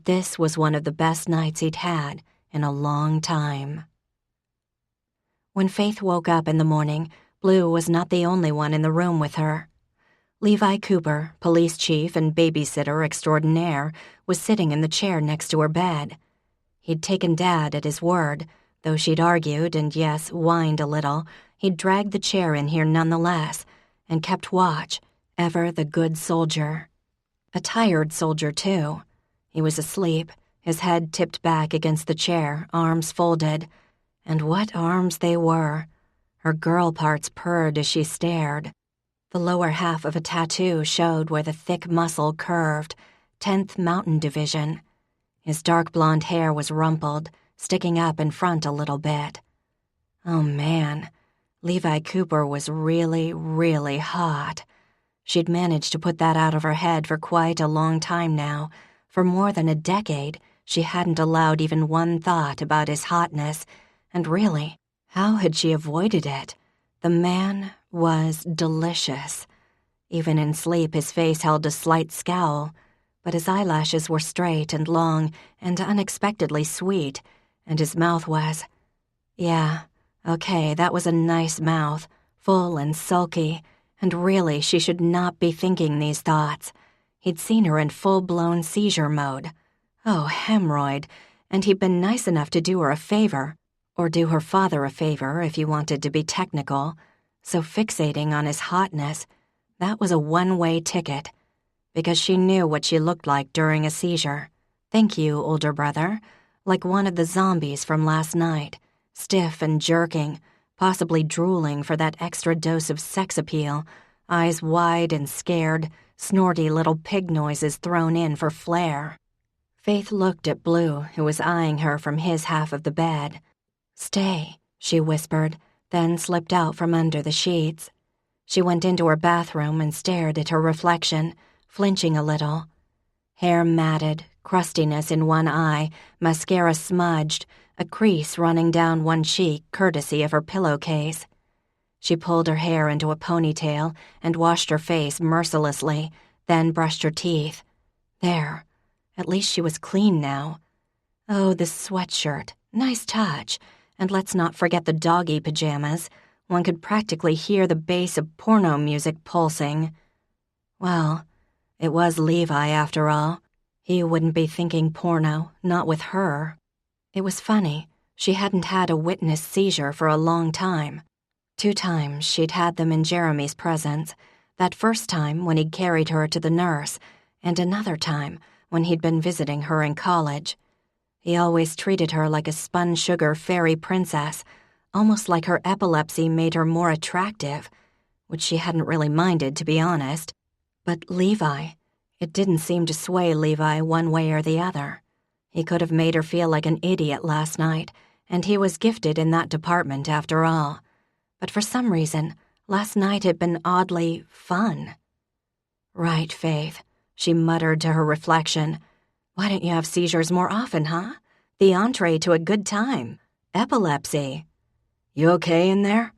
but this was one of the best nights he'd had in a long time. When Faith woke up in the morning, Blue was not the only one in the room with her. Levi Cooper, police chief and babysitter extraordinaire, was sitting in the chair next to her bed. He'd taken Dad at his word. Though she'd argued and, yes, whined a little, he'd dragged the chair in here nonetheless and kept watch, ever the good soldier. A tired soldier, too. He was asleep, his head tipped back against the chair, arms folded. And what arms they were. Her girl parts purred as she stared. The lower half of a tattoo showed where the thick muscle curved, 10th Mountain Division. His dark blonde hair was rumpled, sticking up in front a little bit. Oh man, Levi Cooper was really, really hot. She'd managed to put that out of her head for quite a long time now. For more than a decade, she hadn't allowed even one thought about his hotness, and really, how had she avoided it? The man was delicious. Even in sleep, his face held a slight scowl, but his eyelashes were straight and long and unexpectedly sweet, and his mouth was... Yeah, okay, that was a nice mouth, full and sulky, and really she should not be thinking these thoughts. He'd seen her in full-blown seizure mode. Oh, hemorrhoid, and he'd been nice enough to do her a favor, or do her father a favor if you wanted to be technical. So fixating on his hotness, that was a one-way ticket, because she knew what she looked like during a seizure. Thank you, older brother. Like one of the zombies from last night, stiff and jerking, possibly drooling for that extra dose of sex appeal, eyes wide and scared, snorty little pig noises thrown in for flair. Faith looked at Blue, who was eyeing her from his half of the bed. "Stay," she whispered, then slipped out from under the sheets. She went into her bathroom and stared at her reflection, flinching a little. Hair matted, crustiness in one eye, mascara smudged, a crease running down one cheek courtesy of her pillowcase. She pulled her hair into a ponytail and washed her face mercilessly, then brushed her teeth. There. At least she was clean now. Oh, the sweatshirt. Nice touch. And let's not forget the doggy pajamas. One could practically hear the bass of porno music pulsing. Well, it was Levi after all. He wouldn't be thinking porno, not with her. It was funny. She hadn't had a witness seizure for a long time. 2 times she'd had them in Jeremy's presence. That first time when he'd carried her to the nurse, and another time when he'd been visiting her in college. He always treated her like a spun sugar fairy princess, almost like her epilepsy made her more attractive, which she hadn't really minded, to be honest. But Levi, it didn't seem to sway Levi one way or the other. He could have made her feel like an idiot last night, and he was gifted in that department after all. But for some reason, last night had been oddly fun. Right, Faith, she muttered to her reflection. Why don't you have seizures more often, huh? The entree to a good time. Epilepsy. You okay in there?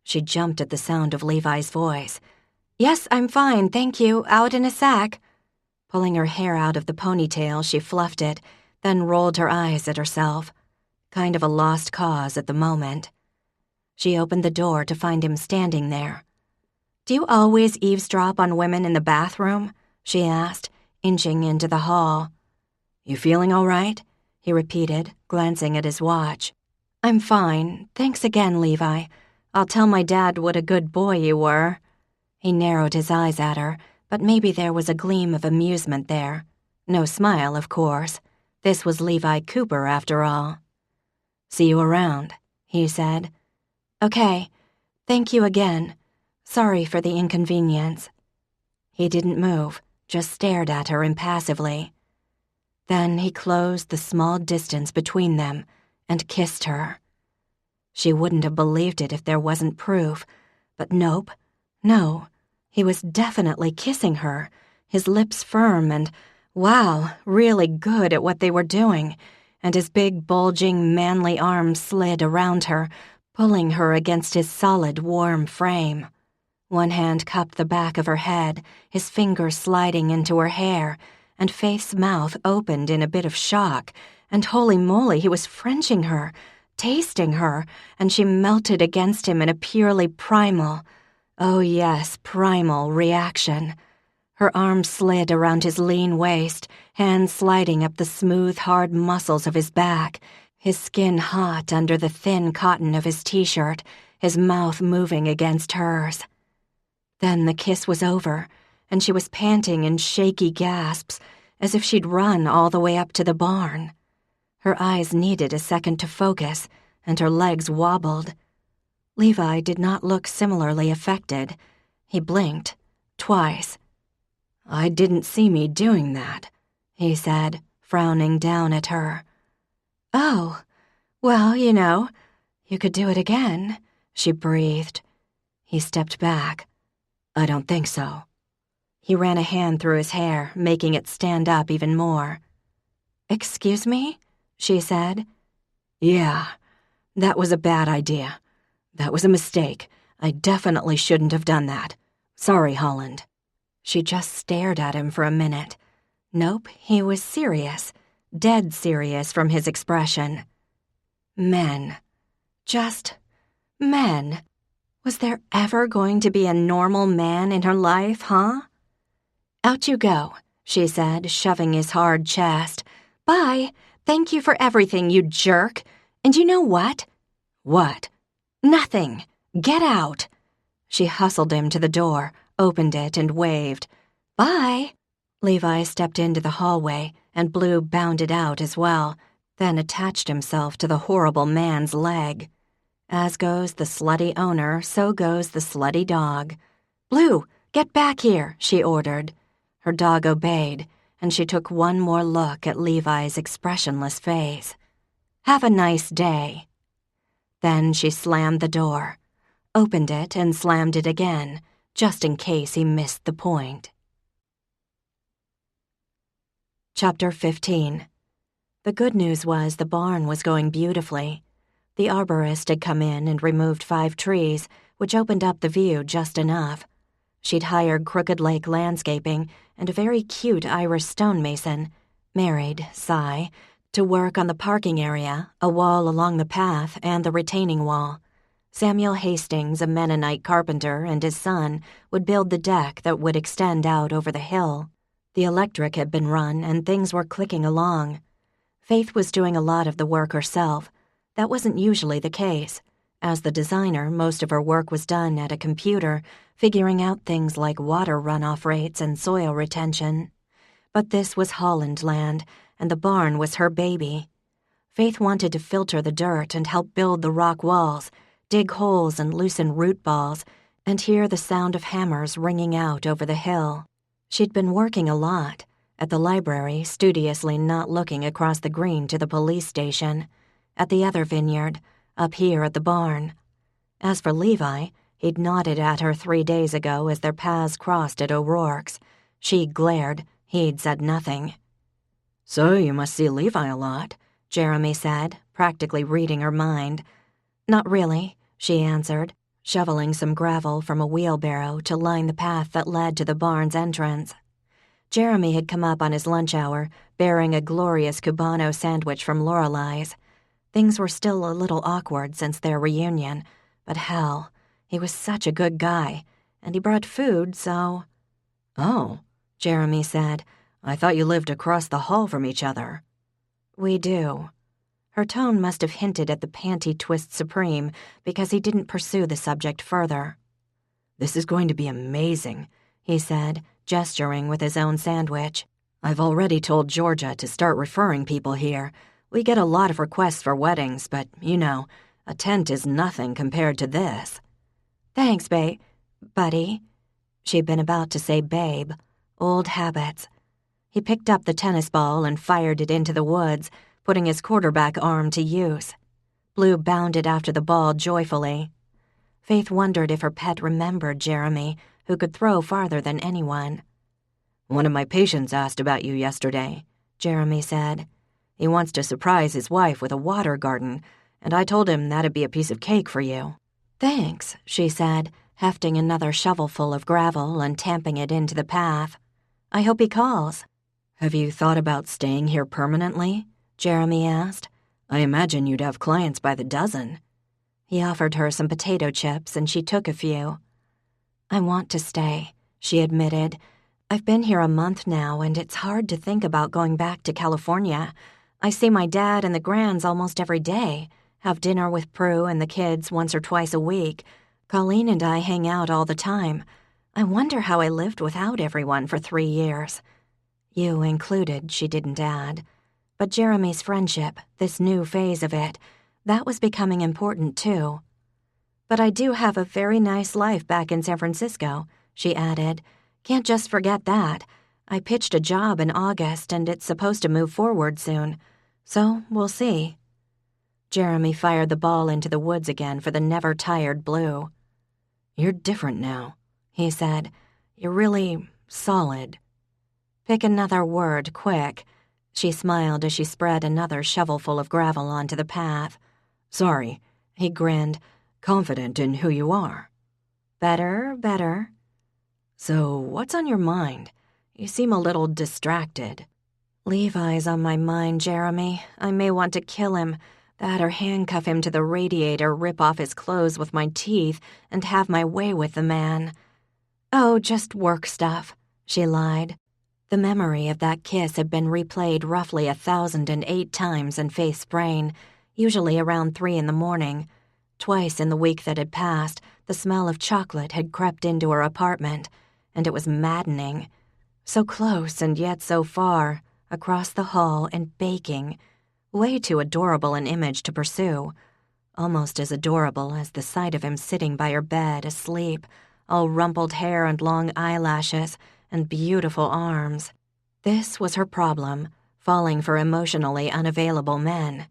She jumped at the sound of Levi's voice. Yes, I'm fine, thank you. Out in a sec. Pulling her hair out of the ponytail, she fluffed it, then rolled her eyes at herself. Kind of a lost cause at the moment. She opened the door to find him standing there. Do you always eavesdrop on women in the bathroom? She asked, inching into the hall. You feeling all right? He repeated, glancing at his watch. I'm fine. Thanks again, Levi. I'll tell my dad what a good boy you were. He narrowed his eyes at her, but maybe there was a gleam of amusement there. No smile, of course. This was Levi Cooper, after all. See you around, he said. Okay. Thank you again. Sorry for the inconvenience. He didn't move, just stared at her impassively. Then he closed the small distance between them and kissed her. She wouldn't have believed it if there wasn't proof, but nope, no, he was definitely kissing her, his lips firm and, wow, really good at what they were doing, and his big, bulging, manly arms slid around her, pulling her against his solid, warm frame. One hand cupped the back of her head, his fingers sliding into her hair, and Faith's mouth opened in a bit of shock, and holy moly, he was Frenching her, tasting her, and she melted against him in a purely primal, oh yes, primal reaction. Her arm slid around his lean waist, hands sliding up the smooth, hard muscles of his back, his skin hot under the thin cotton of his t-shirt, his mouth moving against hers. Then the kiss was over, and she was panting in shaky gasps, as if she'd run all the way up to the barn. Her eyes needed a second to focus, and her legs wobbled. Levi did not look similarly affected. He blinked, twice. "I didn't see me doing that," he said, frowning down at her. "Oh, well, you could do it again," she breathed. He stepped back. "I don't think so." He ran a hand through his hair, making it stand up even more. "Excuse me?" she said. "Yeah, that was a bad idea. That was a mistake. I definitely shouldn't have done that. Sorry, Holland." She just stared at him for a minute. Nope, he was serious. Dead serious from his expression. Men. Just men. Was there ever going to be a normal man in her life, huh? "Out you go," she said, shoving his hard chest. "Bye. Thank you for everything, you jerk. And you know what?" "What?" "Nothing. Get out." She hustled him to the door, opened it, and waved. "Bye." Levi stepped into the hallway, and Blue bounded out as well, then attached himself to the horrible man's leg. As goes the slutty owner, so goes the slutty dog. "Blue, get back here," she ordered. Her dog obeyed, and she took one more look at Levi's expressionless face. "Have a nice day." Then she slammed the door, opened it and slammed it again, just in case he missed the point. Chapter 15. The good news was the barn was going beautifully. The arborist had come in and removed 5 trees, which opened up the view just enough. She'd hired Crooked Lake Landscaping and a very cute Irish stonemason, married, sigh, to work on the parking area, a wall along the path, and the retaining wall. Samuel Hastings, a Mennonite carpenter, and his son would build the deck that would extend out over the hill. The electric had been run, and things were clicking along. Faith was doing a lot of the work herself. That wasn't usually the case. As the designer, most of her work was done at a computer, figuring out things like water runoff rates and soil retention. But this was Holland land, and the barn was her baby. Faith wanted to filter the dirt and help build the rock walls, dig holes and loosen root balls, and hear the sound of hammers ringing out over the hill. She'd been working a lot, at the library, studiously not looking across the green to the police station, at the other vineyard, up here at the barn. As for Levi, he'd nodded at her 3 days ago as their paths crossed at O'Rourke's. She glared, he'd said nothing. "So you must see Levi a lot," Jeremy said, practically reading her mind. "Not really," she answered, shoveling some gravel from a wheelbarrow to line the path that led to the barn's entrance. Jeremy had come up on his lunch hour, bearing a glorious Cubano sandwich from Lorelei's. Things were still a little awkward since their reunion, but hell, he was such a good guy, and he brought food, so... "Oh," Jeremy said, "I thought you lived across the hall from each other." "We do." Her tone must have hinted at the panty twist supreme because he didn't pursue the subject further. "This is going to be amazing," he said, gesturing with his own sandwich. "I've already told Georgia to start referring people here. We get a lot of requests for weddings, but, a tent is nothing compared to this." "Thanks, buddy." She'd been about to say babe. Old habits. He picked up the tennis ball and fired it into the woods, putting his quarterback arm to use. Blue bounded after the ball joyfully. Faith wondered if her pet remembered Jeremy, who could throw farther than anyone. "One of my patients asked about you yesterday," Jeremy said. "He wants to surprise his wife with a water garden, and I told him that'd be a piece of cake for you." "Thanks," she said, hefting another shovelful of gravel and tamping it into the path. "I hope he calls." "Have you thought about staying here permanently?" Jeremy asked. "I imagine you'd have clients by the dozen." He offered her some potato chips, and she took a few. "I want to stay," she admitted. "I've been here a month now, and it's hard to think about going back to California. I see my dad and the Grands almost every day, have dinner with Prue and the kids once or twice a week. Colleen and I hang out all the time. I wonder how I lived without everyone for 3 years. You included," she didn't add. But Jeremy's friendship, this new phase of it, that was becoming important too. "But I do have a very nice life back in San Francisco," she added. "Can't just forget that. I pitched a job in August and it's supposed to move forward soon. So we'll see." Jeremy fired the ball into the woods again for the never-tired Blue. "You're different now," he said. "You're really solid." "Pick another word, quick." She smiled as she spread another shovelful of gravel onto the path. "Sorry," he grinned. "Confident in who you are." "Better, better." "So what's on your mind? You seem a little distracted." "Levi's on my mind, Jeremy. I may want to kill him. That or handcuff him to the radiator, rip off his clothes with my teeth, and have my way with the man." "Oh, just work stuff," she lied. The memory of that kiss had been replayed roughly 1,008 times in Faith's brain, usually around 3 in the morning. Twice in the week that had passed, the smell of chocolate had crept into her apartment, and it was maddening. So close and yet so far, across the hall and baking. Way too adorable an image to pursue. Almost as adorable as the sight of him sitting by her bed, asleep, all rumpled hair and long eyelashes, and beautiful arms. This was her problem, falling for emotionally unavailable men.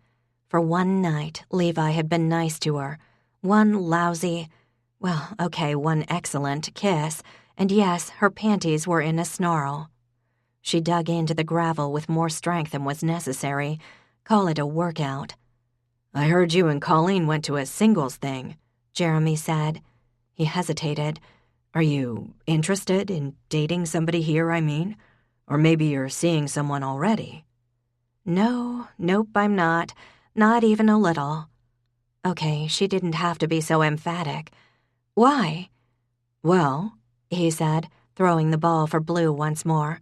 For one night, Levi had been nice to her. One lousy, one excellent kiss, and yes, her panties were in a snarl. She dug into the gravel with more strength than was necessary. Call it a workout. "I heard you and Colleen went to a singles thing," Jeremy said. He hesitated. "Are you interested in dating somebody here, I mean? Or maybe you're seeing someone already?" Nope, I'm not. Not even a little." Okay, she didn't have to be so emphatic. "Why?" "Well," he said, throwing the ball for Blue once more.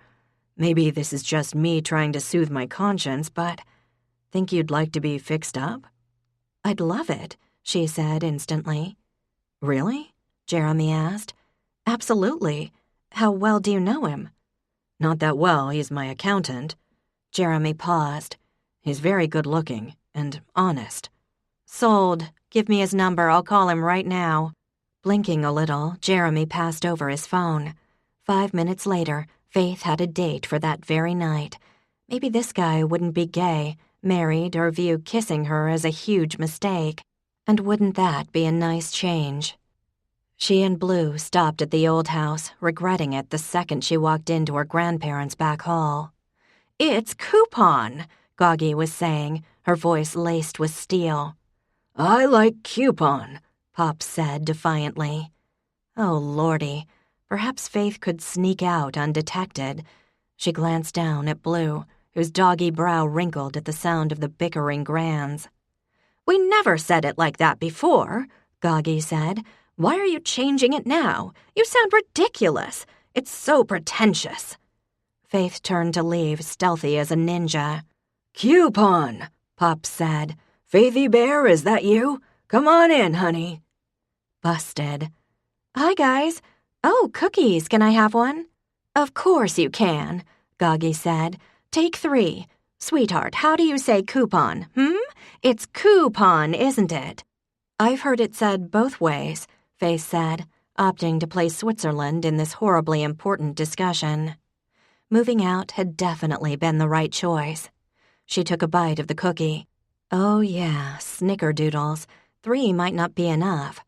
"Maybe this is just me trying to soothe my conscience, but think you'd like to be fixed up?" "I'd love it," she said instantly. "Really?" Jeremy asked. "Absolutely. How well do you know him?" "Not that well, he's my accountant." Jeremy paused. "He's very good-looking and honest." "Sold. Give me his number, I'll call him right now." Blinking a little, Jeremy passed over his phone. 5 minutes later, Faith had a date for that very night. Maybe this guy wouldn't be gay, married, or view kissing her as a huge mistake. And wouldn't that be a nice change? She and Blue stopped at the old house, regretting it the second she walked into her grandparents' back hall. "It's coupon," Goggy was saying, her voice laced with steel. "I like coupon," Pop said defiantly. Oh, Lordy. Perhaps Faith could sneak out undetected. She glanced down at Blue, whose doggy brow wrinkled at the sound of the bickering Grands. "We never said it like that before," Goggy said. "Why are you changing it now? You sound ridiculous. It's so pretentious." Faith turned to leave, stealthy as a ninja. "Coupon," Pop said. "Faithy Bear, is that you? Come on in, honey." Busted. "Hi, guys. Oh, cookies. Can I have one?" "Of course you can," Goggy said. "Take 3. Sweetheart, how do you say coupon, It's coupon, isn't it?" "I've heard it said both ways," Faith said, opting to play Switzerland in this horribly important discussion. Moving out had definitely been the right choice. She took a bite of the cookie. Oh yeah, snickerdoodles. 3 might not be enough.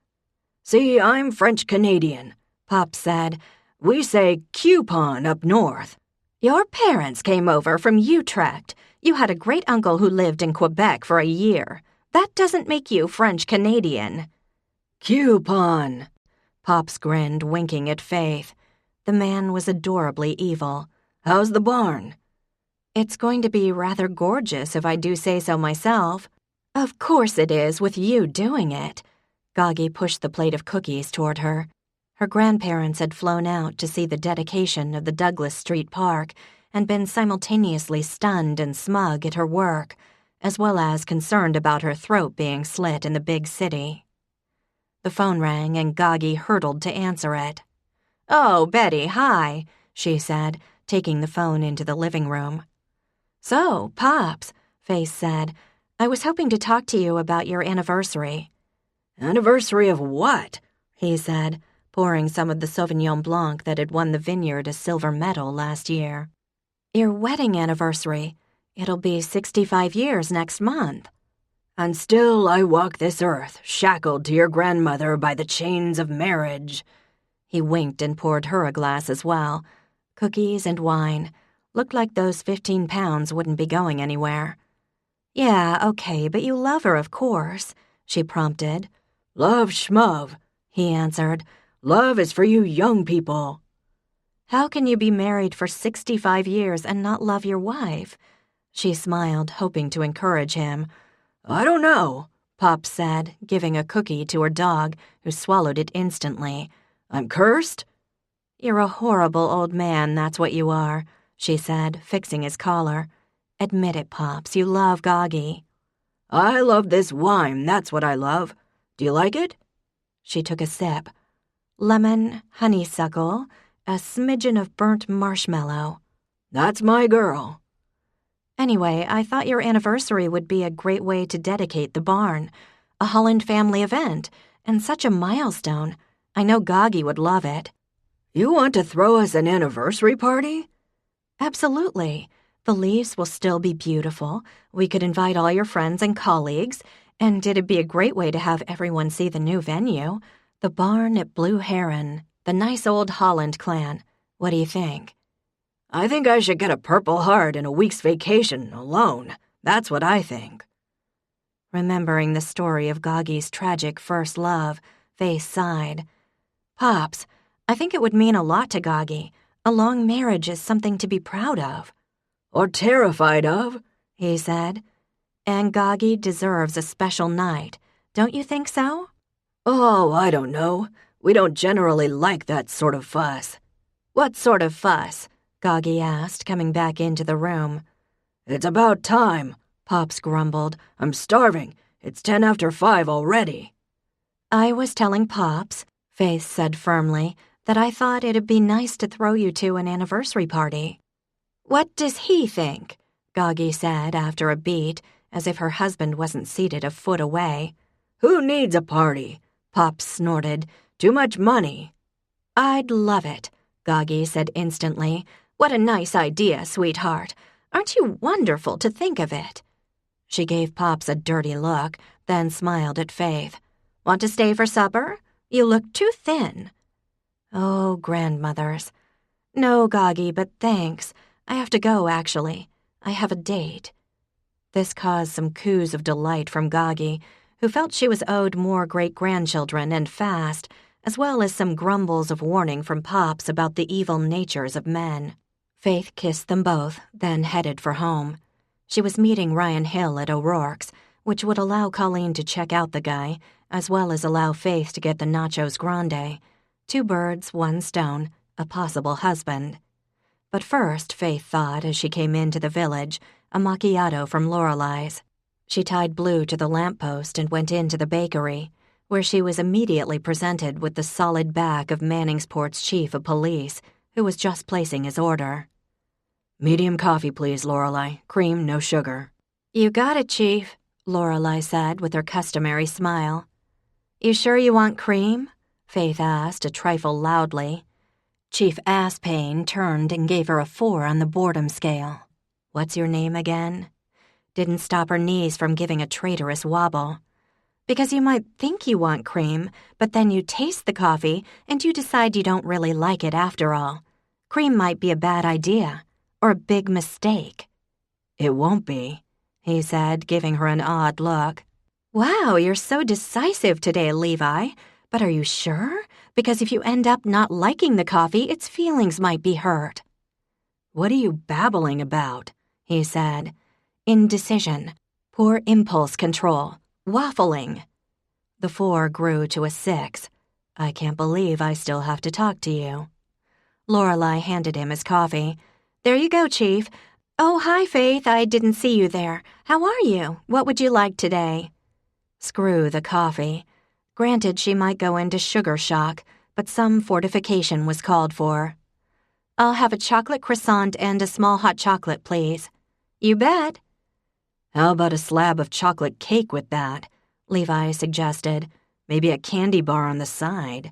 "See, I'm French-Canadian," Pop said. "We say coupon up north." "Your parents came over from Utrecht. You had a great uncle who lived in Quebec for a year. That doesn't make you French-Canadian." "Coupon." Pops grinned, winking at Faith. The man was adorably evil. "How's the barn?" It's going to be rather gorgeous if I do say so myself. Of course it is, with you doing it. Goggy pushed the plate of cookies toward her. Her grandparents had flown out to see the dedication of the Douglas Street Park and been simultaneously stunned and smug at her work, as well as concerned about her throat being slit in the big city. The phone rang and Goggy hurtled to answer it. "Oh, Betty, hi," she said, taking the phone into the living room. "So, Pops," Faith said, "I was hoping to talk to you about your anniversary." "Anniversary of what?" he said, pouring some of the Sauvignon Blanc that had won the vineyard a silver medal last year. "Your wedding anniversary. It'll be 65 years next month." "And still I walk this earth, shackled to your grandmother by the chains of marriage." He winked and poured her a glass as well. Cookies and wine. Looked like those 15 pounds wouldn't be going anywhere. "Yeah, okay, but you love her, of course," she prompted. "Love schmove," he answered. "Love is for you young people." "How can you be married for 65 years and not love your wife?" She smiled, hoping to encourage him. "I don't know," Pop said, giving a cookie to her dog, who swallowed it instantly. "I'm cursed?" "You're a horrible old man, that's what you are," she said, fixing his collar. "Admit it, Pops, you love Goggy." "I love this wine, that's what I love. Do you like it?" She took a sip. Lemon, honeysuckle, a smidgen of burnt marshmallow. "That's my girl." "Anyway, I thought your anniversary would be a great way to dedicate the barn. A Holland family event, and such a milestone. I know Goggy would love it." "You want to throw us an anniversary party?" "Absolutely. The leaves will still be beautiful. We could invite all your friends and colleagues, and it'd be a great way to have everyone see the new venue. The barn at Blue Heron, the nice old Holland clan. What do you think?" "I think I should get a Purple Heart and a week's vacation alone. That's what I think." Remembering the story of Goggy's tragic first love, Faith sighed. "Pops, I think it would mean a lot to Goggy. A long marriage is something to be proud of." "Or terrified of," he said. "And Goggy deserves a special night. Don't you think so?" "Oh, I don't know. We don't generally like that sort of fuss." "What sort of fuss?" Goggy asked, coming back into the room. "It's about time," Pops grumbled. "I'm starving. It's 10 after 5 already." "I was telling Pops," Faith said firmly, "that I thought it'd be nice to throw you to an anniversary party." "What does he think?" Goggy said after a beat, as if her husband wasn't seated a foot away. "Who needs a party?" Pops snorted. "Too much money." "I'd love it," Goggy said instantly. "What a nice idea, sweetheart. Aren't you wonderful to think of it?" She gave Pops a dirty look, then smiled at Faith. "Want to stay for supper? You look too thin." Oh, grandmothers. "No, Goggy, but thanks. I have to go, actually. I have a date." This caused some coos of delight from Goggy, who felt she was owed more great-grandchildren and fast, as well as some grumbles of warning from Pops about the evil natures of men. Faith kissed them both, then headed for home. She was meeting Ryan Hill at O'Rourke's, which would allow Colleen to check out the guy, as well as allow Faith to get the nachos grande. 2 birds, 1 stone, a possible husband. But first, Faith thought, as she came into the village, a macchiato from Lorelei's. She tied Blue to the lamppost and went into the bakery, where she was immediately presented with the solid back of Manningsport's chief of police, who was just placing his order. "Medium coffee, please, Lorelei. Cream, no sugar." "You got it, Chief," Lorelei said with her customary smile. "You sure you want cream?" Faith asked, a trifle loudly. Chief Asspayne turned and gave her a 4 on the boredom scale. "What's your name again?" Didn't stop her knees from giving a traitorous wobble. "Because you might think you want cream, but then you taste the coffee and you decide you don't really like it after all. Cream might be a bad idea, or a big mistake." "It won't be," he said, giving her an odd look. "Wow, you're so decisive today, Levi. But are you sure? Because if you end up not liking the coffee, its feelings might be hurt." "What are you babbling about?" he said. Indecision, poor impulse control, waffling. The 4 grew to a 6. I can't believe I still have to talk to you. Lorelei handed him his coffee. There you go, Chief. Oh, hi, Faith. I didn't see you there. How are you? What would you like today? Screw the coffee. Granted, she might go into sugar shock, but some fortification was called for. I'll have a chocolate croissant and a small hot chocolate, please. You bet. How about a slab of chocolate cake with that? Levi suggested. Maybe a candy bar on the side.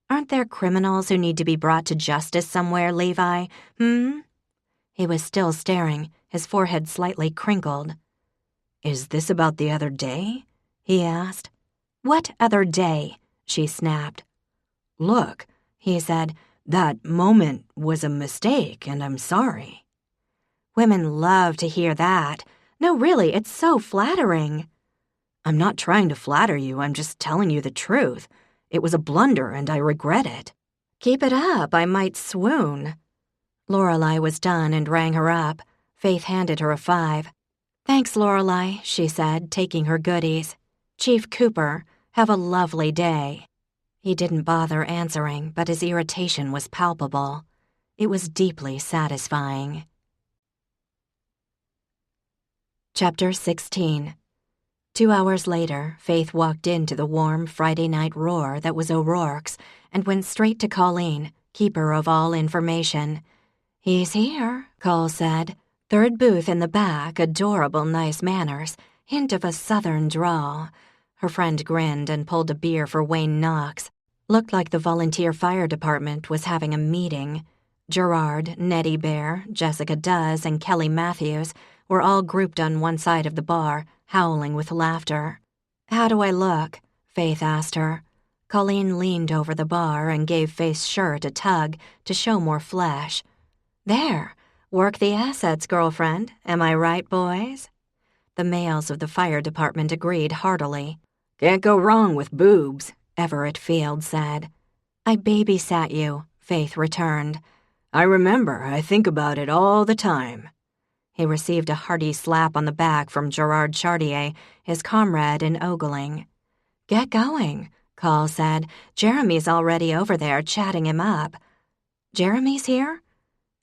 Aren't there criminals who need to be brought to justice somewhere, Levi? He was still staring, his forehead slightly crinkled. Is this about the other day? He asked. What other day? She snapped. Look, he said, that moment was a mistake, and I'm sorry. Women love to hear that. No, really, it's so flattering. I'm not trying to flatter you, I'm just telling you the truth. It was a blunder, and I regret it. Keep it up, I might swoon. Lorelei was done and rang her up. Faith handed her a 5. Thanks, Lorelei, she said, taking her goodies. Chief Cooper, have a lovely day. He didn't bother answering, but his irritation was palpable. It was deeply satisfying. Chapter 16. 2 hours later, Faith walked into the warm Friday night roar that was O'Rourke's and went straight to Colleen, keeper of all information. He's here, Cole said. 3rd booth in the back, adorable nice manners, hint of a southern drawl. Her friend grinned and pulled a beer for Wayne Knox. Looked like the volunteer fire department was having a meeting. Gerard, Nettie Bear, Jessica Duz, and Kelly Matthews were all grouped on one side of the bar, howling with laughter. How do I look? Faith asked her. Colleen leaned over the bar and gave Faith's shirt a tug to show more flesh. There, work the assets, girlfriend. Am I right, boys? The males of the fire department agreed heartily. Can't go wrong with boobs, Everett Field said. I babysat you, Faith returned. I remember. I think about it all the time. He received a hearty slap on the back from Gerard Chartier, his comrade in ogling. Get going, Call said. Jeremy's already over there chatting him up. Jeremy's here?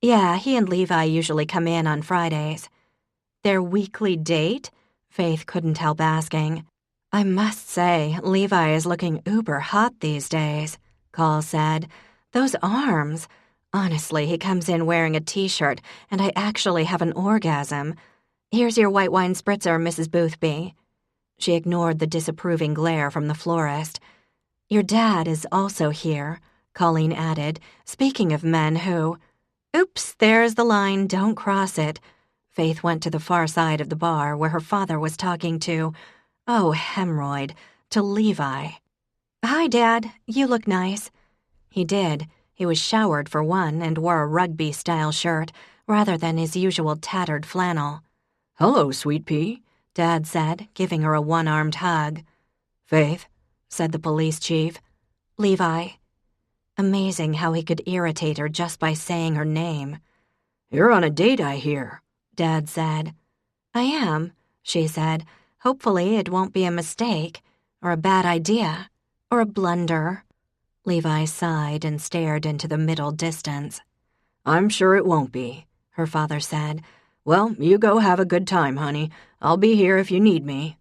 Yeah, he and Levi usually come in on Fridays. Their weekly date? Faith couldn't help asking. I must say, Levi is looking uber hot these days, Call said. Those arms. Honestly, he comes in wearing a t-shirt, and I actually have an orgasm. Here's your white wine spritzer, Mrs. Boothby. She ignored the disapproving glare from the florist. Your dad is also here, Colleen added, speaking of men who... Oops, there's the line, don't cross it. Faith went to the far side of the bar where her father was talking to, hemorrhoid, to Levi. Hi, Dad, you look nice. He did. He was showered for one and wore a rugby-style shirt rather than his usual tattered flannel. Hello, Sweet Pea, Dad said, giving her a one-armed hug. Faith, said the police chief. Levi. Amazing how he could irritate her just by saying her name. You're on a date, I hear, Dad said. I am, she said. Hopefully it won't be a mistake, or a bad idea, or a blunder. Levi sighed and stared into the middle distance. I'm sure it won't be, her father said. Well, you go have a good time, honey. I'll be here if you need me.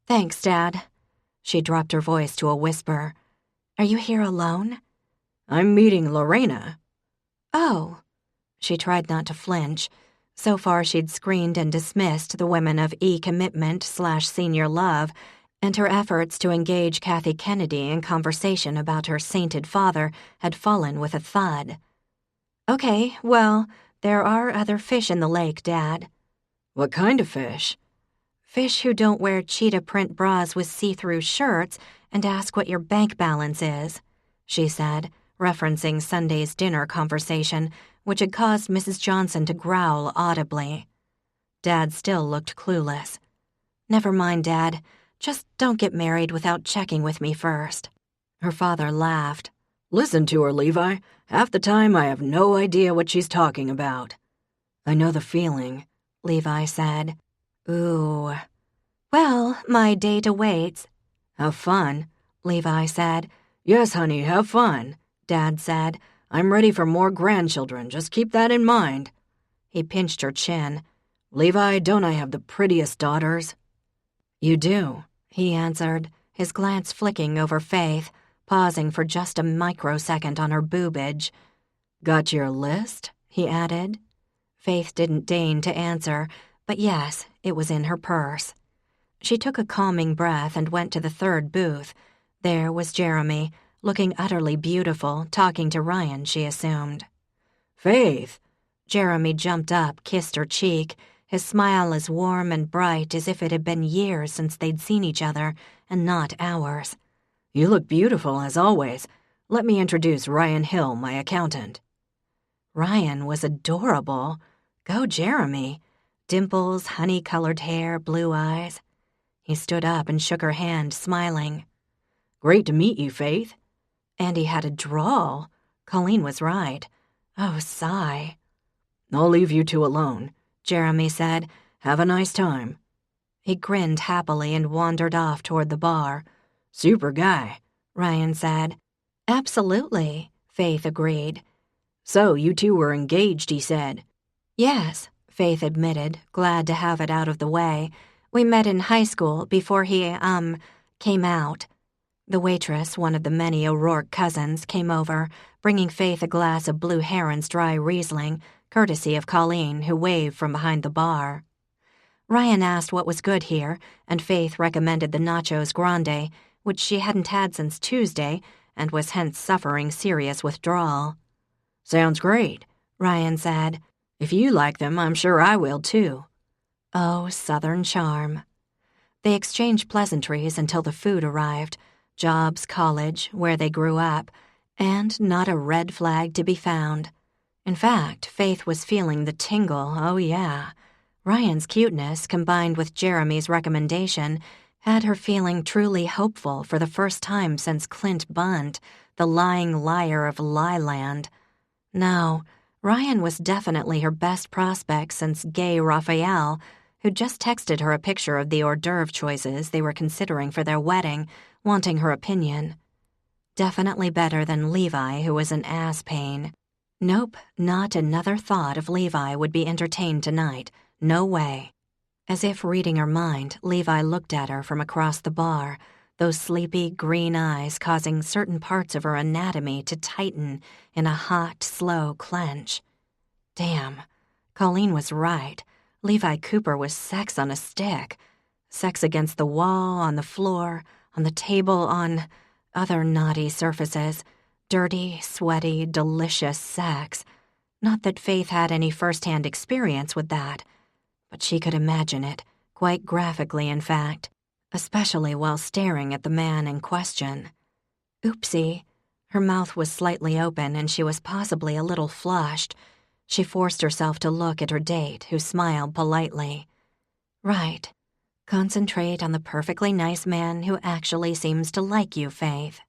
Thanks, Dad. She dropped her voice to a whisper. Are you here alone? I'm meeting Lorena. Oh. She tried not to flinch. So far she'd screened and dismissed the women of e-commitment/senior love, and her efforts to engage Kathy Kennedy in conversation about her sainted father had fallen with a thud. Okay, well, there are other fish in the lake, Dad. What kind of fish? Fish who don't wear cheetah print bras with see-through shirts and ask what your bank balance is, she said, referencing Sunday's dinner conversation, which had caused Mrs. Johnson to growl audibly. Dad still looked clueless. Never mind, Dad. Just don't get married without checking with me first. Her father laughed. Listen to her, Levi. Half the time I have no idea what she's talking about. I know the feeling, Levi said. Ooh. Well, my date awaits. Have fun, Levi said. Yes, honey, have fun, Dad said. I'm ready for more grandchildren, just keep that in mind. He pinched her chin. Levi, don't I have the prettiest daughters? You do, he answered, his glance flicking over Faith, pausing for just a microsecond on her boobage. Got your list? He added. Faith didn't deign to answer, but yes, it was in her purse. She took a calming breath and went to the third booth. There was Jeremy, looking utterly beautiful, talking to Ryan, she assumed. Faith! Jeremy jumped up, kissed her cheek, his smile as warm and bright as if it had been years since they'd seen each other, and not hours. You look beautiful, as always. Let me introduce Ryan Hill, my accountant. Ryan was adorable. Go Jeremy. Dimples, honey-colored hair, blue eyes. He stood up and shook her hand, smiling. Great to meet you, Faith. And he had a drawl. Colleen was right. Oh, sigh. I'll leave you two alone, Jeremy said. Have a nice time. He grinned happily and wandered off toward the bar. Super guy, Ryan said. Absolutely, Faith agreed. So you two were engaged, he said. Yes, Faith admitted, glad to have it out of the way. We met in high school before he, came out. The waitress, one of the many O'Rourke cousins, came over, bringing Faith a glass of Blue Heron's dry Riesling, courtesy of Colleen, who waved from behind the bar. Ryan asked what was good here, and Faith recommended the Nachos Grande, which she hadn't had since Tuesday, and was hence suffering serious withdrawal. Sounds great, Ryan said. If you like them, I'm sure I will, too. Oh, Southern charm. They exchanged pleasantries until the food arrived. Jobs, college, where they grew up, and not a red flag to be found. In fact, Faith was feeling the tingle, oh yeah. Ryan's cuteness, combined with Jeremy's recommendation, had her feeling truly hopeful for the first time since Clint Bunt, the lying liar of Lieland. No, Ryan was definitely her best prospect since Gay Raphael, who just texted her a picture of the hors d'oeuvre choices they were considering for their wedding, wanting her opinion. Definitely better than Levi, who was an ass pain. Nope, not another thought of Levi would be entertained tonight. No way. As if reading her mind, Levi looked at her from across the bar, those sleepy green eyes causing certain parts of her anatomy to tighten in a hot, slow clench. Damn, Colleen was right. Levi Cooper was sex on a stick. Sex against the wall, on the floor, on the table, on other naughty surfaces. Dirty, sweaty, delicious sex. Not that Faith had any first-hand experience with that, but she could imagine it, quite graphically in fact, especially while staring at the man in question. Oopsie. Her mouth was slightly open and she was possibly a little flushed. She forced herself to look at her date, who smiled politely. Right. Concentrate on the perfectly nice man who actually seems to like you, Faith.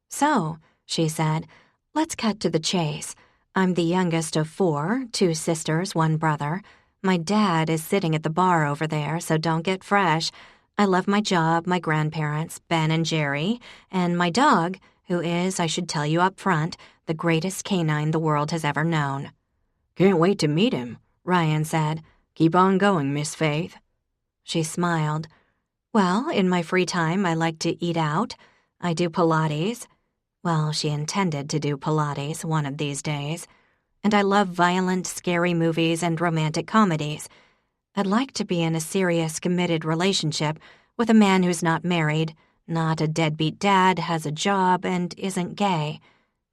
So, she said, let's cut to the chase. I'm the youngest of 4, 2 sisters, 1 brother. My dad is sitting at the bar over there, so don't get fresh. I love my job, my grandparents, Ben and Jerry, and my dog, who is, I should tell you up front, the greatest canine the world has ever known. Can't wait to meet him, Ryan said. Keep on going, Miss Faith. She smiled. Well, in my free time, I like to eat out. I do Pilates. Well, she intended to do Pilates one of these days. And I love violent, scary movies and romantic comedies. I'd like to be in a serious, committed relationship with a man who's not married, not a deadbeat dad, has a job, and isn't gay.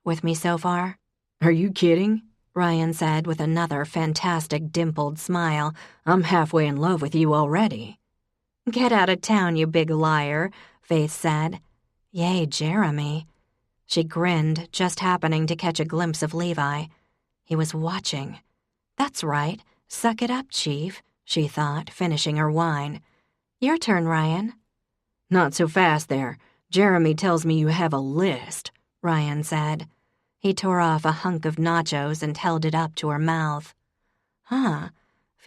With me so far? Are you kidding? Ryan said with another fantastic dimpled smile. I'm halfway in love with you already. Get out of town, you big liar, Faith said. Yay, Jeremy. She grinned, just happening to catch a glimpse of Levi. He was watching. That's right. Suck it up, Chief, she thought, finishing her wine. Your turn, Ryan. Not so fast there. Jeremy tells me you have a list, Ryan said. He tore off a hunk of nachos and held it up to her mouth. Huh.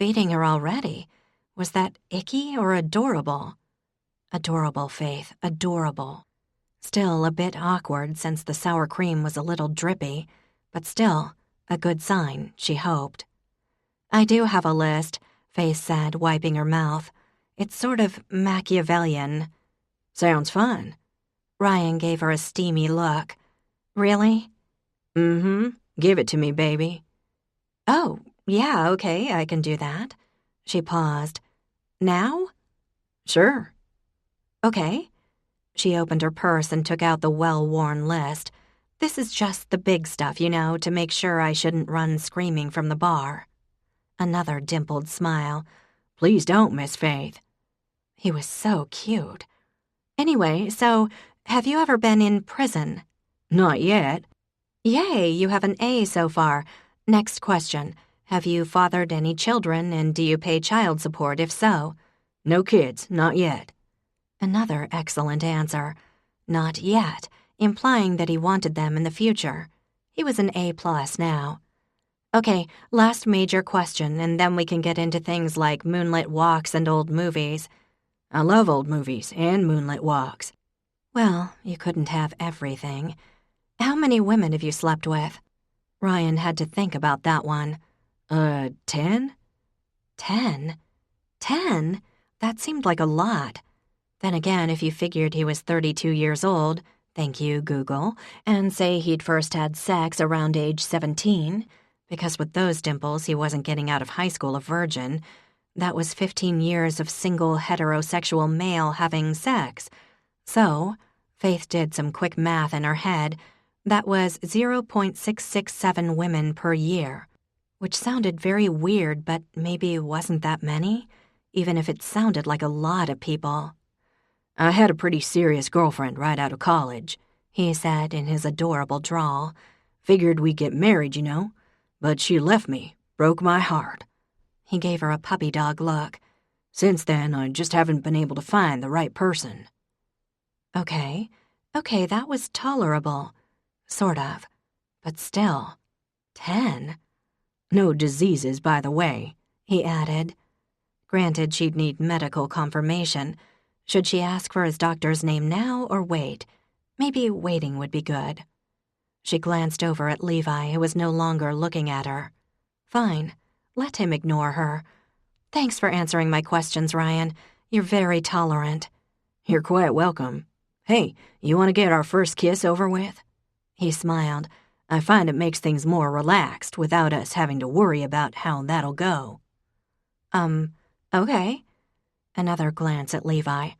feeding her already. Was that icky or adorable? Adorable, Faith, adorable. Still a bit awkward since the sour cream was a little drippy, but still a good sign, she hoped. I do have a list, Faith said, wiping her mouth. It's sort of Machiavellian. Sounds fun. Ryan gave her a steamy look. Really? Mm-hmm. Give it to me, baby. Oh, yeah, okay, I can do that. She paused. Now? Sure. Okay. She opened her purse and took out the well-worn list. This is just the big stuff, to make sure I shouldn't run screaming from the bar. Another dimpled smile. Please don't, Miss Faith. He was so cute. Anyway, so, have you ever been in prison? Not yet. Yay, you have an A so far. Next question. Have you fathered any children, and do you pay child support if so? No kids, not yet. Another excellent answer. Not yet, implying that he wanted them in the future. He was an A+ now. Okay, last major question, and then we can get into things like moonlit walks and old movies. I love old movies and moonlit walks. Well, you couldn't have everything. How many women have you slept with? Ryan had to think about that one. 10? 10? 10? That seemed like a lot. Then again, if you figured he was 32 years old, thank you, Google, and say he'd first had sex around age 17, because with those dimples he wasn't getting out of high school a virgin, that was 15 years of single heterosexual male having sex. So, Faith did some quick math in her head. That was 0.667 women per year, which sounded very weird, but maybe wasn't that many, even if it sounded like a lot of people. I had a pretty serious girlfriend right out of college, he said in his adorable drawl. Figured we'd get married, but she left me, broke my heart. He gave her a puppy dog look. Since then, I just haven't been able to find the right person. Okay, that was tolerable. Sort of. But still. 10? No diseases, by the way, he added. Granted, she'd need medical confirmation. Should she ask for his doctor's name now or wait? Maybe waiting would be good. She glanced over at Levi, who was no longer looking at her. Fine. Let him ignore her. Thanks for answering my questions, Ryan. You're very tolerant. You're quite welcome. Hey, you want to get our first kiss over with? He smiled. I find it makes things more relaxed without us having to worry about how that'll go. Okay. Another glance at Levi.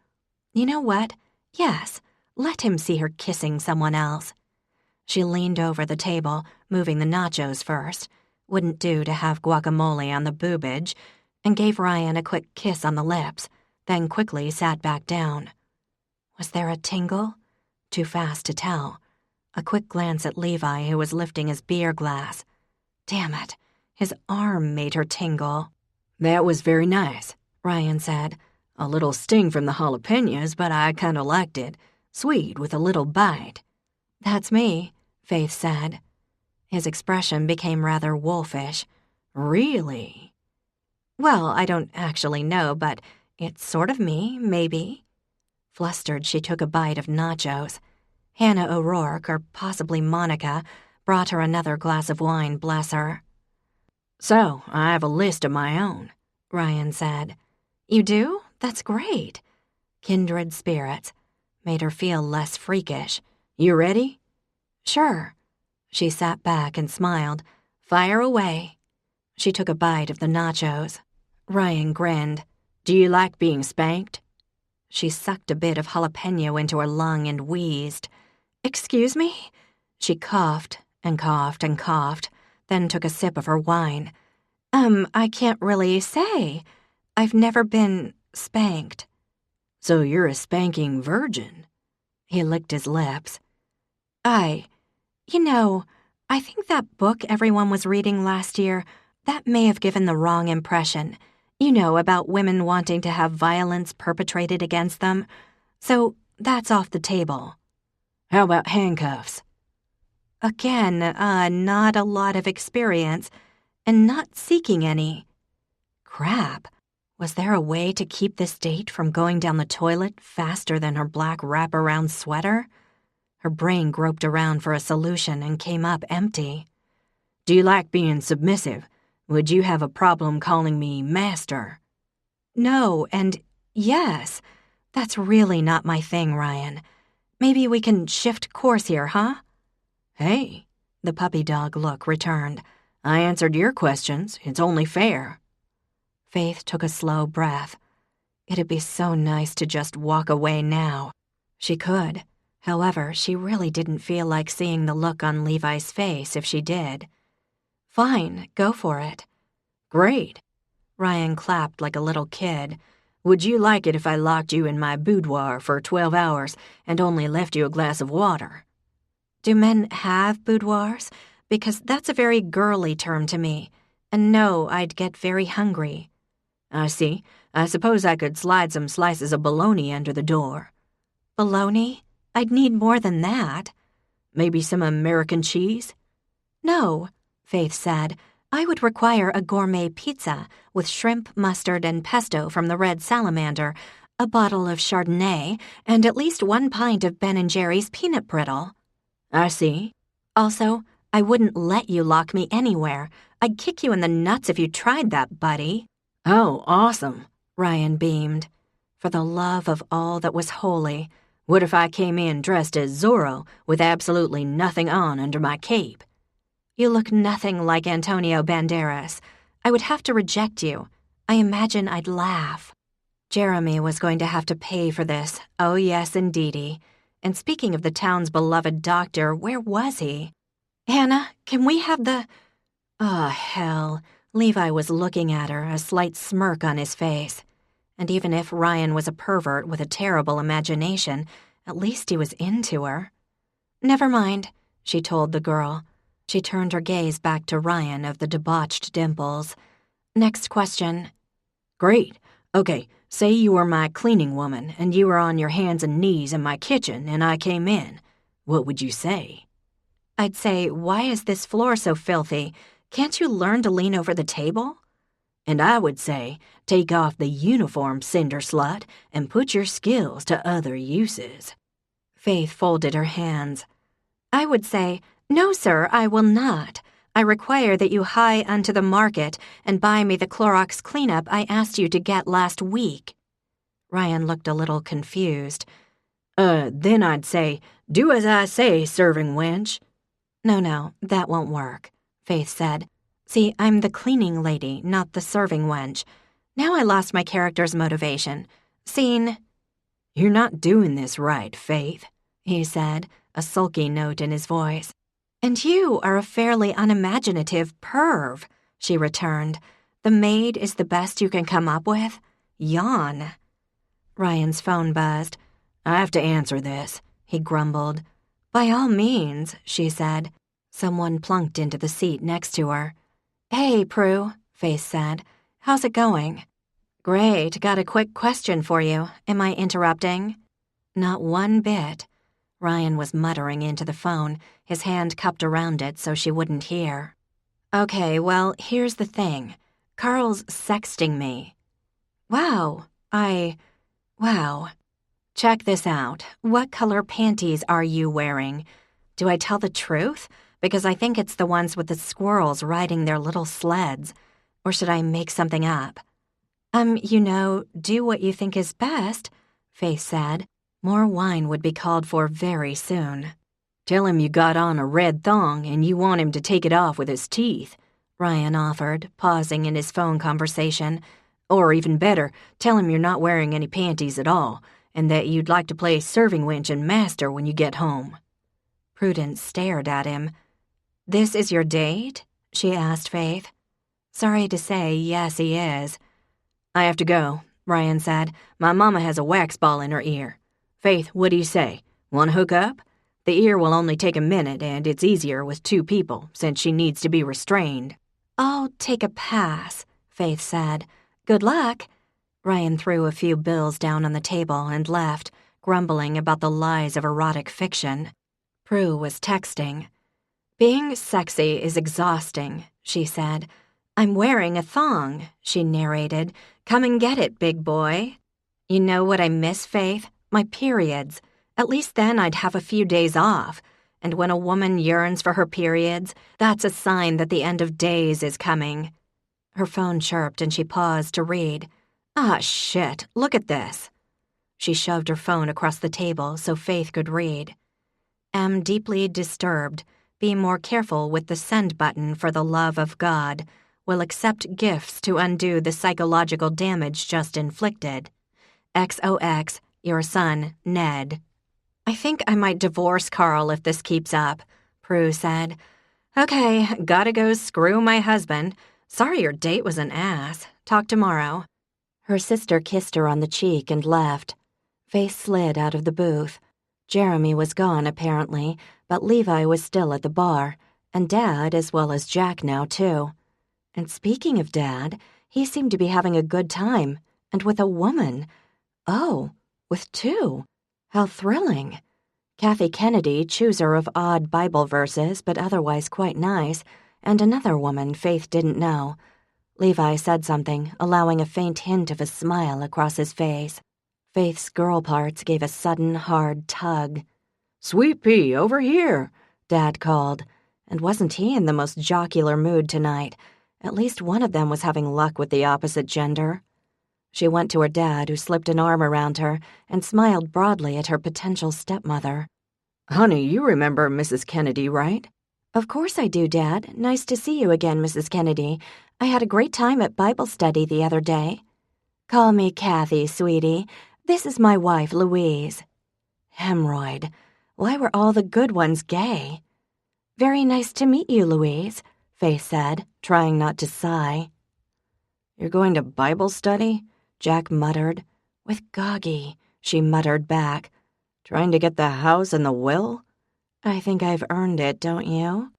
You know what? Yes, let him see her kissing someone else. She leaned over the table, moving the nachos first. Wouldn't do to have guacamole on the boobage, and gave Ryan a quick kiss on the lips, then quickly sat back down. Was there a tingle? Too fast to tell. A quick glance at Levi, who was lifting his beer glass. Damn it, his arm made her tingle. That was very nice, Ryan said. A little sting from the jalapenos, but I kinda liked it. Sweet with a little bite. That's me, Faith said. His expression became rather wolfish. Really? Well, I don't actually know, but it's sort of me, maybe. Flustered, she took a bite of nachos. Hannah O'Rourke, or possibly Monica, brought her another glass of wine, bless her. So, I have a list of my own, Ryan said. You do? That's great. Kindred spirits. Made her feel less freakish. You ready? Sure. She sat back and smiled. Fire away. She took a bite of the nachos. Ryan grinned. Do you like being spanked? She sucked a bit of jalapeno into her lung and wheezed. Excuse me? She coughed and coughed and coughed, then took a sip of her wine. I can't really say. I've never been spanked. So you're a spanking virgin? He licked his lips. I think that book everyone was reading last year, that may have given the wrong impression. About women wanting to have violence perpetrated against them. So that's off the table. How about handcuffs? Again, not a lot of experience, and not seeking any. Crap. Was there a way to keep this date from going down the toilet faster than her black wraparound sweater? Her brain groped around for a solution and came up empty. Do you like being submissive? Would you have a problem calling me master? No, and yes. That's really not my thing, Ryan. Maybe we can shift course here, huh? Hey, the puppy dog look returned. I answered your questions. It's only fair. Faith took a slow breath. It'd be so nice to just walk away now. She could. However, she really didn't feel like seeing the look on Levi's face if she did. Fine, go for it. Great. Ryan clapped like a little kid. Would you like it if I locked you in my boudoir for 12 hours and only left you a glass of water? Do men have boudoirs? Because that's a very girly term to me. And no, I'd get very hungry. I see. I suppose I could slide some slices of bologna under the door. Bologna? I'd need more than that. Maybe some American cheese? No, Faith said. I would require a gourmet pizza with shrimp, mustard, and pesto from the Red Salamander, a bottle of Chardonnay, and at least 1 pint of Ben & Jerry's peanut brittle. I see. Also, I wouldn't let you lock me anywhere. I'd kick you in the nuts if you tried that, buddy. Oh, awesome, Ryan beamed. For the love of all that was holy, what if I came in dressed as Zorro with absolutely nothing on under my cape? You look nothing like Antonio Banderas. I would have to reject you. I imagine I'd laugh. Jeremy was going to have to pay for this. Oh, yes, indeedy. And speaking of the town's beloved doctor, where was he? Hannah, can we have the... Oh, hell. Levi was looking at her, a slight smirk on his face. And even if Ryan was a pervert with a terrible imagination, at least he was into her. Never mind, she told the girl. She turned her gaze back to Ryan of the debauched dimples. Next question. Great. Okay, say you were my cleaning woman and you were on your hands and knees in my kitchen and I came in. What would you say? I'd say, why is this floor so filthy? Can't you learn to lean over the table? And I would say, take off the uniform, cinder slut, and put your skills to other uses. Faith folded her hands. I would say, no, sir, I will not. I require that you hie unto the market and buy me the Clorox cleanup I asked you to get last week. Ryan looked a little confused. Then I'd say, do as I say, serving wench. No, that won't work, Faith said. See, I'm the cleaning lady, not the serving wench. Now I lost my character's motivation. Scene. You're not doing this right, Faith, he said, a sulky note in his voice. And you are a fairly unimaginative perv, she returned. The maid is the best you can come up with? Yawn. Ryan's phone buzzed. I have to answer this, he grumbled. By all means, she said. Someone plunked into the seat next to her. Hey, Prue, Faith said. How's it going? Great, got a quick question for you. Am I interrupting? Not one bit. Ryan was muttering into the phone, his hand cupped around it so she wouldn't hear. Okay, well, here's the thing. Carl's sexting me. Wow. Check this out. What color panties are you wearing? Do I tell the truth? Because I think it's the ones with the squirrels riding their little sleds. Or should I make something up? Do what you think is best, Faith said. More wine would be called for very soon. Tell him you got on a red thong and you want him to take it off with his teeth, Ryan offered, pausing in his phone conversation. Or even better, tell him you're not wearing any panties at all, and that you'd like to play serving wench and master when you get home. Prudence stared at him. This is your date? She asked Faith. Sorry to say, yes, he is. I have to go, Ryan said. My mama has a wax ball in her ear. Faith, what do you say? Want to hook up? The ear will only take a minute, and it's easier with 2 people, since she needs to be restrained. I'll take a pass, Faith said. Good luck. Ryan threw a few bills down on the table and left, grumbling about the lies of erotic fiction. Prue was texting. Being sexy is exhausting, she said. "I'm wearing a thong," she narrated. "Come and get it, big boy." "You know what I miss, Faith? My periods. At least then I'd have a few days off. And when a woman yearns for her periods, that's a sign that the end of days is coming." Her phone chirped and she paused to read. "Ah, shit, look at this." She shoved her phone across the table so Faith could read. "Am deeply disturbed. Be more careful with the send button for the love of God. Will accept gifts to undo the psychological damage just inflicted. XOX, your son, Ned." "I think I might divorce Carl if this keeps up," Prue said. "Okay, gotta go screw my husband. Sorry your date was an ass. Talk tomorrow." Her sister kissed her on the cheek and left. Faith slid out of the booth. Jeremy was gone, apparently, but Levi was still at the bar, and Dad as well as Jack now, too. And speaking of Dad, he seemed to be having a good time, and with a woman. Oh, with two. How thrilling. Kathy Kennedy, chooser of odd Bible verses but otherwise quite nice, and another woman Faith didn't know. Levi said something, allowing a faint hint of a smile across his face. Faith's girl parts gave a sudden, hard tug. "Sweet pea, over here," Dad called. And wasn't he in the most jocular mood tonight? At least one of them was having luck with the opposite gender. She went to her dad, who slipped an arm around her and smiled broadly at her potential stepmother. "Honey, you remember Mrs. Kennedy, right?" "Of course I do, Dad. Nice to see you again, Mrs. Kennedy. I had a great time at Bible study the other day." "Call me Kathy, sweetie. This is my wife, Louise." Hemorrhoid. Why were all the good ones gay? "Very nice to meet you, Louise," Faith said, trying not to sigh. "You're going to Bible study?" Jack muttered. "With Goggy," she muttered back. "Trying to get the house and the will?" "I think I've earned it, don't you?"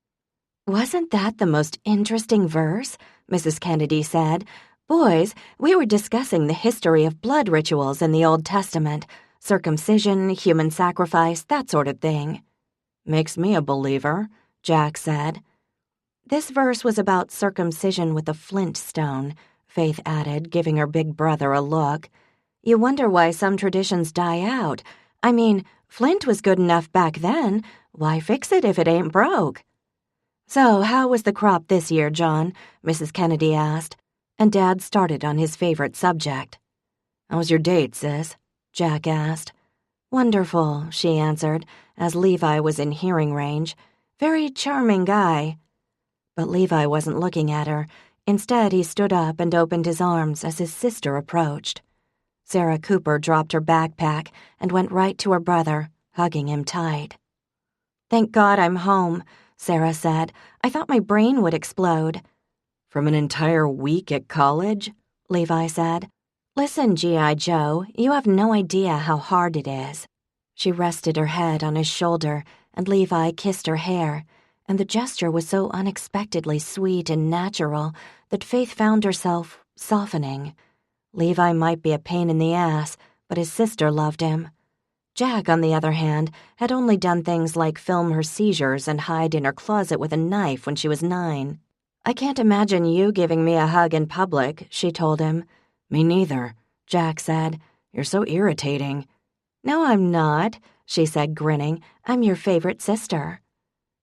"Wasn't that the most interesting verse?" Mrs. Kennedy said. "Boys, we were discussing the history of blood rituals in the Old Testament. Circumcision, human sacrifice, that sort of thing." "Makes me a believer," Jack said. "This verse was about circumcision with a flint stone," Faith added, giving her big brother a look. "You wonder why some traditions die out. I mean, flint was good enough back then. Why fix it if it ain't broke?" "So, how was the crop this year, John?" Mrs. Kennedy asked, and Dad started on his favorite subject. "How was your date, sis?" Jack asked. "Wonderful," she answered, as Levi was in hearing range. "Very charming guy." But Levi wasn't looking at her. Instead, he stood up and opened his arms as his sister approached. Sarah Cooper dropped her backpack and went right to her brother, hugging him tight. "Thank God I'm home," Sarah said. "I thought my brain would explode." "From an entire week at college?" Levi said. "Listen, G.I. Joe, you have no idea how hard it is." She rested her head on his shoulder, and Levi kissed her hair, and the gesture was so unexpectedly sweet and natural that Faith found herself softening. Levi might be a pain in the ass, but his sister loved him. Jack, on the other hand, had only done things like film her seizures and hide in her closet with a knife when she was 9. "I can't imagine you giving me a hug in public," she told him. "Me neither," Jack said. "You're so irritating." "No, I'm not," she said, grinning. "I'm your favorite sister."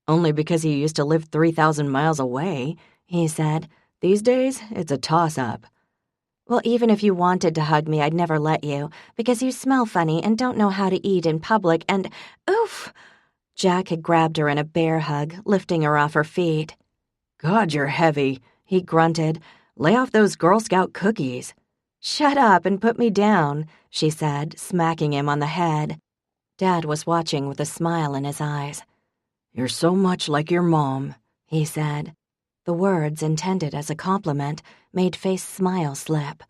"Only because you used to live 3,000 miles away," he said. "These days, it's a toss-up." "Well, even if you wanted to hug me, I'd never let you, because you smell funny and don't know how to eat in public and— oof!" Jack had grabbed her in a bear hug, lifting her off her feet. "God, you're heavy," he grunted. "Lay off those Girl Scout cookies." "Shut up and put me down," she said, smacking him on the head. Dad was watching with a smile in his eyes. "You're so much like your mom," he said. The words, intended as a compliment, made Faith's smile slip.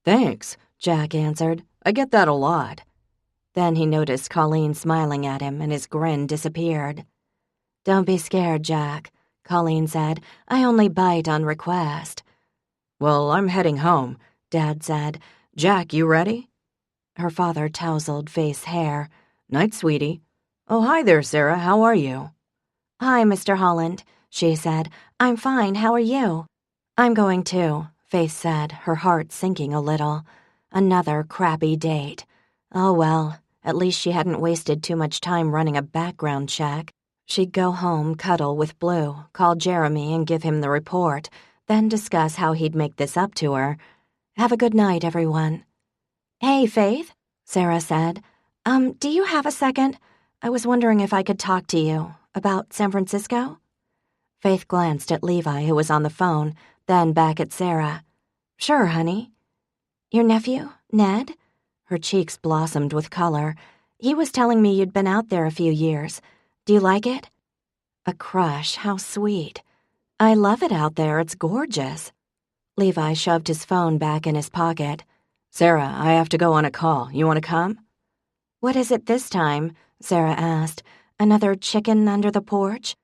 "Thanks," Jack answered. "I get that a lot." Then he noticed Colleen smiling at him, and his grin disappeared. "Don't be scared, Jack," Colleen said. "I only bite on request." "Well, I'm heading home," Dad said. "Jack, you ready?" Her father tousled Faith's hair. "Night, sweetie." "Oh, hi there, Sarah. How are you?" "Hi, Mr. Holland," she said. "I'm fine. How are you?" I'm going too, Faith said, her heart sinking a little. Another crappy date. Oh well, at least she hadn't wasted too much time running a background check. She'd go home, cuddle with Blue, call Jeremy and give him the report, then discuss how he'd make this up to her. Have a good night, everyone. Hey, Faith, Sarah said. Do you have a second? I was wondering if I could talk to you about San Francisco. Faith glanced at Levi, who was on the phone, then back at Sarah. Sure, honey. Your nephew, Ned? Her cheeks blossomed with color. He was telling me you'd been out there a few years. Do you like it? A crush, how sweet. I love it out there, it's gorgeous. Levi shoved his phone back in his pocket. Sarah, I have to go on a call. You want to come? What is it this time? Sarah asked. Another chicken under the porch?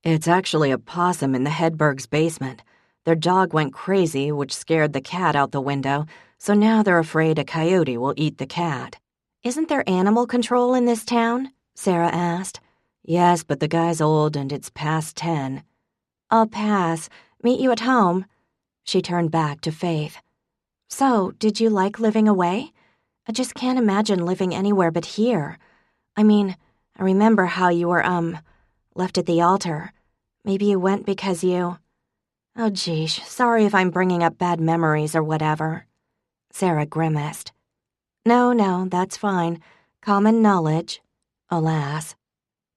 It's actually a possum in the Hedbergs' basement. Their dog went crazy, which scared the cat out the window, so now they're afraid a coyote will eat the cat. Isn't there animal control in this town? Sarah asked. Yes, but the guy's old and it's past 10. I'll pass. Meet you at home. She turned back to Faith. So, did you like living away? I just can't imagine living anywhere but here. I mean, I remember how you were, left at the altar. Maybe you went because you... Oh, geesh, sorry if I'm bringing up bad memories or whatever. Sarah grimaced. No, that's fine. Common knowledge. Alas.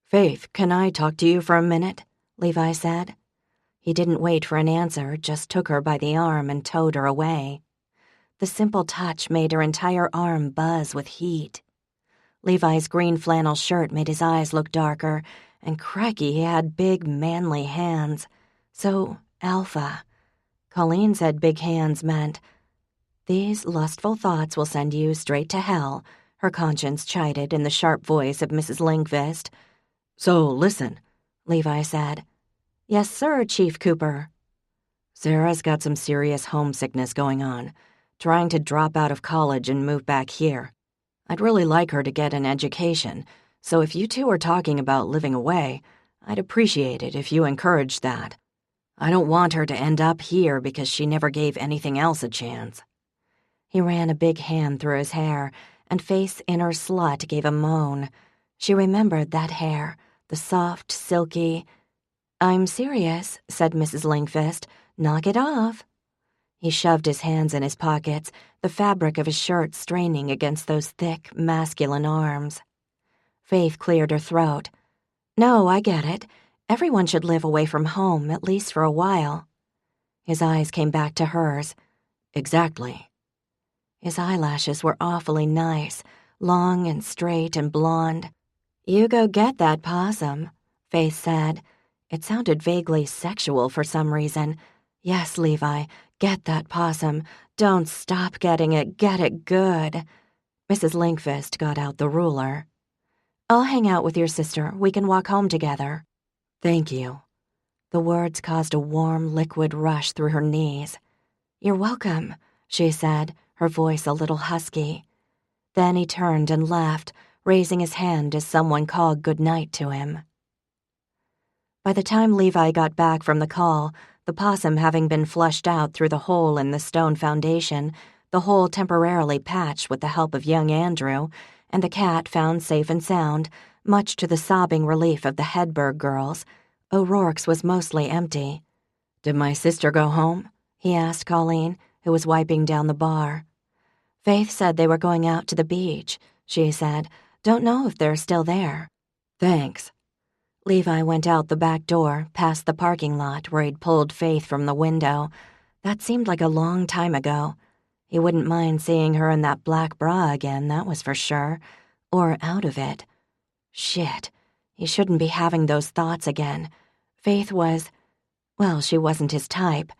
Faith, can I talk to you for a minute? Levi said. He didn't wait for an answer, just took her by the arm and towed her away. The simple touch made her entire arm buzz with heat. Levi's green flannel shirt made his eyes look darker, and crikey, he had big, manly hands. So, alpha. Colleen said big hands meant, these lustful thoughts will send you straight to hell, her conscience chided in the sharp voice of Mrs. Lindqvist. So, listen, Levi said. Yes, sir, Chief Cooper. Sarah's got some serious homesickness going on, trying to drop out of college and move back here. I'd really like her to get an education, so if you two are talking about living away, I'd appreciate it if you encouraged that. I don't want her to end up here because she never gave anything else a chance. He ran a big hand through his hair, and Faith's inner slut gave a moan. She remembered that hair, the soft, silky... I'm serious, said Mrs. Lindqvist. Knock it off. He shoved his hands in his pockets, the fabric of his shirt straining against those thick, masculine arms. Faith cleared her throat. No, I get it. Everyone should live away from home, at least for a while. His eyes came back to hers. Exactly. His eyelashes were awfully nice, long and straight and blonde. You go get that possum, Faith said. It sounded vaguely sexual for some reason. Yes, Levi, get that possum. Don't stop getting it. Get it good. Mrs. Lindqvist got out the ruler. I'll hang out with your sister. We can walk home together. Thank you. The words caused a warm, liquid rush through her knees. You're welcome, she said, her voice a little husky. Then he turned and left, raising his hand as someone called good night to him. By the time Levi got back from the call, the possum having been flushed out through the hole in the stone foundation, the hole temporarily patched with the help of young Andrew, and the cat found safe and sound, much to the sobbing relief of the Hedberg girls, O'Rourke's was mostly empty. Did my sister go home? He asked Colleen, who was wiping down the bar. Faith said they were going out to the beach, she said. Don't know if they're still there. Thanks. Levi went out the back door, past the parking lot where he'd pulled Faith from the window. That seemed like a long time ago. He wouldn't mind seeing her in that black bra again, that was for sure. Or out of it. Shit. He shouldn't be having those thoughts again. Faith was... well, she wasn't his type.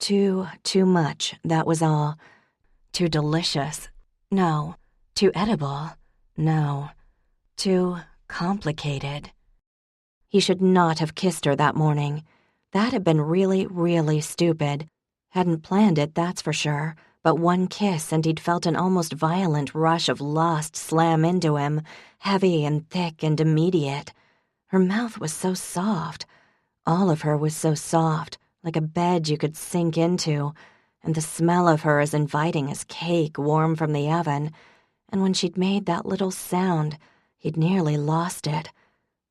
Too much, that was all. Too delicious. No. Too edible. No. Too complicated. He should not have kissed her that morning. That had been really, really stupid. Hadn't planned it, that's for sure. But one kiss and he'd felt an almost violent rush of lust slam into him, heavy and thick and immediate. Her mouth was so soft. All of her was so soft, like a bed you could sink into, and the smell of her as inviting as cake warm from the oven. And when she'd made that little sound, he'd nearly lost it.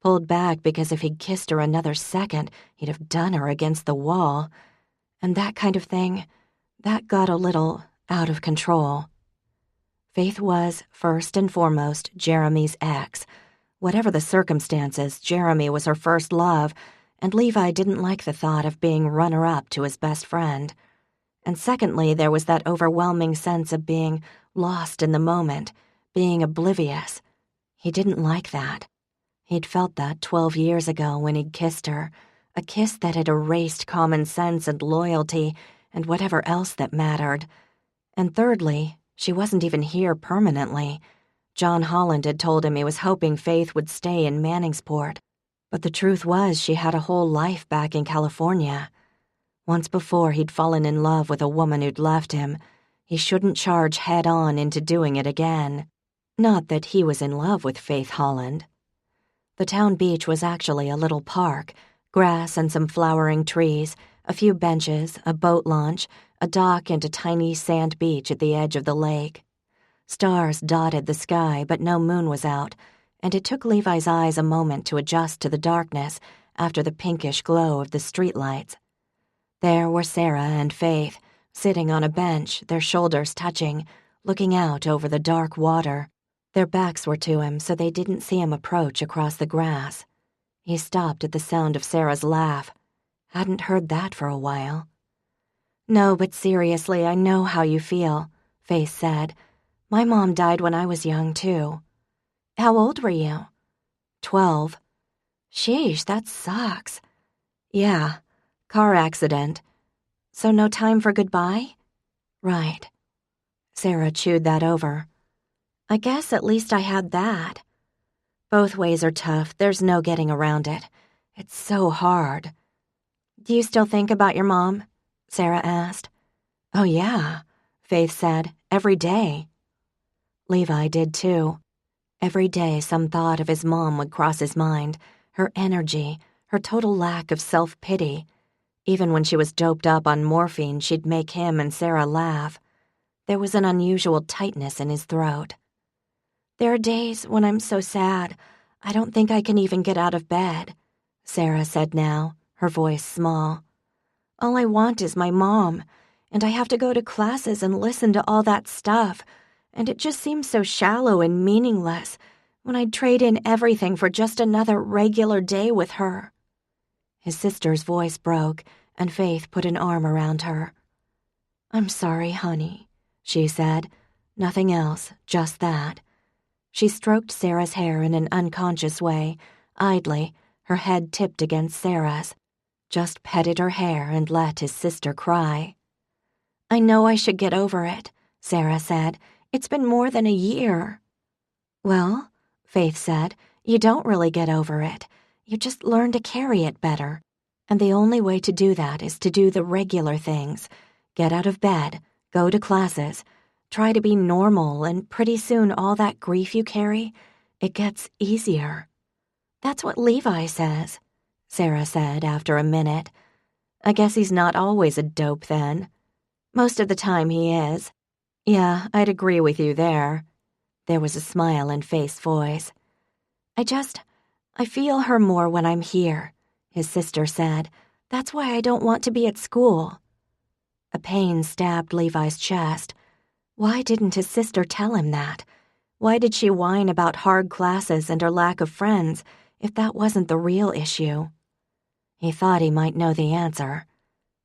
Pulled back because if he'd kissed her another second, he'd have done her against the wall. And that kind of thing, that got a little out of control. Faith was, first and foremost, Jeremy's ex. Whatever the circumstances, Jeremy was her first love, and Levi didn't like the thought of being runner-up to his best friend. And secondly, there was that overwhelming sense of being lost in the moment, being oblivious. He didn't like that. He'd felt that 12 years ago when he'd kissed her, a kiss that had erased common sense and loyalty and whatever else that mattered. And thirdly, she wasn't even here permanently. John Holland had told him he was hoping Faith would stay in Manningsport. But the truth was she had a whole life back in California. Once before he'd fallen in love with a woman who'd left him. He shouldn't charge head-on into doing it again. Not that he was in love with Faith Holland. The town beach was actually a little park, grass and some flowering trees, a few benches, a boat launch, a dock and a tiny sand beach at the edge of the lake. Stars dotted the sky, but no moon was out, and it took Levi's eyes a moment to adjust to the darkness after the pinkish glow of the streetlights. There were Sarah and Faith, sitting on a bench, their shoulders touching, looking out over the dark water. Their backs were to him, so they didn't see him approach across the grass. He stopped at the sound of Sarah's laugh. Hadn't heard that for a while. "No, but seriously, I know how you feel," Faith said. "My mom died when I was young, too." "How old were you?" 12. "Sheesh, that sucks." "Yeah, car accident." "So no time for goodbye?" "Right." Sarah chewed that over. "I guess at least I had that." "Both ways are tough. There's no getting around it. It's so hard." "Do you still think about your mom?" Sarah asked. "Oh, yeah," Faith said, "every day." Levi did too. Every day some thought of his mom would cross his mind, her energy, her total lack of self-pity. Even when she was doped up on morphine, she'd make him and Sarah laugh. There was an unusual tightness in his throat. "There are days when I'm so sad, I don't think I can even get out of bed," Sarah said now, her voice small. "All I want is my mom, and I have to go to classes and listen to all that stuff, and it just seems so shallow and meaningless when I'd trade in everything for just another regular day with her." His sister's voice broke, and Faith put an arm around her. "I'm sorry, honey," she said. Nothing else, just that. She stroked Sarah's hair in an unconscious way, idly, her head tipped against Sarah's. Just petted her hair and let his sister cry. "I know I should get over it," Sarah said. "It's been more than a year." "Well," Faith said, "you don't really get over it. You just learn to carry it better. And the only way to do that is to do the regular things. Get out of bed, go to classes, try to be normal, and pretty soon all that grief you carry, it gets easier." "That's what Levi says," Sarah said after a minute. "I guess he's not always a dope then." "Most of the time he is." "Yeah, I'd agree with you there." There was a smile in Faith's voice. I feel her more when I'm here," his sister said. "That's why I don't want to be at school." A pain stabbed Levi's chest. Why didn't his sister tell him that? Why did she whine about hard classes and her lack of friends if that wasn't the real issue? He thought he might know the answer,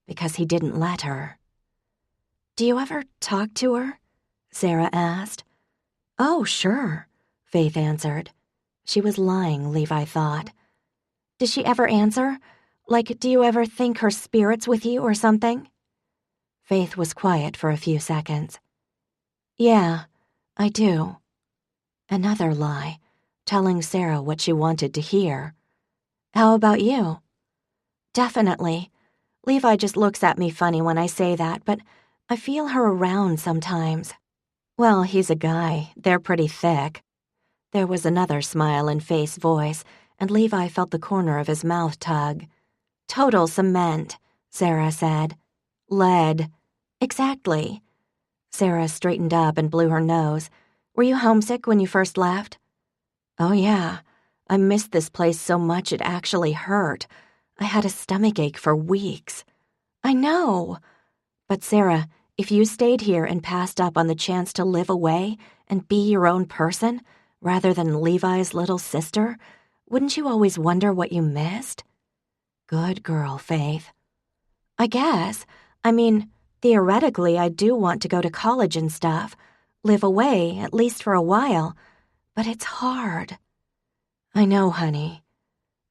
because he didn't let her. "Do you ever talk to her?" Sarah asked. "Oh, sure," Faith answered. She was lying, Levi thought. "Does she ever answer? Like, do you ever think her spirit's with you or something?" Faith was quiet for a few seconds. "Yeah, I do." Another lie, telling Sarah what she wanted to hear. "How about you?" "Definitely. Levi just looks at me funny when I say that, but I feel her around sometimes." "Well, he's a guy. They're pretty thick." There was another smile in Faith's voice, and Levi felt the corner of his mouth tug. "Total cement," Sarah said. Lead. Exactly. Sarah straightened up and blew her nose. Were you homesick when you first left? Oh, yeah. I missed this place so much it actually hurt. I had a stomachache for weeks. I know. But Sarah, if you stayed here and passed up on the chance to live away and be your own person, rather than Levi's little sister, wouldn't you always wonder what you missed? Good girl, Faith. I guess. I mean, theoretically, I do want to go to college and stuff. Live away, at least for a while. But it's hard. I know, honey.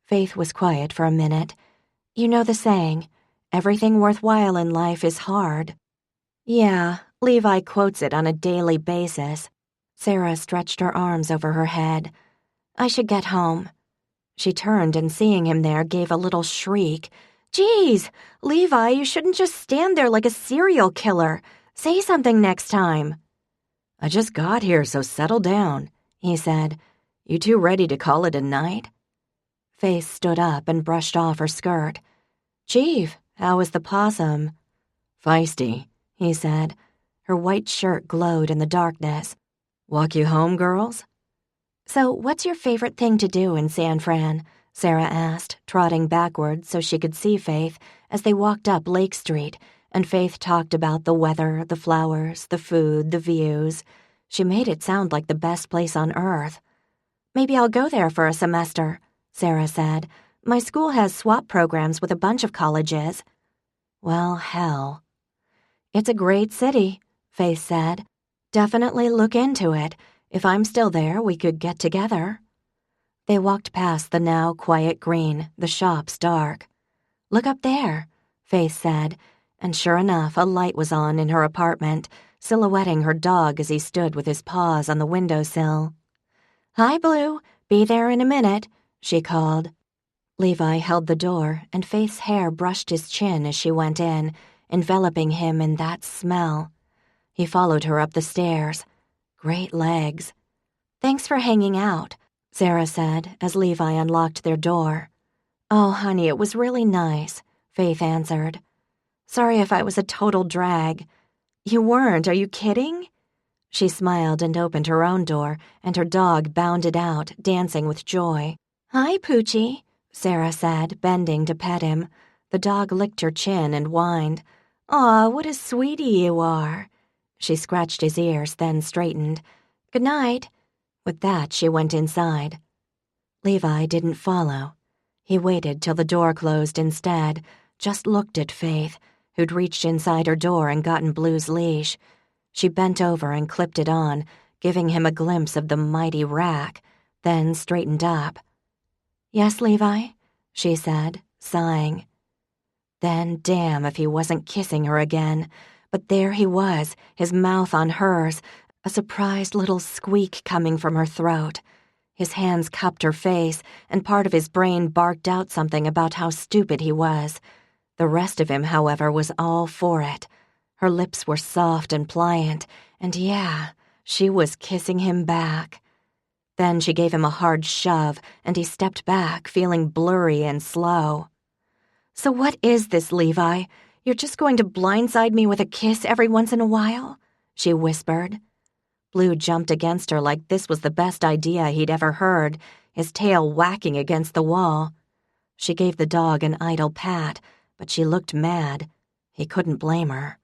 Faith was quiet for a minute. You know the saying, everything worthwhile in life is hard. Yeah, Levi quotes it on a daily basis. Sarah stretched her arms over her head. I should get home. She turned and seeing him there gave a little shriek. Geez, Levi, you shouldn't just stand there like a serial killer. Say something next time. I just got here, so settle down, he said. You two ready to call it a night? Faith stood up and brushed off her skirt. Chief, how was the possum? Feisty, he said. Her white shirt glowed in the darkness. Walk you home, girls? So what's your favorite thing to do in San Fran? Sarah asked, trotting backward so she could see Faith as they walked up Lake Street, and Faith talked about the weather, the flowers, the food, the views. She made it sound like the best place on earth. Maybe I'll go there for a semester, Sarah said. My school has swap programs with a bunch of colleges. Well, hell. It's a great city, Faith said. Definitely look into it. If I'm still there, we could get together. They walked past the now quiet green, the shops dark. Look up there, Faith said, and sure enough, a light was on in her apartment, silhouetting her dog as he stood with his paws on the windowsill. Hi, Blue. Be there in a minute, she called. Levi held the door, and Faith's hair brushed his chin as she went in, enveloping him in that smell. He followed her up the stairs. Great legs. Thanks for hanging out, Sarah said as Levi unlocked their door. Oh, honey, it was really nice, Faith answered. Sorry if I was a total drag. You weren't, are you kidding? She smiled and opened her own door, and her dog bounded out, dancing with joy. Hi, Poochie, Sarah said, bending to pet him. The dog licked her chin and whined. Aw, what a sweetie you are. She scratched his ears, then straightened. Good night. With that, she went inside. Levi didn't follow. He waited till the door closed instead, just looked at Faith, who'd reached inside her door and gotten Blue's leash. She bent over and clipped it on, giving him a glimpse of the mighty rack, then straightened up. Yes, Levi, she said, sighing. Then damn if he wasn't kissing her again. But there he was, his mouth on hers, a surprised little squeak coming from her throat. His hands cupped her face, and part of his brain barked out something about how stupid he was. The rest of him, however, was all for it. Her lips were soft and pliant, and yeah, she was kissing him back. Then she gave him a hard shove, and he stepped back, feeling blurry and slow. So what is this, Levi? You're just going to blindside me with a kiss every once in a while? She whispered. Blue jumped against her like this was the best idea he'd ever heard, his tail whacking against the wall. She gave the dog an idle pat, but she looked mad. He couldn't blame her.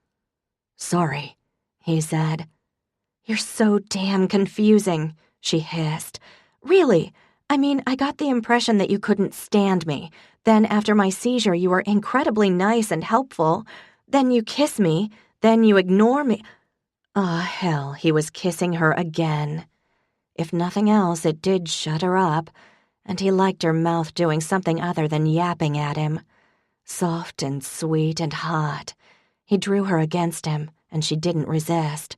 Sorry, he said. You're so damn confusing, she hissed. Really, I mean, I got the impression that you couldn't stand me. Then after my seizure, you were incredibly nice and helpful. Then you kiss me. Then you ignore me. Ah, hell, he was kissing her again. If nothing else, it did shut her up, and he liked her mouth doing something other than yapping at him. Soft and sweet and hot. He drew her against him, and she didn't resist.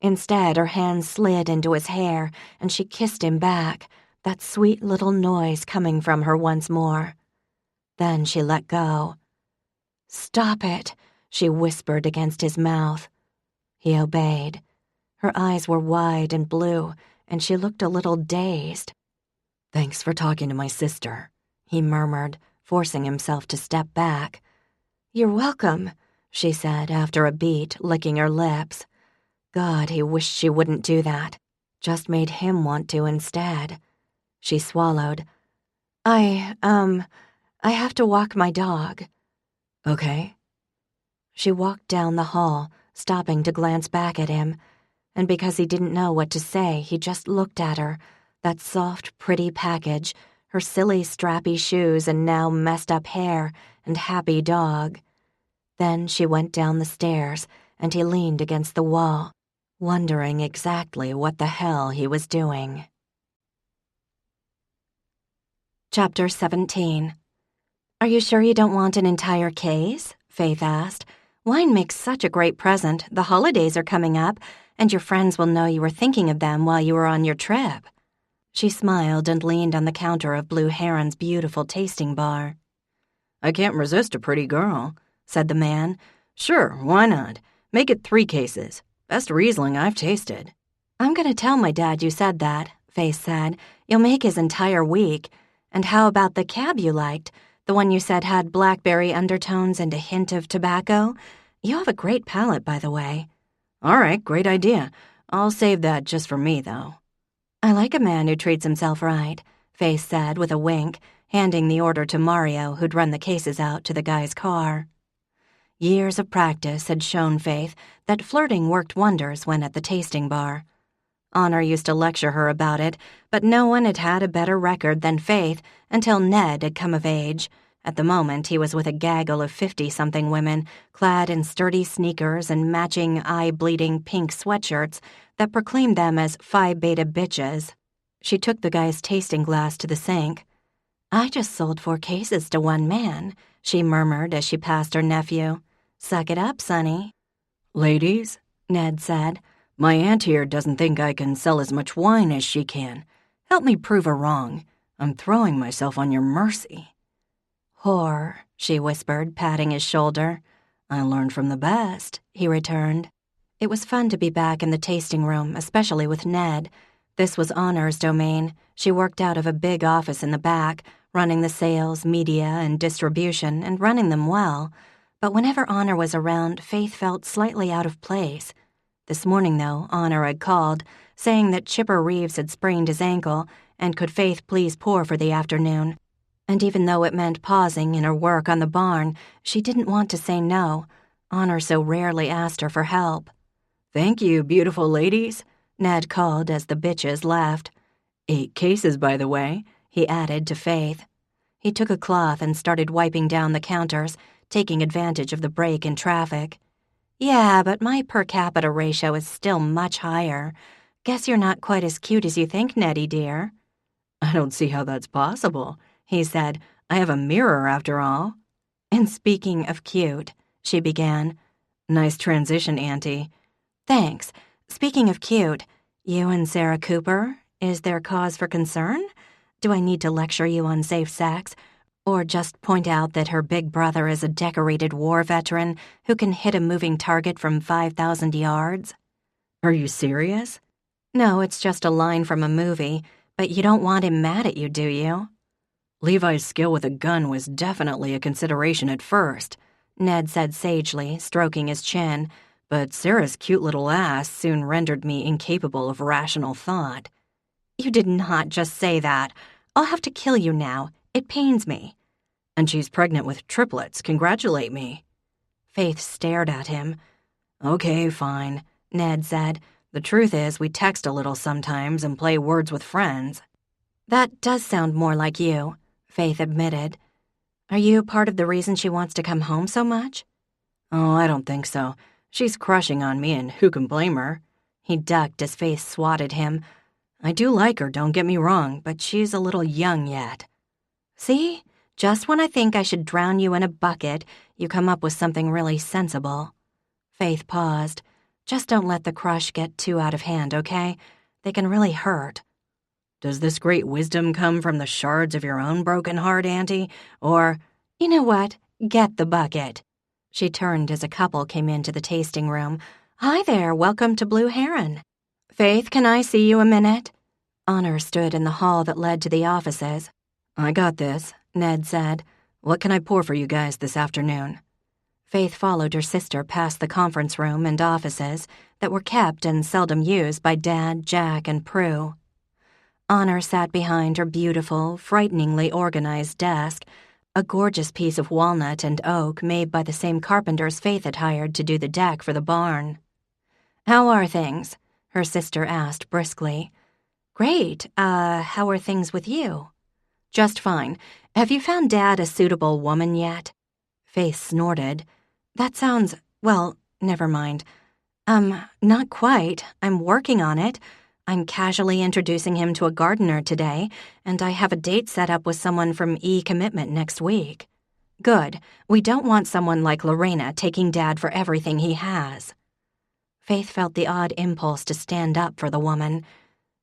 Instead, her hands slid into his hair, and she kissed him back, that sweet little noise coming from her once more. Then she let go. Stop it, she whispered against his mouth. He obeyed. Her eyes were wide and blue, and she looked a little dazed. Thanks for talking to my sister, he murmured, forcing himself to step back. "You're welcome," she said after a beat, licking her lips. God, he wished she wouldn't do that. Just made him want to instead. She swallowed. I have to walk my dog." "Okay." She walked down the hall, stopping to glance back at him, and because he didn't know what to say, he just looked at her, that soft, pretty package, her silly, strappy shoes and now messed-up hair, and happy dog. Then she went down the stairs, and he leaned against the wall, wondering exactly what the hell he was doing. Chapter 17. "Are you sure you don't want an entire case?" Faith asked. "Wine makes such a great present. The holidays are coming up, and your friends will know you were thinking of them while you were on your trip." She smiled and leaned on the counter of Blue Heron's beautiful tasting bar. "I can't resist a pretty girl," said the man. "Sure, why not? Make it 3 cases. Best Riesling I've tasted." "I'm going to tell my dad you said that," Faith said. "You'll make his entire week. And how about the cab you liked? The one you said had blackberry undertones and a hint of tobacco? You have a great palate, by the way." "All right, great idea. I'll save that just for me, though." "I like a man who treats himself right," Faith said with a wink, handing the order to Mario, who'd run the cases out to the guy's car. Years of practice had shown Faith that flirting worked wonders when at the tasting bar. Honor used to lecture her about it, but no one had had a better record than Faith until Ned had come of age. At the moment, he was with a gaggle of 50-something women, clad in sturdy sneakers and matching eye-bleeding pink sweatshirts that proclaimed them as Phi Beta bitches. She took the guy's tasting glass to the sink. "I just sold 4 cases to one man," she murmured as she passed her nephew. "Suck it up, Sonny." "Ladies," Ned said. "my aunt here doesn't think I can sell as much wine as she can. Help me prove her wrong. I'm throwing myself on your mercy." "Whore," she whispered, patting his shoulder. "I learned from the best," he returned. It was fun to be back in the tasting room, especially with Ned. This was Honor's domain. She worked out of a big office in the back, running the sales, media, and distribution, and running them well. But whenever Honor was around, Faith felt slightly out of place. This morning, though, Honor had called, saying that Chipper Reeves had sprained his ankle, and could Faith please pour for the afternoon. And even though it meant pausing in her work on the barn, she didn't want to say no. Honor so rarely asked her for help. "Thank you, beautiful ladies," Ned called as the bitches left. 8 cases, by the way, he added to Faith. He took a cloth and started wiping down the counters, taking advantage of the break in traffic. "Yeah, but my per capita ratio is still much higher. Guess you're not quite as cute as you think, Nettie, dear." "I don't see how that's possible," he said. "I have a mirror, after all." "And speaking of cute," she began. "Nice transition, Auntie." "Thanks. Speaking of cute, you and Sarah Cooper, is there cause for concern? Do I need to lecture you on safe sex? Or just point out that her big brother is a decorated war veteran who can hit a moving target from 5,000 yards? "Are you serious?" "No, it's just a line from a movie, but you don't want him mad at you, do you?" "Levi's skill with a gun was definitely a consideration at first," Ned said sagely, stroking his chin, "but Sarah's cute little ass soon rendered me incapable of rational thought." "You did not just say that. I'll have to kill you now. It pains me." "And she's pregnant with triplets. Congratulate me." Faith stared at him. "Okay, fine," Ned said. "The truth is we text a little sometimes and play words with friends." "That does sound more like you," Faith admitted. "Are you part of the reason she wants to come home so much?" "Oh, I don't think so. She's crushing on me, and who can blame her?" He ducked as Faith swatted him. "I do like her, don't get me wrong, but she's a little young yet." "See? Just when I think I should drown you in a bucket, you come up with something really sensible." Faith paused. "Just don't let the crush get too out of hand, okay? They can really hurt." "Does this great wisdom come from the shards of your own broken heart, Auntie, or—" "You know what? Get the bucket." She turned as a couple came into the tasting room. "Hi there, welcome to Blue Heron. Faith, can I see you a minute?" Honor stood in the hall that led to the offices. "I got this," Ned said. "What can I pour for you guys this afternoon?" Faith followed her sister past the conference room and offices that were kept and seldom used by Dad, Jack, and Prue. Honor sat behind her beautiful, frighteningly organized desk, a gorgeous piece of walnut and oak made by the same carpenters Faith had hired to do the deck for the barn. "How are things?" her sister asked briskly. "Great. How are things with you?" "Just fine. Have you found Dad a suitable woman yet?" Faith snorted. "That sounds, well, never mind. Not quite. I'm working on it. I'm casually introducing him to a gardener today, and I have a date set up with someone from E-Commitment next week." "Good. We don't want someone like Lorena taking Dad for everything he has." Faith felt the odd impulse to stand up for the woman.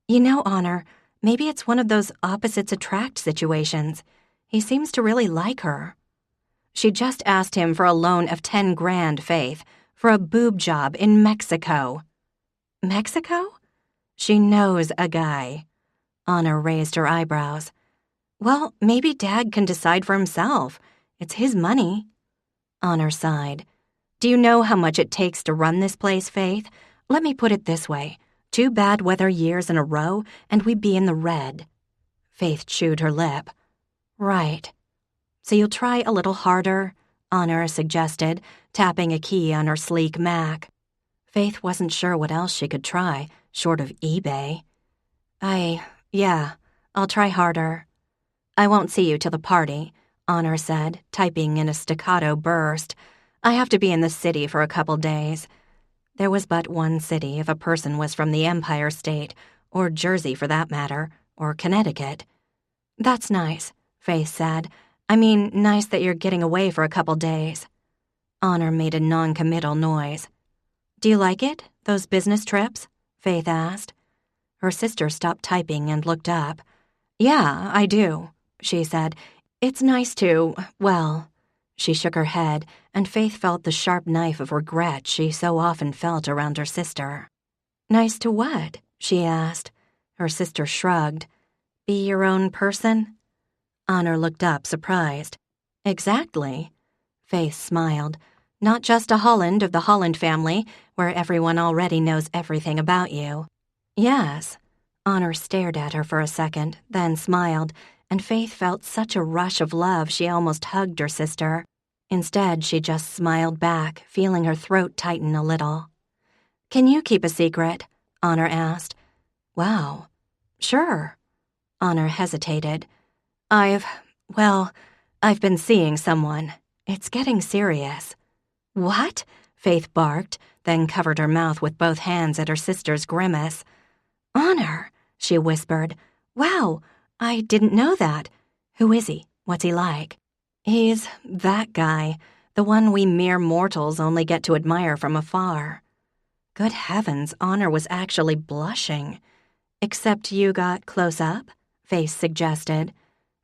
"You know, Honor, maybe it's one of those opposites attract situations. He seems to really like her." She just asked him for a loan of 10 grand, Faith, for a boob job in Mexico. "Mexico?" "She knows a guy." Honor raised her eyebrows. "Well, maybe Dad can decide for himself. It's his money." Honor sighed. "Do you know how much it takes to run this place, Faith? Let me put it this way. 2 bad weather years in a row, and we'd be in the red." Faith chewed her lip. "Right. So you'll try a little harder?" Honor suggested, tapping a key on her sleek Mac. Faith wasn't sure what else she could try, short of eBay. Yeah, I'll try harder." "I won't see you till the party," Honor said, typing in a staccato burst. "I have to be in the city for a couple days." There was but one city if a person was from the Empire State, or Jersey for that matter, or Connecticut. "That's nice," Faith said. "I mean, nice that you're getting away for a couple days." Honor made a non-committal noise. "Do you like it, those business trips?" Faith asked. Her sister stopped typing and looked up. "Yeah, I do," she said. "It's nice to, well..." She shook her head, and Faith felt the sharp knife of regret she so often felt around her sister. "Nice to what?" she asked. Her sister shrugged. "Be your own person?" Honor looked up, surprised. "Exactly." Faith smiled. "Not just a Holland of the Holland family, where everyone already knows everything about you." "Yes." Honor stared at her for a second, then smiled, and Faith felt such a rush of love she almost hugged her sister. Instead, she just smiled back, feeling her throat tighten a little. "Can you keep a secret?" Honor asked. "Wow. Sure." Honor hesitated. I've been seeing someone. It's getting serious." "What?" Faith barked, then covered her mouth with both hands at her sister's grimace. "Honor," she whispered. "Wow, I didn't know that. Who is he? What's he like?" "He's that guy, the one we mere mortals only get to admire from afar." Good heavens, Honor was actually blushing. "Except you got close up?" Faith suggested.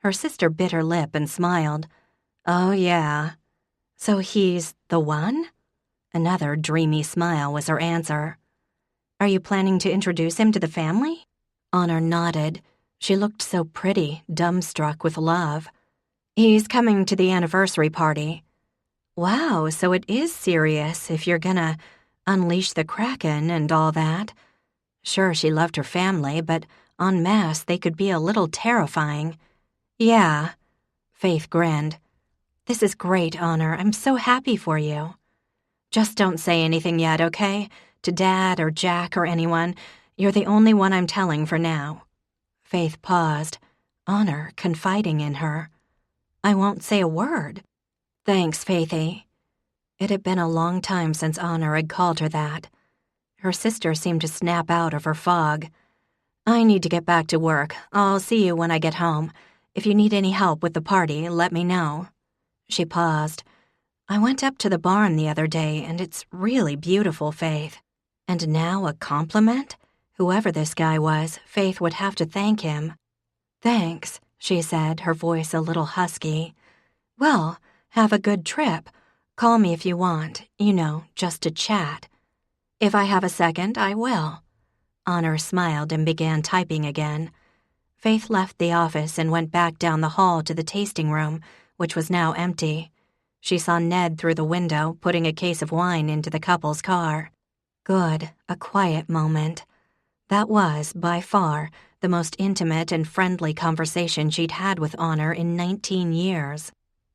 Her sister bit her lip and smiled. "Oh, yeah." "So he's the one?" Another dreamy smile was her answer. "Are you planning to introduce him to the family?" Honor nodded. She looked so pretty, dumbstruck with love. "He's coming to the anniversary party." "Wow, so it is serious if you're gonna unleash the Kraken and all that." Sure, she loved her family, but en masse they could be a little terrifying. "Yeah." Faith grinned. "This is great, Honor. I'm so happy for you." "Just don't say anything yet, okay? To Dad or Jack or anyone. You're the only one I'm telling for now." Faith paused. Honor confiding in her. "I won't say a word." "Thanks, Faithy." It had been a long time since Honor had called her that. Her sister seemed to snap out of her fog. "I need to get back to work. I'll see you when I get home. If you need any help with the party, let me know." She paused. "I went up to the barn the other day, and it's really beautiful, Faith." And now a compliment? Whoever this guy was, Faith would have to thank him. "Thanks," she said, her voice a little husky. "Well, have a good trip. Call me if you want, just to chat." "If I have a second, I will." Honor smiled and began typing again. Faith left the office and went back down the hall to the tasting room, which was now empty. She saw Ned through the window putting a case of wine into the couple's car. Good, a quiet moment. That was, by far, the most intimate and friendly conversation she'd had with Honor in 19 years.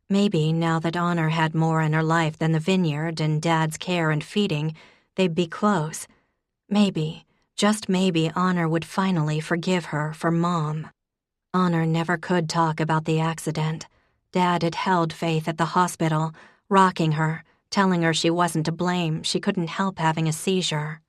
Maybe now that Honor had more in her life than the vineyard and Dad's care and feeding, they'd be close. Maybe, just maybe, Honor would finally forgive her for Mom. Honor never could talk about the accident. Dad had held Faith at the hospital, rocking her, telling her she wasn't to blame, she couldn't help having a seizure.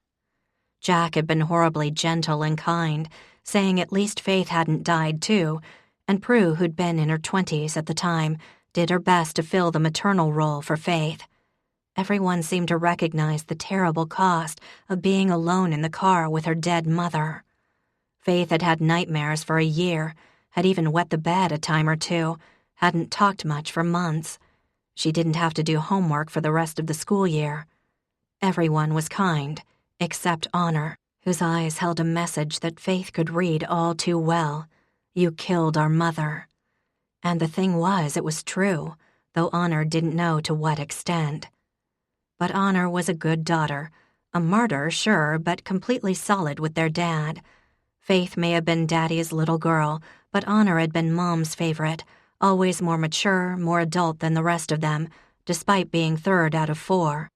Jack had been horribly gentle and kind, saying at least Faith hadn't died too, and Prue, who'd been in her 20s at the time, did her best to fill the maternal role for Faith. Everyone seemed to recognize the terrible cost of being alone in the car with her dead mother. Faith had had nightmares for a year, had even wet the bed a time or two, hadn't talked much for months. She didn't have to do homework for the rest of the school year. Everyone was kind, except Honor, whose eyes held a message that Faith could read all too well. You killed our mother. And the thing was, it was true, though Honor didn't know to what extent. But Honor was a good daughter, a martyr, sure, but completely solid with their dad. Faith may have been Daddy's little girl, but Honor had been Mom's favorite, always more mature, more adult than the rest of them, despite being third out of 4.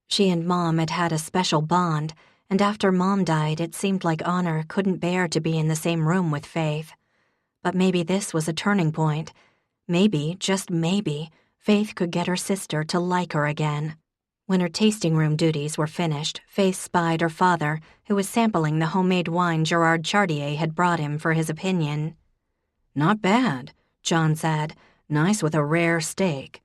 She and Mom had had a special bond, and after Mom died, it seemed like Honor couldn't bear to be in the same room with Faith. But maybe this was a turning point. Maybe, just maybe, Faith could get her sister to like her again. When her tasting room duties were finished, Faith spied her father, who was sampling the homemade wine Gerard Chartier had brought him for his opinion. "Not bad," John said. "Nice with a rare steak."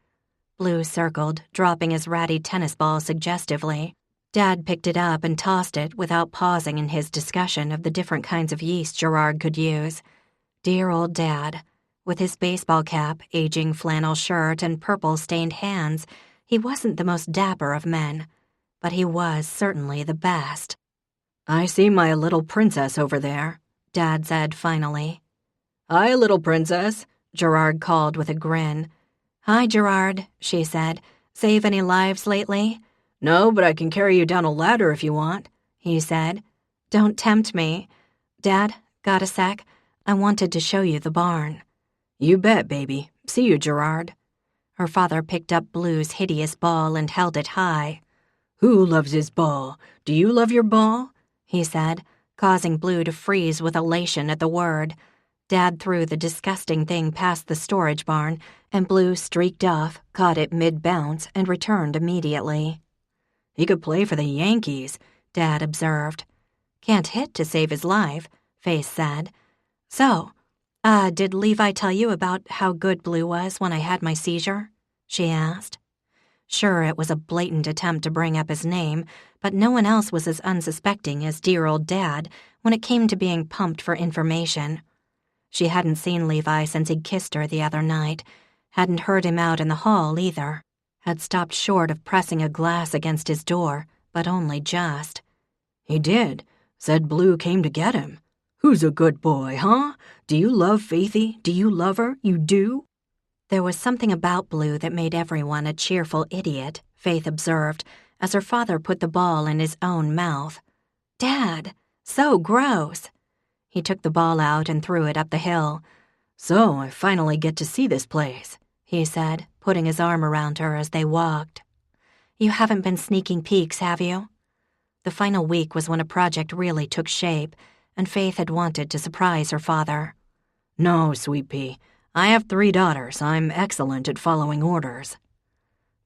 Blue circled, dropping his ratty tennis ball suggestively. Dad picked it up and tossed it without pausing in his discussion of the different kinds of yeast Gerard could use. Dear old Dad. With his baseball cap, aging flannel shirt, and purple-stained hands, he wasn't the most dapper of men, but he was certainly the best. "I see my little princess over there," Dad said finally. "Hi, little princess," Gerard called with a grin. "Hi, Gerard," she said. "Save any lives lately?" "No, but I can carry you down a ladder if you want," he said. "Don't tempt me. Dad, got a sec? I wanted to show you the barn." "You bet, baby. See you, Gerard." Her father picked up Blue's hideous ball and held it high. "Who loves his ball? Do you love your ball?" he said, causing Blue to freeze with elation at the word. Dad threw the disgusting thing past the storage barn, and Blue streaked off, caught it mid-bounce, and returned immediately. "He could play for the Yankees," Dad observed. "Can't hit to save his life," Faith said. "So, did Levi tell you about how good Blue was when I had my seizure?" she asked. Sure, it was a blatant attempt to bring up his name, but no one else was as unsuspecting as dear old Dad when it came to being pumped for information. She hadn't seen Levi since he'd kissed her the other night, hadn't heard him out in the hall either, had stopped short of pressing a glass against his door, but only just. "He did. Said Blue came to get him. Who's a good boy, huh? Do you love Faithy? Do you love her? You do?" There was something about Blue that made everyone a cheerful idiot, Faith observed, as her father put the ball in his own mouth. "Dad, so gross." He took the ball out and threw it up the hill. "So I finally get to see this place," he said, putting his arm around her as they walked. "You haven't been sneaking peeks, have you?" The final week was when a project really took shape, and Faith had wanted to surprise her father. "No, Sweet Pea. I have 3 daughters. I'm excellent at following orders."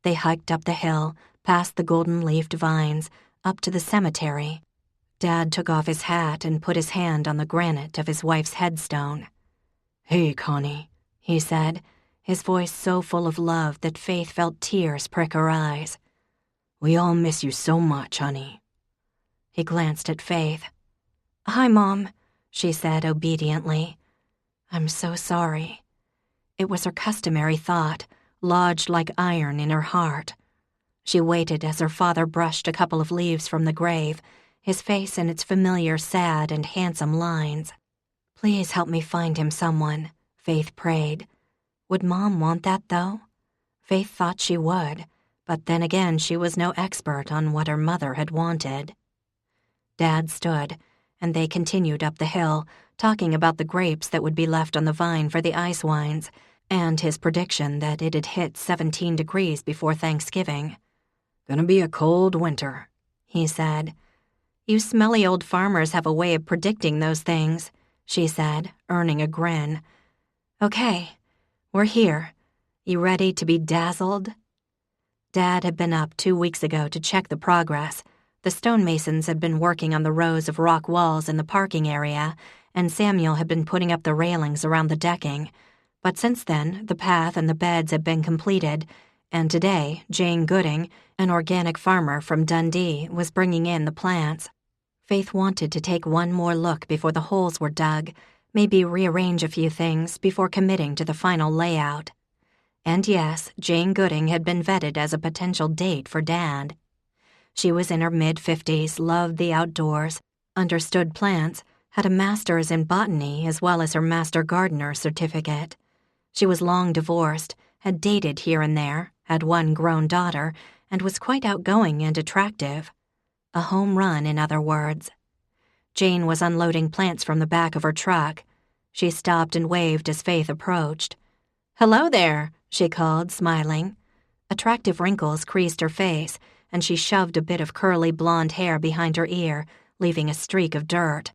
They hiked up the hill, past the golden-leafed vines, up to the cemetery. Dad took off his hat and put his hand on the granite of his wife's headstone. "Hey, Connie," he said, his voice so full of love that Faith felt tears prick her eyes. "We all miss you so much, honey." He glanced at Faith. "Hi, Mom," she said obediently. "I'm so sorry." It was her customary thought, lodged like iron in her heart. She waited as her father brushed a couple of leaves from the grave, his face in its familiar sad and handsome lines. "Please help me find him someone," Faith prayed. Would Mom want that, though? Faith thought she would, but then again she was no expert on what her mother had wanted. Dad stood, and they continued up the hill, talking about the grapes that would be left on the vine for the ice wines, and his prediction that it'd hit 17 degrees before Thanksgiving. "Gonna be a cold winter," he said. "You smelly old farmers have a way of predicting those things," she said, earning a grin. "Okay, we're here. You ready to be dazzled?" Dad had been up 2 weeks ago to check the progress. The stonemasons had been working on the rows of rock walls in the parking area, and Samuel had been putting up the railings around the decking. But since then, the path and the beds had been completed, and today, Jane Gooding, an organic farmer from Dundee, was bringing in the plants. Faith wanted to take one more look before the holes were dug, maybe rearrange a few things before committing to the final layout. And yes, Jane Gooding had been vetted as a potential date for Dad. She was in her mid-50s, loved the outdoors, understood plants, had a master's in botany as well as her master gardener certificate. She was long divorced, had dated here and there, had one grown daughter, and was quite outgoing and attractive. A home run, in other words. Jane was unloading plants from the back of her truck. She stopped and waved as Faith approached. "Hello there," she called, smiling. Attractive wrinkles creased her face, and she shoved a bit of curly blonde hair behind her ear, leaving a streak of dirt.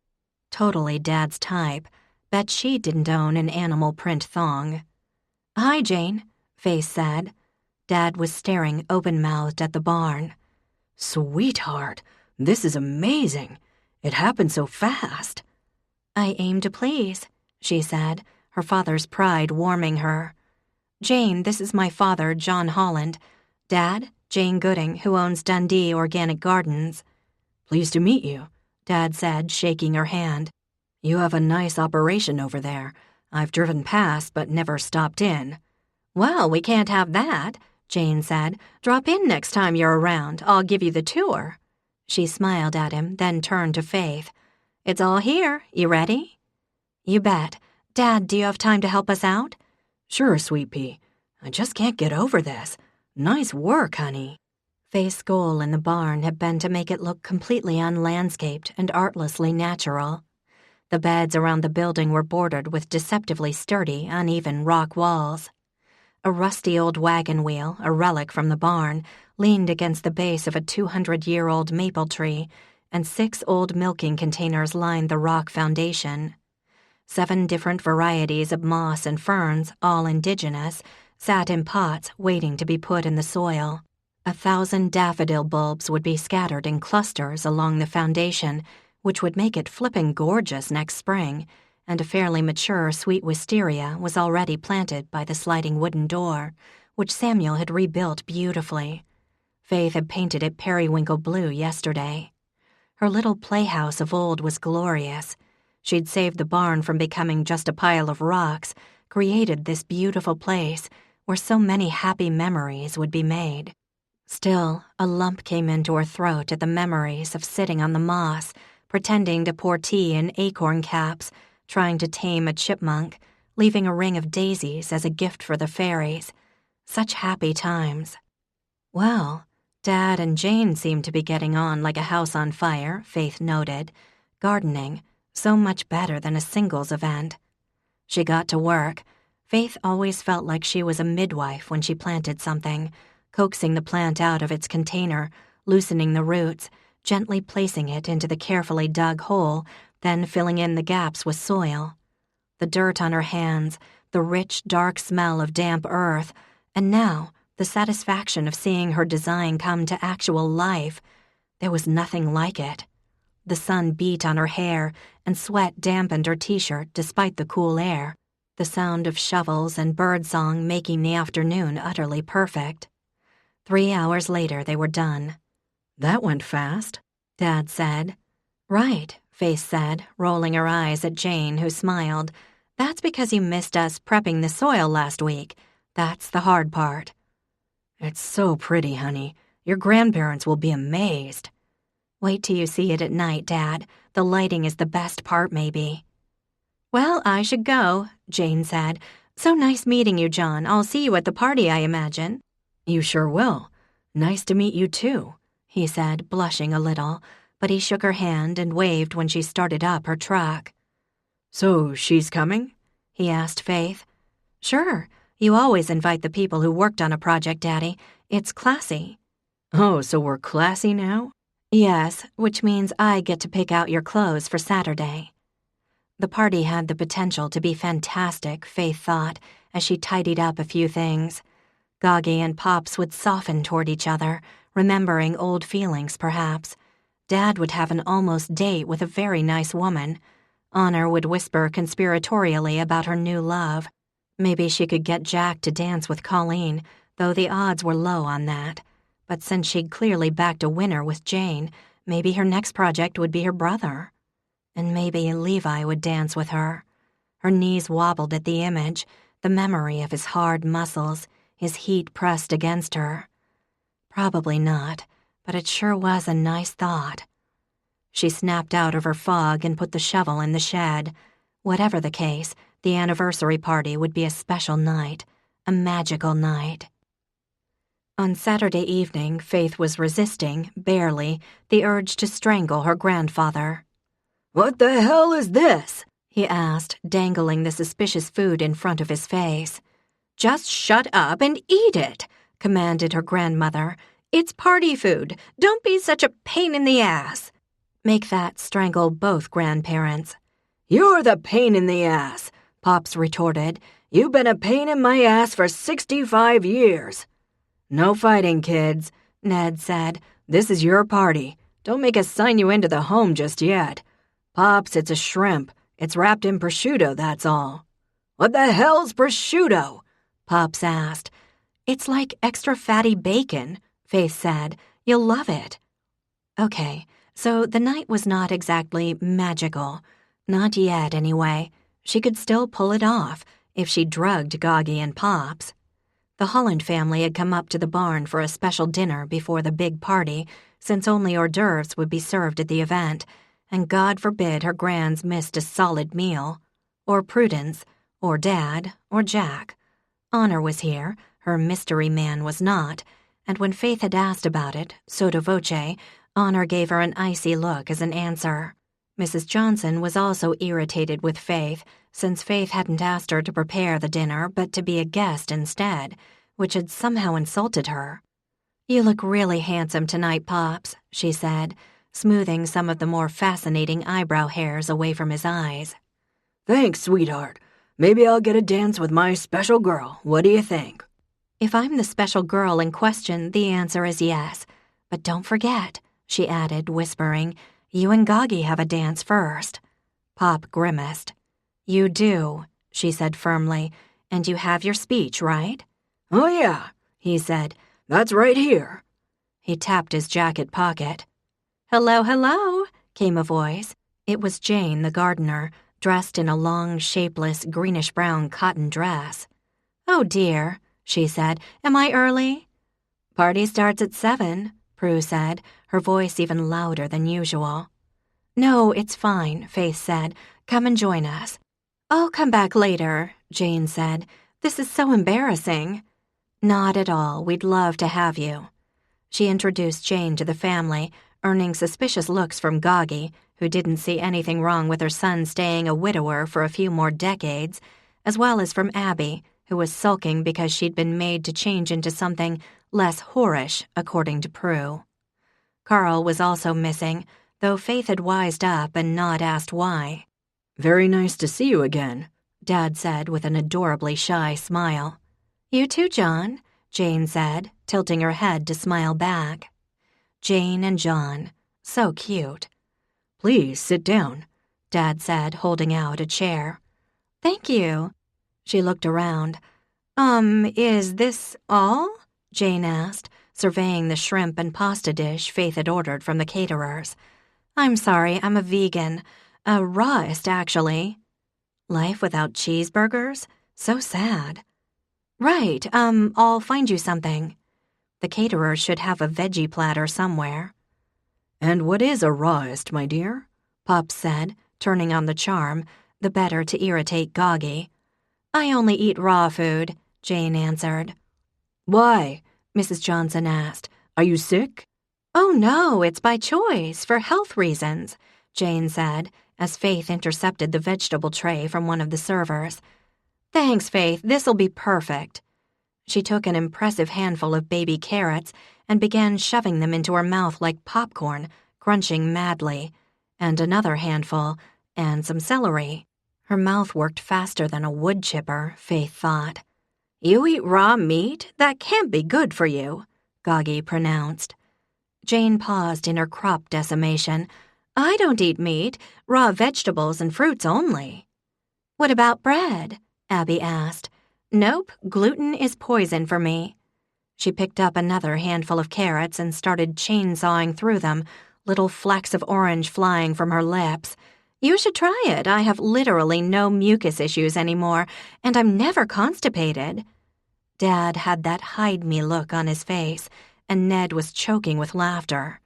Totally Dad's type. Bet she didn't own an animal print thong. "Hi, Jane," Faith said. Dad was staring open-mouthed at the barn. "Sweetheart, this is amazing. It happened so fast." "I aim to please," she said, her father's pride warming her. "Jane, this is my father, John Holland. Dad, Jane Gooding, who owns Dundee Organic Gardens." "Pleased to meet you," Dad said, shaking her hand. "You have a nice operation over there. I've driven past but never stopped in." "Well, we can't have that," Jane said. "Drop in next time you're around. I'll give you the tour." She smiled at him, then turned to Faith. "It's all here. You ready?" "You bet. Dad, do you have time to help us out?" "Sure, Sweet Pea. I just can't get over this. Nice work, honey." Faith's goal in the barn had been to make it look completely unlandscaped and artlessly natural. The beds around the building were bordered with deceptively sturdy, uneven rock walls. A rusty old wagon wheel, a relic from the barn, leaned against the base of a 200-year-old maple tree, and 6 old milking containers lined the rock foundation. 7 different varieties of moss and ferns, all indigenous, sat in pots waiting to be put in the soil. 1,000 daffodil bulbs would be scattered in clusters along the foundation, which would make it flippin' gorgeous next spring, and a fairly mature sweet wisteria was already planted by the sliding wooden door, which Samuel had rebuilt beautifully. Faith had painted it periwinkle blue yesterday. Her little playhouse of old was glorious. She'd saved the barn from becoming just a pile of rocks, created this beautiful place where so many happy memories would be made. Still, a lump came into her throat at the memories of sitting on the moss, pretending to pour tea in acorn caps, trying to tame a chipmunk, leaving a ring of daisies as a gift for the fairies. Such happy times. Well, Dad and Jane seemed to be getting on like a house on fire, Faith noted. Gardening, so much better than a singles event. She got to work. Faith always felt like she was a midwife when she planted something, coaxing the plant out of its container, loosening the roots, gently placing it into the carefully dug hole, then filling in the gaps with soil. The dirt on her hands, the rich, dark smell of damp earth, and now the satisfaction of seeing her design come to actual life. There was nothing like it. The sun beat on her hair, and sweat dampened her t-shirt despite the cool air, the sound of shovels and birdsong making the afternoon utterly perfect. 3 hours later they were done. "That went fast," Dad said. "Right," Faith said, rolling her eyes at Jane, who smiled. "That's because you missed us prepping the soil last week. That's the hard part." "It's so pretty, honey. Your grandparents will be amazed." "Wait till you see it at night, Dad. The lighting is the best part, maybe." "Well, I should go," Jane said. "So nice meeting you, John. I'll see you at the party, I imagine." You sure will. Nice to meet you too, he said, blushing a little, but he shook her hand and waved when she started up her truck. So she's coming? He asked Faith. Sure. You always invite the people who worked on a project, Daddy. It's classy. Oh, so we're classy now? Yes, which means I get to pick out your clothes for Saturday. The party had the potential to be fantastic, Faith thought, as she tidied up a few things. Goggy and Pops would soften toward each other, remembering old feelings perhaps. Dad would have an almost date with a very nice woman. Honor would whisper conspiratorially about her new love. Maybe she could get Jack to dance with Colleen, though the odds were low on that. But since she'd clearly backed a winner with Jane, maybe her next project would be her brother. And maybe Levi would dance with her. Her knees wobbled at the image, the memory of his hard muscles, his heat pressed against her. Probably not, but it sure was a nice thought. She snapped out of her fog and put the shovel in the shed. Whatever the case, the anniversary party would be a special night, a magical night. On Saturday evening, Faith was resisting, barely, the urge to strangle her grandfather. "What the hell is this?" he asked, dangling the suspicious food in front of his face. "Just shut up and eat it," commanded her grandmother. "It's party food. Don't be such a pain in the ass." Make that strangle both grandparents. "You're the pain in the ass," Pops retorted. "You've been a pain in my ass for 65 years. "No fighting, kids," Ned said. "This is your party. Don't make us sign you into the home just yet. Pops, it's a shrimp. It's wrapped in prosciutto, that's all." "What the hell's prosciutto?" Pops asked. "It's like extra fatty bacon," Faith said. "You'll love it." Okay, so the night was not exactly magical. Not yet, anyway. She could still pull it off if she drugged Goggy and Pops. The Holland family had come up to the barn for a special dinner before the big party, since only hors d'oeuvres would be served at the event, and God forbid her grands missed a solid meal. Or Prudence, or Dad, or Jack. Honor was here, her mystery man was not, and when Faith had asked about it, sotto voce, Honor gave her an icy look as an answer. Mrs. Johnson was also irritated with Faith, since Faith hadn't asked her to prepare the dinner but to be a guest instead, which had somehow insulted her. "You look really handsome tonight, Pops," she said, smoothing some of the more fascinating eyebrow hairs away from his eyes. "Thanks, sweetheart. Maybe I'll get a dance with my special girl. What do you think?" "If I'm the special girl in question, the answer is yes. But don't forget," she added, whispering, "you and Goggy have a dance first." Pop grimaced. "You do," she said firmly, "and you have your speech, right?" "Oh, yeah," he said. "That's right here." He tapped his jacket pocket. "Hello, hello," came a voice. It was Jane, the gardener, dressed in a long, shapeless, greenish-brown cotton dress. "Oh, dear," she said. "Am I early?" "Party starts at 7, Prue said, her voice even louder than usual. "No, it's fine," Faith said. "Come and join us." "I'll come back later," Jane said. "This is so embarrassing." "Not at all. We'd love to have you." She introduced Jane to the family, earning suspicious looks from Goggy, who didn't see anything wrong with her son staying a widower for a few more decades, as well as from Abby, who was sulking because she'd been made to change into something less whorish, according to Prue. Carl was also missing, though Faith had wised up and not asked why. "Very nice to see you again," Dad said with an adorably shy smile. "You too, John," Jane said, tilting her head to smile back. Jane and John. So cute. "Please sit down," Dad said, holding out a chair. "Thank you." She looked around. Is this all?" Jane asked, surveying the shrimp and pasta dish Faith had ordered from the caterers. "I'm sorry, I'm a vegan. A rawist, actually." Life without cheeseburgers? So sad. "Right, I'll find you something." The caterers should have a veggie platter somewhere. "And what is a rawist, my dear?" Pop said, turning on the charm, the better to irritate Goggy. "I only eat raw food," Jane answered. "Why? Mrs. Johnson asked. "Are you sick?" "Oh, no, it's by choice, for health reasons," Jane said, as Faith intercepted the vegetable tray from one of the servers. "Thanks, Faith, this'll be perfect." She took an impressive handful of baby carrots and began shoving them into her mouth like popcorn, crunching madly, and another handful, and some celery. Her mouth worked faster than a wood chipper, Faith thought. "You eat raw meat? That can't be good for you," Goggy pronounced. Jane paused in her crop decimation. "I don't eat meat, raw vegetables and fruits only." "What about bread?" Abby asked. "Nope, gluten is poison for me." She picked up another handful of carrots and started chainsawing through them, little flecks of orange flying from her lips. "You should try it. I have literally no mucus issues anymore, and I'm never constipated." Dad had that hide-me look on his face, and Ned was choking with laughter.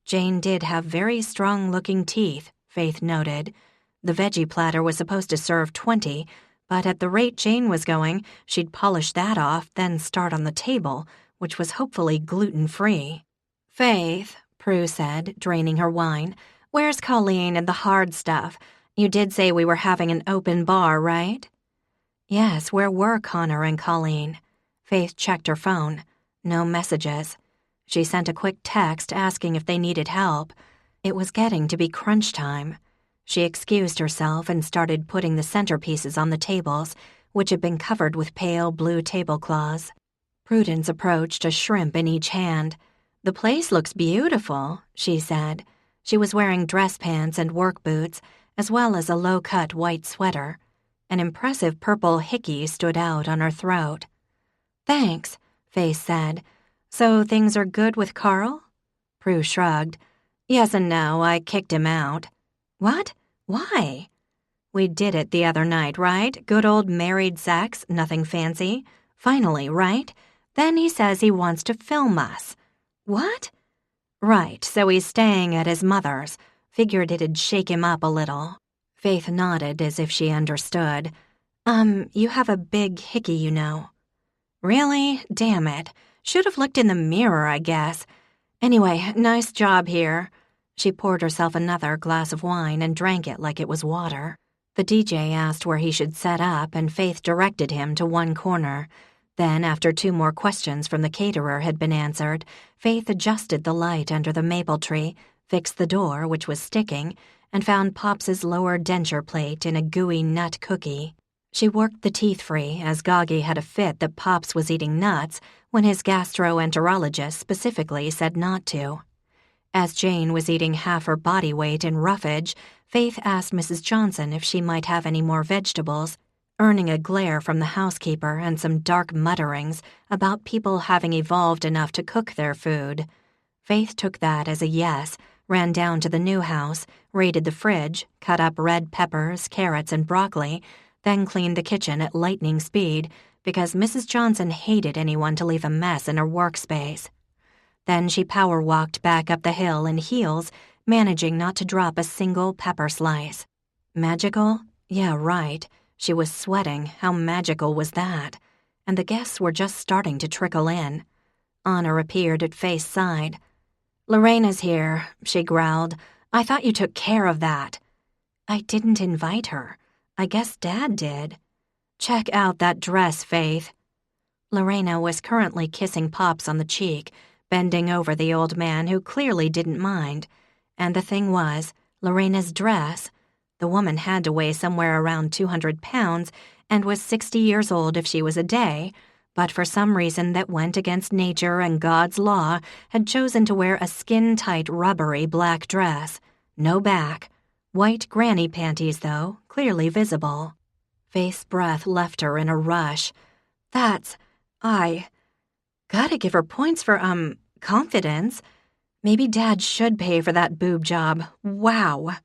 Jane did have very strong-looking teeth, Faith noted. The veggie platter was supposed to serve 20, but at the rate Jane was going, she'd polish that off, then start on the table, which was hopefully gluten-free. "Faith," Prue said, draining her wine, "where's Colleen and the hard stuff? You did say we were having an open bar, right?" Yes, where were Connor and Colleen? Faith checked her phone. No messages. She sent a quick text asking if they needed help. It was getting to be crunch time. She excused herself and started putting the centerpieces on the tables, which had been covered with pale blue tablecloths. Prudence approached, a shrimp in each hand. "The place looks beautiful," she said. She was wearing dress pants and work boots, as well as a low-cut white sweater. An impressive purple hickey stood out on her throat. "Thanks," Faith said. "So things are good with Carl?" Prue shrugged. "Yes and no, I kicked him out." "What? Why?" "We did it the other night, right? Good old married sex, nothing fancy. Finally, right? Then he says he wants to film us." "What?" "Right, so he's staying at his mother's. Figured it'd shake him up a little." Faith nodded as if she understood. You have a big hickey, you know." "Really? Damn it. Should have looked in the mirror, I guess. Anyway, nice job here." She poured herself another glass of wine and drank it like it was water. The DJ asked where he should set up, and Faith directed him to one corner. Then, after 2 more questions from the caterer had been answered, Faith adjusted the light under the maple tree, fixed the door, which was sticking, and found Pops's lower denture plate in a gooey nut cookie. She worked the teeth free, as Goggy had a fit that Pops was eating nuts when his gastroenterologist specifically said not to. As Jane was eating half her body weight in roughage, Faith asked Mrs. Johnson if she might have any more vegetables, earning a glare from the housekeeper and some dark mutterings about people having evolved enough to cook their food. Faith took that as a yes, ran down to the new house, raided the fridge, cut up red peppers, carrots, and broccoli, then cleaned the kitchen at lightning speed because Mrs. Johnson hated anyone to leave a mess in her workspace. Then she power-walked back up the hill in heels, managing not to drop a single pepper slice. Magical? Yeah, right. She was sweating. How magical was that? And the guests were just starting to trickle in. Honor appeared at Faith's side. "Lorena's here," she growled. "I thought you took care of that." "I didn't invite her. I guess Dad did." "Check out that dress, Faith." Lorena was currently kissing Pops on the cheek, bending over the old man who clearly didn't mind. And the thing was, Lorena's dress, the woman had to weigh somewhere around 200 pounds and was 60 years old if she was a day, but for some reason that went against nature and God's law, had chosen to wear a skin-tight, rubbery black dress. No back. White granny panties, though, clearly visible. Faith's breath left her in a rush. Gotta give her points for, confidence. Maybe Dad should pay for that boob job. Wow.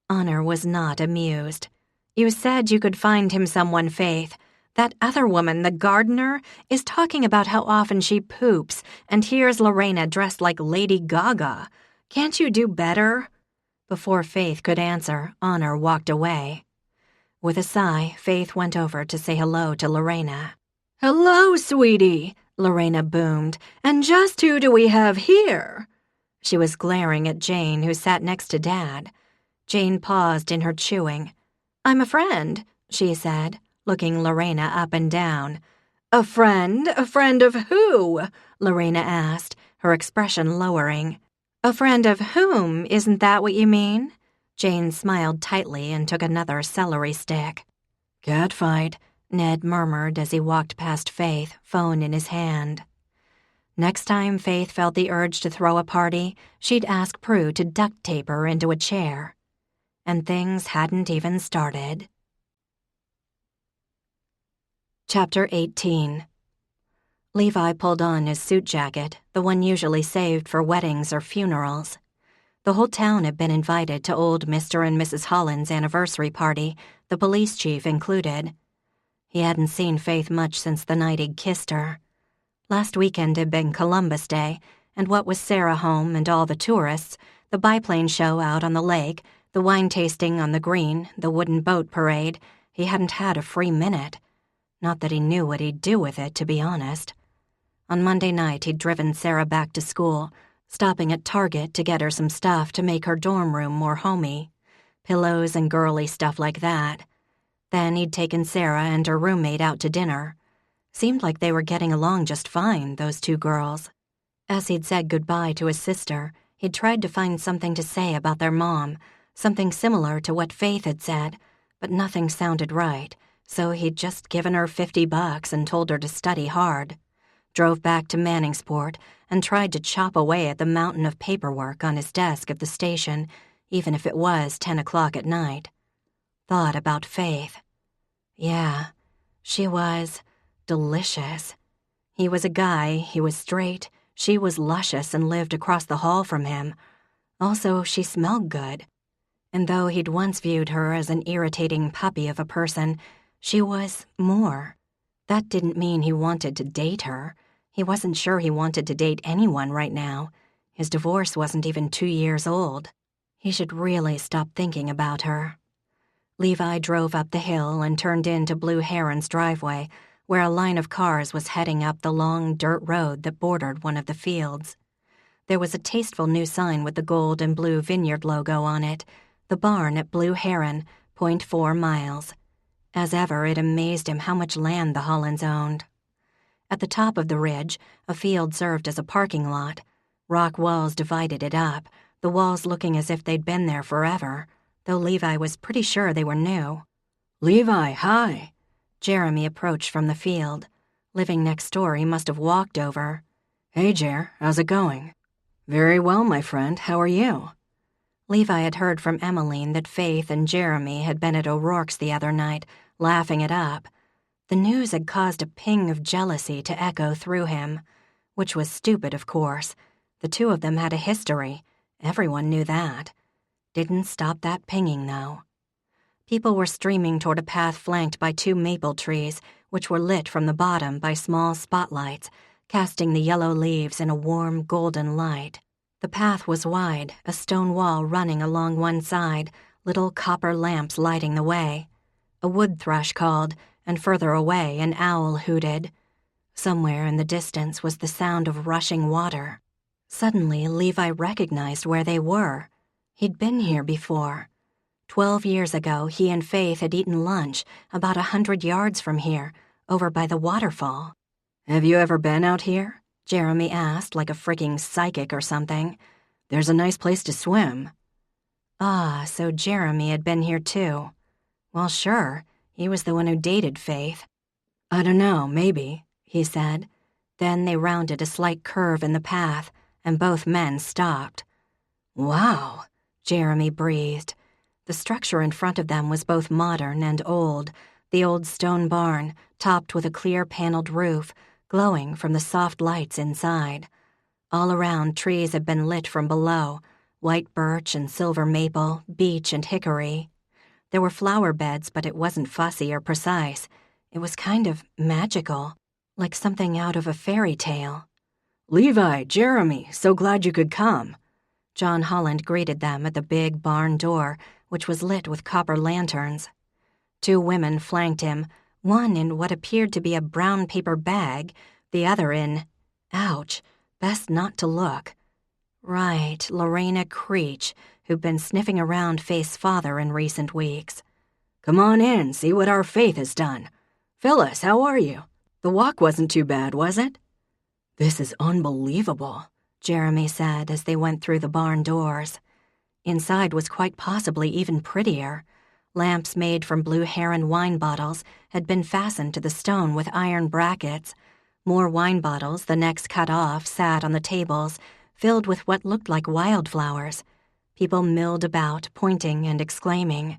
Honor was not amused. "You said you could find him someone, Faith. That other woman, the gardener, is talking about how often she poops, and here's Lorena dressed like Lady Gaga. Can't you do better?" Before Faith could answer, Honor walked away. With a sigh, Faith went over to say hello to Lorena. "Hello, sweetie. Lorena boomed. "And just who do we have here?" She was glaring at Jane, who sat next to Dad. Jane paused in her chewing. "I'm a friend," she said, looking Lorena up and down. "A friend? A friend of who?" Lorena asked, her expression lowering. "A friend of whom, isn't that what you mean?" Jane smiled tightly and took another celery stick. "Catfight," Ned murmured as he walked past Faith, phone in his hand. Next time Faith felt the urge to throw a party, she'd ask Prue to duct tape her into a chair. And things hadn't even started. Chapter 18. Levi pulled on his suit jacket, the one usually saved for weddings or funerals. The whole town had been invited to old Mr. and Mrs. Holland's anniversary party, the police chief included. He hadn't seen Faith much since the night he'd kissed her. Last weekend had been Columbus Day, and what with Sarah home and all the tourists, the biplane show out on the lake, the wine tasting on the green, the wooden boat parade, he hadn't had a free minute. Not that he knew what he'd do with it, to be honest. On Monday night, he'd driven Sarah back to school, stopping at Target to get her some stuff to make her dorm room more homey. Pillows and girly stuff like that. Then he'd taken Sarah and her roommate out to dinner. Seemed like they were getting along just fine, those two girls. As he'd said goodbye to his sister, he'd tried to find something to say about their mom, something similar to what Faith had said, but nothing sounded right, so he'd just given her $50 and told her to study hard. Drove back to Manningsport and tried to chop away at the mountain of paperwork on his desk at the station, even if it was 10 o'clock at night. Thought about Faith. Yeah, she was delicious. He was a guy, he was straight, she was luscious and lived across the hall from him. Also, she smelled good. And though he'd once viewed her as an irritating puppy of a person, she was more. That didn't mean he wanted to date her. He wasn't sure he wanted to date anyone right now. His divorce wasn't even 2 years old. He should really stop thinking about her. Levi drove up the hill and turned into Blue Heron's driveway, where a line of cars was heading up the long dirt road that bordered one of the fields. There was a tasteful new sign with the gold and blue vineyard logo on it, the barn at Blue Heron, 0.4 miles. As ever, it amazed him how much land the Hollands owned. At the top of the ridge, a field served as a parking lot. Rock walls divided it up, the walls looking as if they'd been there forever, though Levi was pretty sure they were new. "Levi, hi." Jeremy approached from the field. Living next door, he must have walked over. "Hey, Jer, how's it going?" "Very well, my friend. How are you?" Levi had heard from Emmeline that Faith and Jeremy had been at O'Rourke's the other night, laughing it up. The news had caused a ping of jealousy to echo through him, which was stupid, of course. The two of them had a history. Everyone knew that. Didn't stop that pinging, though. People were streaming toward a path flanked by 2 maple trees, which were lit from the bottom by small spotlights, casting the yellow leaves in a warm, golden light. The path was wide, a stone wall running along one side, little copper lamps lighting the way. A wood thrush called, and further away an owl hooted. Somewhere in the distance was the sound of rushing water. Suddenly, Levi recognized where they were. He'd been here before. 12 years ago, he and Faith had eaten lunch about 100 yards from here, over by the waterfall. "Have you ever been out here?" Jeremy asked, like a freaking psychic or something. "There's a nice place to swim." Ah, so Jeremy had been here too. Well, sure. He was the one who dated Faith. "I don't know, maybe," he said. Then they rounded a slight curve in the path, and both men stopped. "Wow," Jeremy breathed. The structure in front of them was both modern and old, the old stone barn, topped with a clear paneled roof, glowing from the soft lights inside. All around, trees had been lit from below, white birch and silver maple, beech and hickory. There were flower beds, but it wasn't fussy or precise. It was kind of magical, like something out of a fairy tale. "Levi, Jeremy, so glad you could come." John Holland greeted them at the big barn door, which was lit with copper lanterns. 2 women flanked him, one in what appeared to be a brown paper bag, the other in. Ouch, best not to look. Right, Lorena Creech, who'd been sniffing around Faith's father in recent weeks. Come on in, see what our Faith has done. Phyllis, how are you? The walk wasn't too bad, was it? This is unbelievable, Jeremy said as they went through the barn doors. Inside was quite possibly even prettier. Lamps made from blue heron wine bottles had been fastened to the stone with iron brackets. More wine bottles, the necks cut off, sat on the tables, filled with what looked like wildflowers. People milled about, pointing and exclaiming.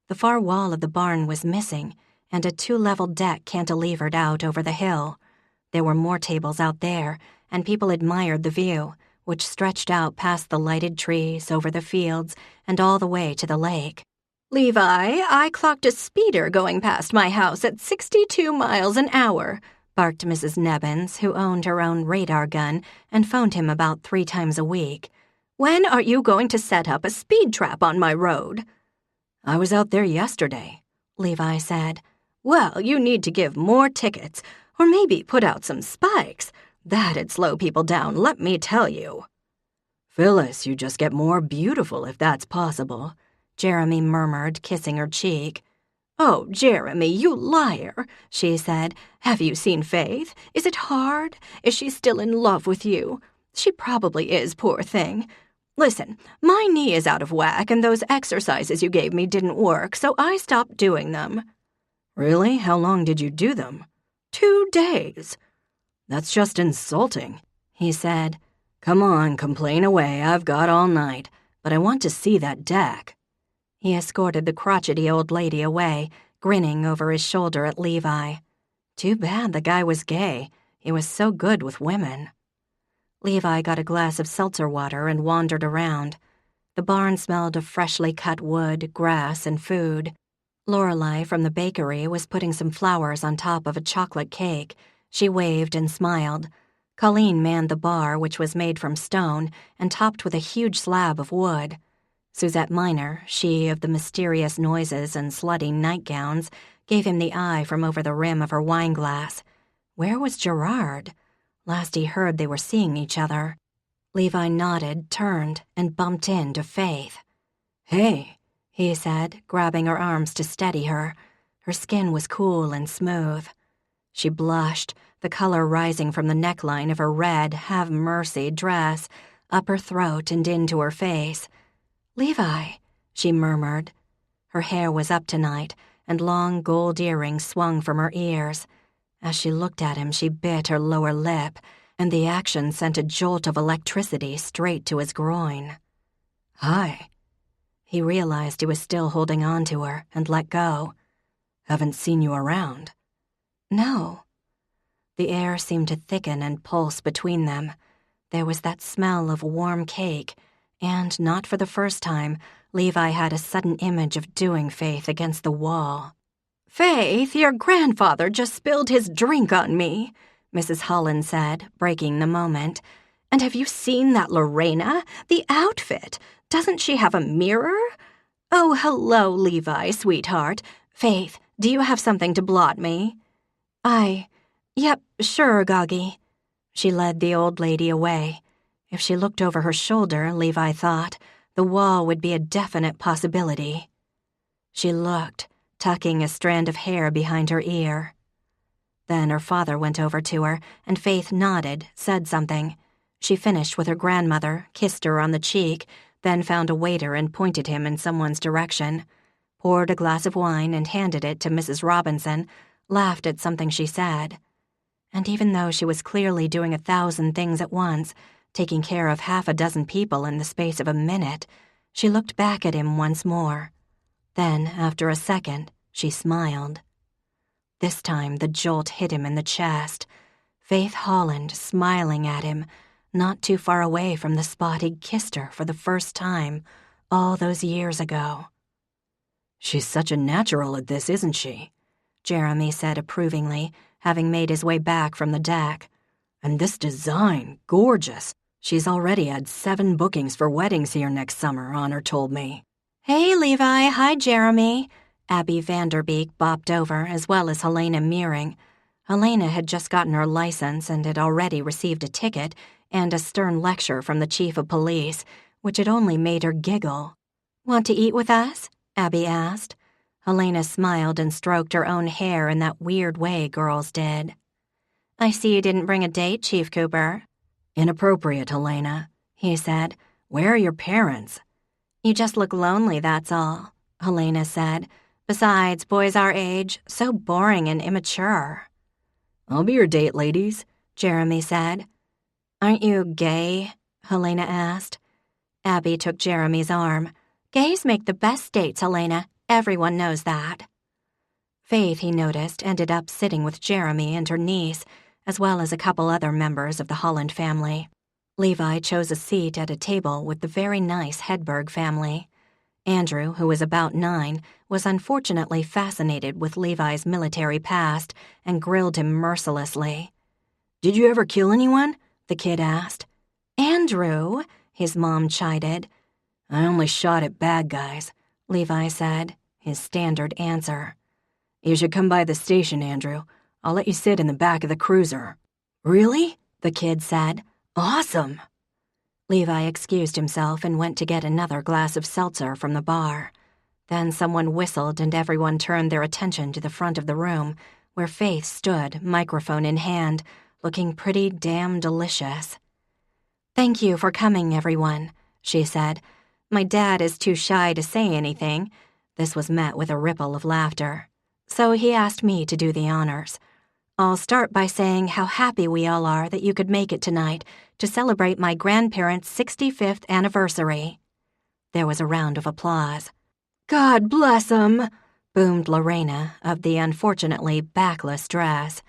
The far wall of the barn was missing, and a 2-level deck cantilevered out over the hill. There were more tables out there, and people admired the view, which stretched out past the lighted trees, over the fields, and all the way to the lake. Levi, I clocked a speeder going past my house at 62 miles an hour, barked Mrs. Nebbins, who owned her own radar gun and phoned him about 3 times a week. When are you going to set up a speed trap on my road? I was out there yesterday, Levi said. Well, you need to give more tickets, or maybe put out some spikes. That'd slow people down, let me tell you. Phyllis, you just get more beautiful if that's possible, Jeremy murmured, kissing her cheek. Oh, Jeremy, you liar, she said. Have you seen Faith? Is it hard? Is she still in love with you? She probably is, poor thing. Listen, my knee is out of whack and those exercises you gave me didn't work, so I stopped doing them. Really? How long did you do them? 2 days. That's just insulting, he said. Come on, complain away, I've got all night, but I want to see that deck. He escorted the crotchety old lady away, grinning over his shoulder at Levi. Too bad the guy was gay. He was so good with women. Levi got a glass of seltzer water and wandered around. The barn smelled of freshly cut wood, grass, and food. Lorelei from the bakery was putting some flowers on top of a chocolate cake. She waved and smiled. Colleen manned the bar, which was made from stone and topped with a huge slab of wood. Suzette Minor, she of the mysterious noises and slutty nightgowns, gave him the eye from over the rim of her wineglass. Where was Gerard? Last he heard they were seeing each other. Levi nodded, turned, and bumped into Faith. Hey, he said, grabbing her arms to steady her. Her skin was cool and smooth. She blushed, the color rising from the neckline of her red have-mercy dress, up her throat and into her face. Levi, she murmured. Her hair was up tonight, and long gold earrings swung from her ears. As she looked at him, she bit her lower lip, and the action sent a jolt of electricity straight to his groin. Hi. He realized he was still holding on to her and let go. Haven't seen you around. No. The air seemed to thicken and pulse between them. There was that smell of warm cake, and not for the first time, Levi had a sudden image of doing Faith against the wall. Faith, your grandfather just spilled his drink on me, Mrs. Holland said, breaking the moment. And have you seen that Lorena? The outfit. Doesn't she have a mirror? Oh, hello, Levi, sweetheart. Faith, do you have something to blot me? Yep, sure, Goggy. She led the old lady away. If she looked over her shoulder, Levi thought, the wall would be a definite possibility. She looked, tucking a strand of hair behind her ear. Then her father went over to her, and Faith nodded, said something. She finished with her grandmother, kissed her on the cheek, then found a waiter and pointed him in someone's direction, poured a glass of wine and handed it to Mrs. Robinson, laughed at something she said. And even though she was clearly doing 1,000 things at once, taking care of 6 people in the space of a minute, she looked back at him once more. Then, after a second, she smiled. This time the jolt hit him in the chest. Faith Holland smiling at him, not too far away from the spot he'd kissed her for the first time all those years ago. She's such a natural at this, isn't she? Jeremy said approvingly, having made his way back from the deck. And this design, gorgeous. She's already had 7 bookings for weddings here next summer, Honor told me. Hey, Levi. Hi, Jeremy. Abby Vanderbeek bopped over, as well as Helena Meering. Helena had just gotten her license and had already received a ticket and a stern lecture from the chief of police, which had only made her giggle. "Want to eat with us?" Abby asked. Helena smiled and stroked her own hair in that weird way girls did. "I see you didn't bring a date, Chief Cooper." "Inappropriate, Helena," he said. "Where are your parents?" "You just look lonely, that's all," Helena said. "Besides, boys our age, so boring and immature." "I'll be your date, ladies," Jeremy said. "Aren't you gay?" Helena asked. Abby took Jeremy's arm. "Gays make the best dates, Helena. Everyone knows that." Faith, he noticed, ended up sitting with Jeremy and her niece, as well as a couple other members of the Holland family. Levi chose a seat at a table with the very nice Hedberg family. Andrew, who was about 9, was unfortunately fascinated with Levi's military past and grilled him mercilessly. "Did you ever kill anyone?" the kid asked. "Andrew," his mom chided. "I only shot at bad guys," Levi said, his standard answer. "You should come by the station, Andrew. I'll let you sit in the back of the cruiser." "Really?" the kid said. "Awesome!" Levi excused himself and went to get another glass of seltzer from the bar. Then someone whistled and everyone turned their attention to the front of the room, where Faith stood, microphone in hand, looking pretty damn delicious. "Thank you for coming, everyone," she said. "My dad is too shy to say anything." This was met with a ripple of laughter. "So he asked me to do the honors. I'll start by saying how happy we all are that you could make it tonight to celebrate my grandparents' 65th anniversary." There was a round of applause. "God bless 'em," boomed Lorena of the unfortunately backless dress.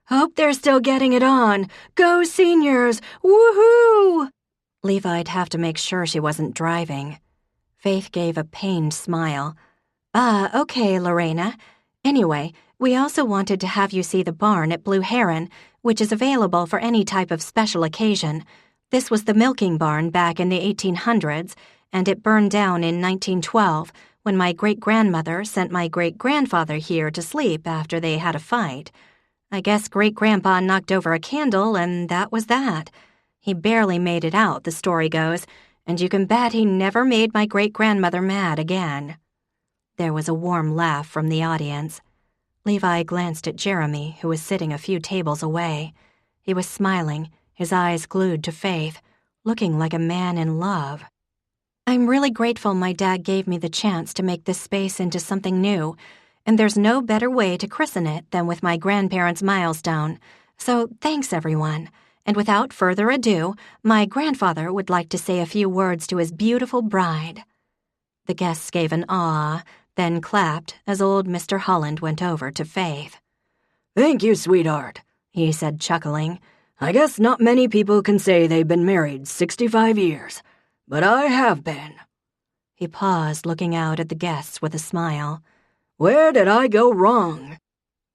"Hope they're still getting it on. Go seniors! Woohoo!" Levi'd have to make sure she wasn't driving. Faith gave a pained smile. Okay, Lorena. Anyway, we also wanted to have you see the barn at Blue Heron, which is available for any type of special occasion. This was the milking barn back in the 1800s, and it burned down in 1912 when my great-grandmother sent my great-grandfather here to sleep after they had a fight. I guess Great-Grandpa knocked over a candle, and that was that. He barely made it out, the story goes, and you can bet he never made my great-grandmother mad again. There was a warm laugh from the audience. Levi glanced at Jeremy, who was sitting a few tables away. He was smiling, his eyes glued to Faith, looking like a man in love. "I'm really grateful my dad gave me the chance to make this space into something new, and there's no better way to christen it than with my grandparents' milestone. So thanks, everyone. And without further ado, my grandfather would like to say a few words to his beautiful bride." The guests gave an awe, then clapped as old Mr. Holland went over to Faith. "Thank you, sweetheart," he said, chuckling. "I guess not many people can say they've been married 65 years, but I have been." He paused, looking out at the guests with a smile. "Where did I go wrong?"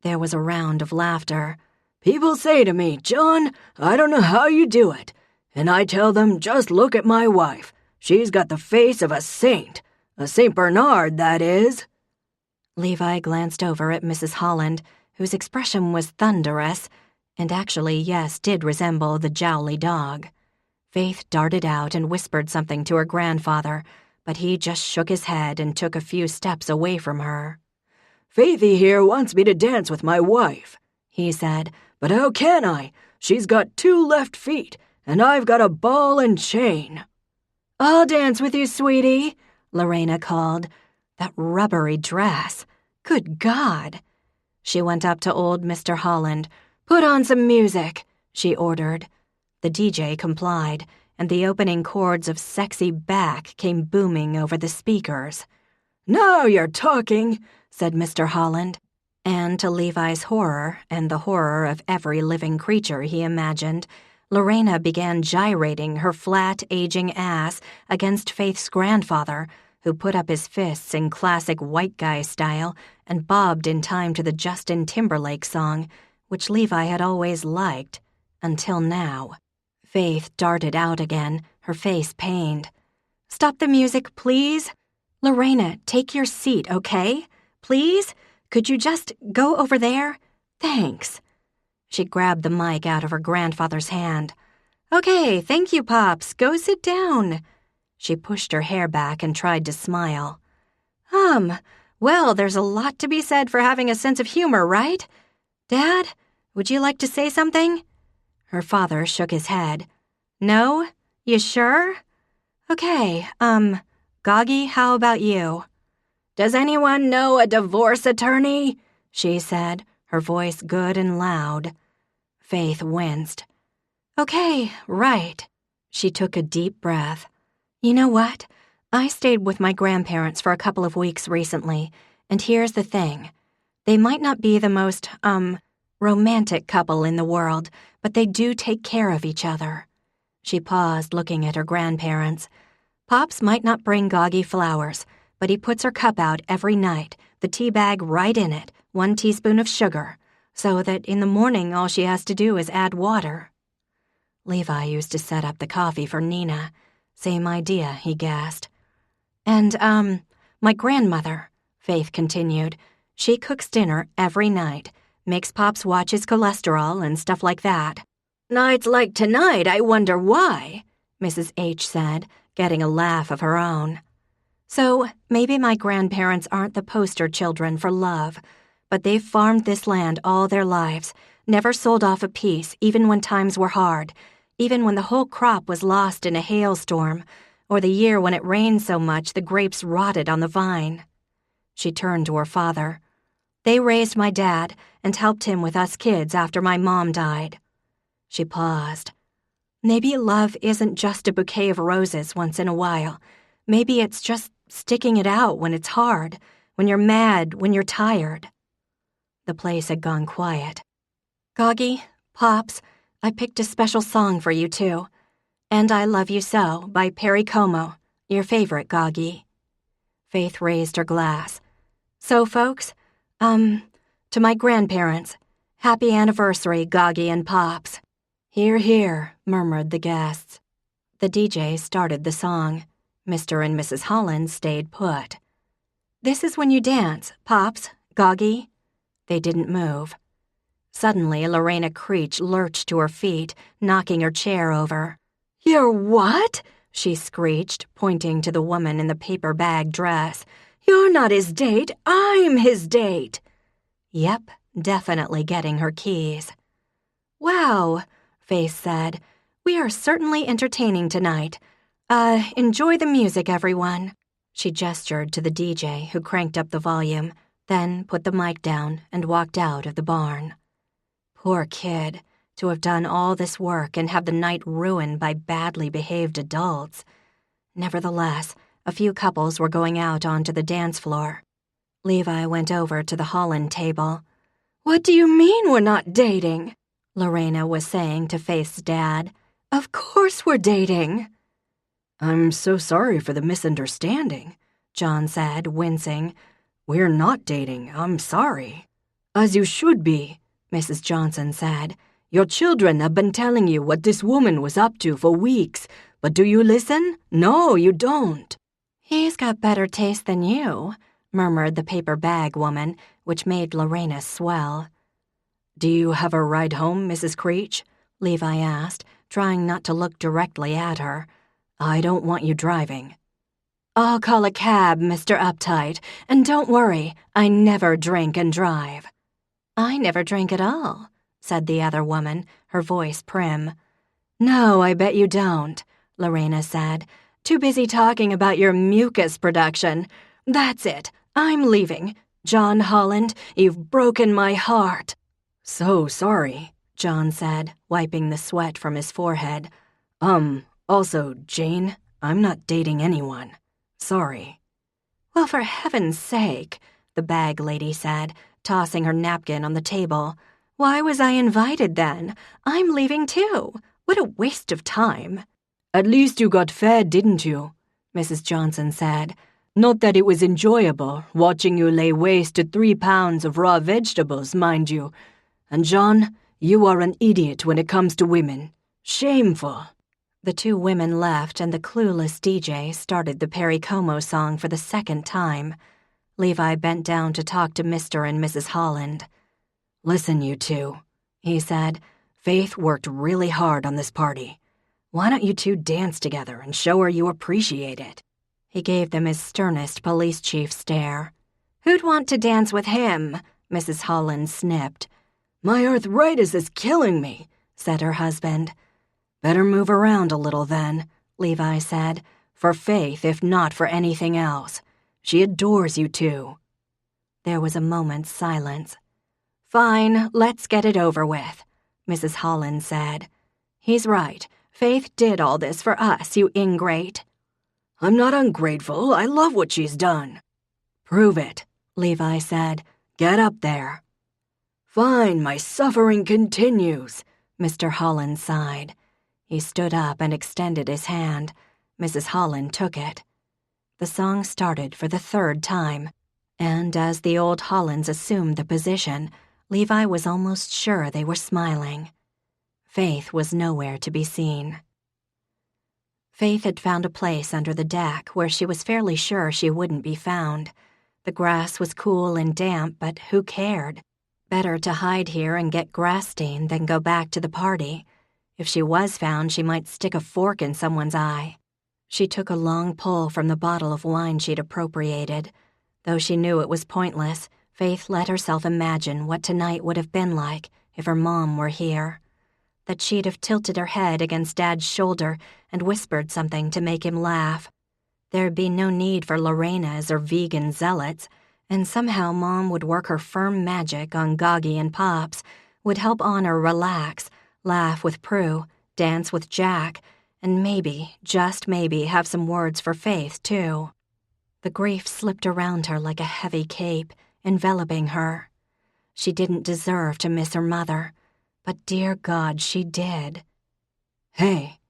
There was a round of laughter. "People say to me, 'John, I don't know how you do it.' And I tell them, just look at my wife. She's got the face of a saint. A St. Bernard, that is." Levi glanced over at Mrs. Holland, whose expression was thunderous, and actually, yes, did resemble the jowly dog. Faith darted out and whispered something to her grandfather, but he just shook his head and took a few steps away from her. "Faithy here wants me to dance with my wife," he said, "but how can I? She's got 2 left feet, and I've got a ball and chain." "I'll dance with you, sweetie," Lorena called. That rubbery dress. Good God. She went up to old Mr. Holland. "Put on some music," she ordered. The DJ complied, and the opening chords of Sexy Back came booming over the speakers. "Now you're talking," said Mr. Holland. And to Levi's horror, and the horror of every living creature he imagined, Lorena began gyrating her flat, aging ass against Faith's grandfather, who put up his fists in classic white guy style and bobbed in time to the Justin Timberlake song, which Levi had always liked, until now. Faith darted out again, her face pained. "Stop the music, please. Lorena, take your seat, okay? Please? Could you just go over there? Thanks." She grabbed the mic out of her grandfather's hand. "Okay, thank you, Pops. Go sit down." She pushed her hair back and tried to smile. Well, there's a lot to be said for having a sense of humor, right? Dad, would you like to say something? Her father shook his head. No? You sure? Okay, Goggy, how about you? Does anyone know a divorce attorney? She said, her voice good and loud. Faith winced. Okay, right. She took a deep breath. You know what? I stayed with my grandparents for a couple of weeks recently, and here's the thing. They might not be the most, romantic couple in the world, but they do take care of each other. She paused, looking at her grandparents. Pops might not bring Goggy flowers, but he puts her cup out every night, the tea bag right in it, 1 teaspoon of sugar, so that in the morning all she has to do is add water. Levi used to set up the coffee for Nina. Same idea, he guessed. And, my grandmother, Faith continued, she cooks dinner every night, makes Pops watch his cholesterol and stuff like that. Nights like tonight, I wonder why, Mrs. H said, getting a laugh of her own. So, maybe my grandparents aren't the poster children for love, but they've farmed this land all their lives, never sold off a piece even when times were hard, even when the whole crop was lost in a hailstorm, or the year when it rained so much the grapes rotted on the vine. She turned to her father. They raised my dad and helped him with us kids after my mom died. She paused. Maybe love isn't just a bouquet of roses once in a while. Maybe it's just sticking it out when it's hard, when you're mad, when you're tired. The place had gone quiet. Goggy, Pops, I picked a special song for you too. And I Love You So by Perry Como, your favorite, Goggy. Faith raised her glass. So, folks, to my grandparents, happy anniversary, Goggy and Pops. Hear, hear, murmured the guests. The DJ started the song. Mr. and Mrs. Holland stayed put. This is when you dance, Pops, Goggy. They didn't move. Suddenly, Lorena Creech lurched to her feet, knocking her chair over. You're what? She screeched, pointing to the woman in the paper bag dress. You're not his date, I'm his date. Yep, definitely getting her keys. Wow, Faith said. We are certainly entertaining tonight. Enjoy the music, everyone. She gestured to the DJ, who cranked up the volume, then put the mic down and walked out of the barn. Poor kid, to have done all this work and have the night ruined by badly behaved adults. Nevertheless, a few couples were going out onto the dance floor. Levi went over to the Holland table. What do you mean we're not dating? Lorena was saying to Faith's dad. Of course we're dating. I'm so sorry for the misunderstanding, John said, wincing. We're not dating, I'm sorry. As you should be, Mrs. Johnson said. Your children have been telling you what this woman was up to for weeks, but do you listen? No, you don't. He's got better taste than you, murmured the paper bag woman, which made Lorena swell. Do you have a ride home, Mrs. Creech? Levi asked, trying not to look directly at her. I don't want you driving. I'll call a cab, Mr. Uptight, and don't worry, I never drink and drive. I never drink at all, said the other woman, her voice prim. No, I bet you don't, Lorena said. Too busy talking about your mucus production. That's it, I'm leaving. John Holland, you've broken my heart. So sorry, John said, wiping the sweat from his forehead. Also, Jane, I'm not dating anyone. Sorry. Well, for heaven's sake, the bag lady said, tossing her napkin on the table. Why was I invited then? I'm leaving too. What a waste of time. At least you got fed, didn't you? Mrs. Johnson said. Not that it was enjoyable, watching you lay waste to 3 pounds of raw vegetables, mind you. And John, you are an idiot when it comes to women. Shameful. The two women left and the clueless DJ started the Perry Como song for the second time. Levi bent down to talk to Mr. and Mrs. Holland. Listen, you two. he said. "Faith worked really hard on this party. Why don't you two dance together and show her you appreciate it?" He gave them his sternest police chief stare. "Who'd want to dance with him?" Mrs. Holland snipped. "My arthritis is killing me," said her husband. "Better move around a little then," Levi said. "For Faith, if not for anything else. She adores you two." There was a moment's silence. "Fine, let's get it over with," Mrs. Holland said. "He's right. Faith did all this for us, you ingrate." "I'm not ungrateful. I love what she's done." "Prove it," Levi said. "Get up there." "Fine, my suffering continues," Mr. Holland sighed. He stood up and extended his hand. Mrs. Holland took it. The song started for the third time, and as the old Hollands assumed the position, Levi was almost sure they were smiling. Faith was nowhere to be seen. Faith had found a place under the deck where she was fairly sure she wouldn't be found. The grass was cool and damp, but who cared? Better to hide here and get grass stain than go back to the party. If she was found, she might stick a fork in someone's eye. She took a long pull from the bottle of wine she'd appropriated. Though she knew it was pointless, Faith let herself imagine what tonight would have been like if her mom were here. That she'd have tilted her head against Dad's shoulder and whispered something to make him laugh. There'd be no need for Lorenas or vegan zealots, and somehow Mom would work her firm magic on Goggy and Pops, would help Honor relax, laugh with Prue, dance with Jack, and maybe, just maybe, have some words for Faith, too. The grief slipped around her like a heavy cape, enveloping her. She didn't deserve to miss her mother, but dear God, she did. "Hey."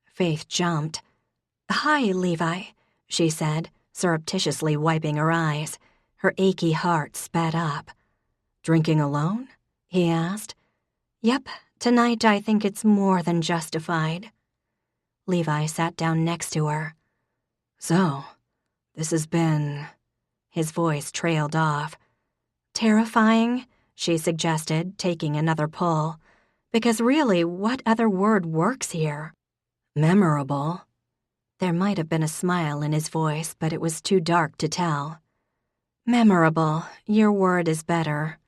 Faith jumped. "Hi, Levi," she said, surreptitiously wiping her eyes. Her achy heart sped up. "Drinking alone?" he asked. "Yep, tonight I think it's more than justified." Levi sat down next to her. "So, this has been..." His voice trailed off. "Terrifying," she suggested, taking another pull. "Because really, what other word works here?" "Memorable." There might have been a smile in his voice, but it was too dark to tell. "Memorable. Your word is better."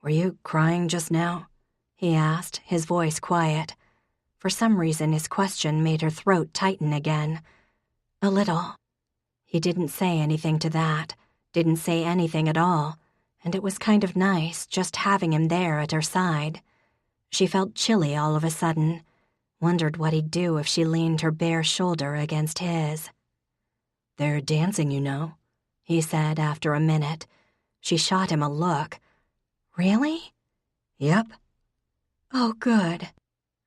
"Were you crying just now?" he asked, his voice quiet. For some reason, his question made her throat tighten again. "A little." He didn't say anything to that, didn't say anything at all, and it was kind of nice just having him there at her side. She felt chilly all of a sudden, wondered what he'd do if she leaned her bare shoulder against his. "They're dancing, you know," he said after a minute. She shot him a look. "Really?" "Yep." "Oh, good."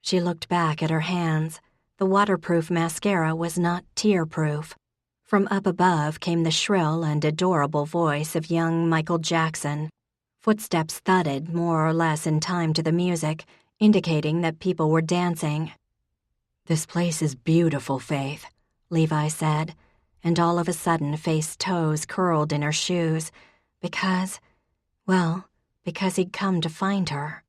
She looked back at her hands. The waterproof mascara was not tear-proof. From up above came the shrill and adorable voice of young Michael Jackson. Footsteps thudded more or less in time to the music, indicating that people were dancing. "This place is beautiful, Faith," Levi said, and all of a sudden Faith's toes curled in her shoes, because he'd come to find her.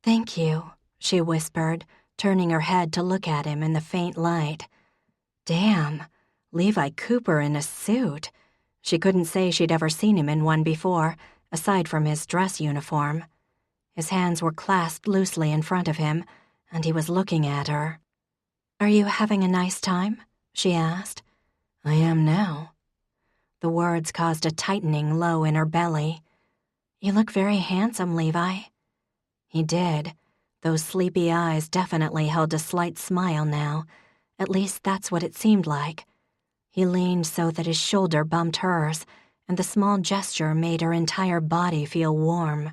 "Thank you," she whispered, turning her head to look at him in the faint light. Damn, Levi Cooper in a suit. She couldn't say she'd ever seen him in one before, aside from his dress uniform. His hands were clasped loosely in front of him, and he was looking at her. "Are you having a nice time?" she asked. "I am now." The words caused a tightening low in her belly. "You look very handsome, Levi." He did. Those sleepy eyes definitely held a slight smile now. At least that's what it seemed like. He leaned so that his shoulder bumped hers, and the small gesture made her entire body feel warm.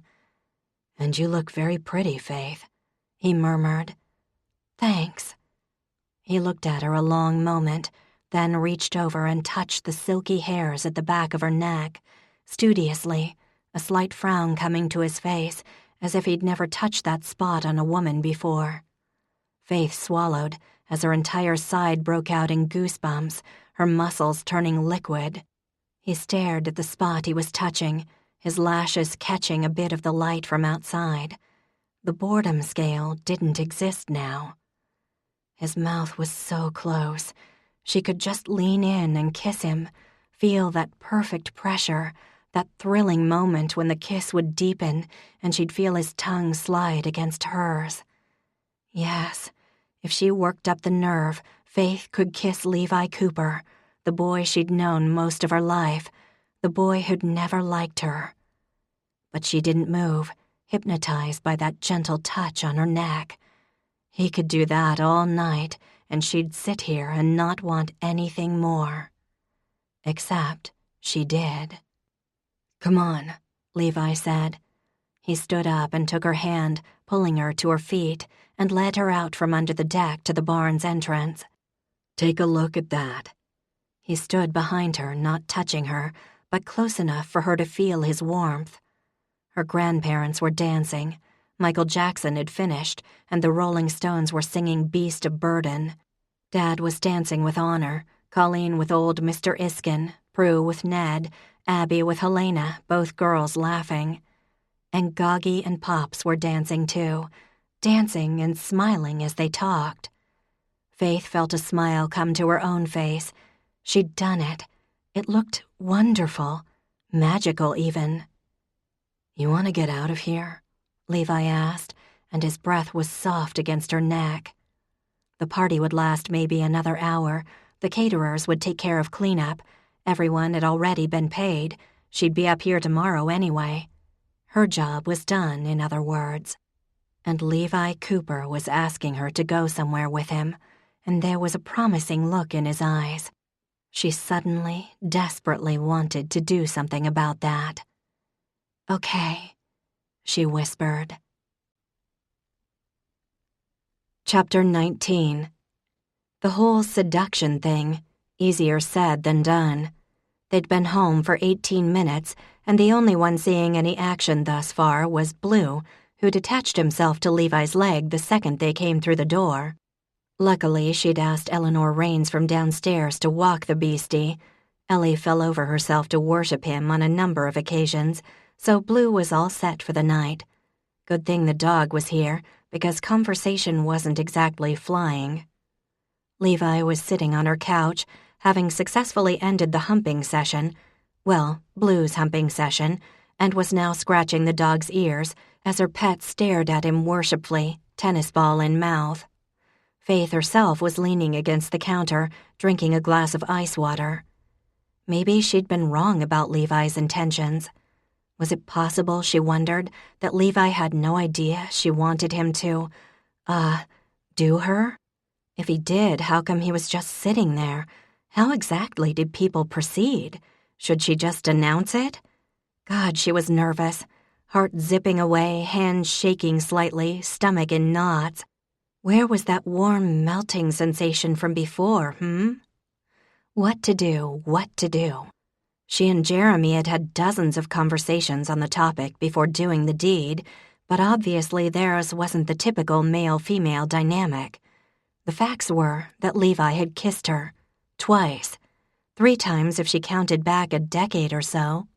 "And you look very pretty, Faith," he murmured. "Thanks." He looked at her a long moment, then reached over and touched the silky hairs at the back of her neck, studiously, a slight frown coming to his face, as if he'd never touched that spot on a woman before. Faith swallowed as her entire side broke out in goosebumps, her muscles turning liquid. He stared at the spot he was touching, his lashes catching a bit of the light from outside. The boredom scale didn't exist now. His mouth was so close. She could just lean in and kiss him, feel that perfect pressure, that thrilling moment when the kiss would deepen and she'd feel his tongue slide against hers. Yes, if she worked up the nerve, Faith could kiss Levi Cooper, the boy she'd known most of her life, the boy who'd never liked her. But she didn't move, hypnotized by that gentle touch on her neck. He could do that all night, and she'd sit here and not want anything more. Except she did. "Come on," Levi said. He stood up and took her hand, pulling her to her feet, and led her out from under the deck to the barn's entrance. "Take a look at that." He stood behind her, not touching her, but close enough for her to feel his warmth. Her grandparents were dancing. Michael Jackson had finished, and the Rolling Stones were singing Beast of Burden. Dad was dancing with Honor, Colleen with old Mr. Iskin, Prue with Ned, Abby with Helena, both girls laughing. And Goggy and Pops were dancing too, dancing and smiling as they talked. Faith felt a smile come to her own face. She'd done it. It looked wonderful, magical even. "You want to get out of here?" Levi asked, and his breath was soft against her neck. The party would last maybe another hour. The caterers would take care of cleanup. Everyone had already been paid. She'd be up here tomorrow anyway. Her job was done, in other words. And Levi Cooper was asking her to go somewhere with him, and there was a promising look in his eyes. She suddenly, desperately wanted to do something about that. "Okay," she whispered. Chapter 19. The whole seduction thing, easier said than done. They'd been home for 18 minutes, and the only one seeing any action thus far was Blue, who detached himself to Levi's leg the second they came through the door. Luckily, she'd asked Eleanor Raines from downstairs to walk the beastie. Ellie fell over herself to worship him on a number of occasions, so Blue was all set for the night. Good thing the dog was here, because conversation wasn't exactly flying. Levi was sitting on her couch, having successfully ended the humping session, well, Blue's humping session, and was now scratching the dog's ears as her pet stared at him worshipfully, tennis ball in mouth. Faith herself was leaning against the counter, drinking a glass of ice water. Maybe she'd been wrong about Levi's intentions. Was it possible, she wondered, that Levi had no idea she wanted him to, do her? If he did, how come he was just sitting there? How exactly did people proceed? Should she just announce it? God, she was nervous. Heart zipping away, hands shaking slightly, stomach in knots. Where was that warm, melting sensation from before, What to do, what to do? She and Jeremy had had dozens of conversations on the topic before doing the deed, but obviously theirs wasn't the typical male-female dynamic. The facts were that Levi had kissed her. Twice. 3 times if she counted back a decade or so.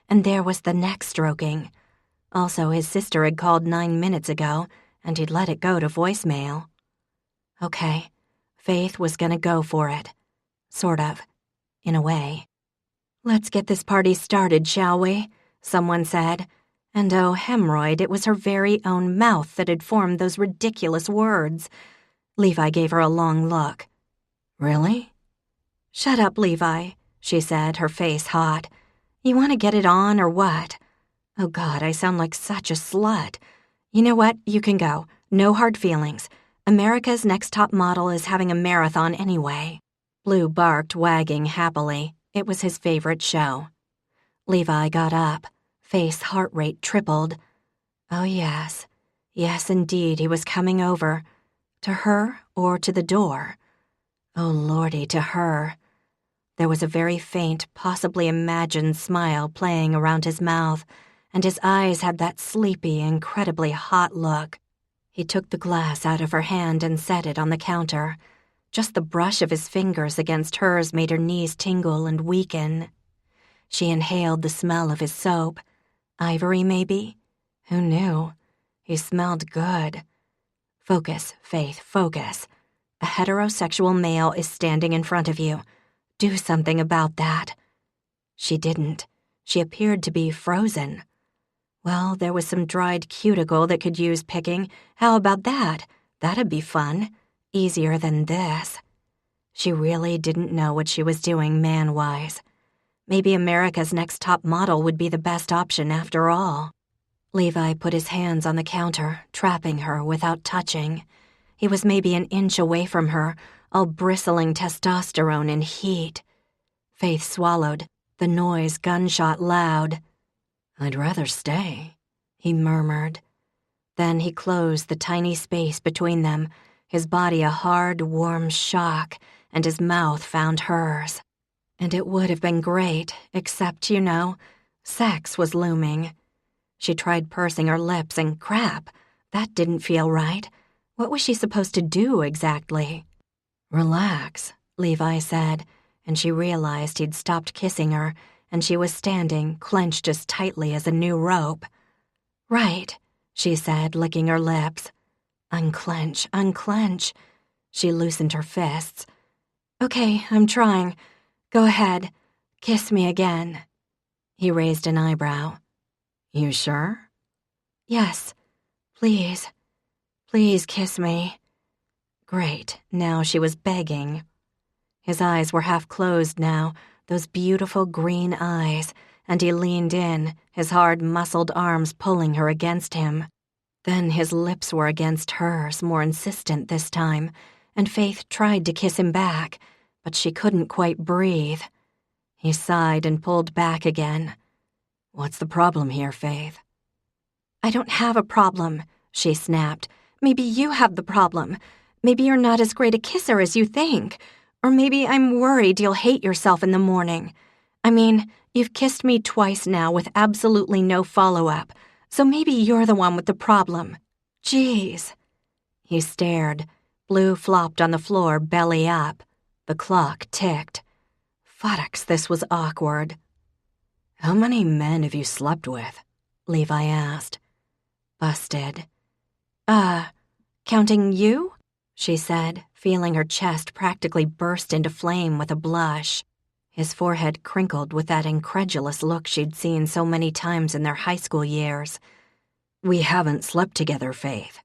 And there was the neck stroking. Also, his sister had called 9 minutes ago, and he'd let it go to voicemail. Okay, Faith was gonna go for it. Sort of. In a way. "Let's get this party started, shall we?" someone said. And oh, hemorrhoid, it was her very own mouth that had formed those ridiculous words. Levi gave her a long look. "Really?" "Shut up, Levi," she said, her face hot. "You want to get it on or what? Oh, God, I sound like such a slut. You know what? You can go. No hard feelings. America's Next Top Model is having a marathon anyway." Blue barked, wagging happily. It was his favorite show. Levi got up. Face heart rate tripled. Oh, yes. Yes, indeed, he was coming over. To her or to the door? Oh, Lordy, to her. There was a very faint, possibly imagined smile playing around his mouth, and his eyes had that sleepy, incredibly hot look. He took the glass out of her hand and set it on the counter. Just the brush of his fingers against hers made her knees tingle and weaken. She inhaled the smell of his soap. Ivory, maybe? Who knew? He smelled good. Focus, Faith, focus. A heterosexual male is standing in front of you. Do something about that. She didn't. She appeared to be frozen. Well, there was some dried cuticle that could use picking. How about that? That'd be fun. Easier than this. She really didn't know what she was doing man-wise. Maybe America's Next Top Model would be the best option after all. Levi put his hands on the counter, trapping her without touching. He was maybe an inch away from her, all bristling testosterone and heat. Faith swallowed, the noise gunshot loud. "I'd rather stay," he murmured. Then he closed the tiny space between them, his body a hard, warm shock, and his mouth found hers. And it would have been great, except, sex was looming. She tried pursing her lips and crap, that didn't feel right. What was she supposed to do exactly? "Relax," Levi said, and she realized he'd stopped kissing her, and she was standing, clenched as tightly as a new rope. "Right," she said, licking her lips. "Unclench, unclench." She loosened her fists. "Okay, I'm trying. Go ahead. Kiss me again." He raised an eyebrow. "You sure?" "Yes. Please. Please kiss me." Great, now she was begging. His eyes were half closed now, those beautiful green eyes, and he leaned in, his hard, muscled arms pulling her against him. Then his lips were against hers, more insistent this time, and Faith tried to kiss him back, but she couldn't quite breathe. He sighed and pulled back again. "What's the problem here, Faith?" "I don't have a problem," she snapped. "Maybe you have the problem. Maybe you're not as great a kisser as you think. Or maybe I'm worried you'll hate yourself in the morning. I mean, you've kissed me twice now with absolutely no follow-up, so maybe you're the one with the problem. Jeez." He stared. Blue flopped on the floor, belly up. The clock ticked. Fuddocks, this was awkward. "How many men have you slept with?" Levi asked. Busted. Counting you?" she said, feeling her chest practically burst into flame with a blush. His forehead crinkled with that incredulous look she'd seen so many times in their high school years. "We haven't slept together, Faith."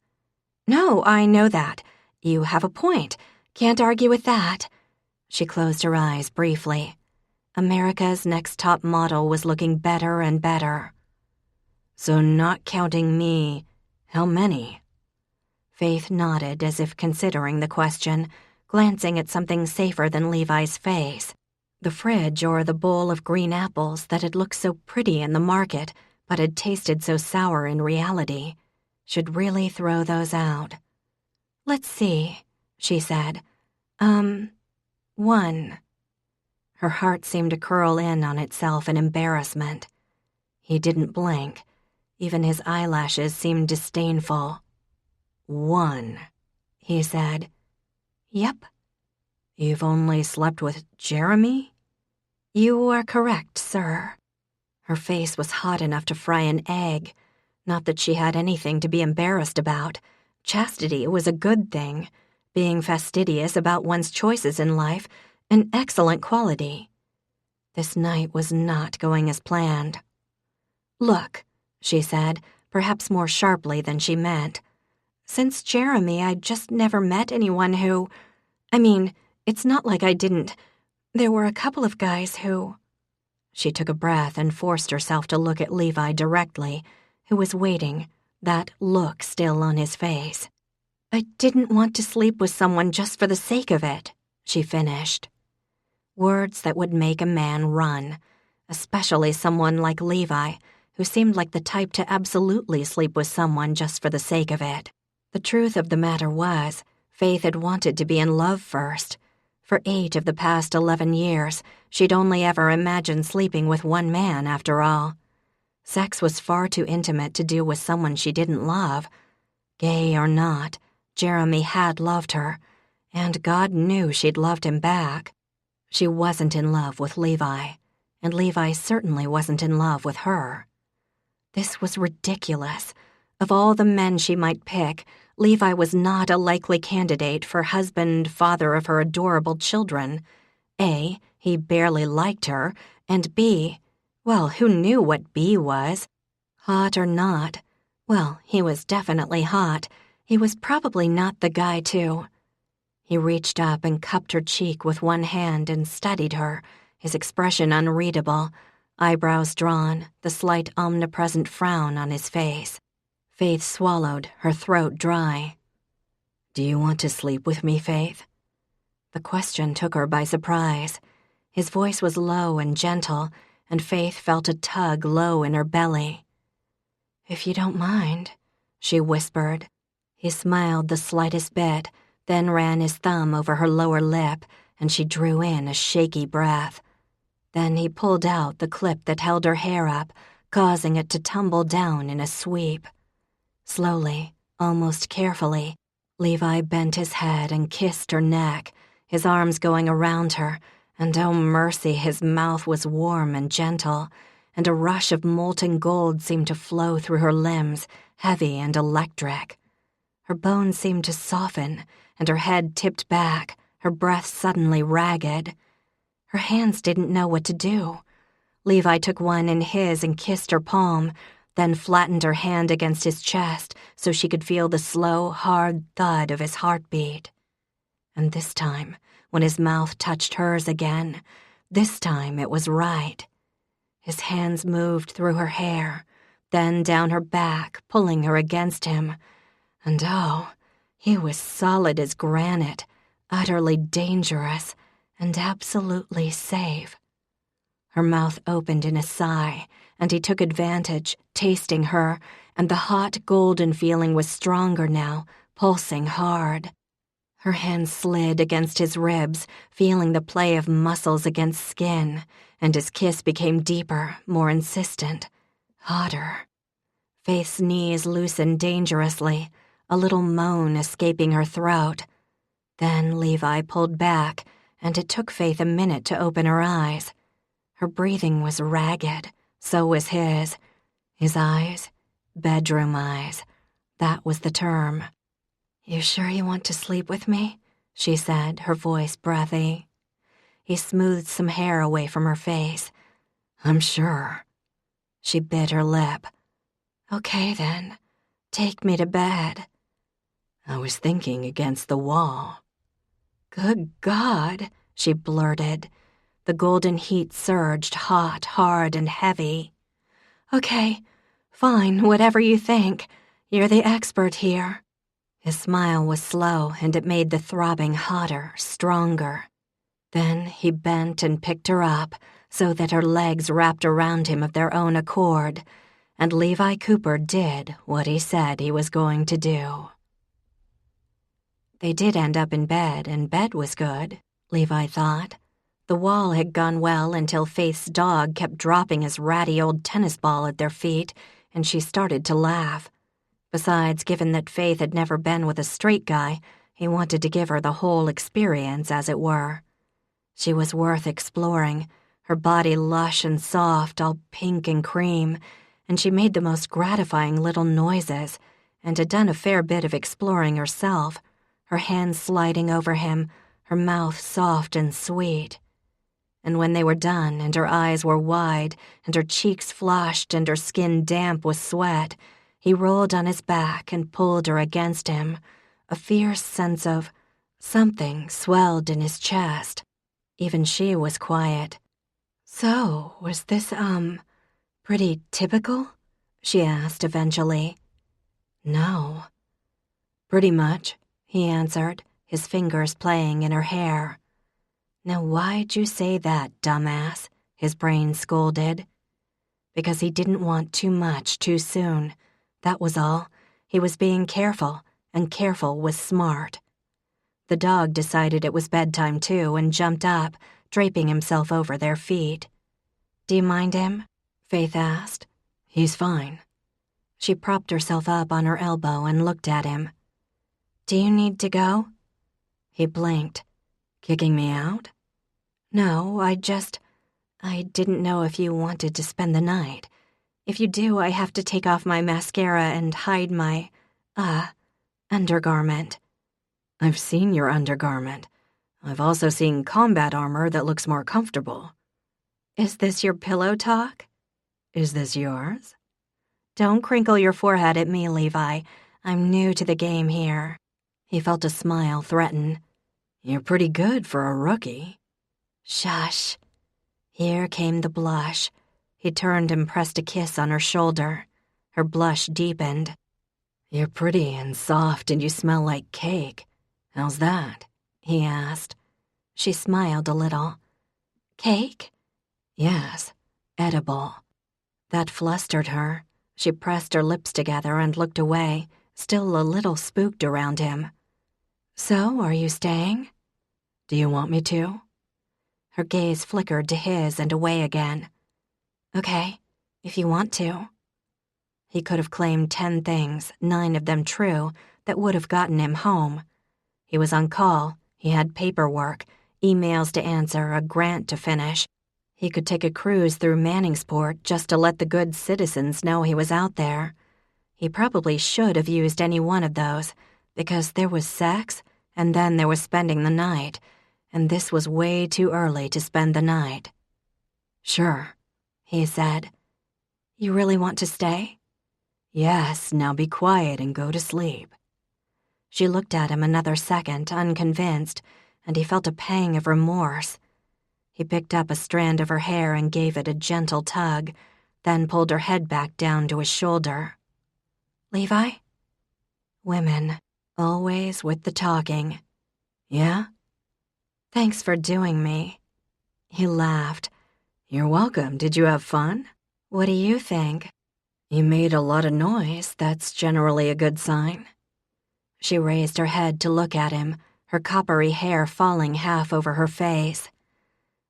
"No, I know that. You have a point. Can't argue with that." She closed her eyes briefly. America's Next Top Model was looking better and better. "So not counting me, how many?" Faith nodded as if considering the question, glancing at something safer than Levi's face. The fridge or the bowl of green apples that had looked so pretty in the market but had tasted so sour in reality. Should really throw those out. "Let's see," she said. 1. Her heart seemed to curl in on itself in embarrassment. He didn't blink. Even his eyelashes seemed disdainful. 1, he said. "Yep." "You've only slept with Jeremy?" "You are correct, sir." Her face was hot enough to fry an egg. Not that she had anything to be embarrassed about. Chastity was a good thing. Being fastidious about one's choices in life, an excellent quality. This night was not going as planned. "Look," she said, perhaps more sharply than she meant. "Since Jeremy, I just never met anyone who... I mean, it's not like I didn't... There were a couple of guys who..." She took a breath and forced herself to look at Levi directly, who was waiting, that look still on his face. "I didn't want to sleep with someone just for the sake of it," she finished. Words that would make a man run, especially someone like Levi, who seemed like the type to absolutely sleep with someone just for the sake of it. The truth of the matter was, Faith had wanted to be in love first. For 8 of the past 11 years, she'd only ever imagined sleeping with one man after all. Sex was far too intimate to do with someone she didn't love. Gay or not, Jeremy had loved her, and God knew she'd loved him back. She wasn't in love with Levi, and Levi certainly wasn't in love with her. This was ridiculous, Of all the men she might pick, Levi was not a likely candidate for husband, father of her adorable children. A, he barely liked her, and B, well, who knew what B was? Hot or not? Well, he was definitely hot. He was probably not the guy, too. He reached up and cupped her cheek with one hand and studied her, his expression unreadable, eyebrows drawn, the slight omnipresent frown on his face. Faith swallowed, her throat dry. "Do you want to sleep with me, Faith?" The question took her by surprise. His voice was low and gentle, and Faith felt a tug low in her belly. "If you don't mind," she whispered. He smiled the slightest bit, then ran his thumb over her lower lip, and she drew in a shaky breath. Then he pulled out the clip that held her hair up, causing it to tumble down in a sweep. Slowly, almost carefully, Levi bent his head and kissed her neck, his arms going around her, and oh mercy, his mouth was warm and gentle, and a rush of molten gold seemed to flow through her limbs, heavy and electric. Her bones seemed to soften, and her head tipped back, her breath suddenly ragged. Her hands didn't know what to do. Levi took one in his and kissed her palm, then flattened her hand against his chest so she could feel the slow, hard thud of his heartbeat. And this time, when his mouth touched hers again, this time it was right. His hands moved through her hair, then down her back, pulling her against him. And oh, he was solid as granite, utterly dangerous, and absolutely safe. Her mouth opened in a sigh, and he took advantage, tasting her, and the hot golden feeling was stronger now, pulsing hard. Her hand slid against his ribs, feeling the play of muscles against skin, and his kiss became deeper, more insistent, hotter. Faith's knees loosened dangerously, a little moan escaping her throat. Then Levi pulled back, and it took Faith a minute to open her eyes. Her breathing was ragged, so was his. His eyes, bedroom eyes, that was the term. "You sure you want to sleep with me?" she said, her voice breathy. He smoothed some hair away from her face. "I'm sure." She bit her lip. "Okay, then. Take me to bed." "I was thinking against the wall." "Good God," she blurted. The golden heat surged, hot, hard, and heavy. "Okay, fine, whatever you think. You're the expert here." His smile was slow, and it made the throbbing hotter, stronger. Then he bent and picked her up, so that her legs wrapped around him of their own accord, and Levi Cooper did what he said he was going to do. They did end up in bed, and bed was good, Levi thought. The wall had gone well until Faith's dog kept dropping his ratty old tennis ball at their feet, and she started to laugh. Besides, given that Faith had never been with a straight guy, he wanted to give her the whole experience, as it were. She was worth exploring, her body lush and soft, all pink and cream, and she made the most gratifying little noises, and had done a fair bit of exploring herself, her hands sliding over him, her mouth soft and sweet. And when they were done, and her eyes were wide, and her cheeks flushed, and her skin damp with sweat, he rolled on his back and pulled her against him. A fierce sense of something swelled in his chest. Even she was quiet. "So, was this, pretty typical?" she asked eventually. "No." "Pretty much," he answered, his fingers playing in her hair. "Now why'd you say that, dumbass?" his brain scolded. Because he didn't want too much too soon. That was all. He was being careful, and careful was smart. The dog decided it was bedtime too and jumped up, draping himself over their feet. "Do you mind him?" Faith asked. "He's fine." She propped herself up on her elbow and looked at him. "Do you need to go?" He blinked. "Kicking me out?" "No, I didn't know if you wanted to spend the night. If you do, I have to take off my mascara and hide my, undergarment. I've seen your undergarment. I've also seen combat armor that looks more comfortable. Is this your pillow talk? Is this yours? Don't crinkle your forehead at me, Levi. I'm new to the game here. He felt a smile threaten. You're pretty good for a rookie. Shush. Here came the blush. He turned and pressed a kiss on her shoulder. Her blush deepened. You're pretty and soft and you smell like cake. How's that? He asked. She smiled a little. Cake? Yes, edible. That flustered her. She pressed her lips together and looked away, still a little spooked around him. So, are you staying? Do you want me to? Her gaze flickered to his and away again. Okay, if you want to. He could have claimed 10 things, 9 of them true, that would have gotten him home. He was on call, he had paperwork, emails to answer, a grant to finish. He could take a cruise through Manningsport just to let the good citizens know he was out there. He probably should have used any one of those, because there was sex, and then there was spending the night, and this was way too early to spend the night. Sure, he said. You really want to stay? Yes, now be quiet and go to sleep. She looked at him another second, unconvinced, and he felt a pang of remorse. He picked up a strand of her hair and gave it a gentle tug, then pulled her head back down to his shoulder. Levi? Women, always with the talking. Yeah? Thanks for doing me. He laughed. You're welcome. Did you have fun? What do you think? You made a lot of noise. That's generally a good sign. She raised her head to look at him, her coppery hair falling half over her face.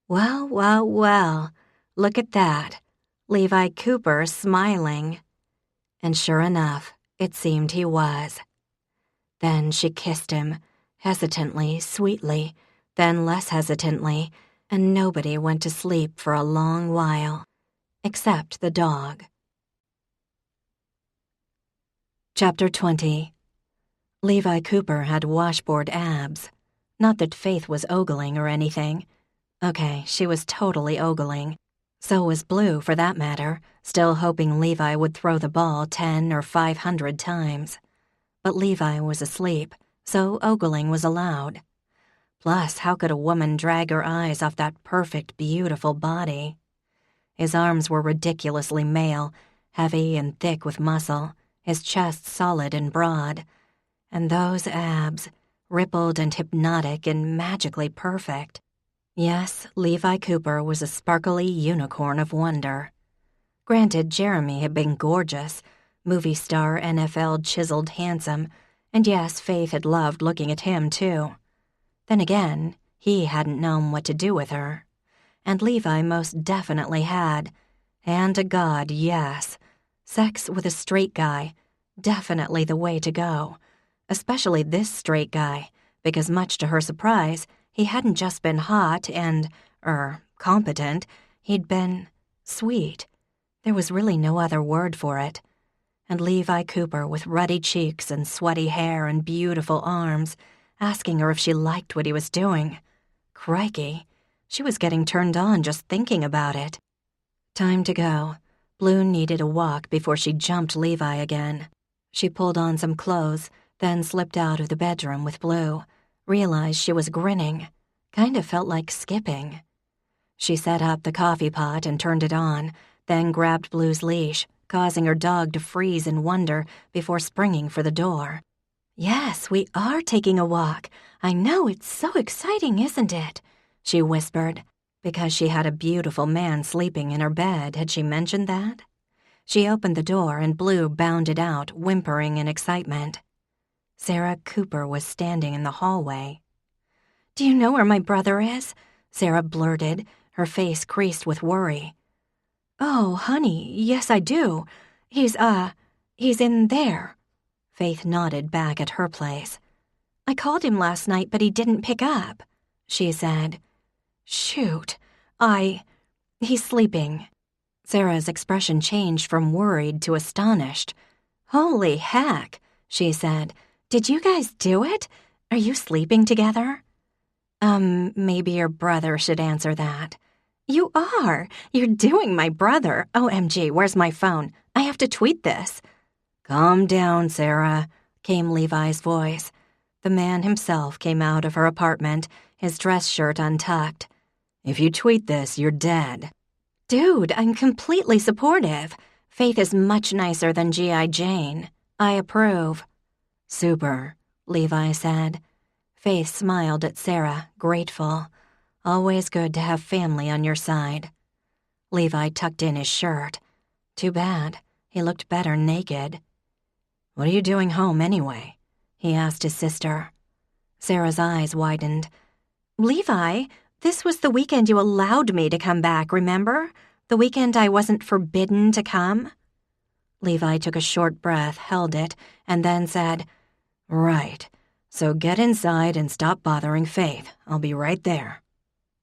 Well, well, well, look at that. Levi Cooper smiling. And sure enough, it seemed he was. Then she kissed him, hesitantly, sweetly, then less hesitantly, and nobody went to sleep for a long while, except the dog. Chapter 20. Levi Cooper had washboard abs. Not that Faith was ogling or anything. Okay, she was totally ogling. So was Blue, for that matter, still hoping Levi would throw the ball 10 or 500 times. But Levi was asleep, so ogling was allowed. Plus, how could a woman drag her eyes off that perfect, beautiful body? His arms were ridiculously male, heavy and thick with muscle, his chest solid and broad. And those abs, rippled and hypnotic and magically perfect. Yes, Levi Cooper was a sparkly unicorn of wonder. Granted, Jeremy had been gorgeous, movie star, NFL chiseled handsome, and yes, Faith had loved looking at him too. Then again, he hadn't known what to do with her. And Levi most definitely had. And to God, yes. Sex with a straight guy, definitely the way to go. Especially this straight guy, because much to her surprise, he hadn't just been hot and, competent, he'd been sweet. There was really no other word for it. And Levi Cooper with ruddy cheeks and sweaty hair and beautiful arms, asking her if she liked what he was doing. Crikey, she was getting turned on just thinking about it. Time to go. Blue needed a walk before she jumped Levi again. She pulled on some clothes, then slipped out of the bedroom with Blue. Realized she was grinning. Kind of felt like skipping. She set up the coffee pot and turned it on, then grabbed Blue's leash, causing her dog to freeze in wonder before springing for the door. Yes, we are taking a walk. I know, it's so exciting, isn't it? She whispered, because she had a beautiful man sleeping in her bed. Had she mentioned that? She opened the door and Blue bounded out, whimpering in excitement. Sarah Cooper was standing in the hallway. Do you know where my brother is? Sarah blurted, her face creased with worry. Oh, honey, yes I do. He's in there. Faith nodded back at her place. I called him last night, but he didn't pick up, she said. Shoot, he's sleeping. Sarah's expression changed from worried to astonished. "Holy heck," she said. "Did you guys do it? Are you sleeping together?" Maybe your brother should answer that." "You are! You're doing my brother. OMG, where's my phone? I have to tweet this." "Calm down, Sarah," came Levi's voice. The man himself came out of her apartment, his dress shirt untucked. "If you tweet this, you're dead." "Dude, I'm completely supportive. Faith is much nicer than G.I. Jane. I approve." "Super," Levi said. Faith smiled at Sarah, grateful. Always good to have family on your side. Levi tucked in his shirt. Too bad. He looked better naked. "What are you doing home anyway?" he asked his sister. Sarah's eyes widened. "Levi, this was the weekend you allowed me to come back, remember? The weekend I wasn't forbidden to come?" Levi took a short breath, held it, and then said, "Right. So get inside and stop bothering Faith. I'll be right there."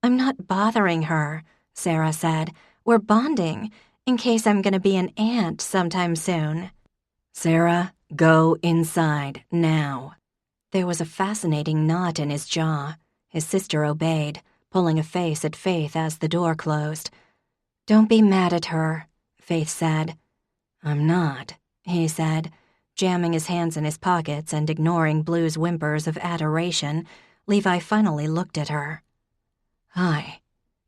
"I'm not bothering her," Sarah said. "We're bonding, in case I'm gonna be an aunt sometime soon." "Sarah, go inside, now." There was a fascinating knot in his jaw. His sister obeyed, pulling a face at Faith as the door closed. "Don't be mad at her," Faith said. "I'm not," he said. Jamming his hands in his pockets and ignoring Blue's whimpers of adoration, Levi finally looked at her. "Hi,"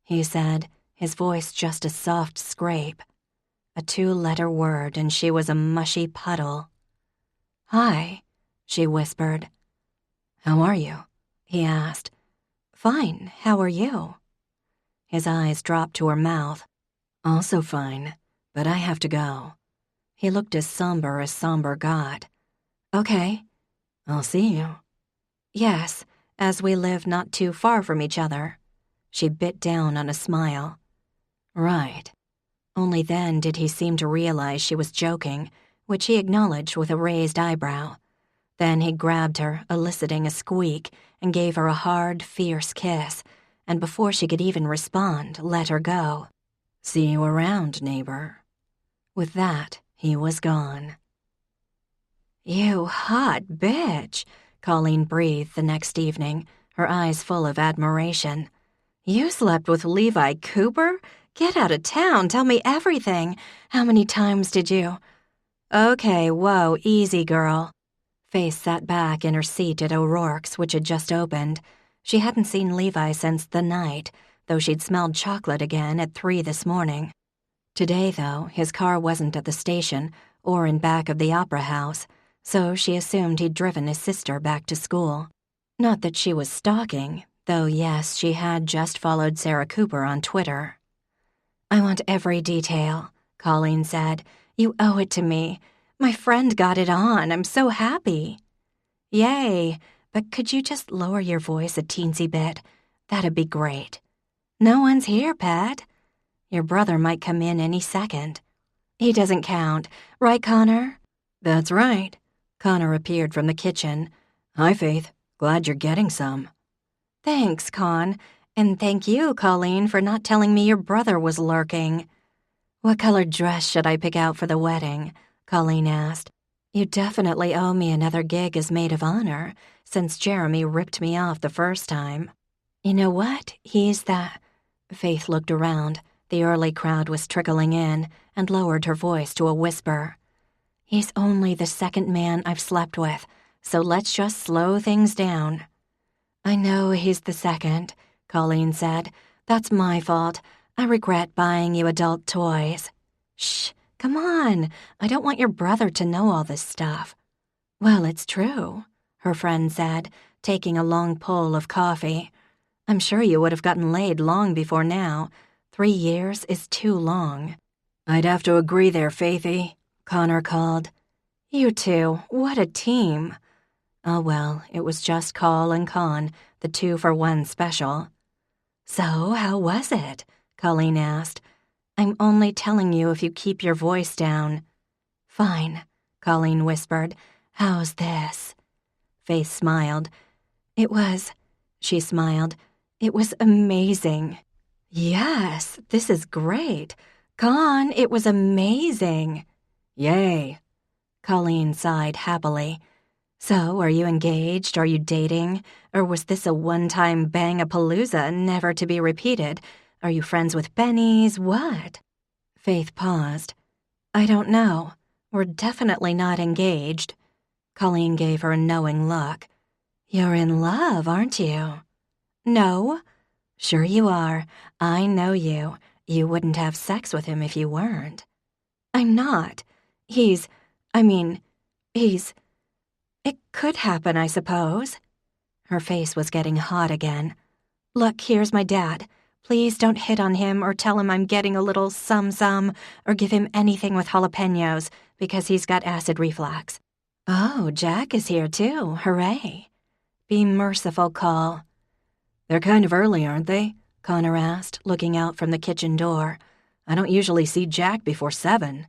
he said, his voice just a soft scrape. A 2-letter word, and she was a mushy puddle. "Hi," she whispered. "How are you?" he asked. "Fine, how are you?" His eyes dropped to her mouth. "Also fine, but I have to go." He looked as somber got. "Okay." "I'll see you." "Yes, as we live not too far from each other." She bit down on a smile. "Right." Only then did he seem to realize she was joking, which he acknowledged with a raised eyebrow. Then he grabbed her, eliciting a squeak, and gave her a hard, fierce kiss, and before she could even respond, let her go. "See you around, neighbor." With that, he was gone. "You hot bitch," Colleen breathed the next evening, her eyes full of admiration. "You slept with Levi Cooper? Get out of town, tell me everything. How many times did you—" "Okay, whoa, easy, girl." Faith sat back in her seat at O'Rourke's, which had just opened. She hadn't seen Levi since the night, though she'd smelled chocolate again at 3 this morning. Today, though, his car wasn't at the station or in back of the opera house, so she assumed he'd driven his sister back to school. Not that she was stalking, though yes, she had just followed Sarah Cooper on Twitter. "I want every detail," Colleen said. "You owe it to me. My friend got it on. I'm so happy." "Yay, but could you just lower your voice a teensy bit? That'd be great." "No one's here, Pat." "Your brother might come in any second." "He doesn't count. Right, Connor?" "That's right." Connor appeared from the kitchen. "Hi, Faith. Glad you're getting some." "Thanks, Con. And thank you, Colleen, for not telling me your brother was lurking." "What colored dress should I pick out for the wedding?" Colleen asked. "You definitely owe me another gig as maid of honor, since Jeremy ripped me off the first time." "You know what? He's that—" Faith looked around. The early crowd was trickling in, and lowered her voice to a whisper. "He's only the second man I've slept with, so let's just slow things down." "I know he's the second," Colleen said. "That's my fault. I regret buying you adult toys." "Shh, come on. I don't want your brother to know all this stuff." "Well, it's true," her friend said, taking a long pull of coffee. "I'm sure you would have gotten laid long before now. 3 years is too long." "I'd have to agree there, Faithy," Connor called. "You two, what a team." Oh well, it was just Call and Con, the 2-for-1 special. "So, how was it?" Colleen asked. "I'm only telling you if you keep your voice down." "Fine," Colleen whispered. "How's this?" Faith smiled. "It was," she smiled, "it was amazing." "Yes, this is great. Con, it was amazing. Yay. Colleen sighed happily. So, are you engaged? Are you dating? Or was this a one-time bang-a-palooza never to be repeated? Are you friends with Benny's? What? Faith paused. I don't know. We're definitely not engaged. Colleen gave her a knowing look. You're in love, aren't you? No. Sure you are. I know you. You wouldn't have sex with him if you weren't. I'm not. He's... It could happen, I suppose. Her face was getting hot again. Look, here's my dad. Please don't hit on him or tell him I'm getting a little some, or give him anything with jalapenos because he's got acid reflux. Oh, Jack is here too. Hooray. Be merciful, Call. They're kind of early, aren't they? Connor asked, looking out from the kitchen door. I don't usually see Jack before 7.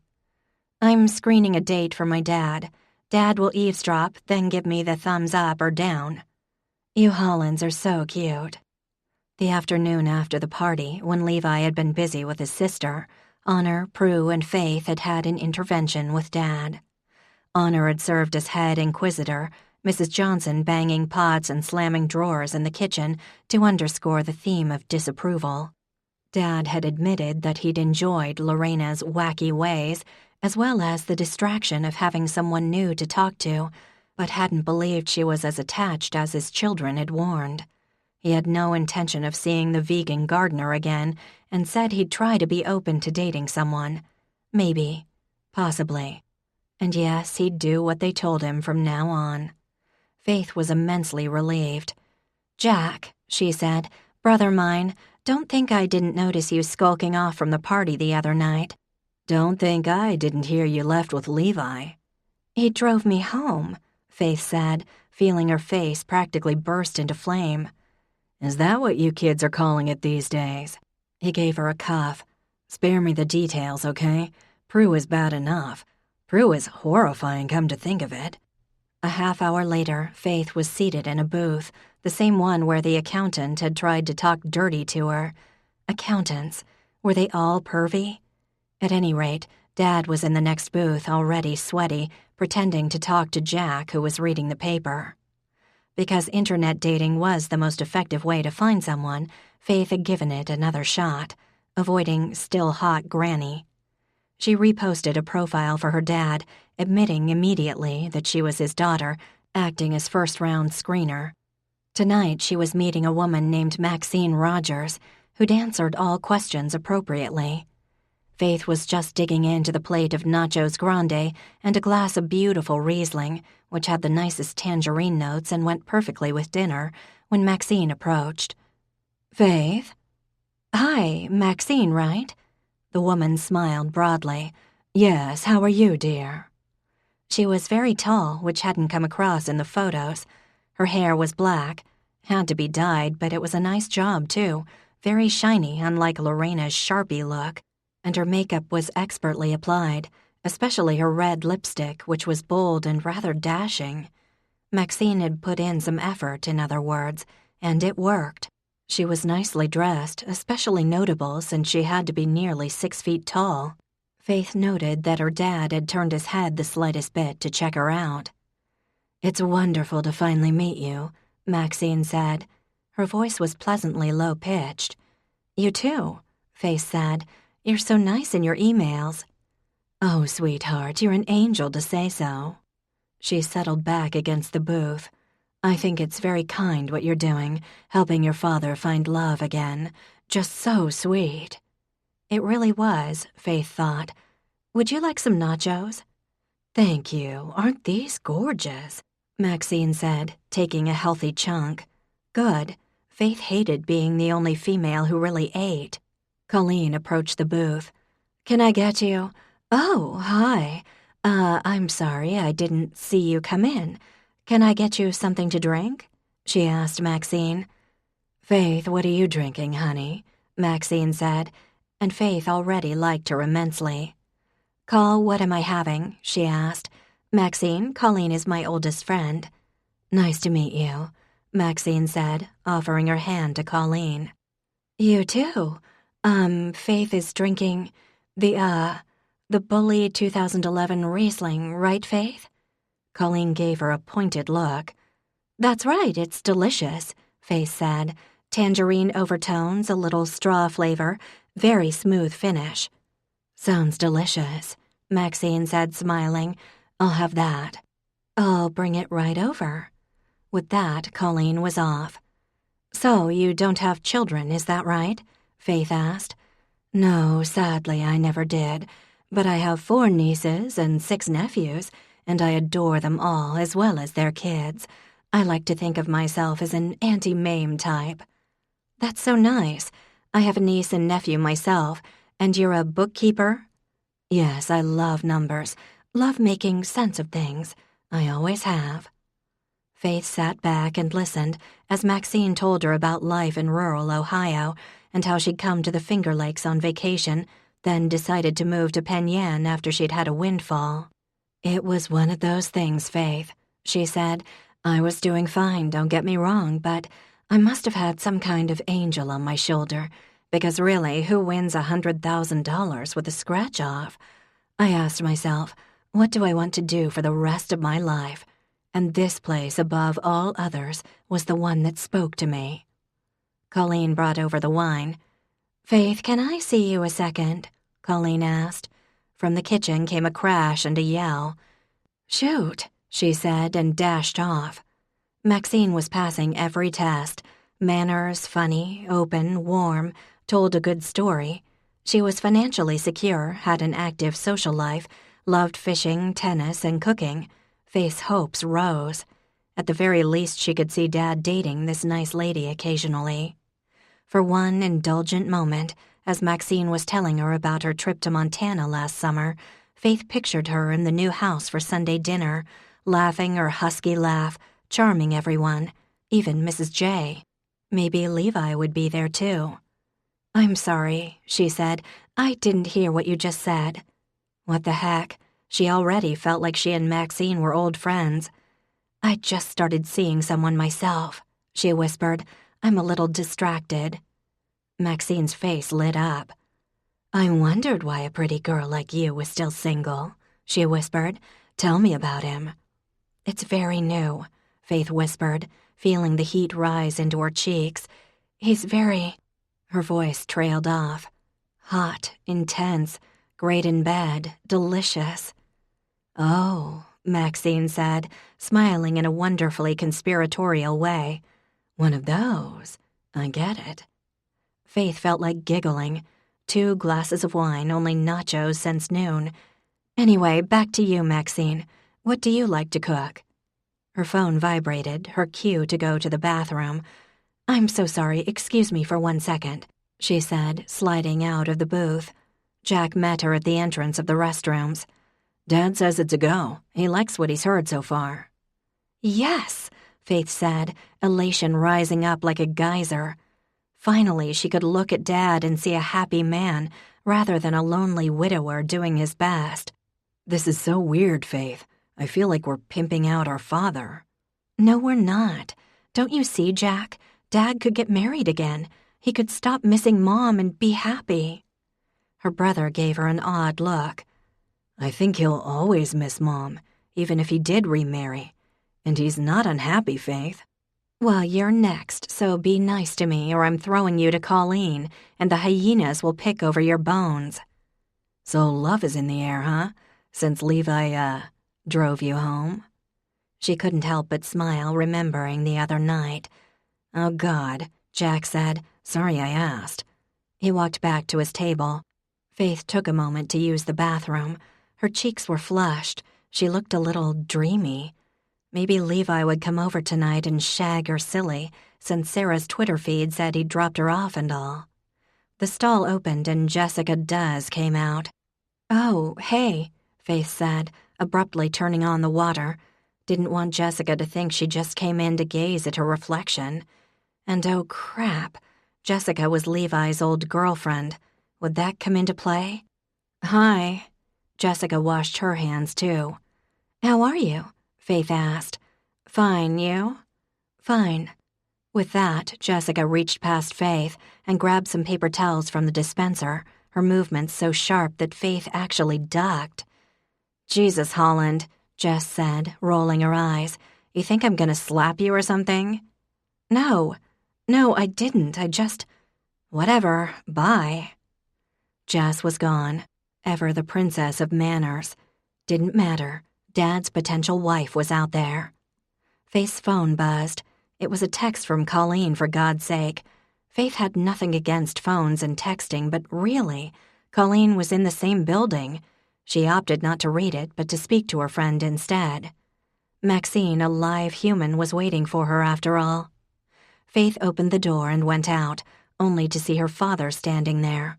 I'm screening a date for my dad. Dad will eavesdrop, then give me the thumbs up or down. You Hollands are so cute. The afternoon after the party, when Levi had been busy with his sister, Honor, Prue, and Faith had had an intervention with Dad. Honor had served as head inquisitor, Mrs. Johnson banging pots and slamming drawers in the kitchen to underscore the theme of disapproval. Dad had admitted that he'd enjoyed Lorena's wacky ways, as well as the distraction of having someone new to talk to, but hadn't believed she was as attached as his children had warned. He had no intention of seeing the vegan gardener again and said he'd try to be open to dating someone. Maybe. Possibly. And yes, he'd do what they told him from now on. Faith was immensely relieved. Jack, she said, brother mine, don't think I didn't notice you skulking off from the party the other night. Don't think I didn't hear you left with Levi. He drove me home, Faith said, feeling her face practically burst into flame. Is that what you kids are calling it these days? He gave her a cuff. Spare me the details, okay? Prue is bad enough. Prue is horrifying, come to think of it. A half hour later, Faith was seated in a booth, the same one where the accountant had tried to talk dirty to her. Accountants, were they all pervy? At any rate, Dad was in the next booth, already sweaty, pretending to talk to Jack, who was reading the paper. Because internet dating was the most effective way to find someone, Faith had given it another shot, avoiding still-hot Granny. She reposted a profile for her dad, admitting immediately that she was his daughter, acting as first-round screener. Tonight she was meeting a woman named Maxine Rogers, who'd answered all questions appropriately. Faith was just digging into the plate of nachos grande and a glass of beautiful Riesling, which had the nicest tangerine notes and went perfectly with dinner, when Maxine approached. Faith? Hi, Maxine, right? The woman smiled broadly. Yes, how are you, dear? She was very tall, which hadn't come across in the photos. Her hair was black. Had to be dyed, but it was a nice job, too. Very shiny, unlike Lorena's Sharpie look. And her makeup was expertly applied, especially her red lipstick, which was bold and rather dashing. Maxine had put in some effort, in other words, and it worked. She was nicely dressed, especially notable since she had to be nearly 6 feet tall. Faith noted that her dad had turned his head the slightest bit to check her out. It's wonderful to finally meet you, Maxine said. Her voice was pleasantly low-pitched. You too, Faith said. You're so nice in your emails. Oh, sweetheart, you're an angel to say so. She settled back against the booth. I think it's very kind what you're doing, helping your father find love again. Just so sweet. It really was, Faith thought. Would you like some nachos? Thank you. Aren't these gorgeous? Maxine said, taking a healthy chunk. Good. Faith hated being the only female who really ate. Colleen approached the booth. Can I get you? Oh, hi. I'm sorry I didn't see you come in. Can I get you something to drink? She asked Maxine. Faith, what are you drinking, honey? Maxine said, and Faith already liked her immensely. Call, what am I having? She asked. Maxine, Colleen is my oldest friend. Nice to meet you, Maxine said, offering her hand to Colleen. You too. Faith is drinking The Bully 2011 Riesling, right, Faith?" Colleen gave her a pointed look. "That's right, it's delicious," Faith said. "Tangerine overtones, a little straw flavor, very smooth finish." "Sounds delicious," Maxine said, smiling. "I'll have that." "I'll bring it right over." With that, Colleen was off. "So you don't have children, is that right?" Faith asked. "No, sadly, I never did. But I have 4 nieces and 6 nephews, and I adore them all as well as their kids. I like to think of myself as an Auntie Mame type." "That's so nice. I have a niece and nephew myself, and you're a bookkeeper?" "Yes, I love numbers, love making sense of things. I always have." Faith sat back and listened as Maxine told her about life in rural Ohio and how she'd come to the Finger Lakes on vacation, then decided to move to Penn Yan after she'd had a windfall. "It was one of those things, Faith," she said. "I was doing fine, don't get me wrong, but I must have had some kind of angel on my shoulder, because really, who wins $100,000 with a scratch-off? I asked myself, what do I want to do for the rest of my life? And this place, above all others, was the one that spoke to me." Colleen brought over the wine. "Faith, can I see you a second?" Colleen asked. From the kitchen came a crash and a yell. "Shoot," she said, and dashed off. Maxine was passing every test. Manners, funny, open, warm, told a good story. She was financially secure, had an active social life, loved fishing, tennis, and cooking. Faith's hopes rose. At the very least, she could see Dad dating this nice lady occasionally. For one indulgent moment, as Maxine was telling her about her trip to Montana last summer, Faith pictured her in the new house for Sunday dinner, laughing her husky laugh, charming everyone, even Mrs. J. Maybe Levi would be there too. "I'm sorry," she said. "I didn't hear what you just said." What the heck? She already felt like she and Maxine were old friends. "I just started seeing someone myself," she whispered. "I'm a little distracted." Maxine's face lit up. "I wondered why a pretty girl like you was still single," she whispered. "Tell me about him." "It's very new," Faith whispered, feeling the heat rise into her cheeks. "He's very—" Her voice trailed off. "Hot, intense, great in bed, delicious." "Oh," Maxine said, smiling in a wonderfully conspiratorial way. "One of those. I get it." Faith felt like giggling. 2 glasses of wine, only nachos since noon. "Anyway, back to you, Maxine. What do you like to cook?" Her phone vibrated, her cue to go to the bathroom. "I'm so sorry, excuse me for 1 second," she said, sliding out of the booth. Jack met her at the entrance of the restrooms. "Dad says it's a go. He likes what he's heard so far." "Yes," Faith said, elation rising up like a geyser. Finally, she could look at Dad and see a happy man, rather than a lonely widower doing his best. "This is so weird, Faith. I feel like we're pimping out our father." "No, we're not. Don't you see, Jack? Dad could get married again. He could stop missing Mom and be happy." Her brother gave her an odd look. "I think he'll always miss Mom, even if he did remarry. And he's not unhappy, Faith." "Well, you're next, so be nice to me or I'm throwing you to Colleen, and the hyenas will pick over your bones." "So love is in the air, huh? Since Levi, drove you home?" She couldn't help but smile, remembering the other night. "Oh, God," Jack said. "Sorry I asked." He walked back to his table. Faith took a moment to use the bathroom. Her cheeks were flushed. She looked a little dreamy. Maybe Levi would come over tonight and shag her silly, since Sarah's Twitter feed said he'd dropped her off and all. The stall opened and Jessica Duz came out. "Oh, hey," Faith said, abruptly turning on the water. Didn't want Jessica to think she just came in to gaze at her reflection. And oh crap, Jessica was Levi's old girlfriend. Would that come into play? "Hi." Jessica washed her hands too. "How are you?" Faith asked. "Fine, you?" "Fine." With that, Jessica reached past Faith and grabbed some paper towels from the dispenser, her movements so sharp that Faith actually ducked. "Jesus, Holland," Jess said, rolling her eyes. "You think I'm gonna slap you or something?" No, I didn't. I just... Whatever, bye." Jess was gone, ever the princess of manners. Didn't matter. Dad's potential wife was out there. Faith's phone buzzed. It was a text from Colleen, for God's sake. Faith had nothing against phones and texting, but really, Colleen was in the same building. She opted not to read it, but to speak to her friend instead. Maxine, a live human, was waiting for her after all. Faith opened the door and went out, only to see her father standing there.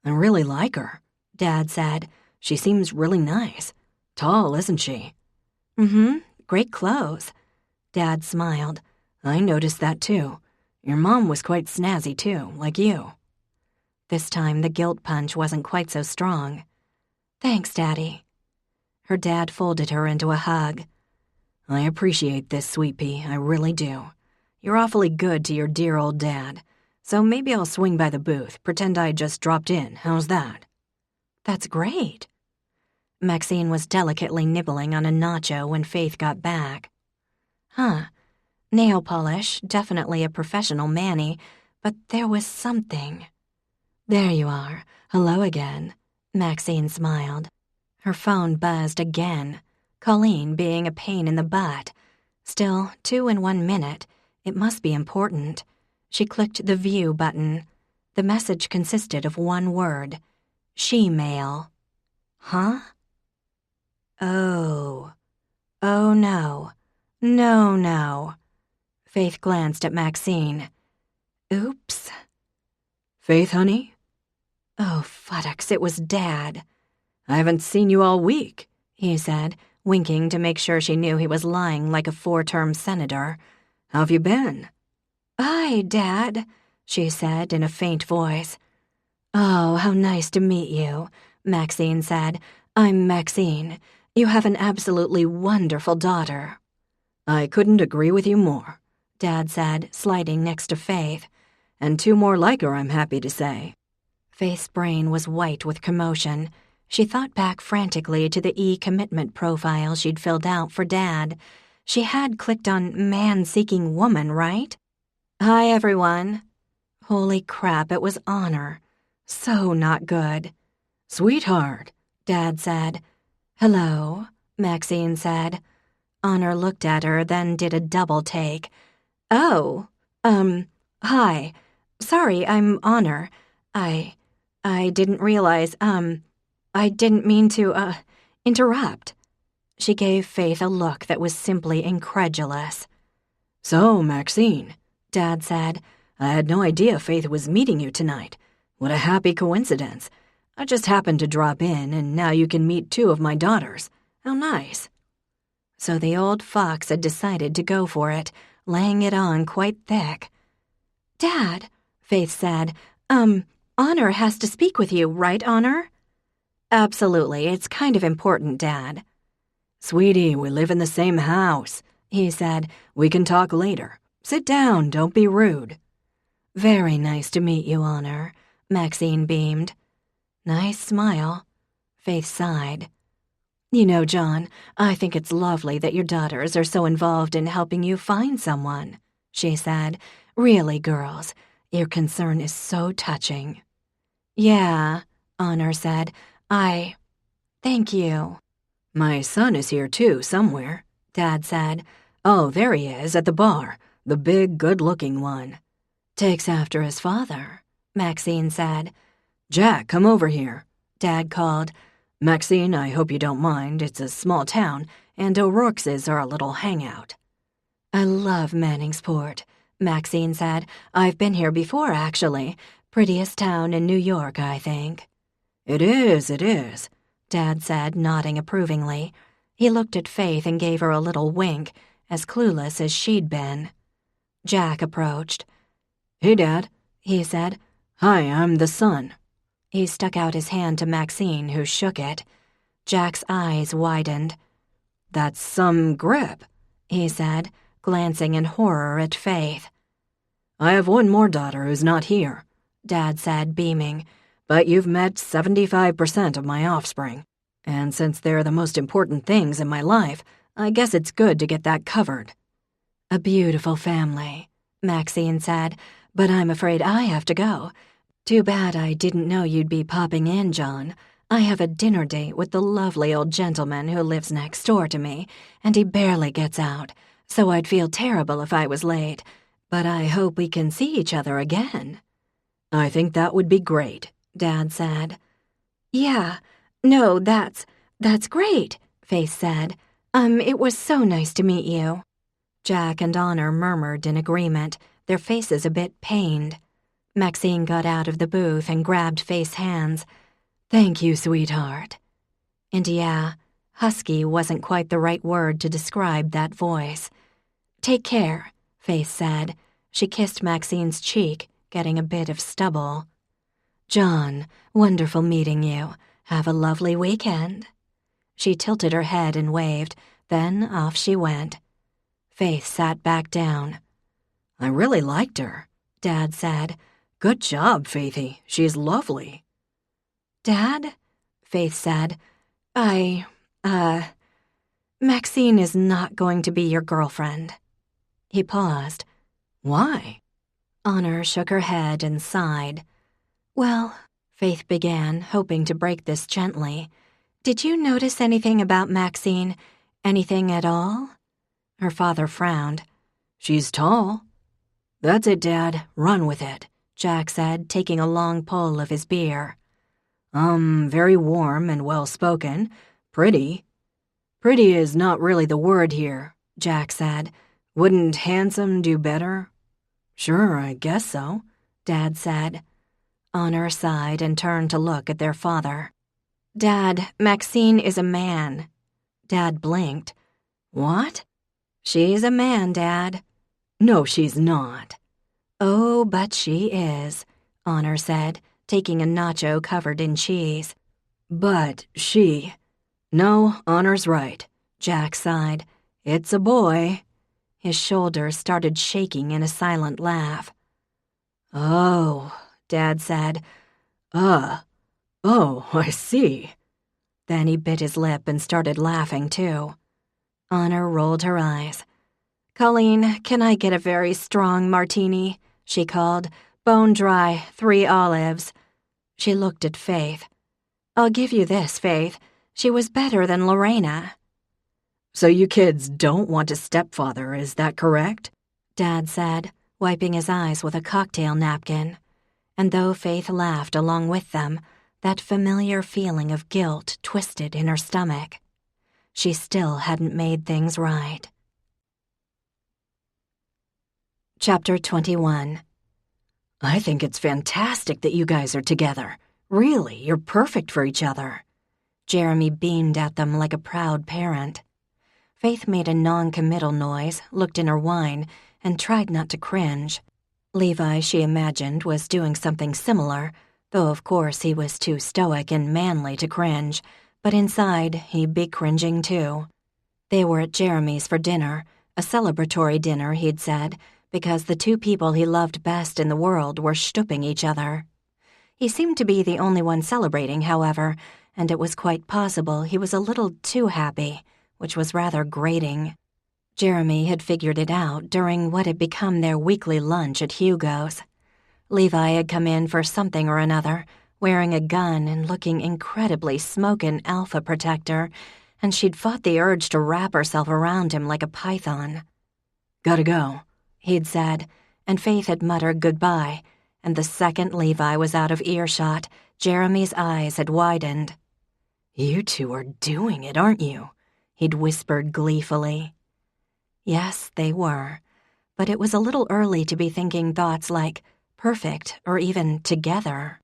"I really like her," Dad said. "She seems really nice. Tall, isn't she?" "Mm-hmm. Great clothes." Dad smiled. "I noticed that too. Your mom was quite snazzy too, like you." This time the guilt punch wasn't quite so strong. "Thanks, Daddy." Her dad folded her into a hug. "I appreciate this, sweet pea, I really do. You're awfully good to your dear old dad. So maybe I'll swing by the booth, pretend I just dropped in. How's that?" "That's great." Maxine was delicately nibbling on a nacho when Faith got back. "Huh. Nail polish, definitely a professional mani, but there was something." "There you are. Hello again." Maxine smiled. Her phone buzzed again, Colleen being a pain in the butt. Still, 2 in 1 minute. It must be important. She clicked the view button. The message consisted of one word: she-mail. Huh? Oh. Oh no. No. Faith glanced at Maxine. Oops. "Faith, honey?" Oh, fuddocks, it was Dad. "I haven't seen you all week," he said, winking to make sure she knew he was lying like a 4-term senator. "How've you been?" "Hi, Dad," she said in a faint voice. "Oh, how nice to meet you," Maxine said. "I'm Maxine. You have an absolutely wonderful daughter." "I couldn't agree with you more," Dad said, sliding next to Faith. "And 2 more like her, I'm happy to say." Faith's brain was white with commotion. She thought back frantically to the e-commitment profile she'd filled out for Dad. She had clicked on man-seeking woman, right? "Hi, everyone." Holy crap, it was Honor. So not good. "Sweetheart," Dad said. "Hello," Maxine said. Honor looked at her, then did a double take. "Oh, hi. Sorry, I'm Honor. I didn't realize, I didn't mean to, interrupt." She gave Faith a look that was simply incredulous. "So, Maxine," Dad said. "I had no idea Faith was meeting you tonight. What a happy coincidence. I just happened to drop in, and now you can meet 2 of my daughters. How nice." So the old fox had decided to go for it, laying it on quite thick. "Dad," Faith said, Honor has to speak with you, right, Honor?" "Absolutely, it's kind of important, Dad." "Sweetie, we live in the same house," he said. "We can talk later. Sit down, don't be rude." "Very nice to meet you, Honor," Maxine beamed. "Nice smile." Faith sighed. "You know, John, I think it's lovely that your daughters are so involved in helping you find someone," she said. "Really, girls, your concern is so touching." "Yeah," Honor said. Thank you." "My son is here too, somewhere," Dad said. "Oh, there he is, at the bar. The big, good-looking one." "Takes after his father," Maxine said. "Jack, come over here," Dad called. "Maxine, I hope you don't mind. It's a small town, and O'Rourke's are a little hangout." "I love Manningsport," Maxine said. "I've been here before, actually. Prettiest town in New York, I think." It is," Dad said, nodding approvingly. He looked at Faith and gave her a little wink, as clueless as she'd been. Jack approached. "Hey, Dad," he said. "Hi, I'm the son." He stuck out his hand to Maxine, who shook it. Jack's eyes widened. "That's some grip," he said, glancing in horror at Faith. "I have one more daughter who's not here," Dad said, beaming. but you've met 75% of my offspring. And since they're the most important things in my life, I guess it's good to get that covered." "A beautiful family," Maxine said, "but I'm afraid I have to go. Too bad I didn't know you'd be popping in, John. I have a dinner date with the lovely old gentleman who lives next door to me, and he barely gets out, so I'd feel terrible if I was late. But I hope we can see each other again." "I think that would be great," Dad said. "Yeah, no, that's great," Faith said. It was so nice to meet you." Jack and Honor murmured in agreement, their faces a bit pained. Maxine got out of the booth and grabbed Faith's hands. "Thank you, sweetheart." And yeah, husky wasn't quite the right word to describe that voice. "Take care," Faith said. She kissed Maxine's cheek, getting a bit of stubble. "John, wonderful meeting you. Have a lovely weekend." She tilted her head and waved, then off she went. Faith sat back down. "I really liked her," Dad said. "Good job, Faithy. She's lovely." "Dad?" Faith said. Maxine is not going to be your girlfriend." He paused. "Why?" Honor shook her head and sighed. "Well," Faith began, hoping to break this gently, "did you notice anything about Maxine? Anything at all?" Her father frowned. "She's tall." "That's it, Dad. Run with it," Jack said, taking a long pull of his beer. Very warm and well-spoken. Pretty." "Pretty is not really the word here," Jack said. "Wouldn't handsome do better?" "Sure, I guess so," Dad said. Honor sighed and turned to look at their father. "Dad, Maxine is a man." Dad blinked. "What?" "She's a man, Dad." "No, she's not." "Oh, but she is," Honor said, taking a nacho covered in cheese. "But she—" "No, Honor's right," Jack sighed. "It's a boy." His shoulders started shaking in a silent laugh. "Oh," Dad said. Oh, I see." Then he bit his lip and started laughing, too. Honor rolled her eyes. "Colleen, can I get a very strong martini?" she called. "Bone dry, 3 olives." She looked at Faith. "I'll give you this, Faith. She was better than Lorena." "So you kids don't want a stepfather, is that correct?" Dad said, wiping his eyes with a cocktail napkin. And though Faith laughed along with them, that familiar feeling of guilt twisted in her stomach. She still hadn't made things right. Chapter 21. "I think it's fantastic that you guys are together. Really, you're perfect for each other." Jeremy beamed at them like a proud parent. Faith made a non-committal noise, looked in her wine, and tried not to cringe. Levi, she imagined, was doing something similar, though of course he was too stoic and manly to cringe, but inside he'd be cringing too. They were at Jeremy's for dinner, a celebratory dinner, he'd said, because the 2 people he loved best in the world were stooping each other. He seemed to be the only one celebrating, however, and it was quite possible he was a little too happy, which was rather grating. Jeremy had figured it out during what had become their weekly lunch at Hugo's. Levi had come in for something or another, wearing a gun and looking incredibly smokin' alpha protector, and she'd fought the urge to wrap herself around him like a python. "Gotta go," he'd said, and Faith had muttered goodbye, and the second Levi was out of earshot, Jeremy's eyes had widened. "You 2 are doing it, aren't you?" he'd whispered gleefully. Yes, they were, but it was a little early to be thinking thoughts like perfect or even together.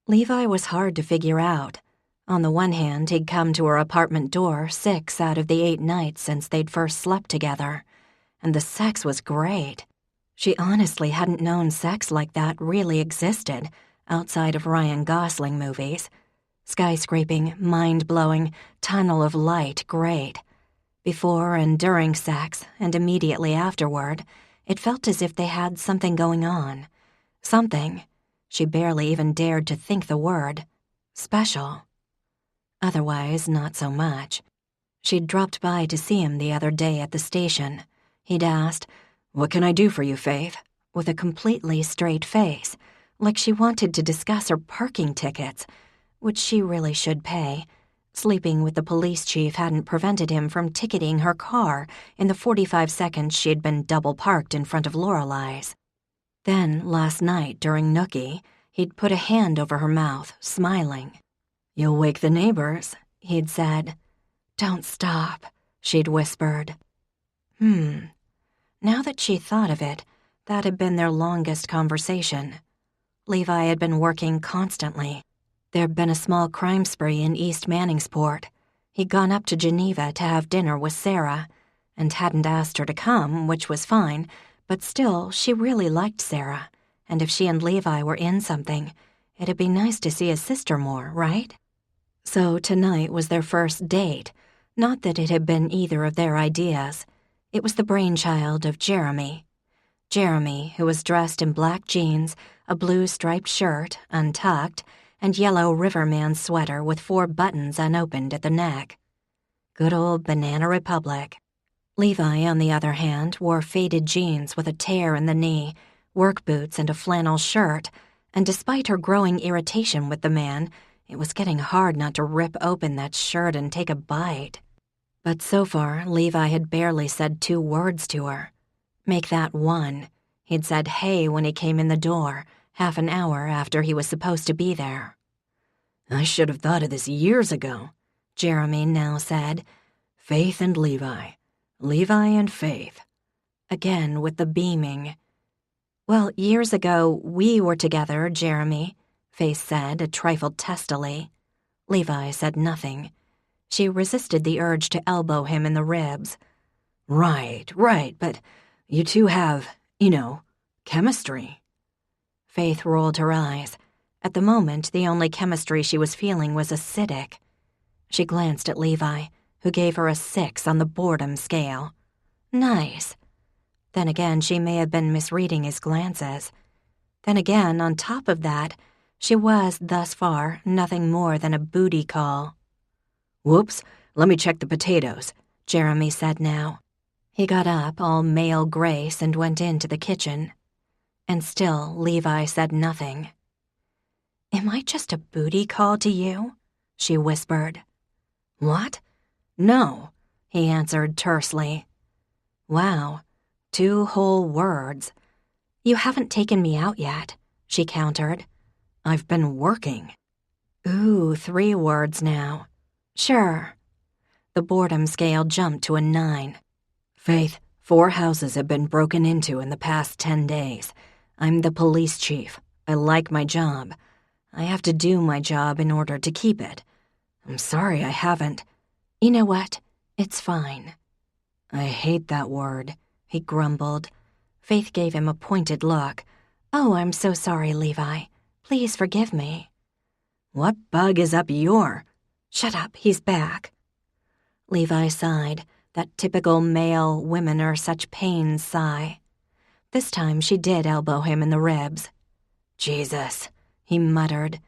Levi was hard to figure out. On the one hand, he'd come to her apartment door 6 out of the 8 nights since they'd first slept together, and the sex was great. She honestly hadn't known sex like that really existed outside of Ryan Gosling movies. Skyscraping, mind-blowing, tunnel of light great. Before and during sex, and immediately afterward, it felt as if they had something going on. Something, She barely even dared to think the word. Special. Otherwise, not so much. She'd dropped by to see him the other day at the station. He'd asked, "What can I do for you, Faith?" with a completely straight face, like she wanted to discuss her parking tickets, which she really should pay. Sleeping with the police chief hadn't prevented him from ticketing her car in the 45 seconds she'd been double parked in front of Lorelei's. Then, last night during Nookie, he'd put a hand over her mouth, smiling. "You'll wake the neighbors," he'd said. "Don't stop," she'd whispered. Now that she thought of it, that had been their longest conversation. Levi had been working constantly. There'd been a small crime spree in East Manningsport. He'd gone up to Geneva to have dinner with Sarah, and hadn't asked her to come, which was fine, but still, she really liked Sarah, and if she and Levi were in something, it'd be nice to see his sister more, right? So tonight was their first date. Not that it had been either of their ideas. It was the brainchild of Jeremy. Jeremy, who was dressed in black jeans, a blue striped shirt, untucked, and yellow Riverman sweater with 4 buttons unopened at the neck. Good old Banana Republic. Levi, on the other hand, wore faded jeans with a tear in the knee, work boots and a flannel shirt, and despite her growing irritation with the man, it was getting hard not to rip open that shirt and take a bite. But so far, Levi had barely said 2 words to her. Make that 1. He'd said hey when he came in the door, half an hour after he was supposed to be there. "I should have thought of this years ago," Jeremy now said. "Faith and Levi. Levi and Faith." Again with the beaming. "Well, years ago, we were together, Jeremy," Faith said, a trifle testily. Levi said nothing. She resisted the urge to elbow him in the ribs. Right, but you two have, chemistry." Faith rolled her eyes. At the moment, the only chemistry she was feeling was acidic. She glanced at Levi, who gave her a 6 on the boredom scale. Nice. Then again, she may have been misreading his glances. Then again, on top of that, she was, thus far, nothing more than a booty call. "Whoops, let me check the potatoes," Jeremy said now. He got up, all male grace, and went into the kitchen. And still, Levi said nothing. "Am I just a booty call to you?" she whispered. "What? No," he answered tersely. Wow, 2 whole words. "You haven't taken me out yet," she countered. "I've been working." Ooh, 3 words now. "Sure." The boredom scale jumped to a 9. "Faith, 4 houses have been broken into in the past 10 days. I'm the police chief. I like my job. I have to do my job in order to keep it. I'm sorry I haven't." "You know what? It's fine." "I hate that word," he grumbled. Faith gave him a pointed look. "Oh, I'm so sorry, Levi. Please forgive me." "What bug is up your—" "Shut up, he's back." Levi sighed, that typical male women are such pains sigh. This time she did elbow him in the ribs. "Jesus," he muttered.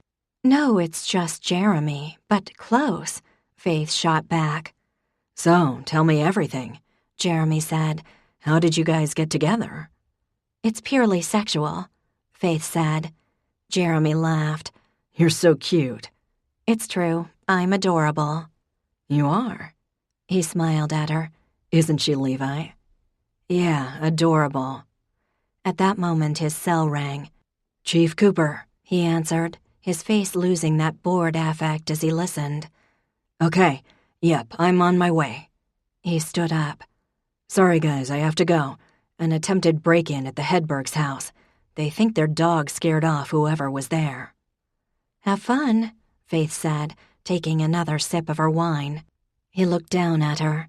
"No, it's just Jeremy, but close," Faith shot back. "So, tell me everything," Jeremy said. "How did you guys get together?" "It's purely sexual," Faith said. Jeremy laughed. "You're so cute." "It's true. I'm adorable." "You are?" He smiled at her. "Isn't she, Levi?" "Yeah, adorable." At that moment his cell rang. "Chief Cooper," he answered, his face losing that bored affect as he listened. "Okay, yep, I'm on my way." He stood up. "Sorry guys, I have to go. An attempted break-in at the Hedberg's house. They think their dog scared off whoever was there." "Have fun," Faith said, taking another sip of her wine. He looked down at her.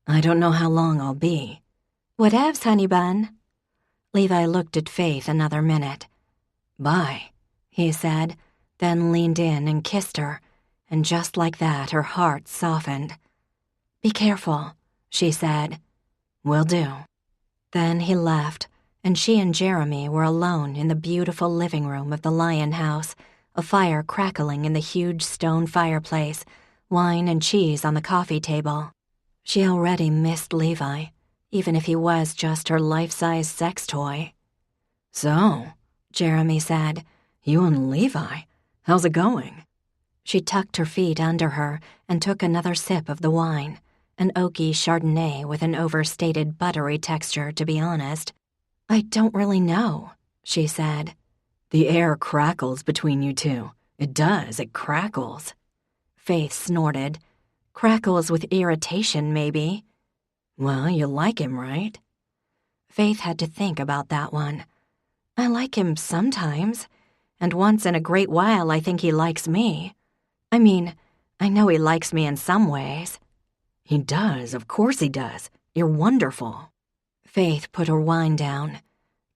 "I don't know how long I'll be." "Whatevs, honey bun." Levi looked at Faith another minute. "Bye," he said, then leaned in and kissed her, and just like that her heart softened. "Be careful," she said. "Will do." Then he left, and she and Jeremy were alone in the beautiful living room of the Lion House, a fire crackling in the huge stone fireplace, wine and cheese on the coffee table. She already missed Levi, even if he was just her life-size sex toy. "So," Jeremy said, "you and Levi, how's it going?" She tucked her feet under her and took another sip of the wine, an oaky Chardonnay with an overstated buttery texture, to be honest. "I don't really know," she said. "The air crackles between you two. It does, it crackles." Faith snorted. "Crackles with irritation, maybe." "Well, you like him, right?" Faith had to think about that one. "I like him sometimes, and once in a great while I think he likes me. I mean, I know he likes me in some ways." "He does, of course he does. You're wonderful." Faith put her wine down.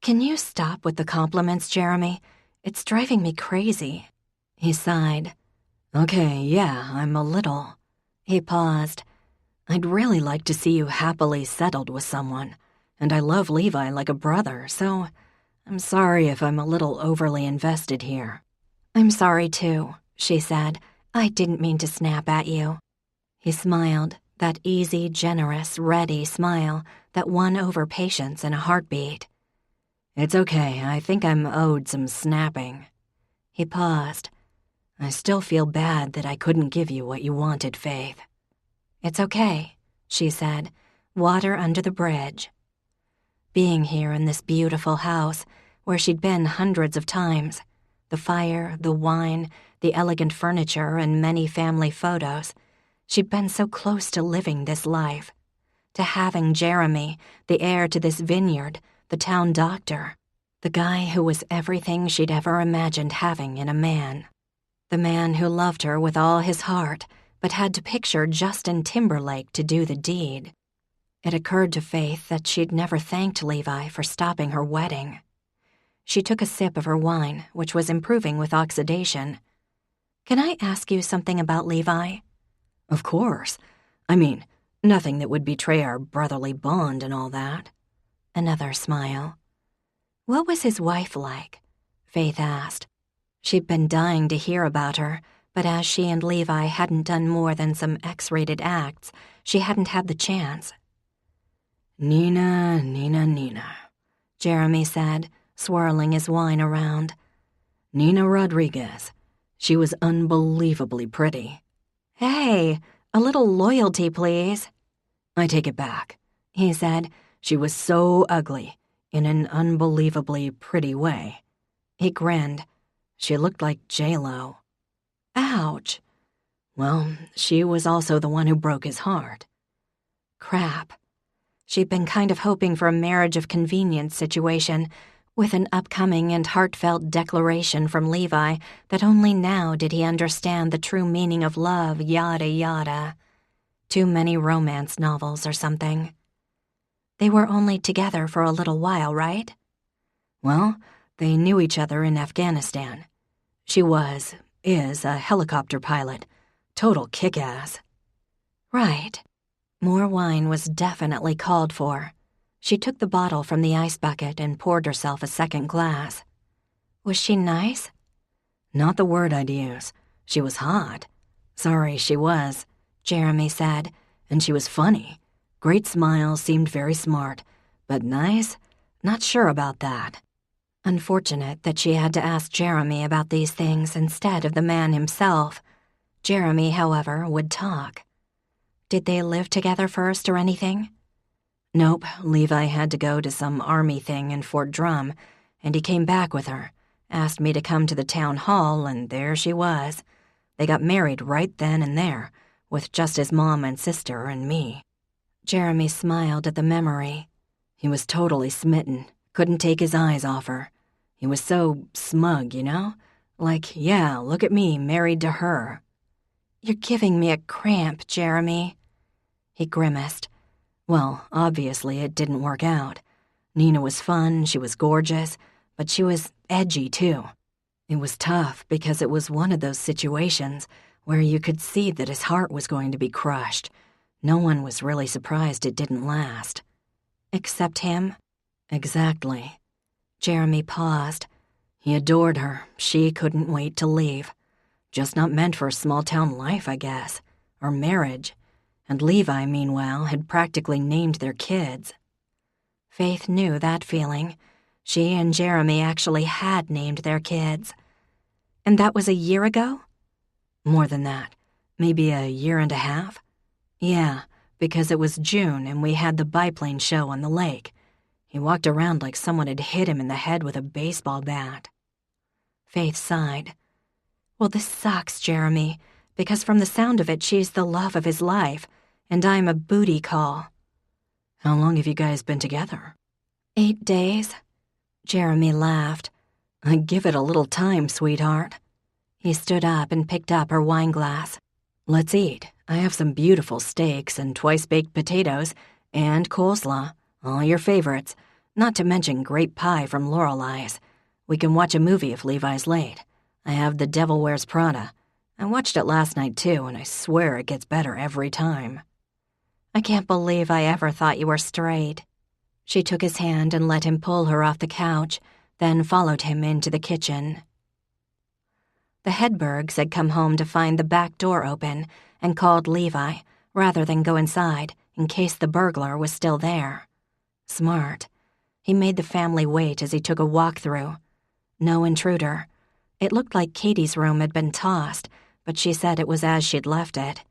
"Can you stop with the compliments, Jeremy? It's driving me crazy." He sighed. "Okay, yeah, I'm a little." He paused. "I'd really like to see you happily settled with someone, and I love Levi like a brother, so I'm sorry if I'm a little overly invested here." "I'm sorry too," she said. "I didn't mean to snap at you." He smiled, that easy, generous, ready smile that won over patience in a heartbeat. "It's okay, I think I'm owed some snapping." He paused. "I still feel bad that I couldn't give you what you wanted, Faith." "It's okay," she said. "Water under the bridge." Being here in this beautiful house, where she'd been hundreds of times, the fire, the wine, the elegant furniture, and many family photos, she'd been so close to living this life, to having Jeremy, the heir to this vineyard, the town doctor, the guy who was everything she'd ever imagined having in a man. The man who loved her with all his heart, but had to picture Justin Timberlake to do the deed. It occurred to Faith that she'd never thanked Levi for stopping her wedding. She took a sip of her wine, which was improving with oxidation. "Can I ask you something about Levi?" "Of course. I mean, nothing that would betray our brotherly bond and all that." Another smile. "What was his wife like?" Faith asked. She'd been dying to hear about her, but as she and Levi hadn't done more than some X-rated acts, she hadn't had the chance. Nina, Jeremy said, swirling his wine around. "Nina Rodriguez. She was unbelievably pretty." "Hey, a little loyalty, please." "I take it back," he said. "She was so ugly, in an unbelievably pretty way." He grinned. "She looked like J-Lo." "Ouch." "Well, she was also the one who broke his heart." Crap. She'd been kind of hoping for a marriage of convenience situation, with an upcoming and heartfelt declaration from Levi that only now did he understand the true meaning of love, yada yada. Too many romance novels or something. They were only together for a little while, right? "Well, they knew each other in Afghanistan. She is a helicopter pilot. Total kick-ass." "Right." More wine was definitely called for. She took the bottle from the ice bucket and poured herself a second glass. "Was she nice?" "Not the word I'd use. She was hot." "Sorry, she was," Jeremy said. "And she was funny. Great smile, seemed very smart. But nice? Not sure about that." Unfortunate that she had to ask Jeremy about these things instead of the man himself. Jeremy, however, would talk. Did they live together first or anything? "Nope, Levi had to go to some army thing in Fort Drum, and he came back with her, asked me to come to the town hall, and there she was. They got married right then and there, with just his mom and sister and me." Jeremy smiled at the memory. He was totally smitten, couldn't take his eyes off her. He was so smug, you know? Like, yeah, look at me, married to her. "You're giving me a cramp, Jeremy." He grimaced. Well, obviously it didn't work out. Nina was fun, she was gorgeous, but she was edgy too. It was tough because it was one of those situations where you could see that his heart was going to be crushed. No one was really surprised it didn't last. Except him? Exactly. Jeremy paused. He adored her. She couldn't wait to leave. Just not meant for small-town life, I guess. Or marriage. And Levi, meanwhile, had practically named their kids. Faith knew that feeling. She and Jeremy actually had named their kids. And that was a year ago? More than that. Maybe a year and a half? Yeah, because it was June and we had the biplane show on the lake. He walked around like someone had hit him in the head with a baseball bat. Faith sighed. Well, this sucks, Jeremy, because from the sound of it, she's the love of his life, and I'm a booty call. How long have you guys been together? 8 days. Jeremy laughed. I'd give it a little time, sweetheart. He stood up and picked up her wine glass. Let's eat. I have some beautiful steaks and twice-baked potatoes and coleslaw, all your favorites, not to mention grape pie from Lorelei's. We can watch a movie if Levi's late. I have The Devil Wears Prada. I watched it last night too, and I swear it gets better every time. I can't believe I ever thought you were straight. She took his hand and let him pull her off the couch, then followed him into the kitchen. The Hedbergs had come home to find the back door open and called Levi, rather than go inside in case the burglar was still there. Smart. He made the family wait as he took a walk through. No intruder. It looked like Katie's room had been tossed, but she said it was as she'd left it.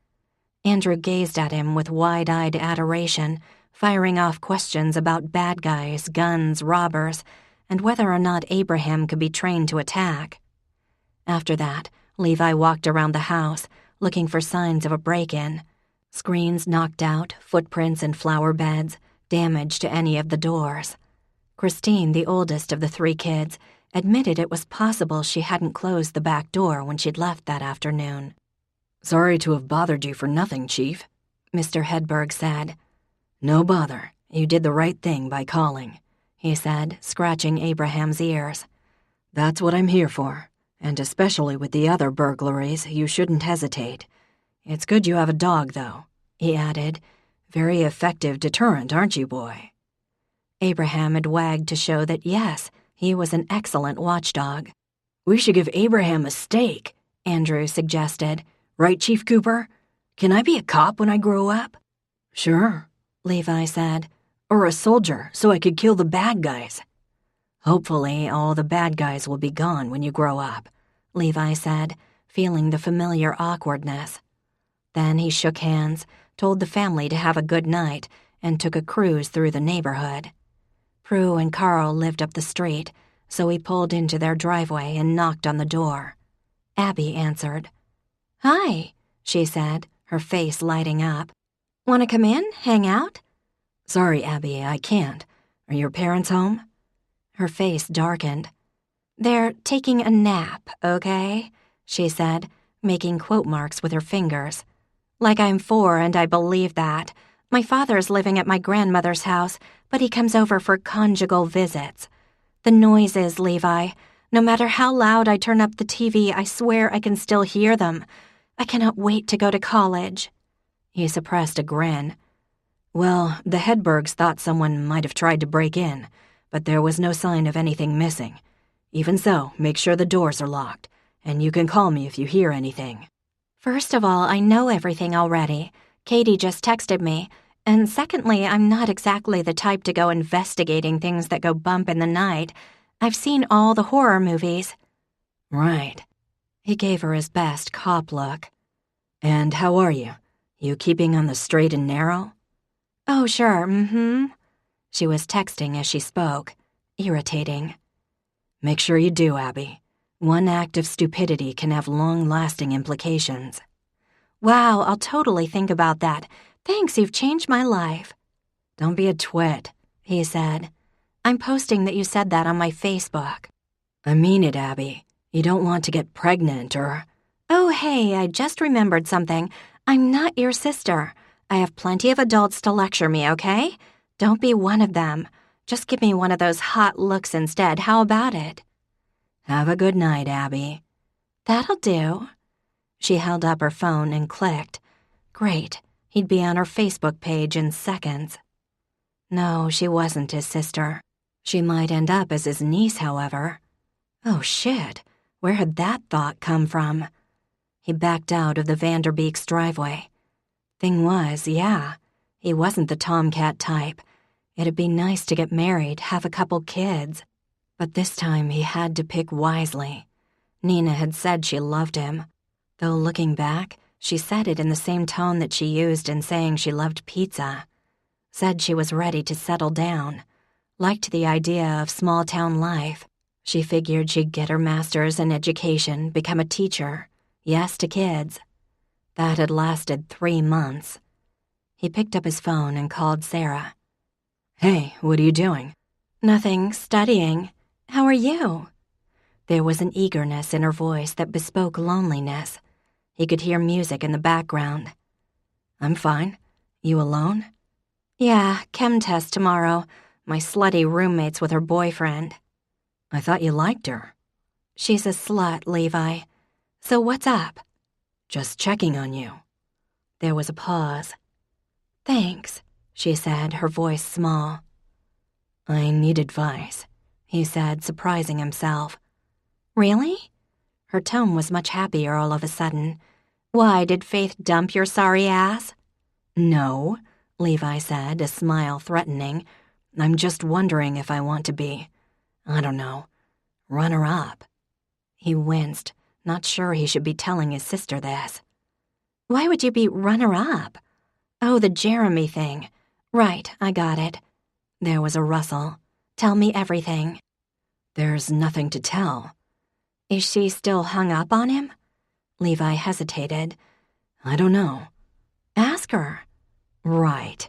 Andrew gazed at him with wide-eyed adoration, firing off questions about bad guys, guns, robbers, and whether or not Abraham could be trained to attack. After that, Levi walked around the house, looking for signs of a break-in. Screens knocked out, footprints in flower beds, damage to any of the doors. Christine, the oldest of the 3 kids, admitted it was possible she hadn't closed the back door when she'd left that afternoon. Sorry to have bothered you for nothing, Chief, Mr. Hedberg said. No bother. You did the right thing by calling, he said, scratching Abraham's ears. That's what I'm here for. And especially with the other burglaries, you shouldn't hesitate. It's good you have a dog, though, he added. Very effective deterrent, aren't you, boy? Abraham had wagged to show that, yes, he was an excellent watchdog. We should give Abraham a steak, Andrew suggested. Right, Chief Cooper? Can I be a cop when I grow up? Sure, Levi said. Or a soldier, so I could kill the bad guys. Hopefully, all the bad guys will be gone when you grow up, Levi said, feeling the familiar awkwardness. Then he shook hands, told the family to have a good night, and took a cruise through the neighborhood. Prue and Carl lived up the street, so he pulled into their driveway and knocked on the door. Abby answered. Hi, she said, her face lighting up. Want to come in, hang out? Sorry, Abby, I can't. Are your parents home? Her face darkened. They're taking a nap, okay? She said, making quote marks with her fingers. Like I'm 4 and I believe that. My father's living at my grandmother's house, but he comes over for conjugal visits. The noises, Levi. No matter how loud I turn up the TV, I swear I can still hear them. I cannot wait to go to college. He suppressed a grin. Well, the Hedbergs thought someone might have tried to break in, but there was no sign of anything missing. Even so, make sure the doors are locked, and you can call me if you hear anything. First of all, I know everything already. Katie just texted me. And secondly, I'm not exactly the type to go investigating things that go bump in the night. I've seen all the horror movies. Right. He gave her his best cop look. And how are you? You keeping on the straight and narrow? Oh, sure, She was texting as she spoke, irritating. Make sure you do, Abby. One act of stupidity can have long-lasting implications. Wow, I'll totally think about that. Thanks, you've changed my life. Don't be a twit, he said. I'm posting that you said that on my Facebook. I mean it, Abby. You don't want to get pregnant or... Oh, hey, I just remembered something. I'm not your sister. I have plenty of adults to lecture me, okay? Don't be one of them. Just give me one of those hot looks instead. How about it? Have a good night, Abby. That'll do. She held up her phone and clicked. Great. He'd be on her Facebook page in seconds. No, she wasn't his sister. She might end up as his niece, however. Oh, shit. Where had that thought come from? He backed out of the Vanderbeek's driveway. Thing was, yeah, he wasn't the tomcat type. It'd be nice to get married, have a couple kids. But this time he had to pick wisely. Nina had said she loved him. Though looking back, she said it in the same tone that she used in saying she loved pizza. Said she was ready to settle down. Liked the idea of small-town life. She figured she'd get her master's in education, become a teacher. Yes to kids. That had lasted 3 months. He picked up his phone and called Sarah. Hey, what are you doing? Nothing, studying. How are you? There was an eagerness in her voice that bespoke loneliness. He could hear music in the background. I'm fine. You alone? Yeah, chem test tomorrow. My slutty roommate's with her boyfriend. I thought you liked her. She's a slut, Levi. So what's up? Just checking on you. There was a pause. Thanks, she said, her voice small. I need advice, he said, surprising himself. Really? Her tone was much happier all of a sudden. Why, did Faith dump your sorry ass? No, Levi said, a smile threatening. I'm just wondering if I want to be, I don't know, runner-up. He winced, not sure he should be telling his sister this. Why would you be runner-up? Oh, the Jeremy thing. Right, I got it. There was a rustle. Tell me everything. There's nothing to tell. Is she still hung up on him? Levi hesitated. I don't know. Ask her. Right.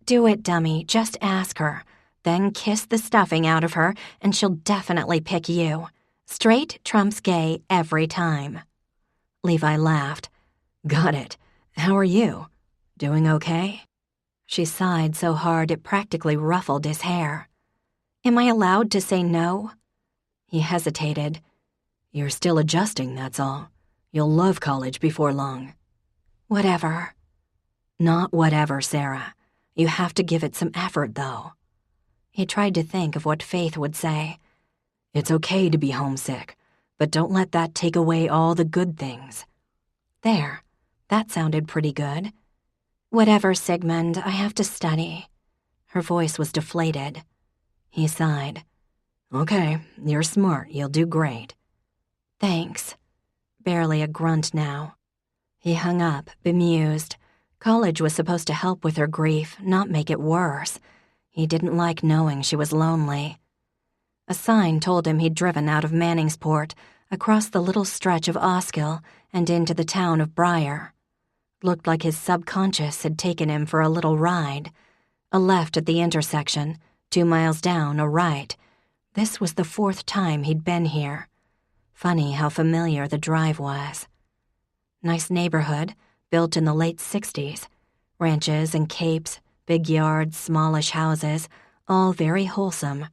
Do it, dummy. Just ask her. Then kiss the stuffing out of her, and she'll definitely pick you. Straight trumps gay every time. Levi laughed. Got it. How are you? Doing okay? She sighed so hard it practically ruffled his hair. Am I allowed to say no? He hesitated. You're still adjusting, that's all. You'll love college before long. Whatever. Not whatever, Sarah. You have to give it some effort, though. He tried to think of what Faith would say. It's okay to be homesick, but don't let that take away all the good things. There. That sounded pretty good. Whatever, Sigmund, I have to study. Her voice was deflated. He sighed. Okay, you're smart. You'll do great. Thanks. Barely a grunt now. He hung up, bemused. College was supposed to help with her grief, not make it worse. He didn't like knowing she was lonely. A sign told him he'd driven out of Manningsport, across the little stretch of Oskill, and into the town of Briar. Looked like his subconscious had taken him for a little ride. A left at the intersection, 2 miles down, a right. This was the 4th time he'd been here. Funny how familiar the drive was. Nice neighborhood, built in the late 60s. Ranches and capes, big yards, smallish houses, all very wholesome.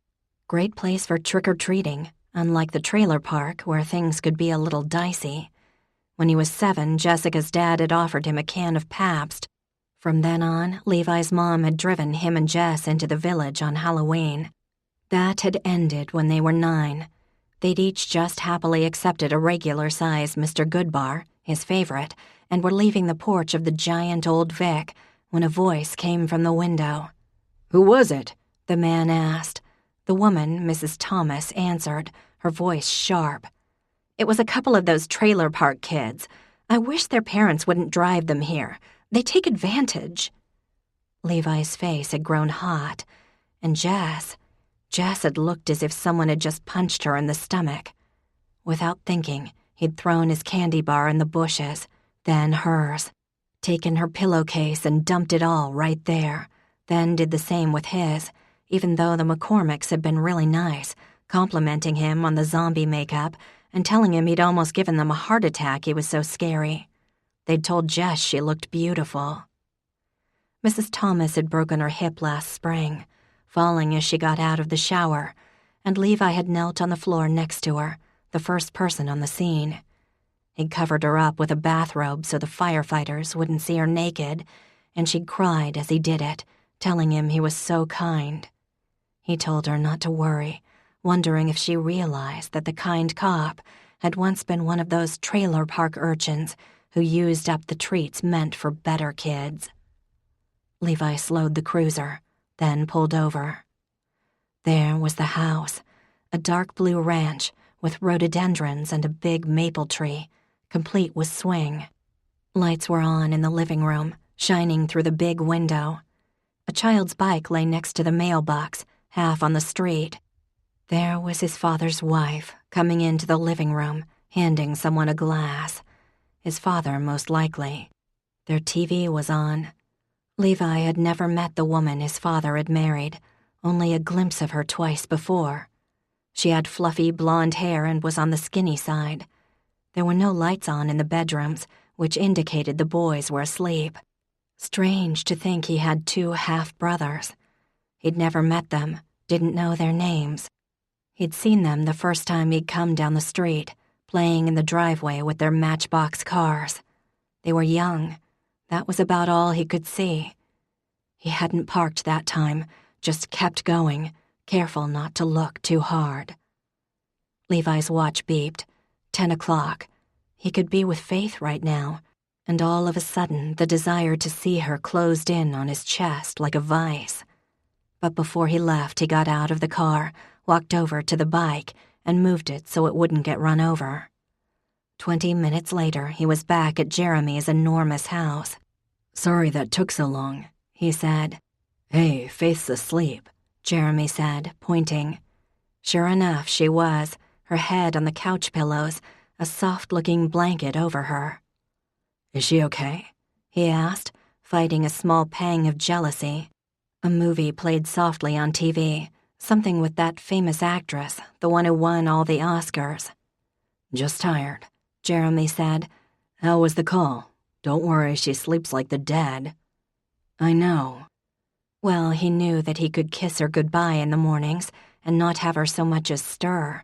Great place for trick-or-treating, unlike the trailer park where things could be a little dicey. When he was 7, Jessica's dad had offered him a can of Pabst. From then on, Levi's mom had driven him and Jess into the village on Halloween. That had ended when they were 9. They'd each just happily accepted a regular-sized Mr. Goodbar, his favorite, and were leaving the porch of the giant old Vic when a voice came from the window. "Who was it?" the man asked. The woman, Mrs. Thomas, answered, her voice sharp. It was a couple of those trailer park kids. I wish their parents wouldn't drive them here. They take advantage. Levi's face had grown hot, and Jess had looked as if someone had just punched her in the stomach. Without thinking, he'd thrown his candy bar in the bushes, then hers, taken her pillowcase and dumped it all right there, then did the same with his, even though the McCormicks had been really nice, complimenting him on the zombie makeup and telling him he'd almost given them a heart attack, he was so scary. They'd told Jess she looked beautiful. Mrs. Thomas had broken her hip last spring, falling as she got out of the shower, and Levi had knelt on the floor next to her, the first person on the scene. He'd covered her up with a bathrobe so the firefighters wouldn't see her naked, and she'd cried as he did it, telling him he was so kind. He told her not to worry, wondering if she realized that the kind cop had once been one of those trailer park urchins who used up the treats meant for better kids. Levi slowed the cruiser, then pulled over. There was the house, a dark blue ranch with rhododendrons and a big maple tree, complete with swing. Lights were on in the living room, shining through the big window. A child's bike lay next to the mailbox, half on the street. There was his father's wife, coming into the living room, handing someone a glass. His father, most likely. Their TV was on. Levi had never met the woman his father had married, only a glimpse of her twice before. She had fluffy blonde hair and was on the skinny side. There were no lights on in the bedrooms, which indicated the boys were asleep. Strange to think he had 2 half-brothers. He'd never met them, didn't know their names. He'd seen them the first time he'd come down the street, playing in the driveway with their matchbox cars. They were young. That was about all he could see. He hadn't parked that time, just kept going, careful not to look too hard. Levi's watch beeped. 10 o'clock. He could be with Faith right now, and all of a sudden the desire to see her closed in on his chest like a vice. But before he left, he got out of the car, walked over to the bike, and moved it so it wouldn't get run over. 20 minutes later, he was back at Jeremy's enormous house. "Sorry that took so long," he said. "Hey, Faith's asleep," Jeremy said, pointing. Sure enough, she was, her head on the couch pillows, a soft-looking blanket over her. "Is she okay?" he asked, fighting a small pang of jealousy. A movie played softly on TV, something with that famous actress, the one who won all the Oscars. "Just tired," Jeremy said. "How was the call? Don't worry, she sleeps like the dead." "I know." Well, he knew that he could kiss her goodbye in the mornings and not have her so much as stir.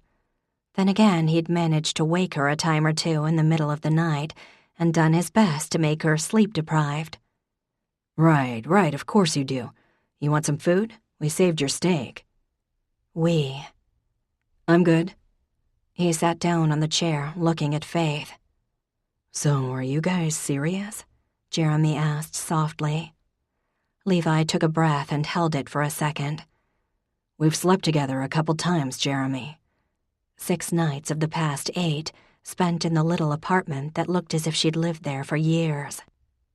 Then again, he'd managed to wake her a time or two in the middle of the night and done his best to make her sleep-deprived. Right, of course you do. You want some food? We saved your steak." I'm good." He sat down on the chair, looking at Faith. "So, are you guys serious?" Jeremy asked softly. Levi took a breath and held it for a second. "We've slept together a couple times, Jeremy." 6 nights of the past 8 spent in the little apartment that looked as if she'd lived there for years.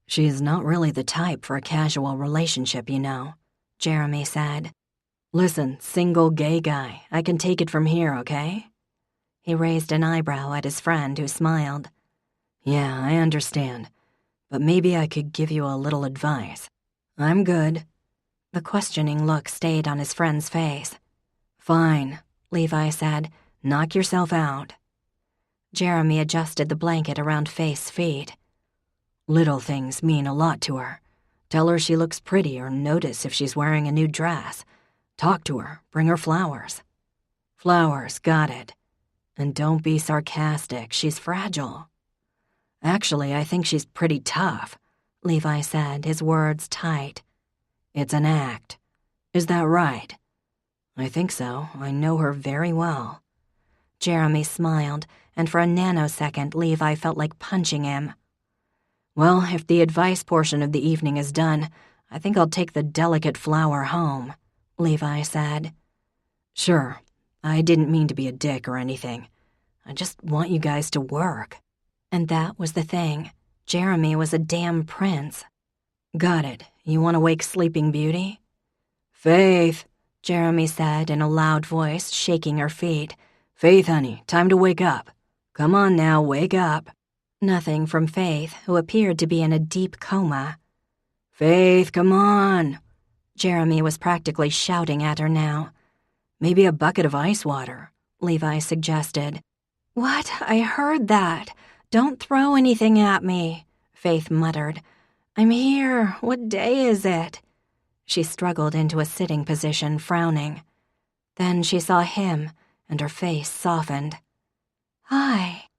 "She's not really the type for a casual relationship, you know," Jeremy said. "Listen, single gay guy, I can take it from here, okay?" He raised an eyebrow at his friend, who smiled. "Yeah, I understand. But maybe I could give you a little advice." "I'm good." The questioning look stayed on his friend's face. "Fine," Levi said. "Knock yourself out." Jeremy adjusted the blanket around Faith's feet. "Little things mean a lot to her. Tell her she looks pretty or notice if she's wearing a new dress. Talk to her, bring her flowers." "Flowers, got it. And don't be sarcastic, she's fragile." "Actually, I think she's pretty tough," Levi said, his words tight. "It's an act." "Is that right?" "I think so. I know her very well." Jeremy smiled, and for a nanosecond, Levi felt like punching him. "Well, if the advice portion of the evening is done, I think I'll take the delicate flower home," Levi said. "Sure, I didn't mean to be a dick or anything. I just want you guys to work." And that was the thing. Jeremy was a damn prince. "Got it. You want to wake Sleeping Beauty?" "Faith," Jeremy said in a loud voice, shaking her feet. "Faith, honey, time to wake up. Come on now, wake up." Nothing from Faith, who appeared to be in a deep coma. "Faith, come on." Jeremy was practically shouting at her now. "Maybe a bucket of ice water," Levi suggested. "What? I heard that. Don't throw anything at me," Faith muttered. "I'm here. What day is it?" She struggled into a sitting position, frowning. Then she saw him, and her face softened. "Hi."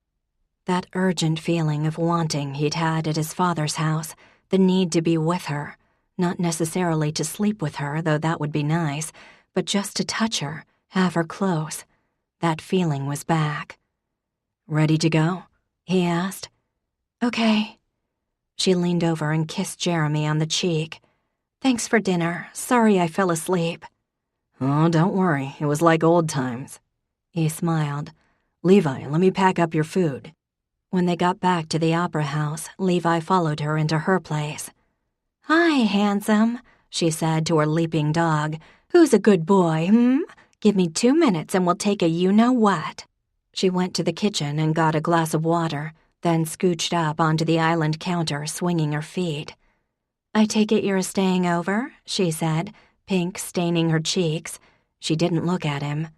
That urgent feeling of wanting he'd had at his father's house, the need to be with her, not necessarily to sleep with her, though that would be nice, but just to touch her, have her close, that feeling was back. "Ready to go?" he asked. "Okay." She leaned over and kissed Jeremy on the cheek. "Thanks for dinner. Sorry I fell asleep." "Oh, don't worry. It was like old times." He smiled. "Levi, let me pack up your food." When they got back to the opera house, Levi followed her into her place. "Hi, handsome," she said to her leaping dog. "Who's a good boy, Give me 2 minutes and we'll take a you-know-what." She went to the kitchen and got a glass of water, then scooched up onto the island counter, swinging her feet. "I take it you're staying over?" she said, pink staining her cheeks. She didn't look at him.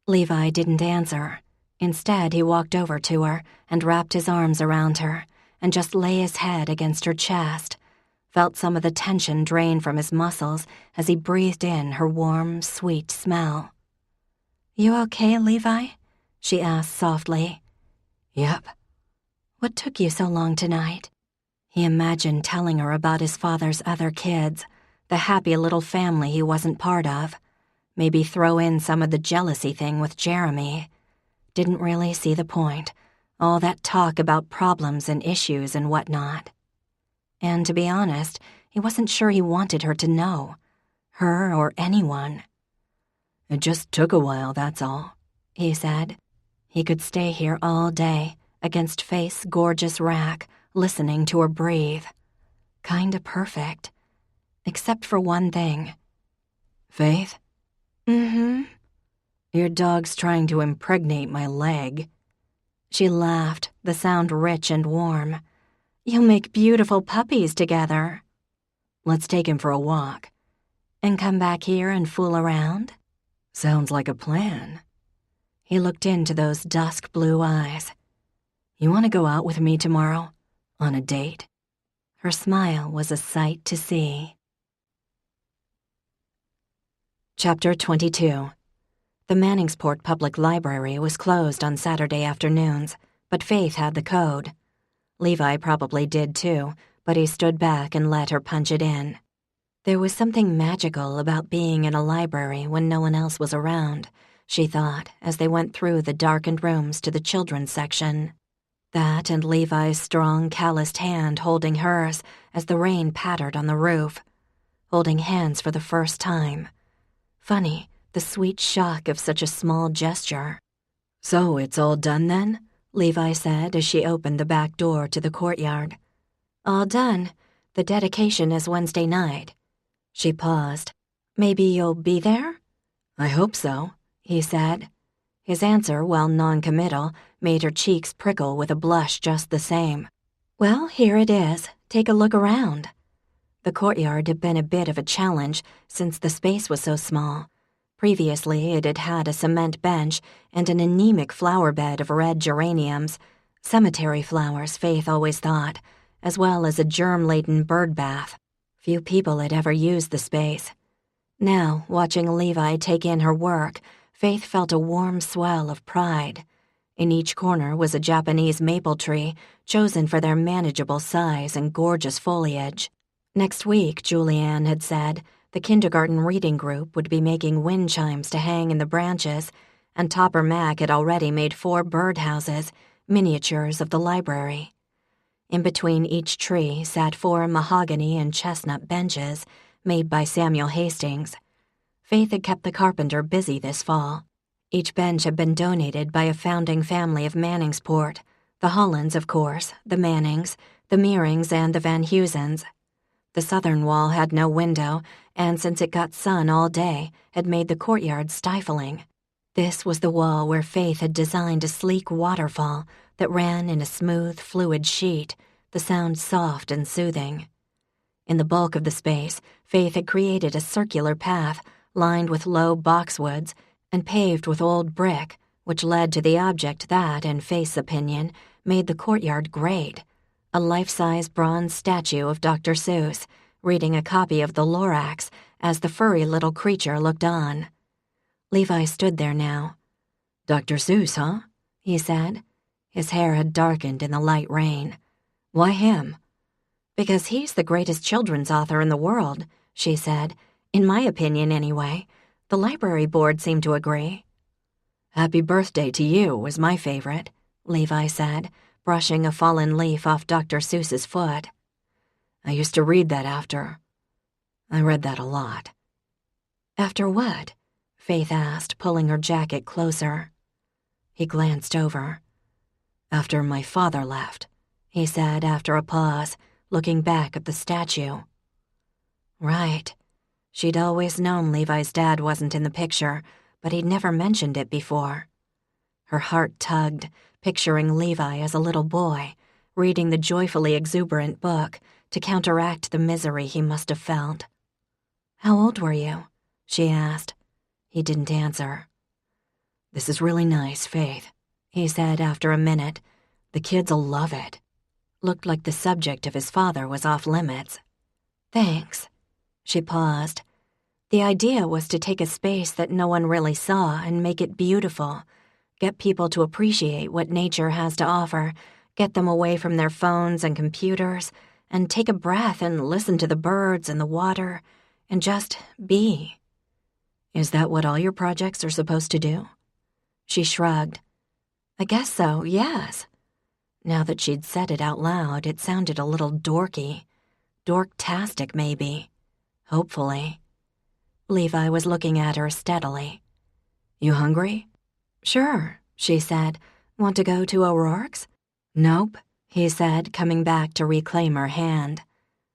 Levi didn't answer. Instead, he walked over to her and wrapped his arms around her and just lay his head against her chest, felt some of the tension drain from his muscles as he breathed in her warm, sweet smell. "You okay, Levi?" she asked softly. "Yep." "What took you so long tonight?" He imagined telling her about his father's other kids, the happy little family he wasn't part of. Maybe throw in some of the jealousy thing with Jeremy. Didn't really see the point. All that talk about problems and issues and whatnot. And to be honest, he wasn't sure he wanted her to know. Her or anyone. "It just took a while, that's all," he said. He could stay here all day, against Faith's gorgeous rack, listening to her breathe. Kinda perfect. Except for one thing. "Faith?" "Mm-hmm." "Your dog's trying to impregnate my leg." She laughed, the sound rich and warm. "You'll make beautiful puppies together." "Let's take him for a walk." "And come back here and fool around?" "Sounds like a plan." He looked into those dusk blue eyes. "You want to go out with me tomorrow? On a date?" Her smile was a sight to see. Chapter 22. The Manningsport Public Library was closed on Saturday afternoons, but Faith had the code. Levi probably did too, but he stood back and let her punch it in. There was something magical about being in a library when no one else was around, she thought, as they went through the darkened rooms to the children's section. That and Levi's strong, calloused hand holding hers as the rain pattered on the roof. Holding hands for the first time. Funny, the sweet shock of such a small gesture. "So it's all done then?" Levi said as she opened the back door to the courtyard. "All done. The dedication is Wednesday night." She paused. "Maybe you'll be there?" "I hope so," he said. His answer, while non-committal, made her cheeks prickle with a blush just the same. "Well, here it is. Take a look around." The courtyard had been a bit of a challenge since the space was so small. Previously, it had had a cement bench and an anemic flower bed of red geraniums, cemetery flowers, Faith always thought, as well as a germ-laden bird bath. Few people had ever used the space. Now, watching Levi take in her work, Faith felt a warm swell of pride. In each corner was a Japanese maple tree, chosen for their manageable size and gorgeous foliage. Next week, Julianne had said, the kindergarten reading group would be making wind chimes to hang in the branches, and Topper Mac had already made 4 birdhouses, miniatures of the library. In between each tree sat 4 mahogany and chestnut benches, made by Samuel Hastings. Faith had kept the carpenter busy this fall. Each bench had been donated by a founding family of Manningsport, the Hollands, of course, the Mannings, the Mearings, and the Van Heusens. The southern wall had no window, and since it got sun all day, had made the courtyard stifling. This was the wall where Faith had designed a sleek waterfall that ran in a smooth, fluid sheet, the sound soft and soothing. In the bulk of the space, Faith had created a circular path lined with low boxwoods and paved with old brick, which led to the object that, in Faith's opinion, made the courtyard great. A life-size bronze statue of Dr. Seuss, reading a copy of the Lorax as the furry little creature looked on. Levi stood there now. "Dr. Seuss, huh?" he said. His hair had darkened in the light rain. "Why him?" "Because he's the greatest children's author in the world," she said. "In my opinion, anyway. The library board seemed to agree. Happy birthday to you was my favorite, Levi said, brushing a fallen leaf off Dr. Seuss's foot. I used to read that after. I read that a lot. After what? Faith asked, pulling her jacket closer. He glanced over. After my father left, he said after a pause, looking back at the statue. Right. She'd always known Levi's dad wasn't in the picture, but he'd never mentioned it before. Her heart tugged, picturing Levi as a little boy, reading the joyfully exuberant book to counteract the misery he must have felt. "How old were you?" she asked. He didn't answer. "This is really nice, Faith," he said after a minute. "The kids'll love it." Looked like the subject of his father was off limits. "Thanks." She paused. The idea was to take a space that no one really saw and make it beautiful, get people to appreciate what nature has to offer, get them away from their phones and computers, and take a breath and listen to the birds and the water, and just be. "Is that what all your projects are supposed to do?" She shrugged. "I guess so, yes." Now that she'd said it out loud, it sounded a little dorky. Dorktastic, maybe. Hopefully. Levi was looking at her steadily. "You hungry?" "Sure," she said. "Want to go to O'Rourke's?" "Nope," he said, coming back to reclaim her hand.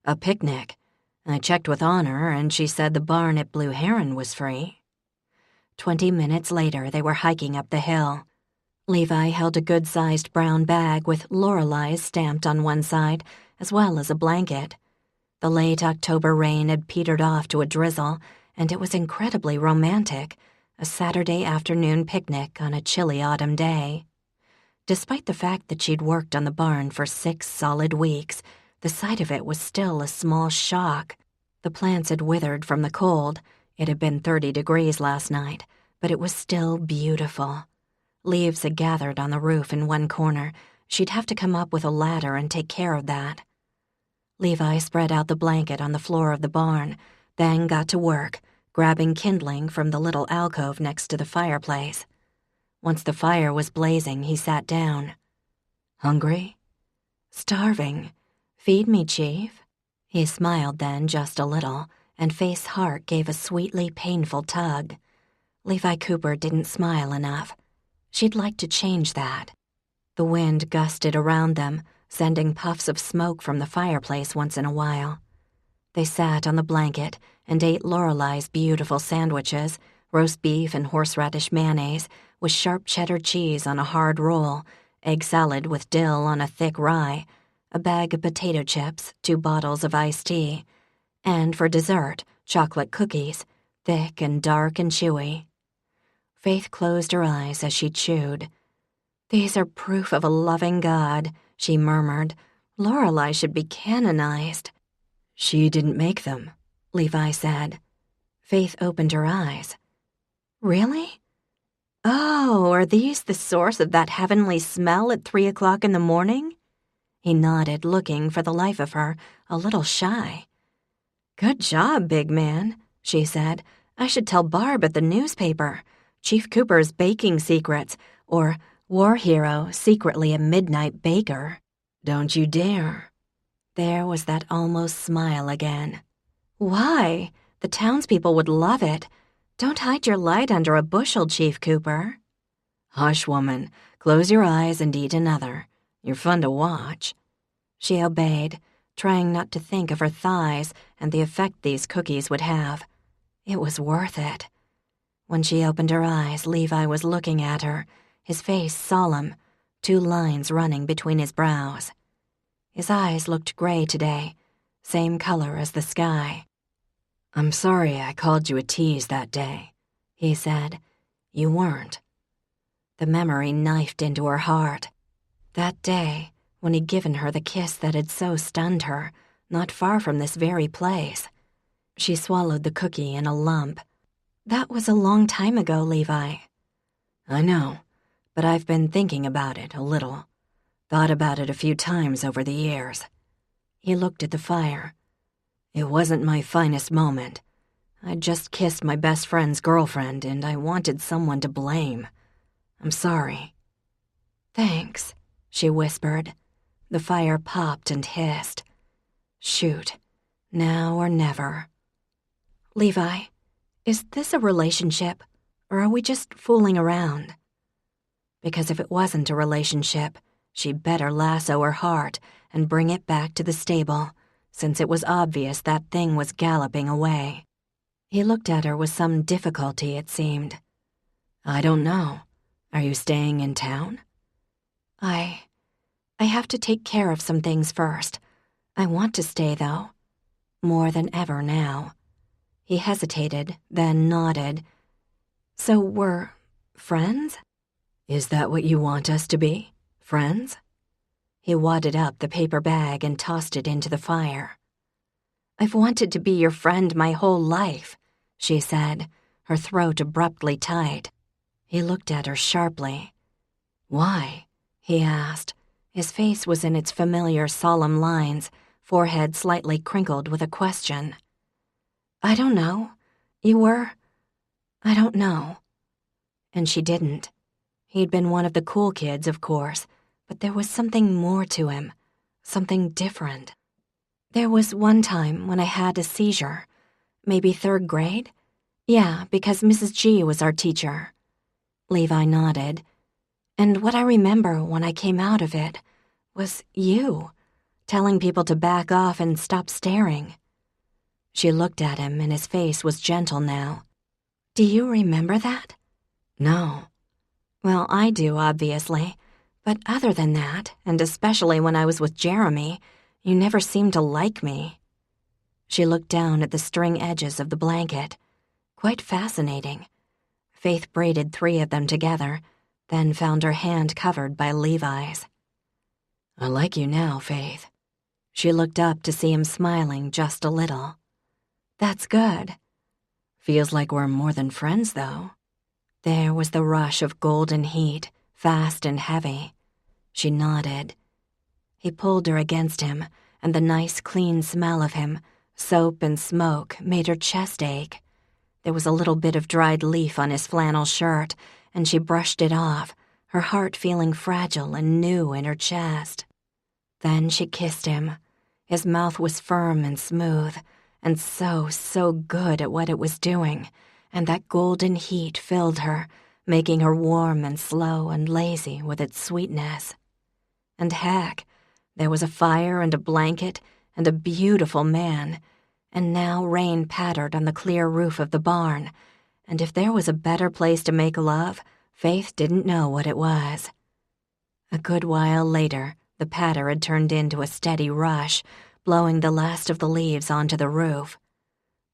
"A picnic. I checked with Honor, and she said the barn at Blue Heron was free." 20 minutes later, they were hiking up the hill. Levi held a good-sized brown bag with Lorelai's stamped on one side, as well as a blanket. The late October rain had petered off to a drizzle, and it was incredibly romantic, a Saturday afternoon picnic on a chilly autumn day. Despite the fact that she'd worked on the barn for 6 solid weeks, the sight of it was still a small shock. The plants had withered from the cold. It had been 30 degrees last night, but it was still beautiful. Leaves had gathered on the roof in one corner. She'd have to come up with a ladder and take care of that. Levi spread out the blanket on the floor of the barn, then got to work, grabbing kindling from the little alcove next to the fireplace. Once the fire was blazing, he sat down. "Hungry?" "Starving. Feed me, Chief." He smiled then just a little, and Faith's heart gave a sweetly painful tug. Levi Cooper didn't smile enough. She'd like to change that. The wind gusted around them, sending puffs of smoke from the fireplace once in a while. They sat on the blanket and ate Lorelai's beautiful sandwiches, roast beef and horseradish mayonnaise, with sharp cheddar cheese on a hard roll, egg salad with dill on a thick rye, a bag of potato chips, 2 bottles of iced tea, and for dessert, chocolate cookies, thick and dark and chewy. Faith closed her eyes as she chewed. "These are proof of a loving God," she murmured. "Lorelai should be canonized." "She didn't make them," Levi said. Faith opened her eyes. "Really? Oh, are these the source of that heavenly smell at 3 o'clock in the morning?" He nodded, looking, for the life of her, a little shy. "Good job, big man," she said. "I should tell Barb at the newspaper. Chief Cooper's baking secrets, or war hero secretly a midnight baker." "Don't you dare." There was that almost smile again. "Why? The townspeople would love it. Don't hide your light under a bushel, Chief Cooper." "Hush, woman. Close your eyes and eat another. You're fun to watch." She obeyed, trying not to think of her thighs and the effect these cookies would have. It was worth it. When she opened her eyes, Levi was looking at her, his face solemn, 2 lines running between his brows. His eyes looked gray today, same color as the sky. "I'm sorry I called you a tease that day," he said. "You weren't." The memory knifed into her heart. That day, when he'd given her the kiss that had so stunned her, not far from this very place. She swallowed the cookie in a lump. "That was a long time ago, Levi." "I know, but I've been thinking about it a little. Thought about it a few times over the years." He looked at the fire. "It wasn't my finest moment, I'd just kissed my best friend's girlfriend and I wanted someone to blame. I'm sorry." "Thanks," she whispered. The fire popped and hissed. Shoot, now or never. "Levi, is this a relationship, or are we just fooling around?" Because if it wasn't a relationship, she'd better lasso her heart and bring it back to the stable, since it was obvious that thing was galloping away. He looked at her with some difficulty, it seemed. "I don't know. Are you staying in town?" I have to take care of some things first. I want to stay, though. More than ever now." He hesitated, then nodded. "So we're friends?" "Is that what you want us to be? Friends?" He wadded up the paper bag and tossed it into the fire. "I've wanted to be your friend my whole life," she said, her throat abruptly tight. He looked at her sharply. "Why?" he asked. His face was in its familiar solemn lines, forehead slightly crinkled with a question. "I don't know. I don't know." And she didn't. He'd been one of the cool kids, of course, but there was something more to him, something different. "There was one time when I had a seizure, maybe 3rd grade? Yeah, because Mrs. G was our teacher." Levi nodded. "And what I remember when I came out of it was you, telling people to back off and stop staring." She looked at him and his face was gentle now. "Do you remember that?" "No." "Well, I do, obviously. But other than that, and especially when I was with Jeremy, you never seemed to like me." She looked down at the string edges of the blanket. Quite fascinating. Faith braided 3 of them together, then found her hand covered by Levi's. "I like you now, Faith." She looked up to see him smiling just a little. "That's good." "Feels like we're more than friends, though." There was the rush of golden heat, fast and heavy. She nodded. He pulled her against him, and the nice, clean smell of him, soap and smoke, made her chest ache. There was a little bit of dried leaf on his flannel shirt, and she brushed it off, her heart feeling fragile and new in her chest. Then she kissed him. His mouth was firm and smooth, and so good at what it was doing, and that golden heat filled her, making her warm and slow and lazy with its sweetness. And heck, there was a fire and a blanket and a beautiful man, and now rain pattered on the clear roof of the barn, and if there was a better place to make love, Faith didn't know what it was. A good while later, the patter had turned into a steady rush, blowing the last of the leaves onto the roof.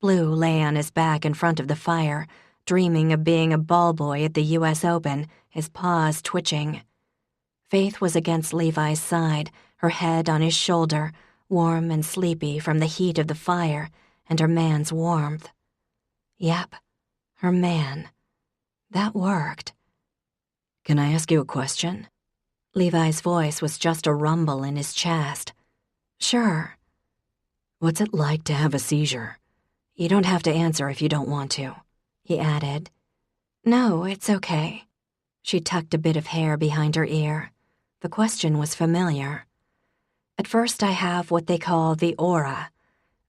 Blue lay on his back in front of the fire, dreaming of being a ball boy at the U.S. Open, his paws twitching. Faith was against Levi's side, her head on his shoulder, warm and sleepy from the heat of the fire and her man's warmth. Yep, her man. That worked. "Can I ask you a question?" Levi's voice was just a rumble in his chest. "Sure." "What's it like to have a seizure? You don't have to answer if you don't want to," he added. "No, it's okay." She tucked a bit of hair behind her ear. The question was familiar. "At first I have what they call the aura.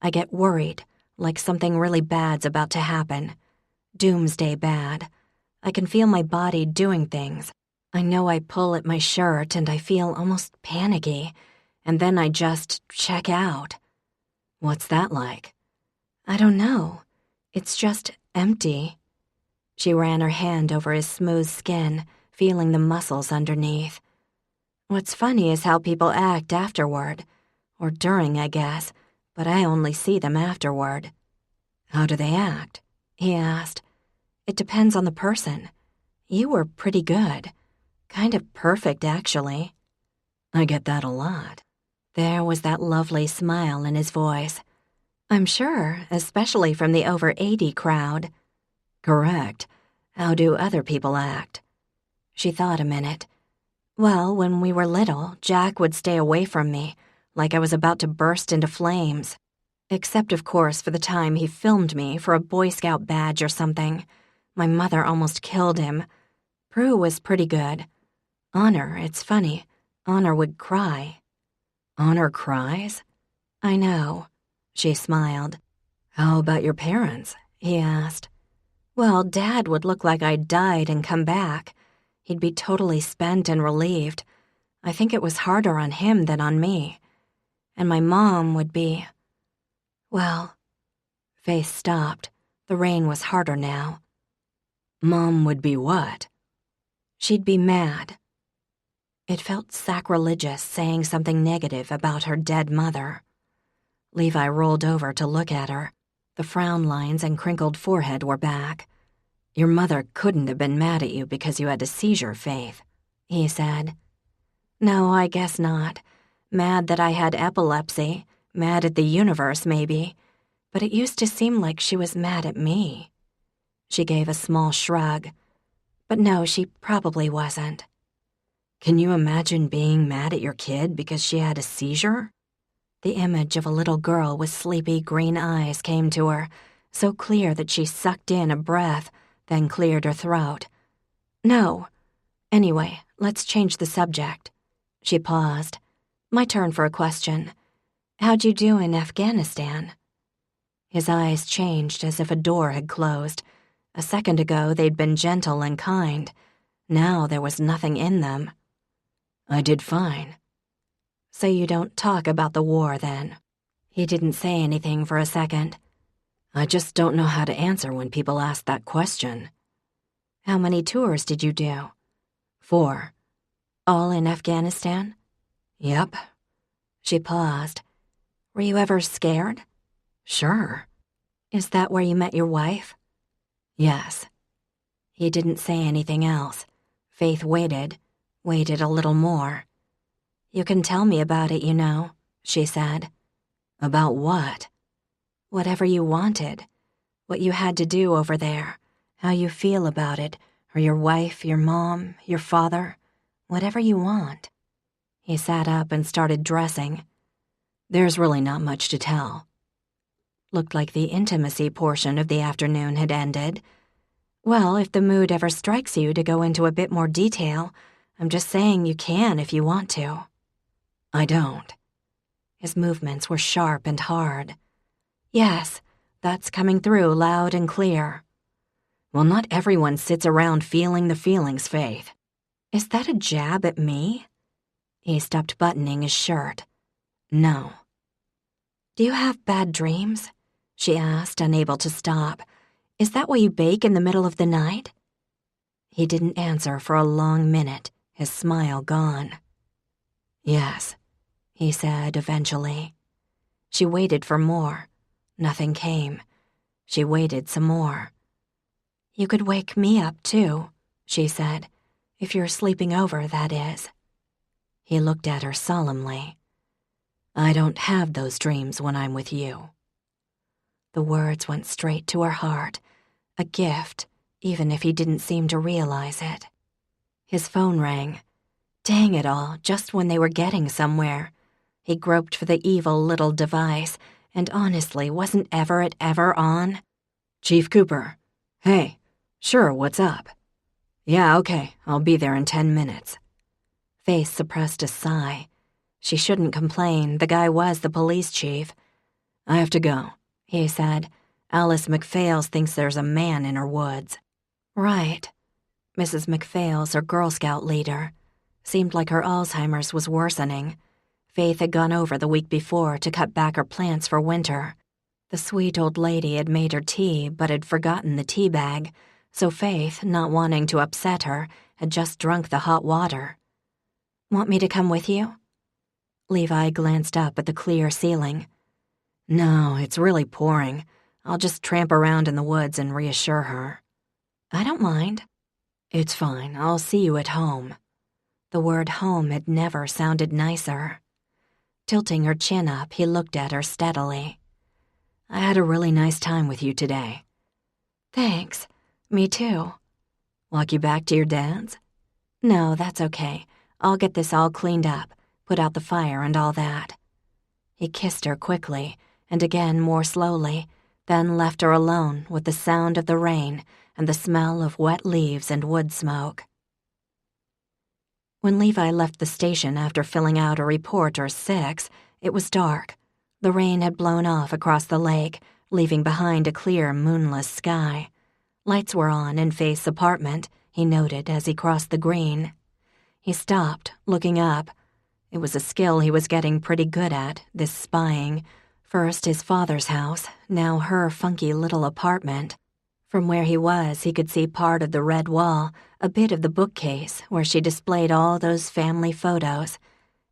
I get worried, like something really bad's about to happen. Doomsday bad. I can feel my body doing things. I know I pull at my shirt and I feel almost panicky, and then I just check out." "What's that like?" "I don't know. It's just empty." She ran her hand over his smooth skin, feeling the muscles underneath. "What's funny is how people act afterward. Or during, I guess, but I only see them afterward." "How do they act?" he asked. "It depends on the person. You were pretty good. Kind of perfect, actually." "I get that a lot." There was that lovely smile in his voice. "I'm sure, especially from the over 80 crowd." "Correct. How do other people act?" She thought a minute. "Well, when we were little, Jack would stay away from me, like I was about to burst into flames. Except, of course, for the time he filmed me for a Boy Scout badge or something. My mother almost killed him. Prue was pretty good. Honor, it's funny. Honor would cry. Honor cries? I know. She smiled. How about your parents? He asked. Well, Dad would look like I'd died and come back. He'd be totally spent and relieved. I think it was harder on him than on me. And my mom would be... Well... Faith stopped. The rain was harder now. Mom would be what? She'd be mad. It felt sacrilegious saying something negative about her dead mother. Levi rolled over to look at her. The frown lines and crinkled forehead were back. Your mother couldn't have been mad at you because you had a seizure, Faith, he said. No, I guess not. Mad that I had epilepsy. Mad at the universe, maybe. But it used to seem like she was mad at me. She gave a small shrug. But no, she probably wasn't. Can you imagine being mad at your kid because she had a seizure? The image of a little girl with sleepy green eyes came to her, so clear that she sucked in a breath, then cleared her throat. No. Anyway, let's change the subject. She paused. My turn for a question. How'd you do in Afghanistan? His eyes changed as if a door had closed. A second ago, they'd been gentle and kind. Now there was nothing in them. I did fine. So you don't talk about the war, then? He didn't say anything for a second. I just don't know how to answer when people ask that question. How many tours did you do? 4. All in Afghanistan? Yep. She paused. Were you ever scared? Sure. Is that where you met your wife? Yes. He didn't say anything else. Faith waited a little more. You can tell me about it, you know, she said. About what? Whatever you wanted. What you had to do over there. How you feel about it. Or your wife, your mom, your father. Whatever you want. He sat up and started dressing. There's really not much to tell. Looked like the intimacy portion of the afternoon had ended. Well, if the mood ever strikes you to go into a bit more detail, I'm just saying you can if you want to. I don't. His movements were sharp and hard. Yes, that's coming through loud and clear. Well, not everyone sits around feeling the feelings, Faith. Is that a jab at me? He stopped buttoning his shirt. No. Do you have bad dreams? She asked, unable to stop. Is that why you bake in the middle of the night? He didn't answer for a long minute, his smile gone. Yes, he said eventually. She waited for more. Nothing came. She waited some more. You could wake me up, too, she said. If you're sleeping over, that is. He looked at her solemnly. I don't have those dreams when I'm with you. The words went straight to her heart, a gift, even if he didn't seem to realize it. His phone rang. Dang it all, just when they were getting somewhere. He groped for the evil little device, and honestly, wasn't Everett ever on? Chief Cooper. Hey, sure, what's up? Yeah, okay, I'll be there in 10 minutes. Faith suppressed a sigh. She shouldn't complain, the guy was the police chief. I have to go, he said. Alice McPhails thinks there's a man in her woods. Right. Mrs. McPhails, her Girl Scout leader. Seemed like her Alzheimer's was worsening. Faith had gone over the week before to cut back her plants for winter. The sweet old lady had made her tea but had forgotten the tea bag, so Faith, not wanting to upset her, had just drunk the hot water. Want me to come with you? Levi glanced up at the clear ceiling. No, it's really pouring. I'll just tramp around in the woods and reassure her. I don't mind. It's fine, I'll see you at home. The word home had never sounded nicer. Tilting her chin up, he looked at her steadily. I had a really nice time with you today. Thanks. Me too. Walk you back to your dad's? No, that's okay. I'll get this all cleaned up, put out the fire and all that. He kissed her quickly, and again more slowly, then left her alone with the sound of the rain and the smell of wet leaves and wood smoke. When Levi left the station after filling out a report or 6, it was dark. The rain had blown off across the lake, leaving behind a clear, moonless sky. Lights were on in Faith's apartment, he noted as he crossed the green. He stopped, looking up. It was a skill he was getting pretty good at, this spying. First his father's house, now her funky little apartment. From where he was, he could see part of the red wall, a bit of the bookcase where she displayed all those family photos,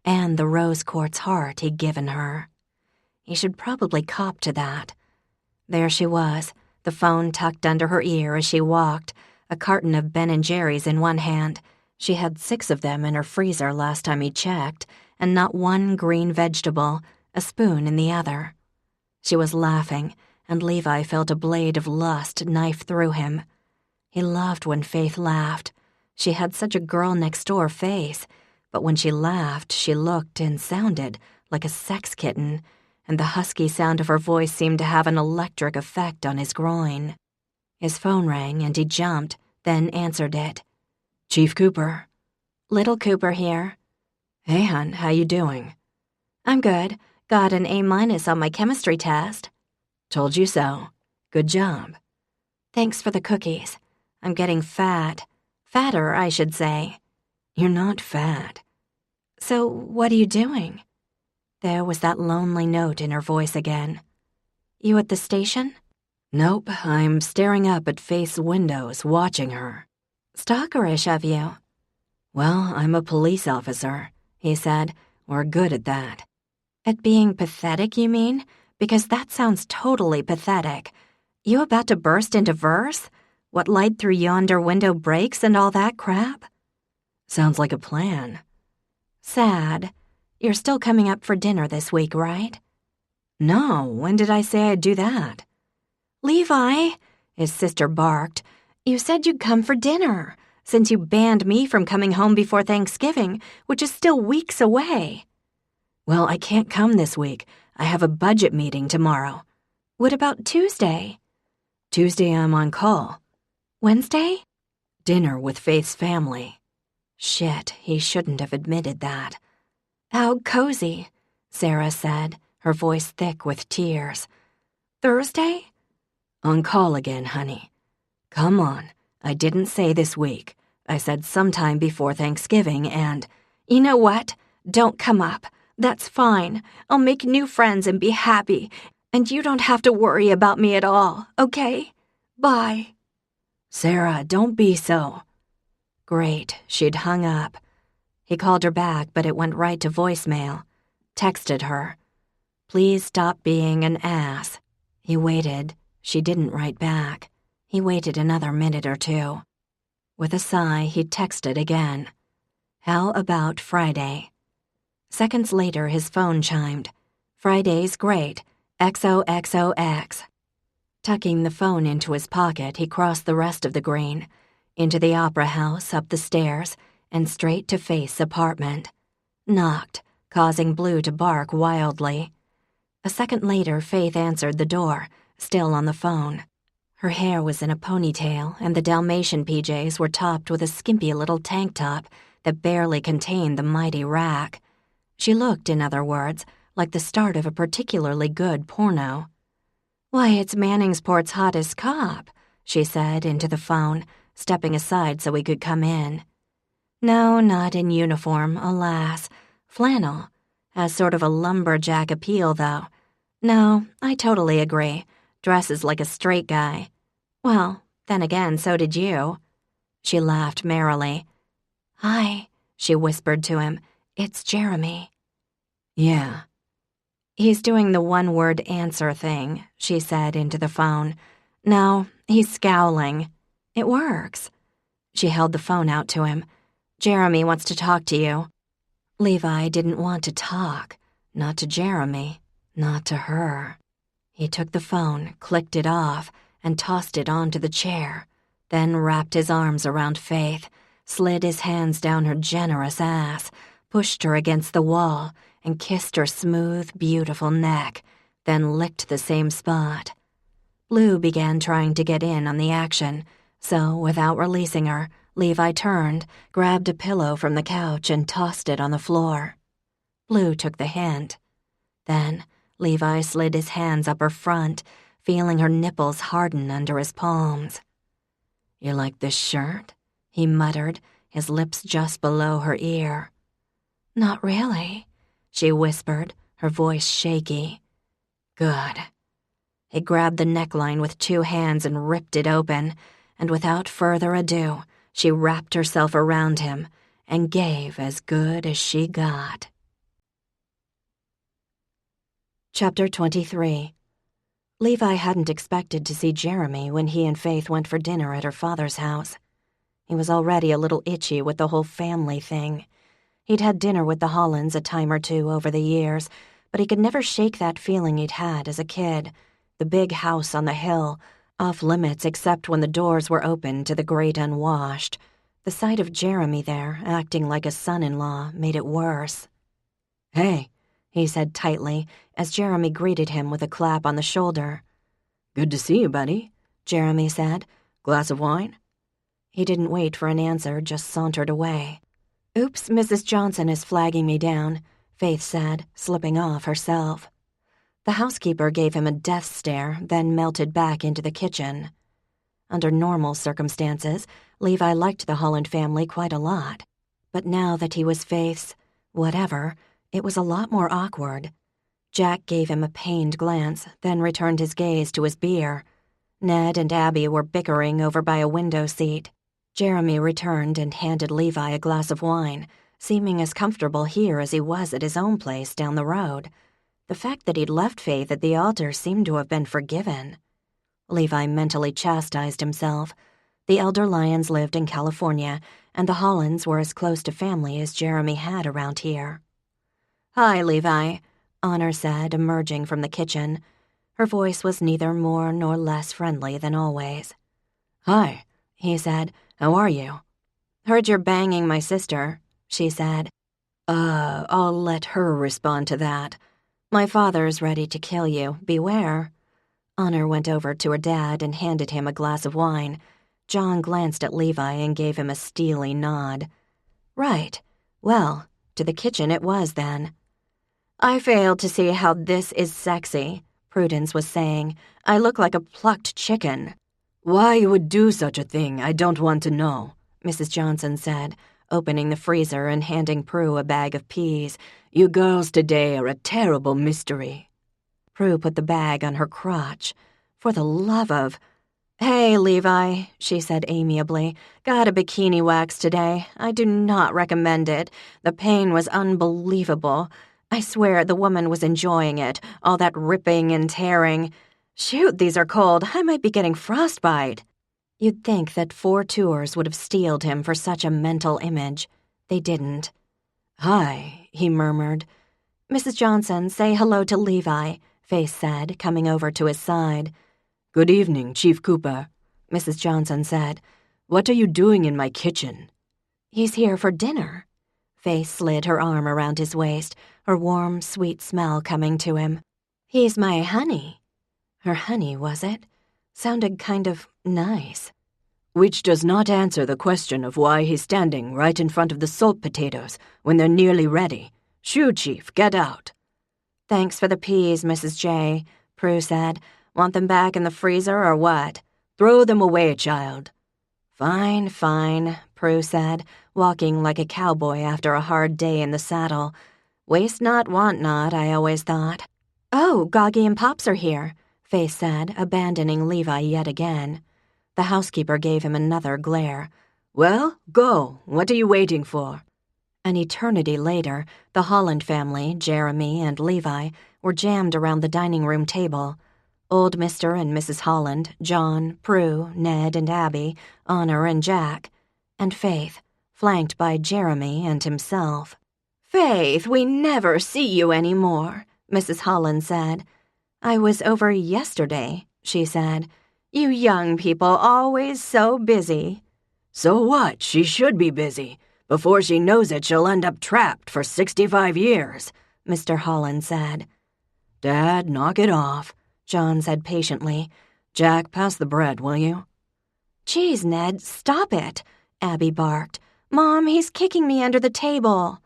and the rose quartz heart he'd given her. He should probably cop to that. There she was, the phone tucked under her ear as she walked, a carton of Ben & Jerry's in one hand. She had 6 of them in her freezer last time he checked, and not one green vegetable, a spoon in the other. She was laughing, and Levi felt a blade of lust knife through him. He loved when Faith laughed. She had such a girl-next-door face, but when she laughed, she looked and sounded like a sex kitten, and the husky sound of her voice seemed to have an electric effect on his groin. His phone rang, and he jumped, then answered it. Chief Cooper. Little Cooper here. Hey, hon, how you doing? I'm good. Got an A- on my chemistry test. Told you so. Good job. Thanks for the cookies. I'm getting fat. Fatter, I should say. You're not fat. So what are you doing? There was that lonely note in her voice again. You at the station? Nope, I'm staring up at Faith's windows, watching her. Stalkerish of you. Well, I'm a police officer, he said. We're good at that. At being pathetic, you mean? Because that sounds totally pathetic. You about to burst into verse? What light through yonder window breaks and all that crap? Sounds like a plan. Sad. You're still coming up for dinner this week, right? No, when did I say I'd do that? Levi, his sister barked, you said you'd come for dinner, since you banned me from coming home before Thanksgiving, which is still weeks away. Well, I can't come this week. I have a budget meeting tomorrow. What about Tuesday? Tuesday I'm on call. Wednesday? Dinner with Faith's family. Shit, he shouldn't have admitted that. How cozy, Sarah said, her voice thick with tears. Thursday? On call again, honey. Come on, I didn't say this week. I said sometime before Thanksgiving and... You know what? Don't come up. That's fine. I'll make new friends and be happy, and you don't have to worry about me at all, okay? Bye. Sarah, don't be so. Great, she'd hung up. He called her back, but it went right to voicemail. Texted her. Please stop being an ass. He waited. She didn't write back. He waited another minute or 2. With a sigh, he texted again. How about Friday? Seconds later, his phone chimed. Friday's great. XOXOX. Tucking the phone into his pocket, he crossed the rest of the green, into the opera house, up the stairs, and straight to Faith's apartment. Knocked, causing Blue to bark wildly. A second later, Faith answered the door, still on the phone. Her hair was in a ponytail, and the Dalmatian PJs were topped with a skimpy little tank top that barely contained the mighty rack. She looked, in other words, like the start of a particularly good porno. Why, it's Manningsport's hottest cop, she said into the phone, stepping aside so he could come in. No, not in uniform, alas. Flannel. Has sort of a lumberjack appeal, though. No, I totally agree. Dresses like a straight guy. Well, then again, so did you. She laughed merrily. Hi, she whispered to him. It's Jeremy. Yeah. He's doing the one-word answer thing, she said into the phone. No, he's scowling. It works. She held the phone out to him. Jeremy wants to talk to you. Levi didn't want to talk. Not to Jeremy. Not to her. He took the phone, clicked it off, and tossed it onto the chair, then wrapped his arms around Faith, slid his hands down her generous ass, pushed her against the wall, and kissed her smooth, beautiful neck, then licked the same spot. Blue began trying to get in on the action, so without releasing her, Levi turned, grabbed a pillow from the couch and tossed it on the floor. Blue took the hint. Then Levi slid his hands up her front, feeling her nipples harden under his palms. "You like this shirt?" he muttered, his lips just below her ear. "Not really," she whispered, her voice shaky. "Good." He grabbed the neckline with 2 hands and ripped it open, and without further ado, she wrapped herself around him and gave as good as she got. Chapter 23. Levi hadn't expected to see Jeremy when he and Faith went for dinner at her father's house. He was already a little itchy with the whole family thing. He'd had dinner with the Hollands a time or two over the years, but he could never shake that feeling he'd had as a kid. The big house on the hill, off limits except when the doors were open to the great unwashed. The sight of Jeremy there, acting like a son-in-law, made it worse. "Hey," he said tightly, as Jeremy greeted him with a clap on the shoulder. "Good to see you, buddy," Jeremy said. "Glass of wine?" He didn't wait for an answer, just sauntered away. "Oops, Mrs. Johnson is flagging me down," Faith said, slipping off herself. The housekeeper gave him a death stare, then melted back into the kitchen. Under normal circumstances, Levi liked the Holland family quite a lot. But now that he was Faith's whatever, it was a lot more awkward. Jack gave him a pained glance, then returned his gaze to his beer. Ned and Abby were bickering over by a window seat. Jeremy returned and handed Levi a glass of wine, seeming as comfortable here as he was at his own place down the road. The fact that he'd left Faith at the altar seemed to have been forgiven. Levi mentally chastised himself. The elder Lyons lived in California, and the Hollands were as close to family as Jeremy had around here. "Hi, Levi," Honor said, emerging from the kitchen. Her voice was neither more nor less friendly than always. "Hi," he said. "How are you?" "Heard you're banging my sister," she said. I'll let her respond to that. My father's ready to kill you, beware." Honor went over to her dad and handed him a glass of wine. John glanced at Levi and gave him a steely nod. "Right. Well, to the kitchen it was then." "I fail to see how this is sexy," Prudence was saying. "I look like a plucked chicken." "Why you would do such a thing, I don't want to know," Mrs. Johnson said, opening the freezer and handing Prue a bag of peas. "You girls today are a terrible mystery." Prue put the bag on her crotch. "For the love of—" "Hey, Levi," she said amiably. "Got a bikini wax today. I do not recommend it. The pain was unbelievable. I swear the woman was enjoying it, all that ripping and tearing. Shoot, these are cold. I might be getting frostbite." You'd think that 4 tours would have steeled him for such a mental image. They didn't. "Hi," he murmured. "Mrs. Johnson, say hello to Levi," Faith said, coming over to his side. "Good evening, Chief Cooper," Mrs. Johnson said. "What are you doing in my kitchen?" "He's here for dinner." Faith slid her arm around his waist, her warm, sweet smell coming to him. "He's my honey." Her honey, was it? Sounded kind of nice. "Which does not answer the question of why he's standing right in front of the salt potatoes when they're nearly ready. Shoo, Chief, get out." "Thanks for the peas, Mrs. J," Prue said. "Want them back in the freezer or what?" "Throw them away, child." Fine, fine," Prue said, walking like a cowboy after a hard day in the saddle. "Waste not, want not, I always thought." "Oh, Goggy and Pops are here," Faith said, abandoning Levi yet again. The housekeeper gave him another glare. "Well, go. What are you waiting for?" An eternity later, the Holland family, Jeremy and Levi, were jammed around the dining room table. Old Mr. and Mrs. Holland, John, Prue, Ned and Abby, Honor and Jack, and Faith, flanked by Jeremy and himself. "Faith, we never see you anymore," Mrs. Holland said. "I was over yesterday," she said. "You young people always so busy." "So what? She should be busy. Before she knows it, she'll end up trapped for 65 years, Mr. Holland said. Dad, knock it off, John said patiently. Jack, pass the bread, will you? Geez, Ned, stop it, Abby barked. Mom, he's kicking me under the table.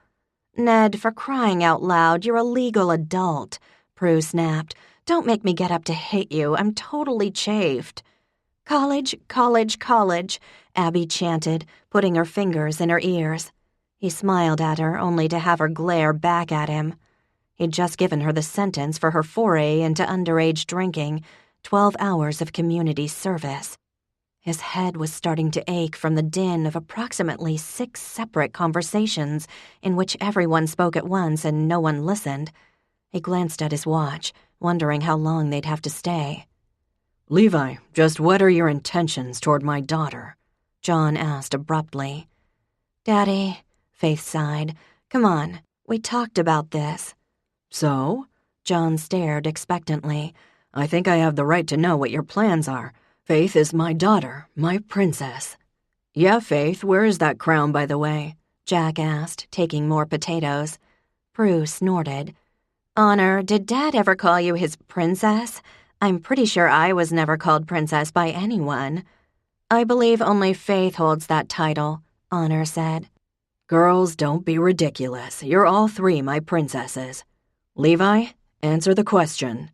Ned, for crying out loud, you're a legal adult, Prue snapped. Don't make me get up to hit you. I'm totally chafed. College, college, college, Abby chanted, putting her fingers in her ears. He smiled at her, only to have her glare back at him. He'd just given her the sentence for her foray into underage drinking, 12 hours of community service. His head was starting to ache from the din of approximately 6 separate conversations in which everyone spoke at once and no one listened. He glanced at his watch, wondering how long they'd have to stay. Levi, just what are your intentions toward my daughter? John asked abruptly. Daddy, Faith sighed. Come on, we talked about this. So? John stared expectantly. I think I have the right to know what your plans are. Faith is my daughter, my princess. Yeah, Faith, where is that crown, by the way? Jack asked, taking more potatoes. Prue snorted. Honor, did Dad ever call you his princess? I'm pretty sure I was never called princess by anyone. I believe only Faith holds that title, Honor said. Girls, don't be ridiculous. You're all 3 my princesses. Levi, answer the question.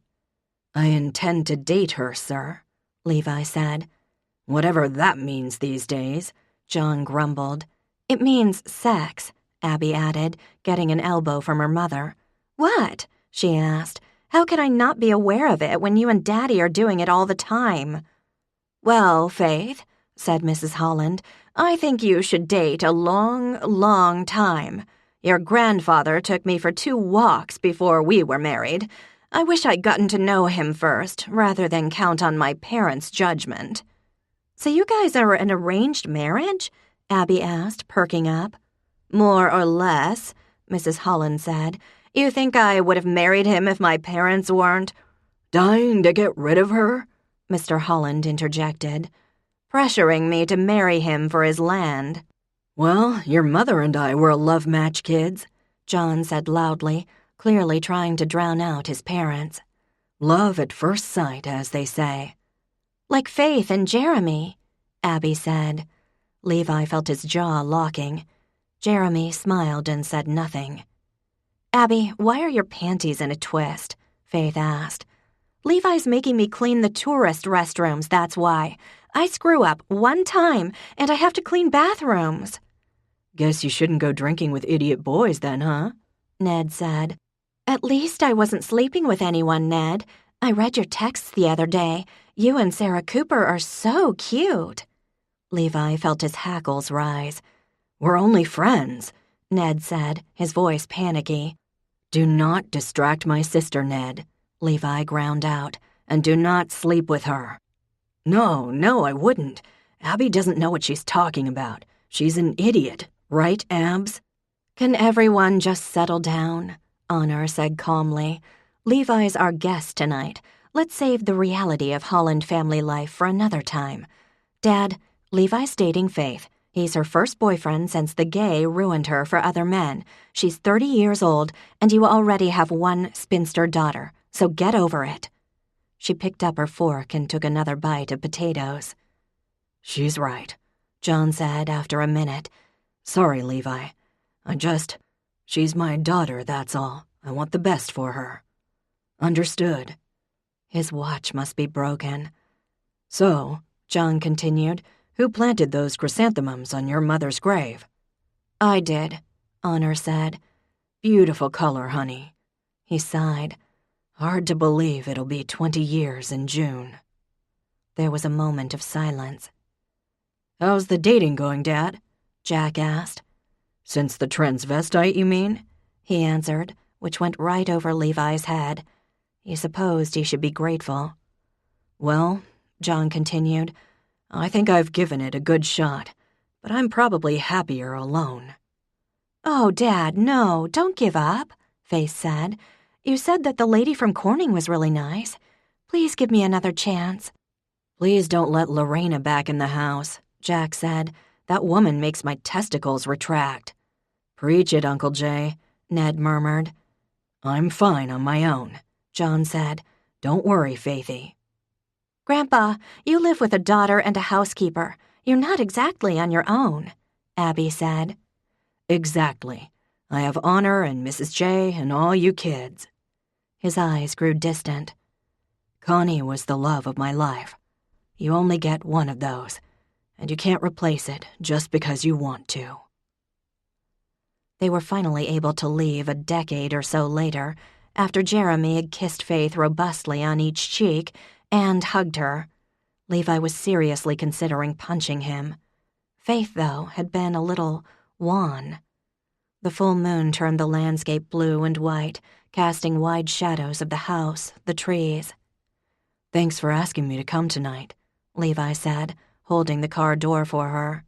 I intend to date her, sir, Levi said. Whatever that means these days, John grumbled. It means sex, Abby added, getting an elbow from her mother. What? She asked. How could I not be aware of it when you and Daddy are doing it all the time? Well, Faith, said Mrs. Holland, I think you should date a long, long time. Your grandfather took me for 2 walks before we were married. I wish I'd gotten to know him first, rather than count on my parents' judgment. So you guys are an arranged marriage? Abby asked, perking up. More or less, Mrs. Holland said. You think I would have married him if my parents weren't? Dying to get rid of her? Mr. Holland interjected. Pressuring me to marry him for his land. Well, your mother and I were a love match, kids, John said loudly, clearly trying to drown out his parents. Love at first sight, as they say. Like Faith and Jeremy, Abby said. Levi felt his jaw locking. Jeremy smiled and said nothing. Abby, why are your panties in a twist? Faith asked. Levi's making me clean the tourist restrooms, that's why. I screw up one time, and I have to clean bathrooms. Guess you shouldn't go drinking with idiot boys then, huh? Ned said. At least I wasn't sleeping with anyone, Ned. I read your texts the other day. You and Sarah Cooper are so cute. Levi felt his hackles rise. We're only friends, Ned said, his voice panicky. Do not distract my sister, Ned, Levi ground out, and do not sleep with her. No, I wouldn't. Abby doesn't know what she's talking about. She's an idiot, right, Abs? Can everyone just settle down? Honor said calmly. Levi's our guest tonight. Let's save the reality of Holland family life for another time. Dad, Levi's dating Faith. He's her first boyfriend since the gay ruined her for other men. She's 30 years old, and you already have 1 spinster daughter, so get over it. She picked up her fork and took another bite of potatoes. She's right, John said after a minute. Sorry, Levi. She's my daughter, that's all. I want the best for her. Understood. His watch must be broken. So, John continued, who planted those chrysanthemums on your mother's grave? I did, Honor said. Beautiful color, honey. He sighed. Hard to believe it'll be 20 years in June. There was a moment of silence. How's the dating going, Dad? Jack asked. Since the transvestite, you mean? He answered, which went right over Levi's head. He supposed he should be grateful. Well, John continued, I think I've given it a good shot, but I'm probably happier alone. Oh, Dad, no, don't give up, Faith said. You said that the lady from Corning was really nice. Please give me another chance. Please don't let Lorena back in the house, Jack said. That woman makes my testicles retract. Preach it, Uncle Jay, Ned murmured. I'm fine on my own, John said. "Don't worry, Faithy." "Grandpa, you live with a daughter and a housekeeper. You're not exactly on your own," Abby said. "Exactly. I have Honor and Mrs. J and all you kids." His eyes grew distant. "Connie was the love of my life. You only get one of those, and you can't replace it just because you want to." They were finally able to leave a decade or so later, after Jeremy had kissed Faith robustly on each cheek and hugged her. Levi was seriously considering punching him. Faith, though, had been a little wan. The full moon turned the landscape blue and white, casting wide shadows of the house, the trees. "Thanks for asking me to come tonight," Levi said, holding the car door for her.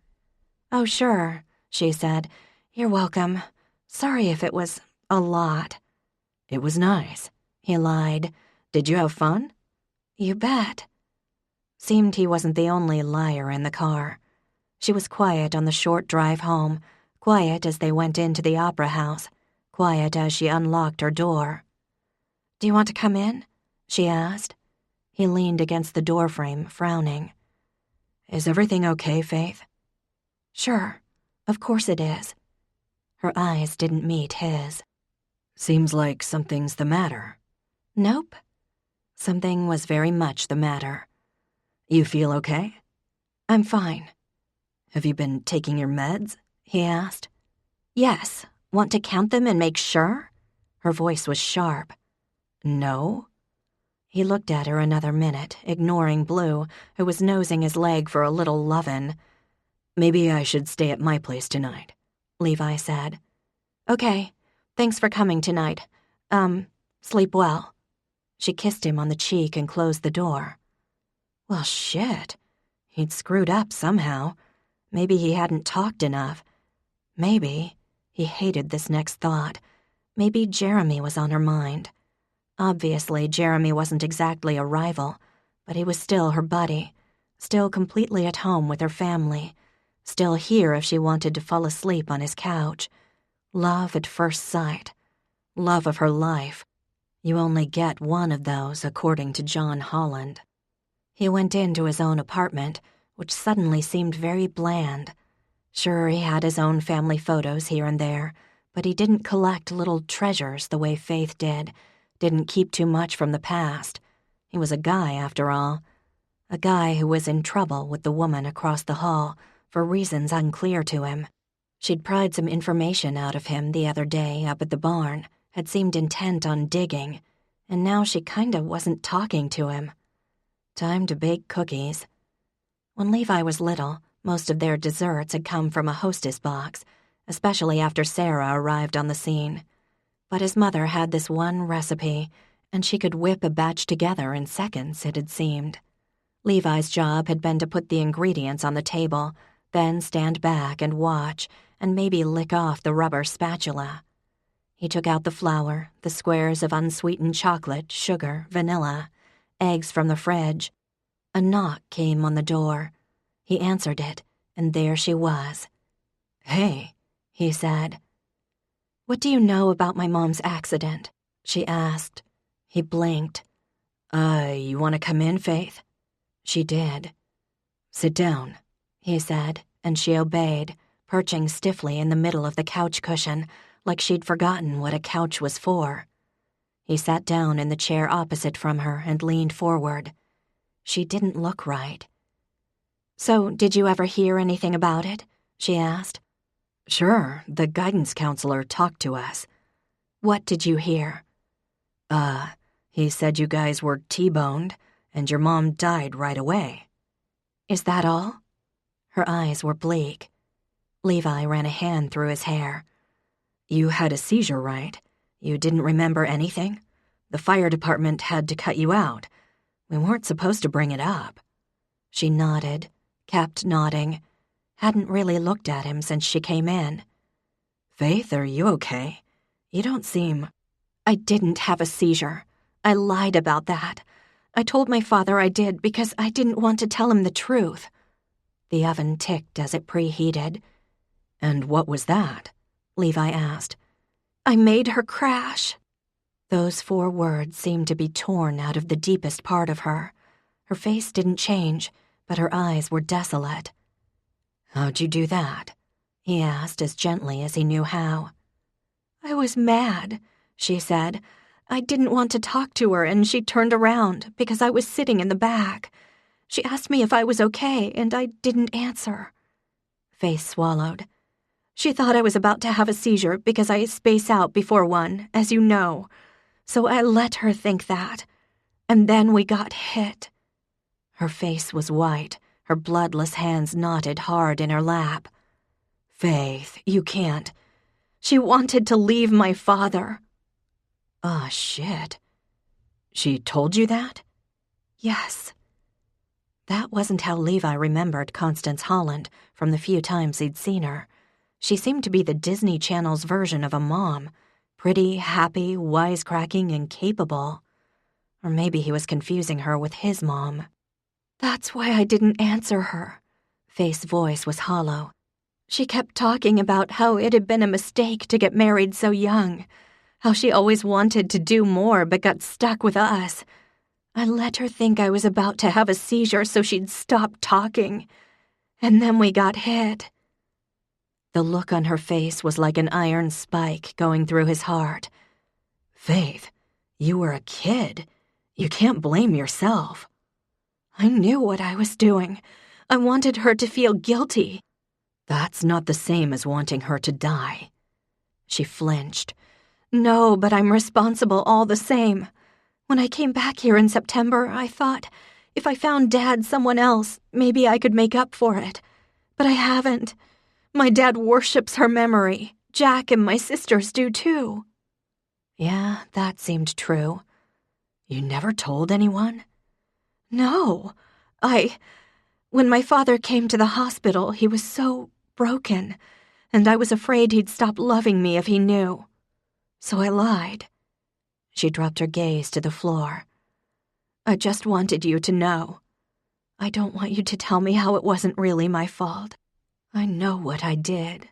"Oh, sure," she said. "You're welcome. Sorry if it was a lot." "It was nice," he lied. "Did you have fun?" "You bet." Seemed he wasn't the only liar in the car. She was quiet on the short drive home, quiet as they went into the opera house, quiet as she unlocked her door. "Do you want to come in?" she asked. He leaned against the doorframe, frowning. "Is everything okay, Faith?" "Sure. Of course it is." Her eyes didn't meet his. "Seems like something's the matter." "Nope." Something was very much the matter. "You feel okay?" "I'm fine." "Have you been taking your meds?" he asked. "Yes. Want to count them and make sure?" Her voice was sharp. "No." He looked at her another minute, ignoring Blue, who was nosing his leg for a little lovin'. "Maybe I should stay at my place tonight," Levi said. "Okay. Thanks for coming tonight. Sleep well." She kissed him on the cheek and closed the door. Well, shit. He'd screwed up somehow. Maybe he hadn't talked enough. Maybe, he hated this next thought, maybe Jeremy was on her mind. Obviously, Jeremy wasn't exactly a rival, but he was still her buddy, still completely at home with her family, still here if she wanted to fall asleep on his couch. Love at first sight. Love of her life. You only get one of those, according to John Holland. He went into his own apartment, which suddenly seemed very bland. Sure, he had his own family photos here and there, but he didn't collect little treasures the way Faith did, didn't keep too much from the past. He was a guy, after all. A guy who was in trouble with the woman across the hall, for reasons unclear to him. She'd pried some information out of him the other day up at the barn, had seemed intent on digging, and now she kinda wasn't talking to him. Time to bake cookies. When Levi was little, most of their desserts had come from a hostess box, especially after Sarah arrived on the scene. But his mother had this one recipe, and she could whip a batch together in seconds, it had seemed. Levi's job had been to put the ingredients on the table, then stand back and watch, and maybe lick off the rubber spatula. He took out the flour, the squares of unsweetened chocolate, sugar, vanilla, eggs from the fridge. A knock came on the door. He answered it, and there she was. "Hey," he said. "What do you know about my mom's accident?" she asked. He blinked. You want to come in, Faith?" She did. "Sit down," he said, and she obeyed, perching stiffly in the middle of the couch cushion, like she'd forgotten what a couch was for. He sat down in the chair opposite from her and leaned forward. She didn't look right. "So, did you ever hear anything about it?" she asked. "Sure, the guidance counselor talked to us." "What did you hear?" He said you guys were T-boned, and your mom died right away." "Is that all?" Her eyes were bleak. Levi ran a hand through his hair. "You had a seizure, right? You didn't remember anything? The fire department had to cut you out. We weren't supposed to bring it up." She nodded, kept nodding. Hadn't really looked at him since she came in. "Faith, are you okay? You don't seem—" "I didn't have a seizure. I lied about that. I told my father I did because I didn't want to tell him the truth." The oven ticked as it preheated. "And what was that?" Levi asked. "I made her crash." Those 4 words seemed to be torn out of the deepest part of her. Her face didn't change, but her eyes were desolate. "How'd you do that?" he asked as gently as he knew how. "I was mad," she said. "I didn't want to talk to her, and she turned around because I was sitting in the back. She asked me if I was okay, and I didn't answer." Faith swallowed. "She thought I was about to have a seizure because I space out before one, as you know. So I let her think that. And then we got hit." Her face was white, her bloodless hands knotted hard in her lap. "Faith, you can't." "She wanted to leave my father." "Oh, shit. She told you that?" "Yes." That wasn't how Levi remembered Constance Holland from the few times he'd seen her. She seemed to be the Disney Channel's version of a mom, pretty, happy, wisecracking, and capable. Or maybe he was confusing her with his mom. "That's why I didn't answer her." Faith's voice was hollow. "She kept talking about how it had been a mistake to get married so young, how she always wanted to do more but got stuck with us. I let her think I was about to have a seizure so she'd stop talking. And then we got hit." The look on her face was like an iron spike going through his heart. "Faith, you were a kid. You can't blame yourself." "I knew what I was doing. I wanted her to feel guilty." "That's not the same as wanting her to die." She flinched. "No, but I'm responsible all the same. When I came back here in September, I thought if I found Dad someone else, maybe I could make up for it. But I haven't. My dad worships her memory. Jack and my sisters do too." Yeah, that seemed true. "You never told anyone?" "No. When my father came to the hospital, he was so broken, and I was afraid he'd stop loving me if he knew. So I lied." She dropped her gaze to the floor. "I just wanted you to know. I don't want you to tell me how it wasn't really my fault. I know what I did."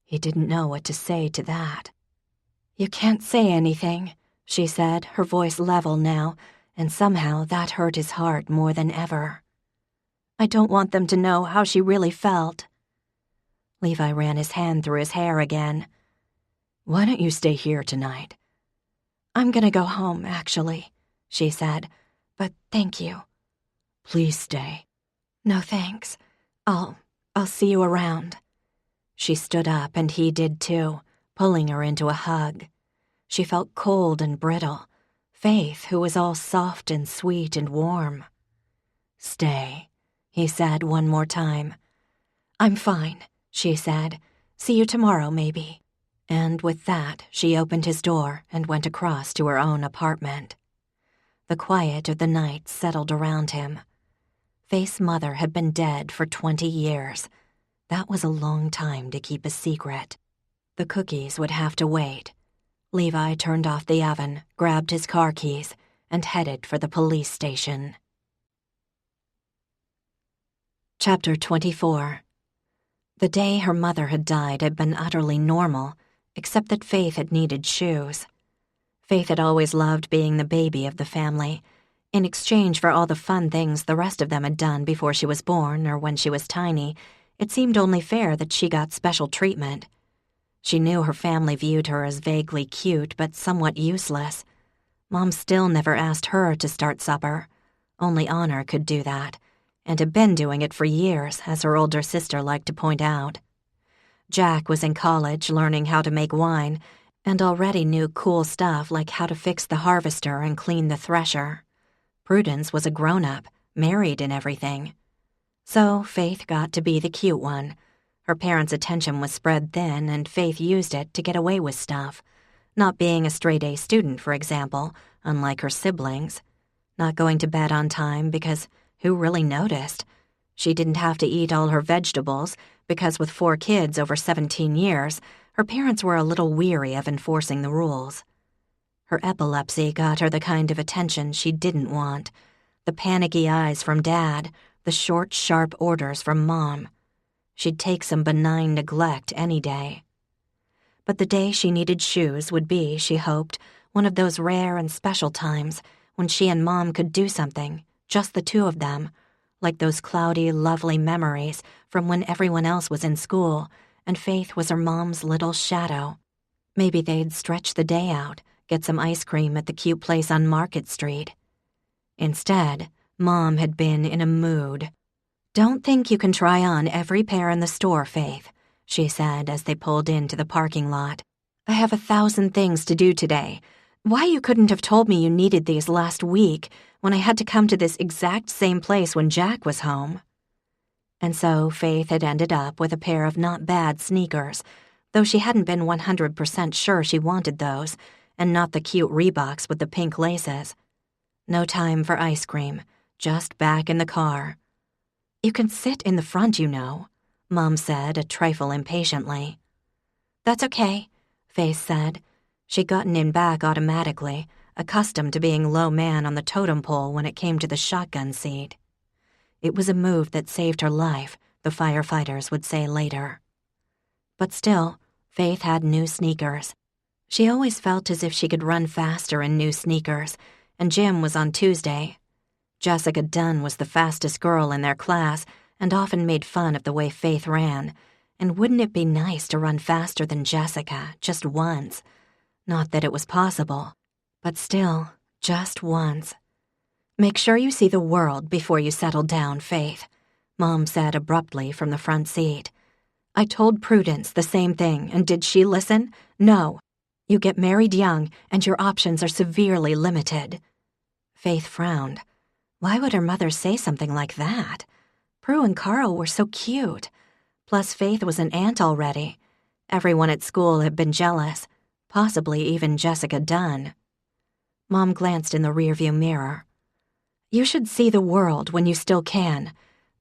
He didn't know what to say to that. "You can't say anything," she said, her voice level now, and somehow that hurt his heart more than ever. "I don't want them to know how she really felt." Levi ran his hand through his hair again. "Why don't you stay here tonight?" "I'm gonna go home, actually," she said, "but thank you." "Please stay." "No, thanks. I'll see you around." She stood up, and he did too, pulling her into a hug. She felt cold and brittle. Faith, who was all soft and sweet and warm. "Stay," he said one more time. "I'm fine," she said. "See you tomorrow, maybe." And with that, she opened his door and went across to her own apartment. The quiet of the night settled around him. Faith's mother had been dead for 20 years. That was a long time to keep a secret. The cookies would have to wait. Levi turned off the oven, grabbed his car keys, and headed for the police station. Chapter 24. The day her mother had died had been utterly normal, except that Faith had needed shoes. Faith had always loved being the baby of the family. In exchange for all the fun things the rest of them had done before she was born or when she was tiny, it seemed only fair that she got special treatment. She knew her family viewed her as vaguely cute but somewhat useless. Mom still never asked her to start supper. Only Honor could do that, and had been doing it for years, as her older sister liked to point out. Jack was in college learning how to make wine, and already knew cool stuff like how to fix the harvester and clean the thresher. Prudence was a grown-up, married and everything. So Faith got to be the cute one. Her parents' attention was spread thin, and Faith used it to get away with stuff. Not being a straight-A student, for example, unlike her siblings. Not going to bed on time because who really noticed? She didn't have to eat all her vegetables because with 4 kids over 17 years, her parents were a little weary of enforcing the rules. Her epilepsy got her the kind of attention she didn't want. The panicky eyes from Dad, the short, sharp orders from Mom. She'd take some benign neglect any day. But the day she needed shoes would be, she hoped, one of those rare and special times when she and Mom could do something, just the two of them, like those cloudy, lovely memories from when everyone else was in school and Faith was her mom's little shadow. Maybe they'd stretch the day out, get some ice cream at the cute place on Market Street. Instead, Mom had been in a mood. "Don't think you can try on every pair in the store, Faith," she said as they pulled into the parking lot. "I have 1,000 things to do today. Why you couldn't have told me you needed these last week when I had to come to this exact same place when Jack was home." And so Faith had ended up with a pair of not bad sneakers, though she hadn't been 100% sure she wanted those, and not the cute Reeboks with the pink laces. No time for ice cream, just back in the car. "You can sit in the front, you know," Mom said a trifle impatiently. "That's okay," Faith said. She'd gotten in back automatically, accustomed to being low man on the totem pole when it came to the shotgun seat. It was a move that saved her life, the firefighters would say later. But still, Faith had new sneakers. She always felt as if she could run faster in new sneakers, and gym was on Tuesday. Jessica Dunn was the fastest girl in their class and often made fun of the way Faith ran, and wouldn't it be nice to run faster than Jessica, just once? Not that it was possible, but still, just once. "Make sure you see the world before you settle down, Faith," Mom said abruptly from the front seat. "I told Prudence the same thing, and did she listen? No. You get married young, and your options are severely limited." Faith frowned. Why would her mother say something like that? Prue and Carl were so cute. Plus, Faith was an aunt already. Everyone at school had been jealous, possibly even Jessica Dunn. Mom glanced in the rearview mirror. "You should see the world when you still can.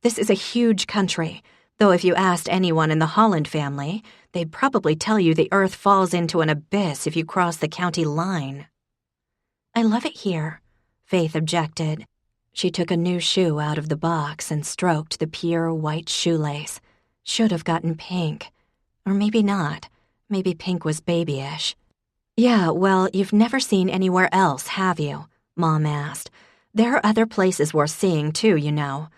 This is a huge country, though if you asked anyone in the Holland family, they'd probably tell you the earth falls into an abyss if you cross the county line." "I love it here," Faith objected. She took a new shoe out of the box and stroked the pure white shoelace. Should have gotten pink. Or maybe not. Maybe pink was babyish. "Yeah, well, you've never seen anywhere else, have you?" Mom asked. "There are other places worth seeing, too, you know.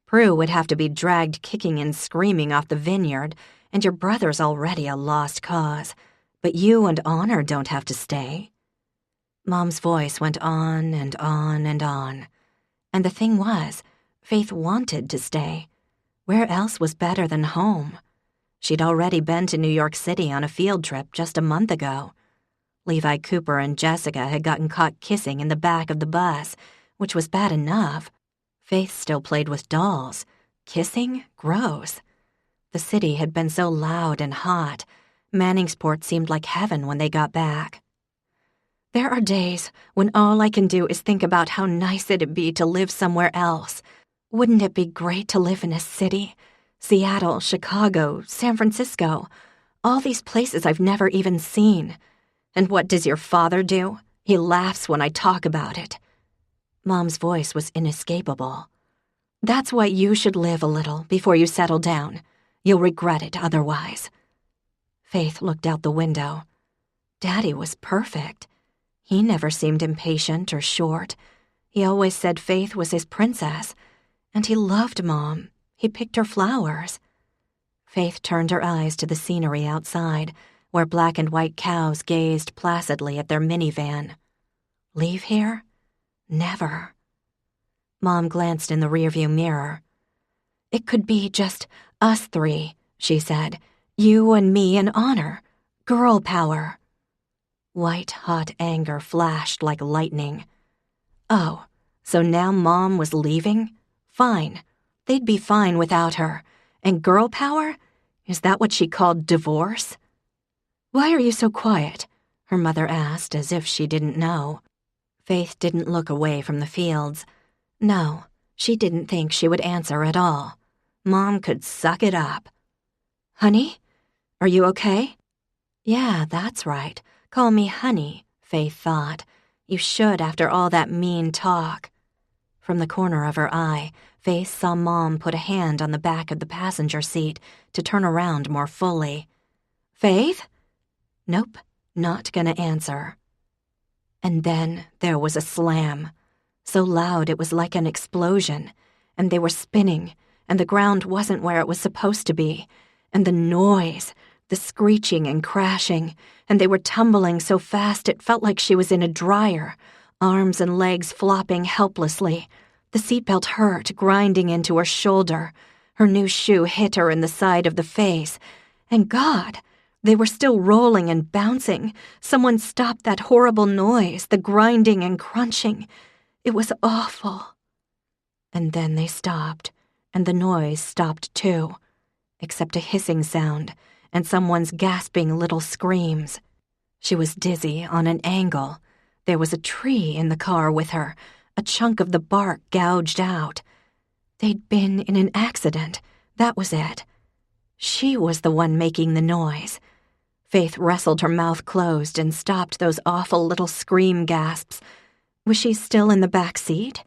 Prue would have to be dragged kicking and screaming off the vineyard, and your brother's already a lost cause. But you and Honor don't have to stay." Mom's voice went on and on and on. And the thing was, Faith wanted to stay. Where else was better than home? She'd already been to New York City on a field trip just a month ago. Levi Cooper and Jessica had gotten caught kissing in the back of the bus, which was bad enough. Faith still played with dolls. Kissing? Gross. The city had been so loud and hot. Manningsport seemed like heaven when they got back. "There are days when all I can do is think about how nice it'd be to live somewhere else. Wouldn't it be great to live in a city? Seattle, Chicago, San Francisco. All these places I've never even seen. And what does your father do? He laughs when I talk about it." Mom's voice was inescapable. "That's why you should live a little before you settle down. You'll regret it otherwise." Faith looked out the window. Daddy was perfect. He never seemed impatient or short. He always said Faith was his princess. And he loved Mom. He picked her flowers. Faith turned her eyes to the scenery outside, where black and white cows gazed placidly at their minivan. Leave here? Never. Mom glanced in the rearview mirror. "It could be just us three," she said. "You and me and Honor. Girl power." White, hot anger flashed like lightning. Oh, so now Mom was leaving? Fine. They'd be fine without her. And girl power? Is that what she called divorce? "Why are you so quiet?" her mother asked as if she didn't know. Faith didn't look away from the fields. No, she didn't think she would answer at all. Mom could suck it up. "Honey? Are you okay?" Yeah, that's right. Call me honey, Faith thought. You should after all that mean talk. From the corner of her eye, Faith saw Mom put a hand on the back of the passenger seat to turn around more fully. "Faith?" Nope, not gonna answer. And then there was a slam, so loud it was like an explosion, and they were spinning, and the ground wasn't where it was supposed to be, and the noise, the screeching and crashing, and they were tumbling so fast it felt like she was in a dryer, arms and legs flopping helplessly. The seatbelt hurt, grinding into her shoulder. Her new shoe hit her in the side of the face. And God, they were still rolling and bouncing. Someone stopped that horrible noise, the grinding and crunching. It was awful. And then they stopped, and the noise stopped too, except a hissing sound and someone's gasping little screams. She was dizzy on an angle. There was a tree in the car with her, a chunk of the bark gouged out. They'd been in an accident, that was it. She was the one making the noise. Faith wrestled her mouth closed and stopped those awful little scream gasps. Was she still in the back seat?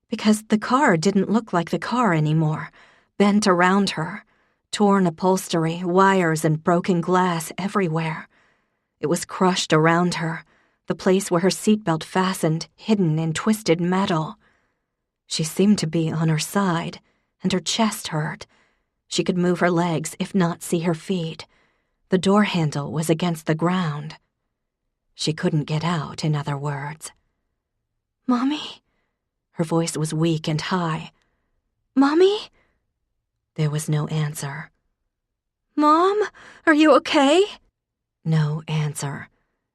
Because the car didn't look like the car anymore, bent around her, torn upholstery, wires and broken glass everywhere. It was crushed around her, the place where her seatbelt fastened, hidden in twisted metal. She seemed to be on her side, and her chest hurt. She could move her legs, if not see her feet. The door handle was against the ground. She couldn't get out, in other words. "Mommy?" Her voice was weak and high. "Mommy?" There was no answer. "Mom, are you okay?" No answer.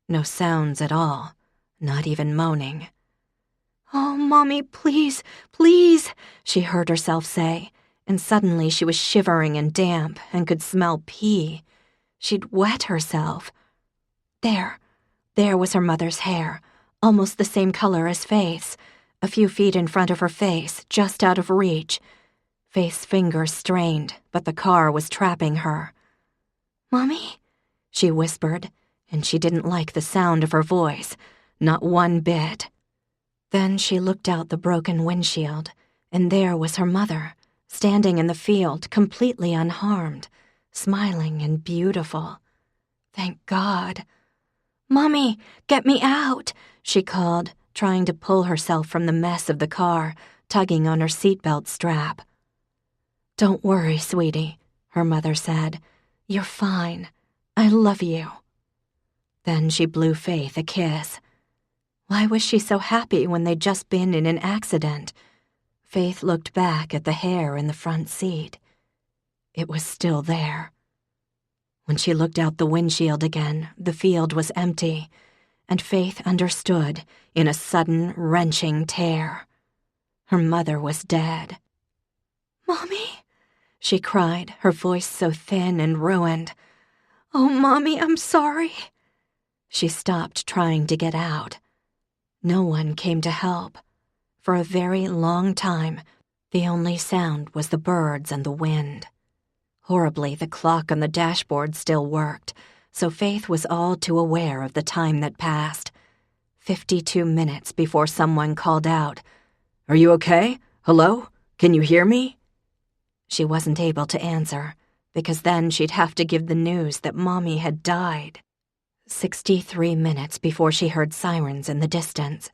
No sounds at all, not even moaning. "Oh, Mommy, please, please," she heard herself say, and suddenly she was shivering and damp and could smell pee. She'd wet herself. There was her mother's hair, almost the same color as Faith's, a few feet in front of her face, just out of reach. Faith's fingers strained, but the car was trapping her. "Mommy?" she whispered, and she didn't like the sound of her voice, not one bit. Then she looked out the broken windshield, and there was her mother, standing in the field, completely unharmed, smiling and beautiful. Thank God. "Mommy, get me out," she called, trying to pull herself from the mess of the car, tugging on her seatbelt strap. "Don't worry, sweetie," her mother said. "You're fine. I love you." Then she blew Faith a kiss. Why was she so happy when they'd just been in an accident? Faith looked back at the hair in the front seat. It was still there. When she looked out the windshield again, the field was empty, and Faith understood in a sudden, wrenching tear. Her mother was dead. "Mommy?" she cried, her voice so thin and ruined. "Oh, Mommy, I'm sorry." She stopped trying to get out. No one came to help. For a very long time, the only sound was the birds and the wind. Horribly, the clock on the dashboard still worked, so Faith was all too aware of the time that passed. 52 minutes before someone called out, "Are you okay? Hello? Can you hear me?" She wasn't able to answer, because then she'd have to give the news that Mommy had died. 63 minutes before she heard sirens in the distance.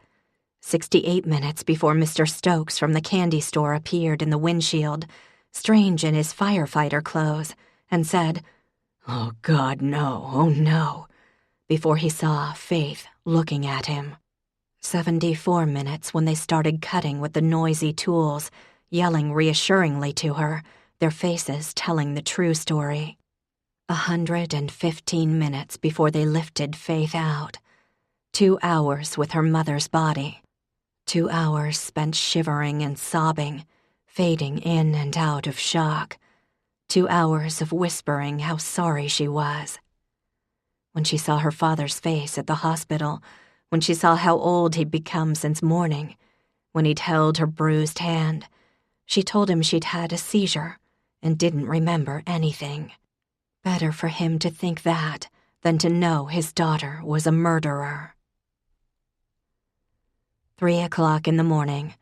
68 minutes before Mr. Stokes from the candy store appeared in the windshield, strange in his firefighter clothes, and said, "Oh, God, no, oh, no," before he saw Faith looking at him. 74 minutes when they started cutting with the noisy tools, yelling reassuringly to her, their faces telling the true story. 115 minutes before they lifted Faith out. 2 hours with her mother's body. 2 hours spent shivering and sobbing, fading in and out of shock. 2 hours of whispering how sorry she was. When she saw her father's face at the hospital, when she saw how old he'd become since morning, when he'd held her bruised hand, she told him she'd had a seizure and didn't remember anything. Better for him to think that than to know his daughter was a murderer. 3 o'clock in the morning,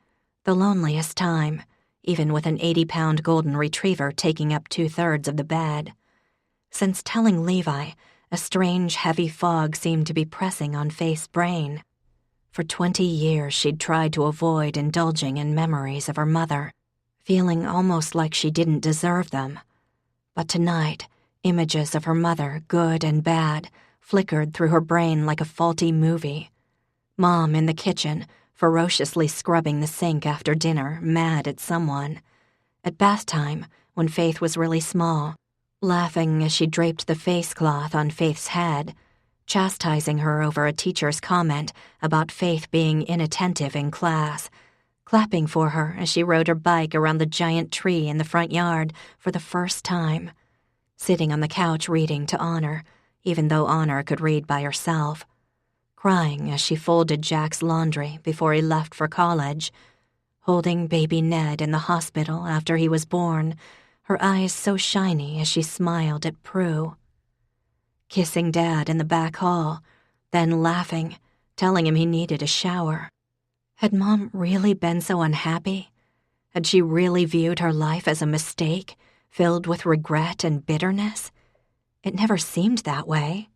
the loneliest time, even with an 80-pound golden retriever taking up 2/3 of the bed. Since telling Levi, a strange, heavy fog seemed to be pressing on Faith's brain. For 20 years she'd tried to avoid indulging in memories of her mother, feeling almost like she didn't deserve them. But tonight, images of her mother, good and bad, flickered through her brain like a faulty movie. Mom in the kitchen, ferociously scrubbing the sink after dinner, mad at someone. At bath time, when Faith was really small, laughing as she draped the face cloth on Faith's head, chastising her over a teacher's comment about Faith being inattentive in class, clapping for her as she rode her bike around the giant tree in the front yard for the first time, sitting on the couch reading to Honor, even though Honor could read by herself, crying as she folded Jack's laundry before he left for college, holding baby Ned in the hospital after he was born, her eyes so shiny as she smiled at Prue, kissing Dad in the back hall, then laughing, telling him he needed a shower. Had Mom really been so unhappy? Had she really viewed her life as a mistake, filled with regret and bitterness? It never seemed that way.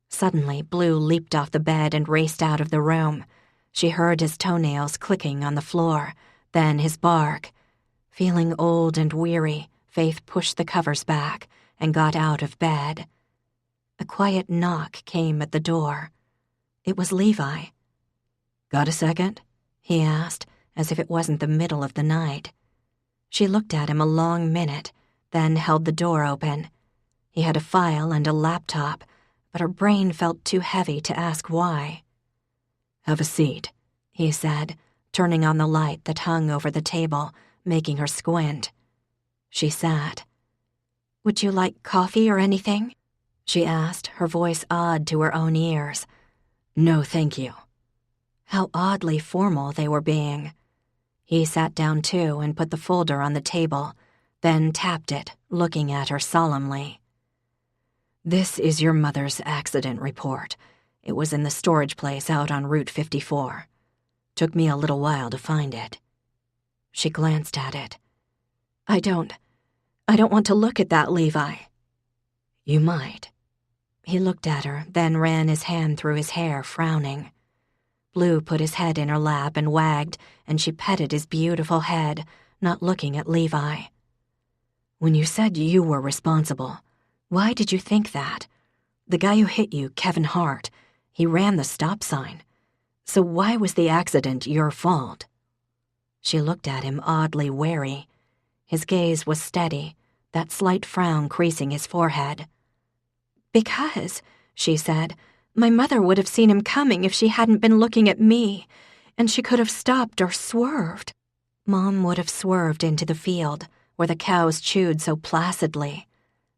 Suddenly, Blue leaped off the bed and raced out of the room. She heard his toenails clicking on the floor, then his bark. Feeling old and weary, Faith pushed the covers back and got out of bed. A quiet knock came at the door. It was Levi. "Got a second?" he asked, as if it wasn't the middle of the night. She looked at him a long minute, then held the door open. He had a file and a laptop, but her brain felt too heavy to ask why. "Have a seat," he said, turning on the light that hung over the table, making her squint. She sat. "Would you like coffee or anything?" she asked, her voice odd to her own ears. "No, thank you." How oddly formal they were being. He sat down too and put the folder on the table, then tapped it, looking at her solemnly. "This is your mother's accident report. It was in the storage place out on Route 54. Took me a little while to find it." She glanced at it. I don't want to look at that, Levi." "You might." He looked at her, then ran his hand through his hair, frowning. Blue put his head in her lap and wagged, and she petted his beautiful head, not looking at Levi. "When you said you were responsible, why did you think that? The guy who hit you, Kevin Hart, he ran the stop sign. So why was the accident your fault?" She looked at him oddly wary. His gaze was steady, that slight frown creasing his forehead. "Because," she said, "my mother would have seen him coming if she hadn't been looking at me, and she could have stopped or swerved." Mom would have swerved into the field, where the cows chewed so placidly.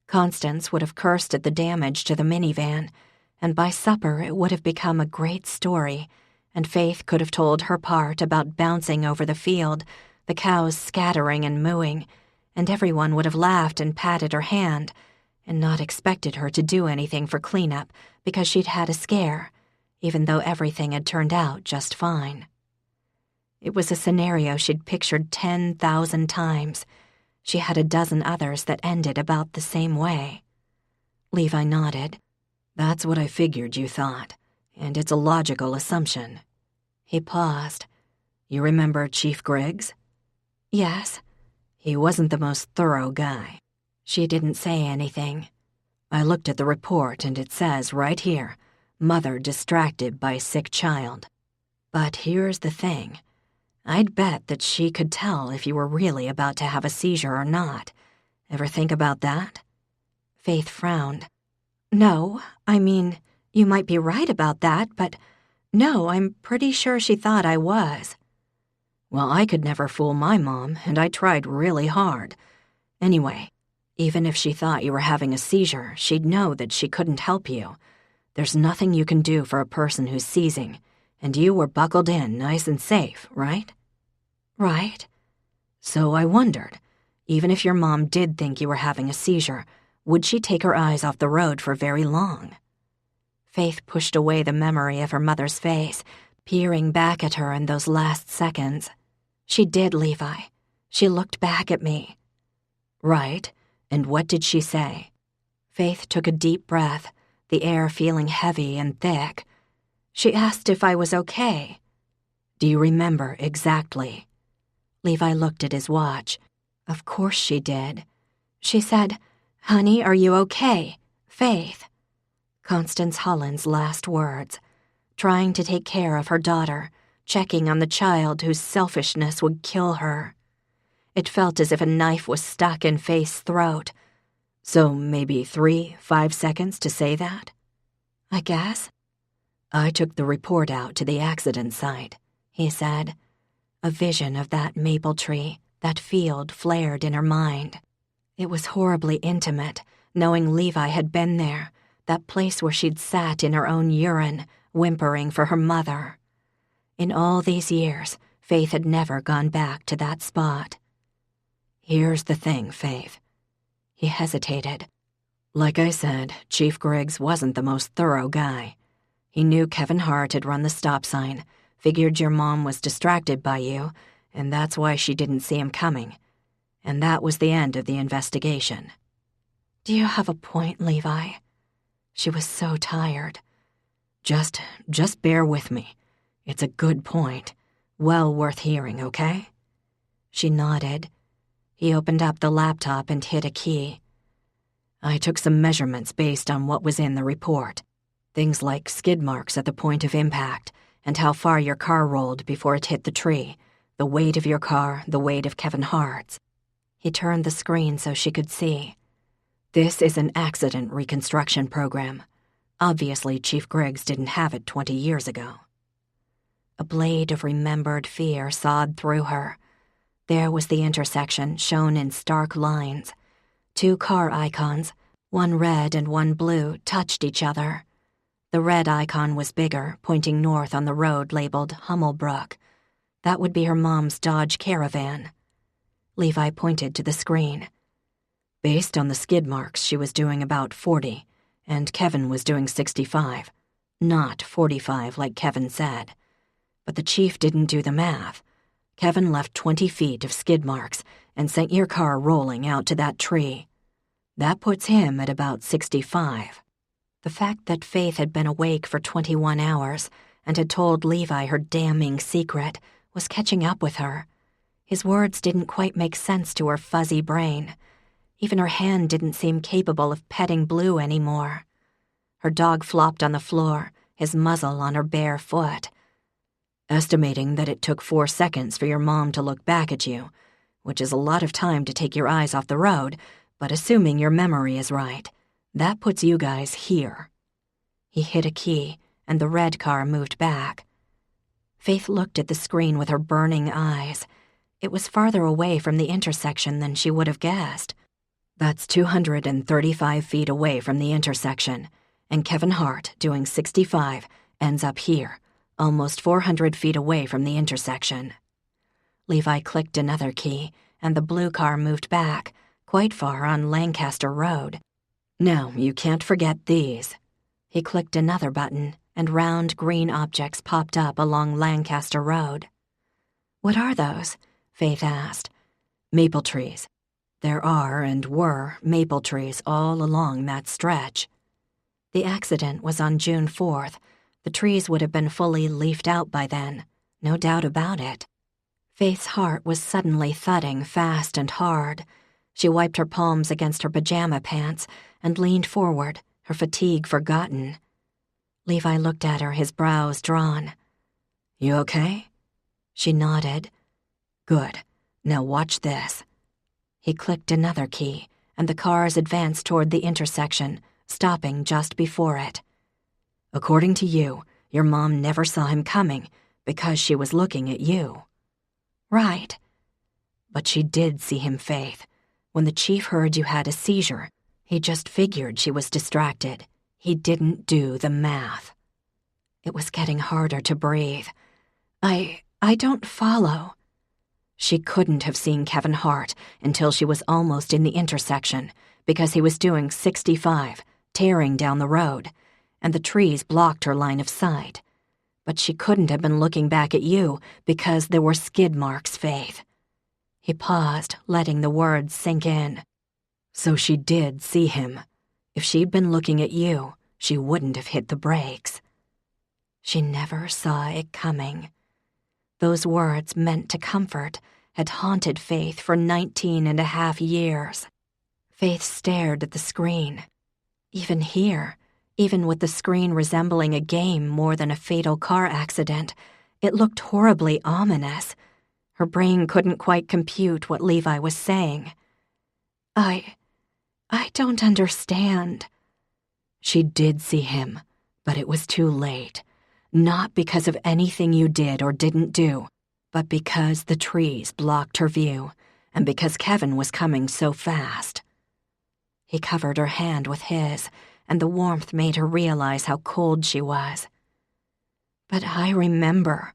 Constance would have cursed at the damage to the minivan, and by supper it would have become a great story, and Faith could have told her part about bouncing over the field, the cows scattering and mooing, and everyone would have laughed and patted her hand, and not expected her to do anything for cleanup because she'd had a scare, even though everything had turned out just fine. It was a scenario she'd pictured 10,000 times. She had a dozen others that ended about the same way. Levi nodded. "That's what I figured you thought, and it's a logical assumption." He paused. "You remember Chief Griggs?" "Yes." "He wasn't the most thorough guy." She didn't say anything. "I looked at the report and it says right here, mother distracted by sick child. But here's the thing. I'd bet that she could tell if you were really about to have a seizure or not. Ever think about that?" Faith frowned. "No, I mean, you might be right about that, but no, I'm pretty sure she thought I was." "Well, I could never fool my mom, and I tried really hard. Anyway, even if she thought you were having a seizure, she'd know that she couldn't help you. There's nothing you can do for a person who's seizing, and you were buckled in nice and safe, right?" "Right." "So I wondered, even if your mom did think you were having a seizure, would she take her eyes off the road for very long?" Faith pushed away the memory of her mother's face, peering back at her in those last seconds. "She did, Levi. She looked back at me." "Right, and what did she say?" Faith took a deep breath, the air feeling heavy and thick. She asked if I was okay. Do you remember exactly? Levi looked at his watch. Of course she did. She said, "Honey, are you okay? Faith." Constance Holland's last words. Trying to take care of her daughter, checking on the child whose selfishness would kill her. It felt as if a knife was stuck in Faith's throat. So maybe 3-5 seconds to say that? I guess. I took the report out to the accident site, he said. A vision of that maple tree, that field flared in her mind. It was horribly intimate, knowing Levi had been there, that place where she'd sat in her own urine, whimpering for her mother. In all these years, Faith had never gone back to that spot. Here's the thing, Faith. He hesitated. Like I said, Chief Griggs wasn't the most thorough guy. He knew Kevin Hart had run the stop sign, figured your mom was distracted by you, and that's why she didn't see him coming. And that was the end of the investigation. Do you have a point, Levi? She was so tired. Just bear with me. It's a good point. Well worth hearing, okay? She nodded. He opened up the laptop and hit a key. I took some measurements based on what was in the report. Things like skid marks at the point of impact and how far your car rolled before it hit the tree, the weight of your car, the weight of Kevin Hart's. He turned the screen so she could see. This is an accident reconstruction program. Obviously, Chief Griggs didn't have it 20 years ago. A blade of remembered fear sawed through her. There was the intersection, shown in stark lines. 2 car icons, one red and one blue, touched each other. The red icon was bigger, pointing north on the road labeled Hummelbrook. That would be her mom's Dodge Caravan. Levi pointed to the screen. Based on the skid marks, she was doing about 40, and Kevin was doing 65. Not 45 like Kevin said. But the chief didn't do the math. Kevin left 20 feet of skid marks and sent your car rolling out to that tree. That puts him at about 65. The fact that Faith had been awake for 21 hours and had told Levi her damning secret was catching up with her. His words didn't quite make sense to her fuzzy brain. Even her hand didn't seem capable of petting Blue anymore. Her dog flopped on the floor, his muzzle on her bare foot. Estimating that it took 4 seconds for your mom to look back at you, which is a lot of time to take your eyes off the road, but assuming your memory is right, that puts you guys here. He hit a key, and the red car moved back. Faith looked at the screen with her burning eyes. It was farther away from the intersection than she would have guessed. That's 235 feet away from the intersection, and Kevin Hart, doing 65, ends up here, almost 400 feet away from the intersection. Levi clicked another key, and the blue car moved back, quite far on Lancaster Road. Now, you can't forget these. He clicked another button, and round green objects popped up along Lancaster Road. "What are those?" Faith asked. Maple trees. There are and were maple trees all along that stretch. The accident was on June 4th. The trees would have been fully leafed out by then, no doubt about it. Faith's heart was suddenly thudding fast and hard. She wiped her palms against her pajama pants and leaned forward, her fatigue forgotten. Levi looked at her, his brows drawn. "You okay?" She nodded. "Good. Now watch this." He clicked another key, and the cars advanced toward the intersection, stopping just before it. "According to you, your mom never saw him coming because she was looking at you." "Right." "But she did see him, Faith. When the chief heard you had a seizure, he just figured she was distracted. He didn't do the math." It was getting harder to breathe. I don't follow." She couldn't have seen Kevin Hart until she was almost in the intersection because he was doing 65, tearing down the road, and the trees blocked her line of sight. But she couldn't have been looking back at you because there were skid marks, Faith. He paused, letting the words sink in. So she did see him. If she'd been looking at you, she wouldn't have hit the brakes. She never saw it coming. Those words meant to comfort had haunted Faith for 19.5 years. Faith stared at the screen. Even here, even with the screen resembling a game more than a fatal car accident, it looked horribly ominous. Her brain couldn't quite compute what Levi was saying. I don't understand. She did see him, but it was too late. Not because of anything you did or didn't do, but because the trees blocked her view, and because Kevin was coming so fast. He covered her hand with his, and the warmth made her realize how cold she was. But I remember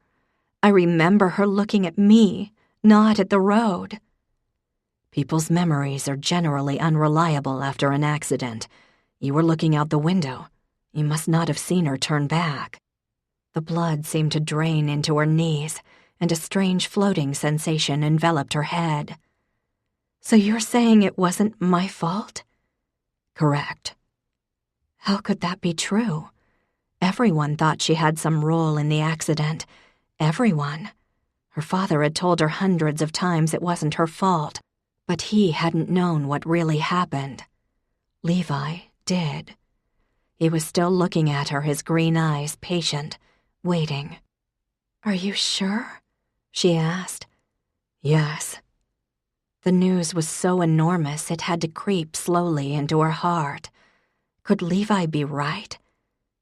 her looking at me, not at the road. People's memories are generally unreliable after an accident. You were looking out the window. You must not have seen her turn back. The blood seemed to drain into her knees, and a strange floating sensation enveloped her head. So you're saying it wasn't my fault? Correct. How could that be true? Everyone thought she had some role in the accident. Everyone. Her father had told her hundreds of times it wasn't her fault, but he hadn't known what really happened. Levi did. He was still looking at her, his green eyes patient, waiting. Are you sure? She asked. Yes. The news was so enormous it had to creep slowly into her heart. Could Levi be right?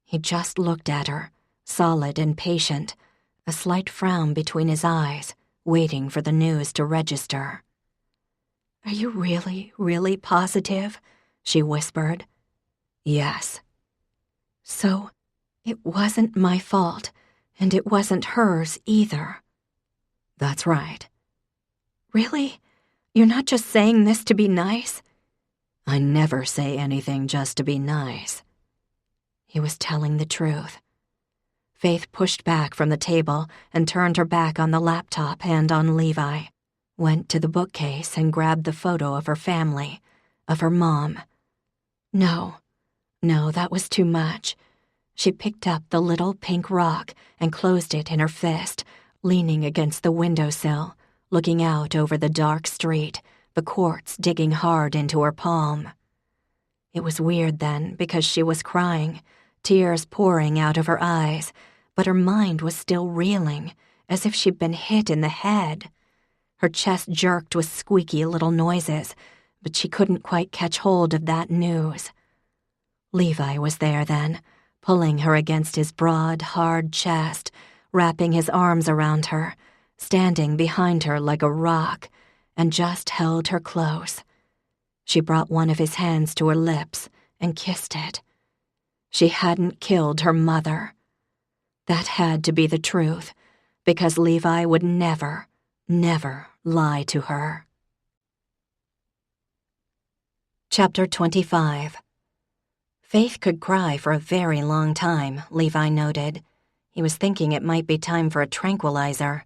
He just looked at her, solid and patient, a slight frown between his eyes, waiting for the news to register. Are you really, really positive? She whispered. Yes. So, it wasn't my fault, and it wasn't hers either. That's right. Really? You're not just saying this to be nice? I never say anything just to be nice. He was telling the truth. Faith pushed back from the table and turned her back on the laptop and on Levi, went to the bookcase and grabbed the photo of her family, of her mom. No, that was too much. She picked up the little pink rock and closed it in her fist, leaning against the windowsill, looking out over the dark street, the quartz digging hard into her palm. It was weird then because she was crying, tears pouring out of her eyes, but her mind was still reeling, as if she'd been hit in the head. Her chest jerked with squeaky little noises, but she couldn't quite catch hold of that news. Levi was there then, pulling her against his broad, hard chest, wrapping his arms around her, standing behind her like a rock, and just held her close. She brought one of his hands to her lips and kissed it. She hadn't killed her mother. That had to be the truth, because Levi would never, never lie to her. Chapter 25. Faith could cry for a very long time, Levi noted. He was thinking it might be time for a tranquilizer.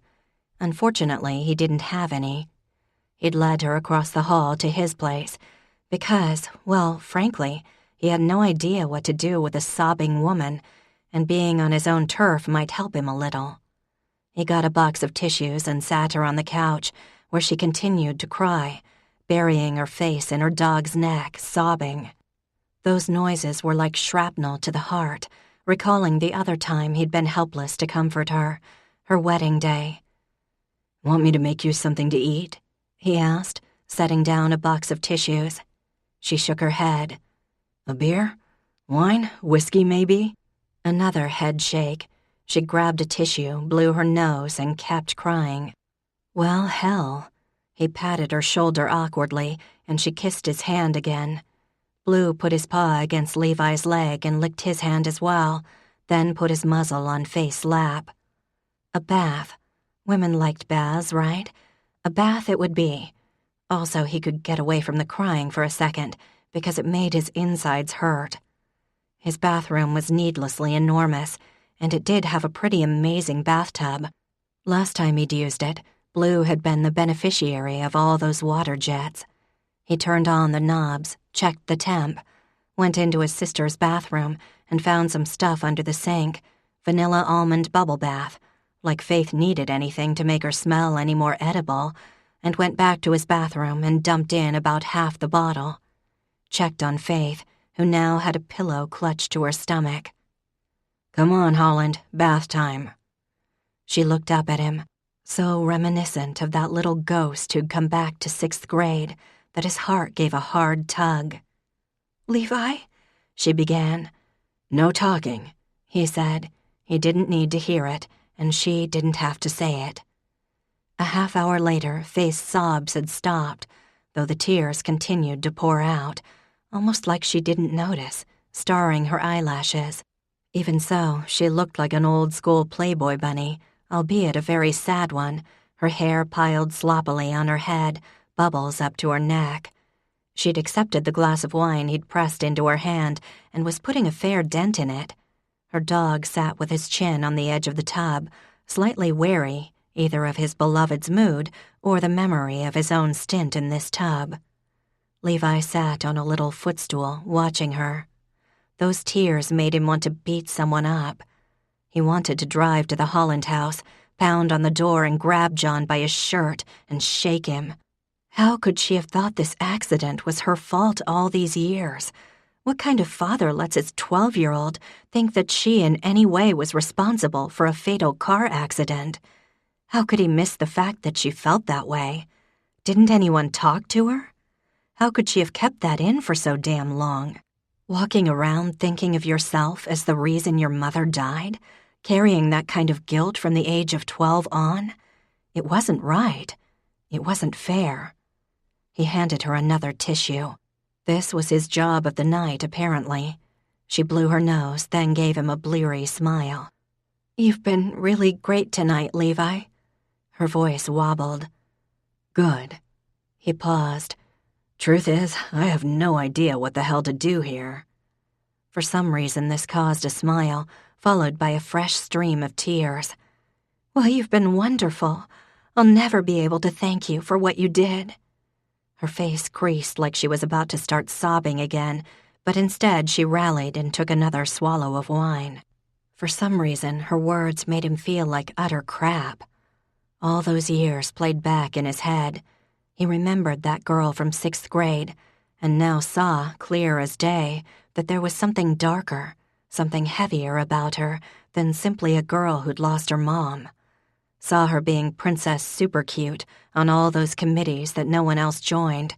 Unfortunately, he didn't have any. He'd led her across the hall to his place because, well, frankly, he had no idea what to do with a sobbing woman, and being on his own turf might help him a little. He got a box of tissues and sat her on the couch, where she continued to cry, burying her face in her dog's neck, sobbing. Those noises were like shrapnel to the heart, recalling the other time he'd been helpless to comfort her, her wedding day. "Want me to make you something to eat?" he asked, setting down a box of tissues. She shook her head. "A beer? Wine? Whiskey, maybe?" Another head shake. She grabbed a tissue, blew her nose, and kept crying. "Well, hell." He patted her shoulder awkwardly, and she kissed his hand again. Blue put his paw against Levi's leg and licked his hand as well, then put his muzzle on Faith's lap. A bath. Women liked baths, right? A bath it would be. Also, he could get away from the crying for a second, because it made his insides hurt. His bathroom was needlessly enormous, and it did have a pretty amazing bathtub. Last time he'd used it, Blue had been the beneficiary of all those water jets. He turned on the knobs, checked the temp, went into his sister's bathroom and found some stuff under the sink, vanilla almond bubble bath, like Faith needed anything to make her smell any more edible, and went back to his bathroom and dumped in about half the bottle. Checked on Faith, who now had a pillow clutched to her stomach. "Come on, Holland, bath time." She looked up at him, so reminiscent of that little ghost who'd come back to 6th grade that his heart gave a hard tug. "Levi?" she began. "No talking," he said. He didn't need to hear it, and she didn't have to say it. A half-hour later, Faith's sobs had stopped, though the tears continued to pour out, almost like she didn't notice, starring her eyelashes. Even so, she looked like an old-school Playboy bunny, albeit a very sad one, her hair piled sloppily on her head, bubbles up to her neck. She'd accepted the glass of wine he'd pressed into her hand and was putting a fair dent in it. Her dog sat with his chin on the edge of the tub, slightly wary either of his beloved's mood or the memory of his own stint in this tub. Levi sat on a little footstool, watching her. Those tears made him want to beat someone up. He wanted to drive to the Holland house, pound on the door and grab John by his shirt and shake him. How could she have thought this accident was her fault all these years? What kind of father lets his 12-year-old think that she in any way was responsible for a fatal car accident? How could he miss the fact that she felt that way? Didn't anyone talk to her? How could she have kept that in for so damn long? Walking around thinking of yourself as the reason your mother died? Carrying that kind of guilt from the age of 12 on? It wasn't right. It wasn't fair. He handed her another tissue. This was his job of the night, apparently. She blew her nose, then gave him a bleary smile. "You've been really great tonight, Levi." Her voice wobbled. "Good." He paused. "Truth is, I have no idea what the hell to do here." For some reason, this caused a smile, followed by a fresh stream of tears. "Well, you've been wonderful. I'll never be able to thank you for what you did." Her face creased like she was about to start sobbing again, but instead she rallied and took another swallow of wine. For some reason, her words made him feel like utter crap. All those years played back in his head. He remembered that girl from 6th grade, and now saw, clear as day, that there was something darker, something heavier about her than simply a girl who'd lost her mom. Saw her being Princess Super Cute on all those committees that no one else joined.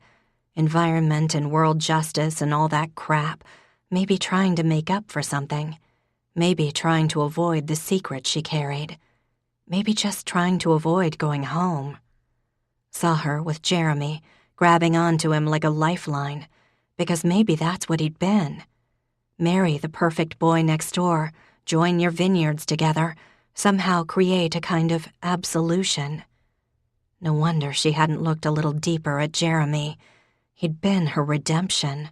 Environment and world justice and all that crap, maybe trying to make up for something. Maybe trying to avoid the secret she carried. Maybe just trying to avoid going home. Saw her with Jeremy, grabbing onto him like a lifeline, because maybe that's what he'd been. Marry the perfect boy next door, join your vineyards together, somehow create a kind of absolution. No wonder she hadn't looked a little deeper at Jeremy. He'd been her redemption.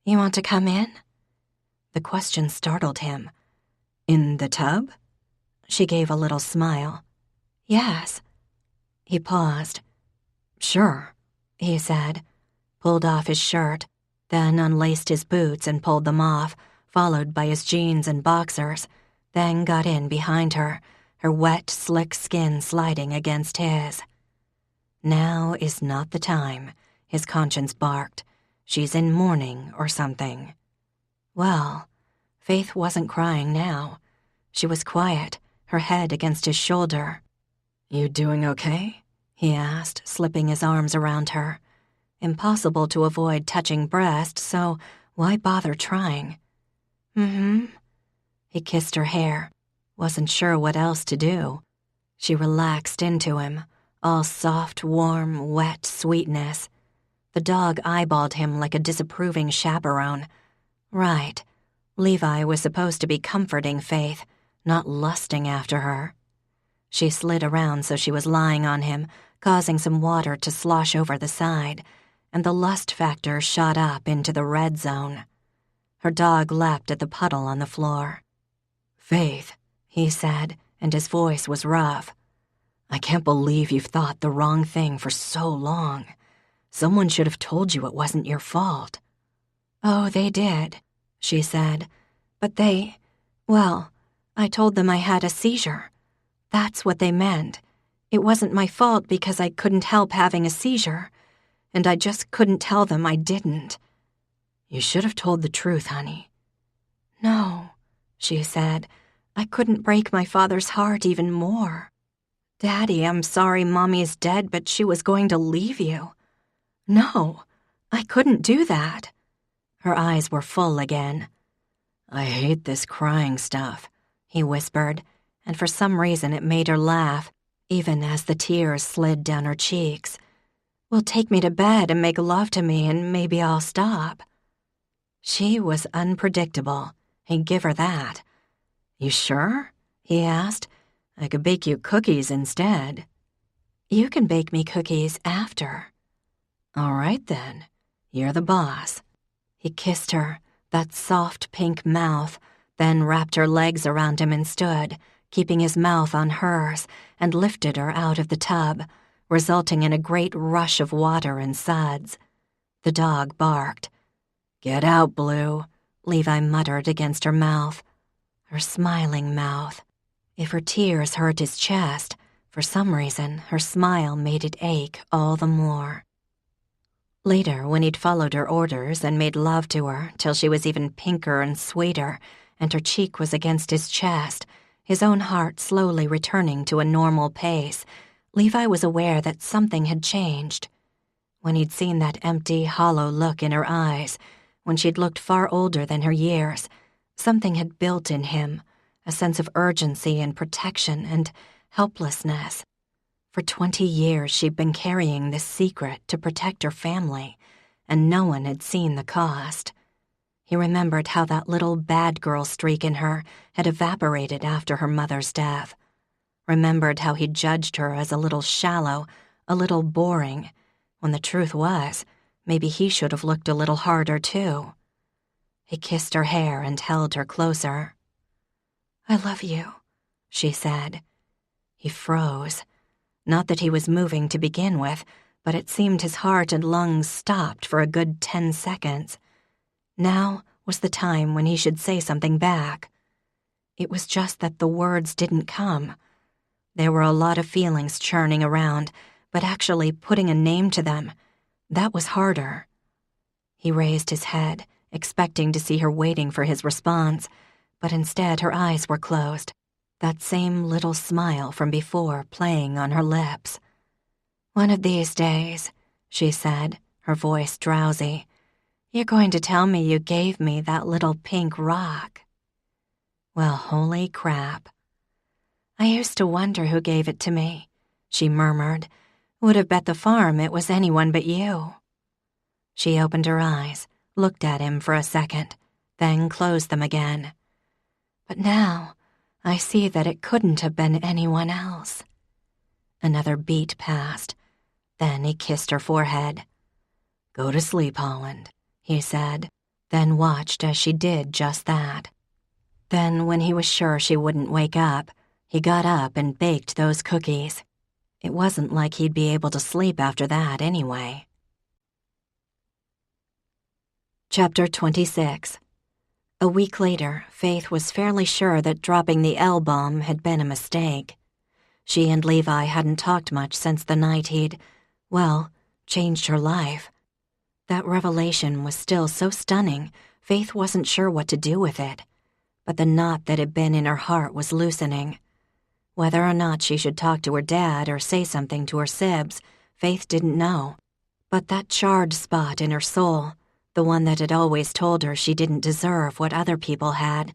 "You want to come in?" The question startled him. "In the tub?" She gave a little smile. "Yes." He paused. "Sure," he said, pulled off his shirt, then unlaced his boots and pulled them off, followed by his jeans and boxers, then got in behind her, her wet, slick skin sliding against his. Now is not the time, his conscience barked. She's in mourning or something. Well, Faith wasn't crying now. She was quiet, her head against his shoulder. "You doing okay?" he asked, slipping his arms around her. Impossible to avoid touching breast, so why bother trying? "Mm-hmm." He kissed her hair. Wasn't sure what else to do. She relaxed into him, all soft, warm, wet sweetness. The dog eyeballed him like a disapproving chaperone. Right. Levi was supposed to be comforting Faith, not lusting after her. She slid around so she was lying on him, causing some water to slosh over the side, and the lust factor shot up into the red zone. Her dog leapt at the puddle on the floor. "Faith," he said, and his voice was rough. "I can't believe you've thought the wrong thing for so long. Someone should have told you it wasn't your fault." "Oh, they did," she said. "But well, I told them I had a seizure. That's what they meant. It wasn't my fault because I couldn't help having a seizure, and I just couldn't tell them I didn't. You should have told the truth, honey. No, she said. I couldn't break my father's heart even more. Daddy, I'm sorry Mommy's dead, but she was going to leave you. No, I couldn't do that. Her eyes were full again. I hate this crying stuff, he whispered, and for some reason it made her laugh, even as the tears slid down her cheeks. Well, take me to bed and make love to me and maybe I'll stop. She was unpredictable. He'd give her that. You sure? He asked. I could bake you cookies instead. You can bake me cookies after. All right then. You're the boss. He kissed her, that soft pink mouth, then wrapped her legs around him and stood, keeping his mouth on hers, and lifted her out of the tub, resulting in a great rush of water and suds. The dog barked. Get out, Blue, Levi muttered against her mouth. Her smiling mouth. If her tears hurt his chest, for some reason her smile made it ache all the more. Later, when he'd followed her orders and made love to her till she was even pinker and sweeter, and her cheek was against his chest, his own heart slowly returning to a normal pace, Levi was aware that something had changed. When he'd seen that empty, hollow look in her eyes, when she'd looked far older than her years, something had built in him, a sense of urgency and protection and helplessness. For 20 years she'd been carrying this secret to protect her family, and no one had seen the cost. He remembered how that little bad girl streak in her had evaporated after her mother's death. Remembered how he judged her as a little shallow, a little boring, when the truth was, maybe he should have looked a little harder too. He kissed her hair and held her closer. I love you, she said. He froze. Not that he was moving to begin with, but it seemed his heart and lungs stopped for a good 10 seconds. Now was the time when he should say something back. It was just that the words didn't come. There were a lot of feelings churning around, but actually putting a name to them, that was harder. He raised his head, expecting to see her waiting for his response, but instead her eyes were closed, that same little smile from before playing on her lips. One of these days, she said, her voice drowsy, you're going to tell me you gave me that little pink rock. Well, holy crap. I used to wonder who gave it to me, she murmured. Would have bet the farm it was anyone but you. She opened her eyes, looked at him for a second, then closed them again. But now, I see that it couldn't have been anyone else. Another beat passed. Then he kissed her forehead. Go to sleep, Holland, he said, then watched as she did just that. Then, when he was sure she wouldn't wake up, he got up and baked those cookies. It wasn't like he'd be able to sleep after that anyway. Chapter 26. A week later, Faith was fairly sure that dropping the L-bomb had been a mistake. She and Levi hadn't talked much since the night he'd, changed her life. That revelation was still so stunning, Faith wasn't sure what to do with it. But the knot that had been in her heart was loosening. Whether or not she should talk to her dad or say something to her sibs, Faith didn't know. But that charred spot in her soul, the one that had always told her she didn't deserve what other people had,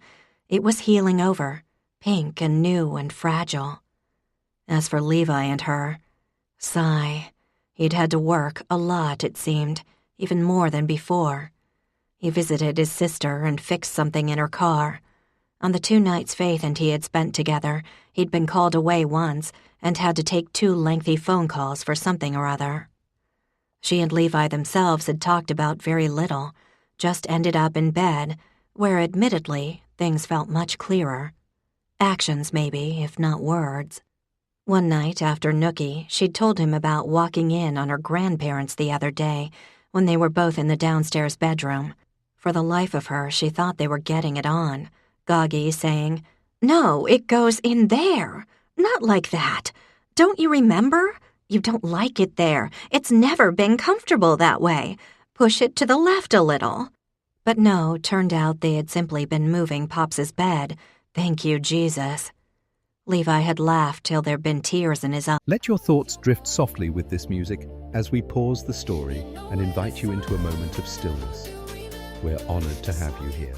it was healing over, pink and new and fragile. As for Levi and her, sigh. He'd had to work a lot, it seemed, even more than before. He visited his sister and fixed something in her car. On the 2 nights Faith and he had spent together, he'd been called away once and had to take 2 lengthy phone calls for something or other. She and Levi themselves had talked about very little, just ended up in bed, where admittedly things felt much clearer. Actions maybe, if not words. One night after Nookie, she'd told him about walking in on her grandparents the other day when they were both in the downstairs bedroom. For the life of her, she thought they were getting it on. Goggy saying, No, it goes in there. Not like that. Don't you remember? You don't like it there. It's never been comfortable that way. Push it to the left a little. But no, turned out they had simply been moving Pops's bed. Thank you, Jesus. Levi had laughed till there'd been tears in his eyes. Let your thoughts drift softly with this music as we pause the story and invite you into a moment of stillness. We're honored to have you here.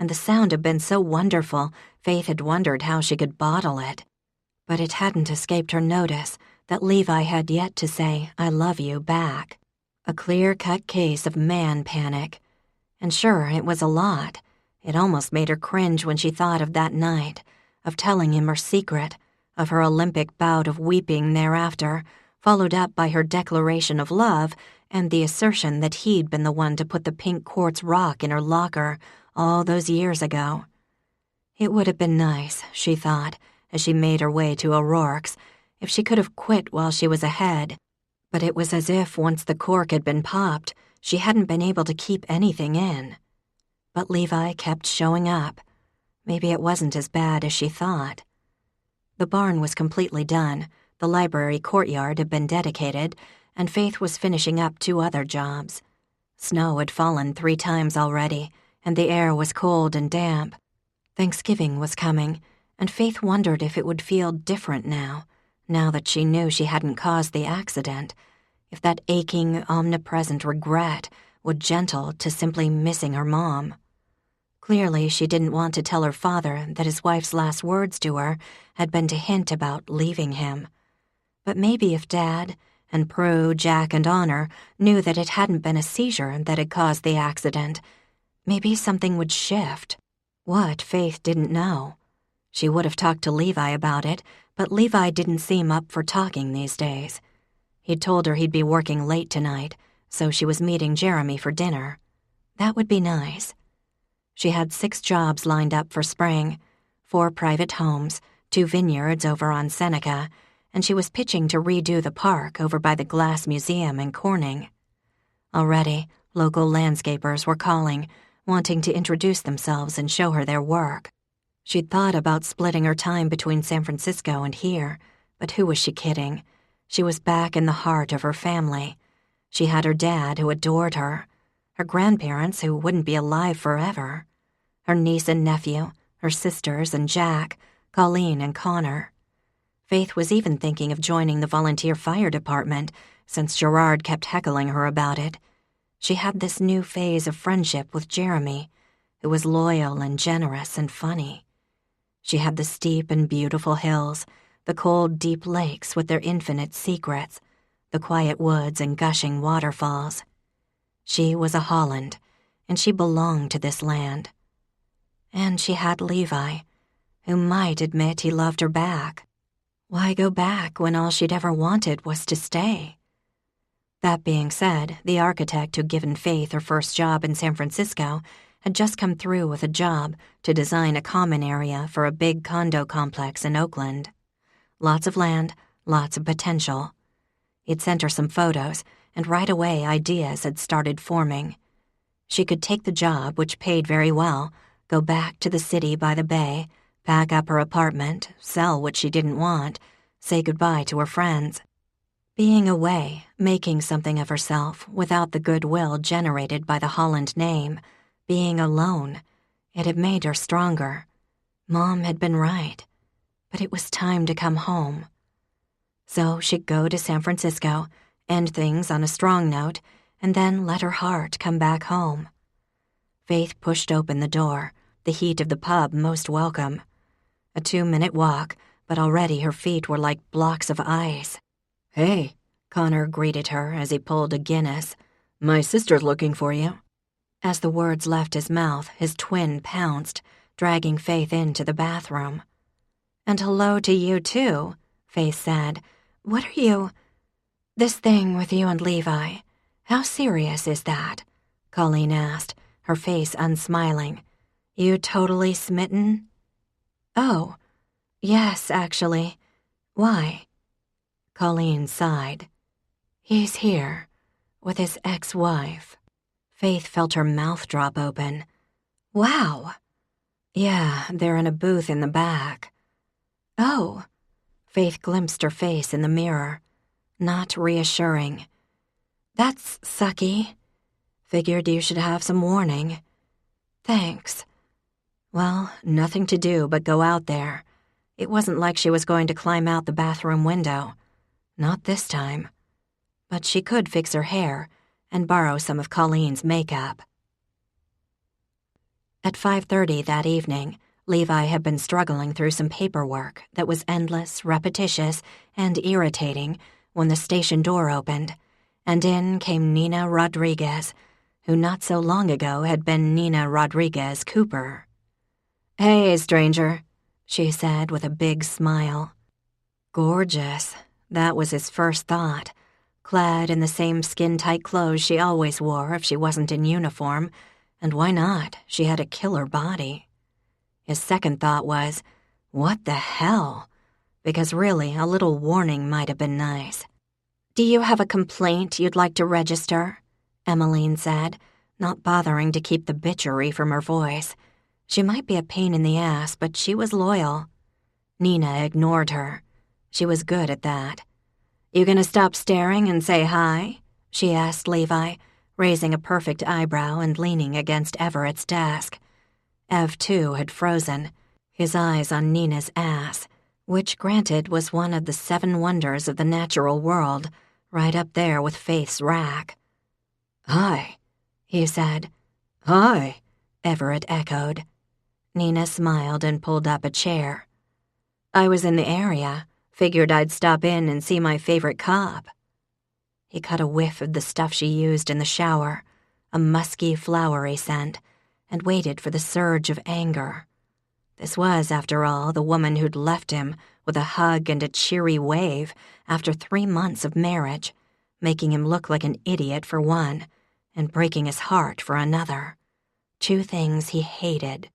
And the sound had been so wonderful, Faith had wondered how she could bottle it. But it hadn't escaped her notice that Levi had yet to say, "I love you," back. A clear-cut case of man panic. And sure, it was a lot. It almost made her cringe when she thought of that night, of telling him her secret, of her Olympic bout of weeping thereafter, followed up by her declaration of love and the assertion that he'd been the one to put the pink quartz rock in her locker all those years ago. It would have been nice, she thought, as she made her way to O'Rourke's, if she could have quit while she was ahead. But it was as if once the cork had been popped, she hadn't been able to keep anything in. But Levi kept showing up. Maybe it wasn't as bad as she thought. The barn was completely done, the library courtyard had been dedicated, and Faith was finishing up 2 other jobs. Snow had fallen 3 times already, and the air was cold and damp. Thanksgiving was coming, and Faith wondered if it would feel different now that she knew she hadn't caused the accident, if that aching, omnipresent regret would gentle to simply missing her mom. Clearly, she didn't want to tell her father that his wife's last words to her had been to hint about leaving him. But maybe if Dad and Prue, Jack, and Honor knew that it hadn't been a seizure that had caused the accident, maybe something would shift. What, Faith didn't know. She would have talked to Levi about it, but Levi didn't seem up for talking these days. He'd told her he'd be working late tonight, so she was meeting Jeremy for dinner. That would be nice. She had 6 jobs lined up for spring, 4 private homes, 2 vineyards over on Seneca, and she was pitching to redo the park over by the Glass Museum in Corning. Already, local landscapers were calling, wanting to introduce themselves and show her their work. She'd thought about splitting her time between San Francisco and here, but who was she kidding? She was back in the heart of her family. She had her dad who adored her, her grandparents who wouldn't be alive forever, her niece and nephew, her sisters and Jack, Colleen and Connor. Faith was even thinking of joining the volunteer fire department since Gerard kept heckling her about it. She had this new phase of friendship with Jeremy, who was loyal and generous and funny. She had the steep and beautiful hills, the cold, deep lakes with their infinite secrets, the quiet woods and gushing waterfalls. She was a Holland, and she belonged to this land. And she had Levi, who might admit he loved her back. Why go back when all she'd ever wanted was to stay? That being said, the architect who'd given Faith her first job in San Francisco had just come through with a job to design a common area for a big condo complex in Oakland. Lots of land, lots of potential. He'd sent her some photos, and right away ideas had started forming. She could take the job, which paid very well, go back to the city by the bay, pack up her apartment, sell what she didn't want, say goodbye to her friends. Being away, making something of herself without the goodwill generated by the Holland name, being alone, it had made her stronger. Mom had been right, but it was time to come home. So she'd go to San Francisco, end things on a strong note, and then let her heart come back home. Faith pushed open the door, the heat of the pub most welcome. A 2-minute walk, but already her feet were like blocks of ice. "Hey," Connor greeted her as he pulled a Guinness. "My sister's looking for you." As the words left his mouth, his twin pounced, dragging Faith into the bathroom. "And hello to you, too," Faith said. "What are you—" "This thing with you and Levi, how serious is that?" Colleen asked, her face unsmiling. "You totally smitten?" "Oh, yes, actually. Why?" Colleen sighed. "He's here, with his ex-wife." Faith felt her mouth drop open. "Wow." "Yeah, they're in a booth in the back." "Oh." Faith glimpsed her face in the mirror. Not reassuring. "That's sucky. Figured you should have some warning." "Thanks." Well, nothing to do but go out there. It wasn't like she was going to climb out the bathroom window. Not this time. But she could fix her hair and borrow some of Colleen's makeup. At 5:30 that evening, Levi had been struggling through some paperwork that was endless, repetitious, and irritating when the station door opened, and in came Nina Rodriguez, who not so long ago had been Nina Rodriguez Cooper. "Hey, stranger," she said with a big smile. Gorgeous, that was his first thought. Clad in the same skin-tight clothes she always wore if she wasn't in uniform, and why not? She had a killer body. His second thought was, what the hell? Because really, a little warning might have been nice. "Do you have a complaint you'd like to register?" Emmeline said, not bothering to keep the bitchery from her voice. She might be a pain in the ass, but she was loyal. Nina ignored her. She was good at that. "You gonna stop staring and say hi?" she asked Levi, raising a perfect eyebrow and leaning against Everett's desk. Ev, too, had frozen, his eyes on Nina's ass, which granted was one of the 7 wonders of the natural world, right up there with Faith's rack. "Hi," he said. "Hi," Everett echoed. Nina smiled and pulled up a chair. "I was in the area. Figured I'd stop in and see my favorite cop." He caught a whiff of the stuff she used in the shower, a musky, flowery scent, and waited for the surge of anger. This was, after all, the woman who'd left him with a hug and a cheery wave after 3 months of marriage, making him look like an idiot for one, and breaking his heart for another. 2 things he hated.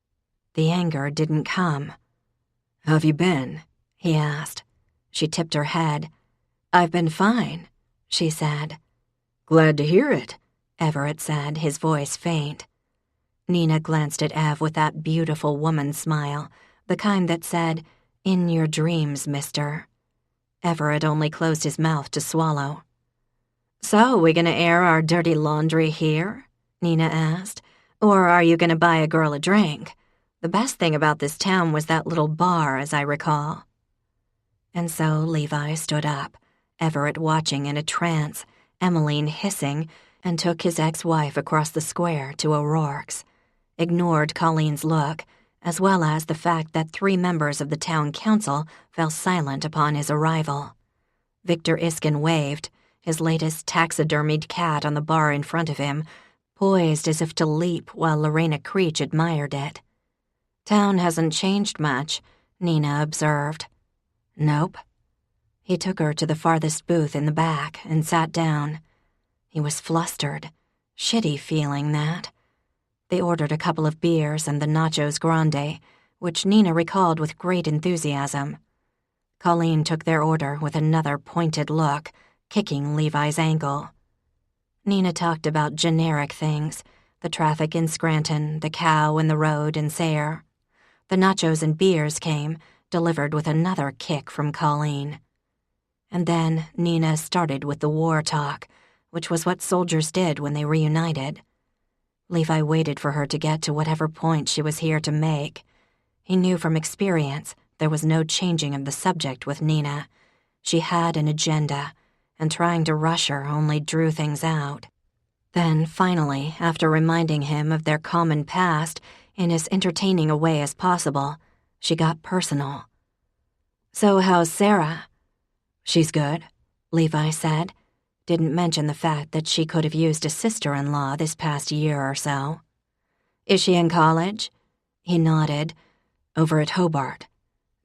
The anger didn't come. "How've you been?" he asked. She tipped her head. "I've been fine," she said. "Glad to hear it," Everett said, his voice faint. Nina glanced at Ev with that beautiful woman smile, the kind that said, "In your dreams, mister." Everett only closed his mouth to swallow. "So, we gonna air our dirty laundry here?" Nina asked. "Or are you gonna buy a girl a drink? The best thing about this town was that little bar, as I recall." And so Levi stood up, Everett watching in a trance, Emmeline hissing, and took his ex-wife across the square to O'Rourke's, ignored Colleen's look, as well as the fact that 3 members of the town council fell silent upon his arrival. Victor Iskin waved, his latest taxidermied cat on the bar in front of him, poised as if to leap while Lorena Creech admired it. "Town hasn't changed much," Nina observed. "Nope." He took her to the farthest booth in the back and sat down. He was flustered. Shitty feeling, that. They ordered a couple of beers and the nachos grande, which Nina recalled with great enthusiasm. Colleen took their order with another pointed look, kicking Levi's ankle. Nina talked about generic things, the traffic in Scranton, the cow in the road in Sayre. The nachos and beers came, delivered with another kick from Colleen. And then Nina started with the war talk, which was what soldiers did when they reunited. Levi waited for her to get to whatever point she was here to make. He knew from experience there was no changing of the subject with Nina. She had an agenda, and trying to rush her only drew things out. Then, finally, after reminding him of their common past in as entertaining a way as possible, she got personal. "So how's Sarah?" "She's good," Levi said. Didn't mention the fact that she could have used a sister-in-law this past year or so. "Is she in college?" He nodded. "Over at Hobart."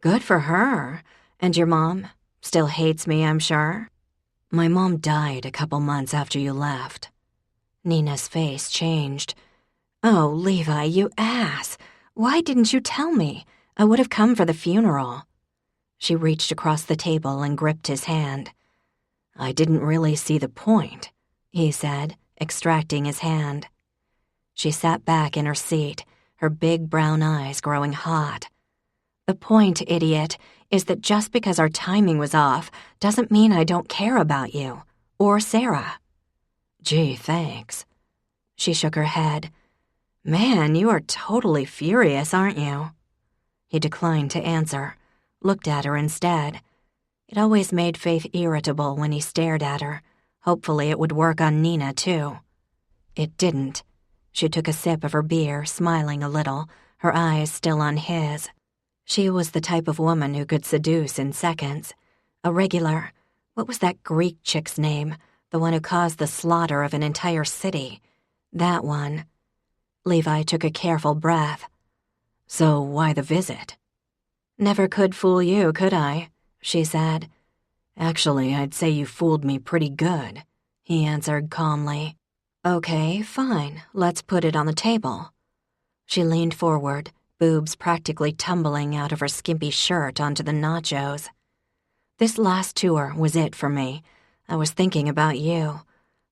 "Good for her. And your mom? Still hates me, I'm sure." "My mom died a couple months after you left." Nina's face changed. "Oh, Levi, you ass. Why didn't you tell me? I would have come for the funeral." She reached across the table and gripped his hand. "I didn't really see the point," he said, extracting his hand. She sat back in her seat, her big brown eyes growing hot. "The point, idiot, is that just because our timing was off doesn't mean I don't care about you. Or Sarah." "Gee, thanks." She shook her head. "Man, you are totally furious, aren't you?" He declined to answer, looked at her instead. It always made Faith irritable when he stared at her. Hopefully it would work on Nina, too. It didn't. She took a sip of her beer, smiling a little, her eyes still on his. She was the type of woman who could seduce in seconds. A regular, what was that Greek chick's name? The one who caused the slaughter of an entire city. That one. Levi took a careful breath. "So why the visit?" "Never could fool you, could I?" she said. "Actually, I'd say you fooled me pretty good," he answered calmly. "Okay, fine. Let's put it on the table." She leaned forward, boobs practically tumbling out of her skimpy shirt onto the nachos. "This last tour was it for me. I was thinking about you.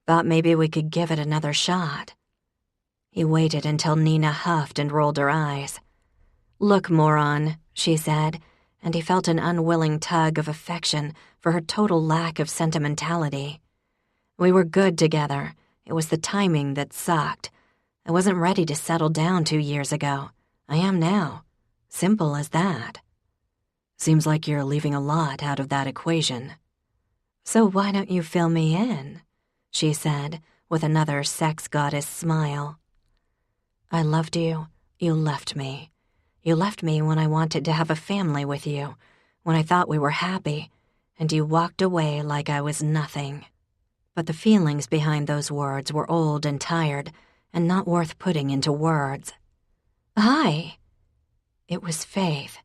Thought maybe we could give it another shot." He waited until Nina huffed and rolled her eyes. "Look, moron," she said, and he felt an unwilling tug of affection for her total lack of sentimentality. "We were good together. It was the timing that sucked. I wasn't ready to settle down 2 years ago. I am now. Simple as that." "Seems like you're leaving a lot out of that equation." "So why don't you fill me in?" she said, with another sex goddess smile. "I loved you. You left me. You left me when I wanted to have a family with you, when I thought we were happy, and you walked away like I was nothing." But the feelings behind those words were old and tired, and not worth putting into words. "Hi." It was Faith.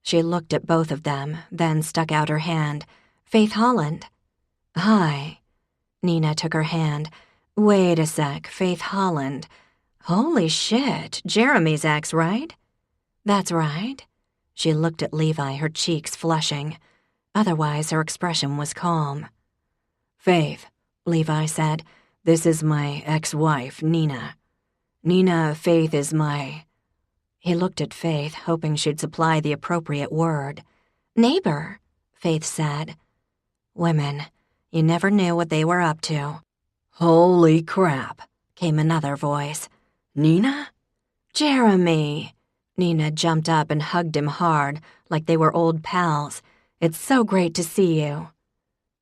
She looked at both of them, then stuck out her hand. "Faith Holland." "Hi." Nina took her hand. "Wait a sec, Faith Holland. Holy shit, Jeremy's ex, right?" "That's right." She looked at Levi, her cheeks flushing. Otherwise, her expression was calm. "Faith," Levi said, "this is my ex-wife, Nina. Nina, Faith is my—" He looked at Faith, hoping she'd supply the appropriate word. "Neighbor," Faith said. Women, you never knew what they were up to. "Holy crap," came another voice. "Nina?" "Jeremy!" Nina jumped up and hugged him hard, like they were old pals. "It's so great to see you."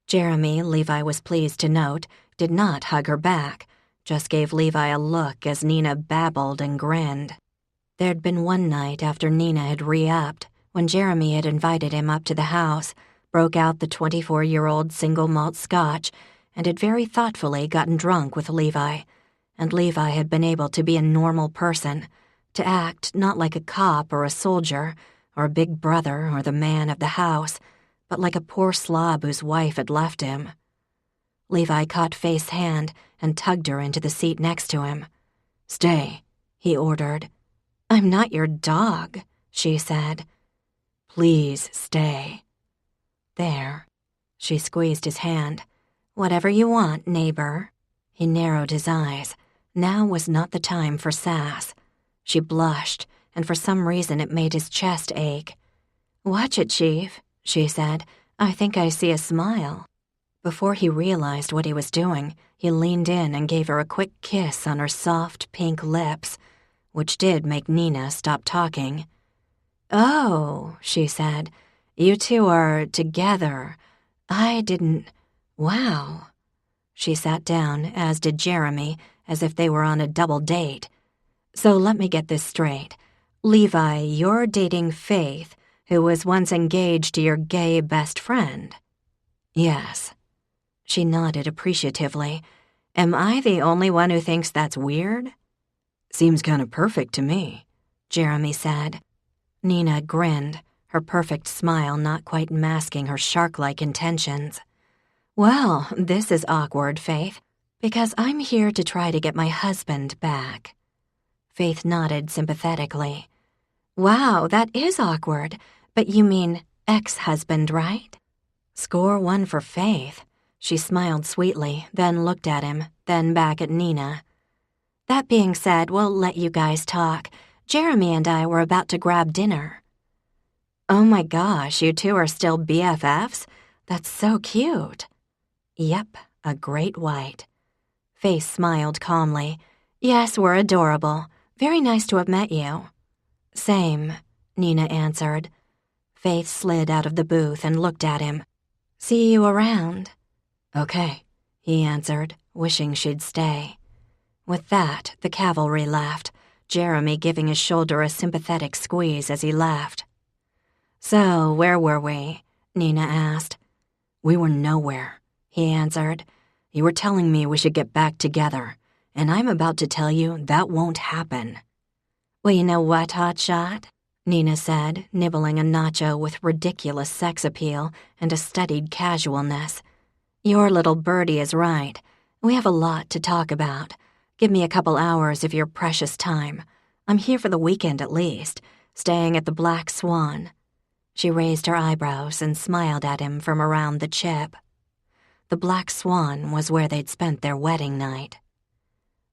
Jeremy, Levi was pleased to note, did not hug her back, just gave Levi a look as Nina babbled and grinned. There'd been one night after Nina had re-upped, when Jeremy had invited him up to the house, broke out the 24-year-old single malt scotch, and had very thoughtfully gotten drunk with Levi, and Levi had been able to be a normal person, to act not like a cop or a soldier, or a big brother or the man of the house, but like a poor slob whose wife had left him. Levi caught Faith's hand and tugged her into the seat next to him. "Stay," he ordered. "I'm not your dog," she said. "Please stay." "There." She squeezed his hand. "Whatever you want, neighbor." He narrowed his eyes. Now was not the time for sass. She blushed, and for some reason it made his chest ache. "Watch it, Chief," she said. "I think I see a smile." Before he realized what he was doing, he leaned in and gave her a quick kiss on her soft, pink lips, which did make Nina stop talking. "Oh," she said, "you two are together. I didn't... Wow." She sat down, as did Jeremy, as if they were on a double date. So let me get this straight. Levi, you're dating Faith, who was once engaged to your gay best friend. Yes. She nodded appreciatively. Am I the only one who thinks that's weird? Seems kind of perfect to me, Jeremy said. Nina grinned, her perfect smile not quite masking her shark-like intentions. Well, this is awkward, Faith, because I'm here to try to get my husband back. Faith nodded sympathetically. Wow, that is awkward, but you mean ex-husband, right? Score one for Faith. She smiled sweetly, then looked at him, then back at Nina. That being said, we'll let you guys talk. Jeremy and I were about to grab dinner. Oh my gosh, you two are still BFFs? That's so cute. Yep, a great white. Faith smiled calmly. Yes, we're adorable. Very nice to have met you. Same, Nina answered. Faith slid out of the booth and looked at him. See you around. Okay, he answered, wishing she'd stay. With that, the cavalry left, Jeremy giving his shoulder a sympathetic squeeze as he left. So, where were we? Nina asked. We were nowhere, he answered. You were telling me we should get back together, and I'm about to tell you that won't happen. Well, you know what, hotshot? Nina said, nibbling a nacho with ridiculous sex appeal and a studied casualness. Your little birdie is right. We have a lot to talk about. Give me a couple hours of your precious time. I'm here for the weekend at least, staying at the Black Swan. She raised her eyebrows and smiled at him from around the chip. The Black Swan was where they'd spent their wedding night.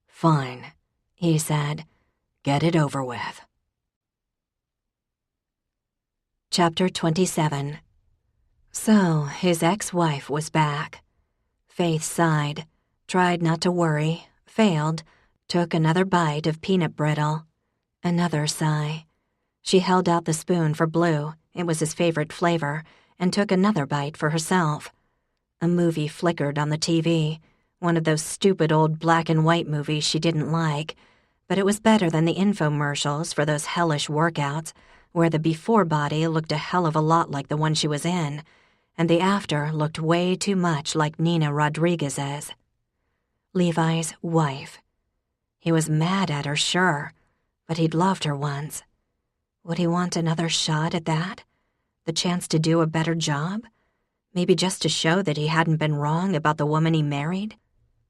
Fine, he said. Get it over with. Chapter 27. So, his ex-wife was back. Faith sighed, tried not to worry, failed, took another bite of peanut brittle. Another sigh. She held out the spoon for Blue, it was his favorite flavor, and took another bite for herself. A movie flickered on the TV, one of those stupid old black and white movies she didn't like, but it was better than the infomercials for those hellish workouts, where the before body looked a hell of a lot like the one she was in, and the after looked way too much like Nina Rodriguez's. Levi's wife. He was mad at her, sure, but he'd loved her once. Would he want another shot at that? The chance to do a better job? Maybe just to show that he hadn't been wrong about the woman he married?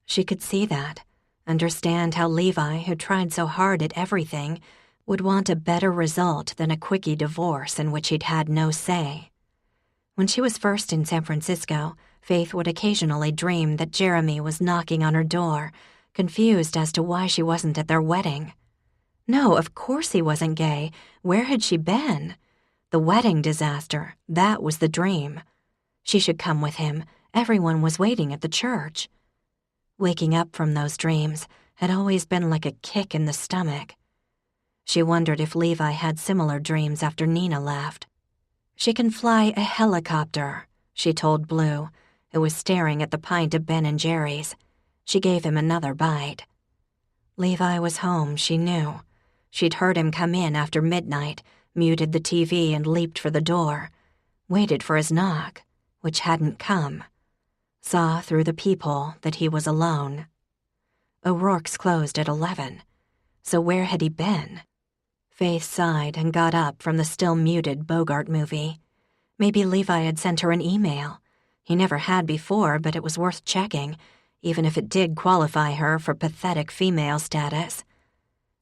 She could see that, understand how Levi, who tried so hard at everything, would want a better result than a quickie divorce in which he'd had no say. When she was first in San Francisco, Faith would occasionally dream that Jeremy was knocking on her door, confused as to why she wasn't at their wedding. No, of course he wasn't gay. Where had she been? The wedding disaster, that was the dream. She should come with him. Everyone was waiting at the church. Waking up from those dreams had always been like a kick in the stomach. She wondered if Levi had similar dreams after Nina left. She can fly a helicopter, she told Blue, who was staring at the pint of Ben & Jerry's. She gave him another bite. Levi was home, she knew. She'd heard him come in after midnight, muted the TV and leaped for the door, waited for his knock, which hadn't come, saw through the peephole that he was alone. O'Rourke's closed at 11, so where had he been? Faith sighed and got up from the still-muted Bogart movie. Maybe Levi had sent her an email. He never had before, but it was worth checking, even if it did qualify her for pathetic female status.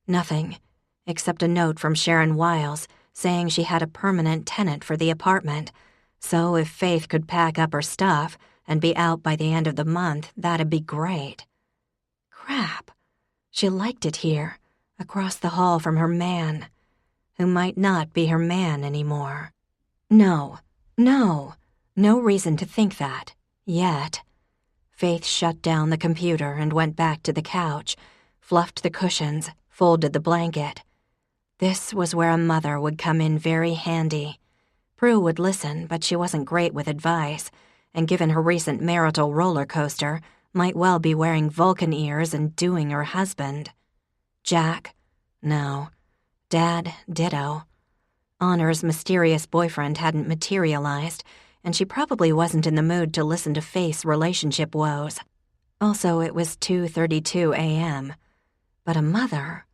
Nothing, except a note from Sharon Wiles saying she had a permanent tenant for the apartment, so if Faith could pack up her stuff and be out by the end of the month, that'd be great. Crap. She liked it here, across the hall from her man, who might not be her man anymore. No reason to think that, yet. Faith shut down the computer and went back to the couch, fluffed the cushions, folded the blanket. This was where a mother would come in very handy. Prue would listen, but she wasn't great with advice, and given her recent marital roller coaster, might well be wearing Vulcan ears and doing her husband. Jack? No. Dad, ditto. Honor's mysterious boyfriend hadn't materialized, and she probably wasn't in the mood to listen to Faith's relationship woes. Also, it was 2:32 a.m. But a mother?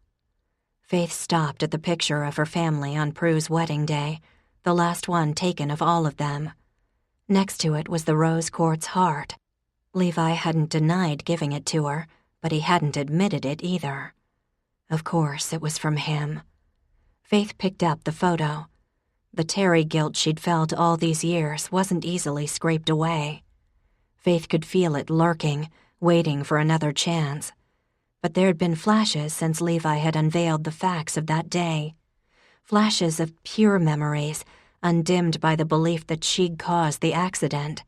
Faith stopped at the picture of her family on Prue's wedding day, the last one taken of all of them. Next to it was the rose quartz heart. Levi hadn't denied giving it to her, but he hadn't admitted it either. Of course, it was from him. Faith picked up the photo. The Terry guilt she'd felt all these years wasn't easily scraped away. Faith could feel it lurking, waiting for another chance. But there'd been flashes since Levi had unveiled the facts of that day. Flashes of pure memories, undimmed by the belief that she'd caused the accident.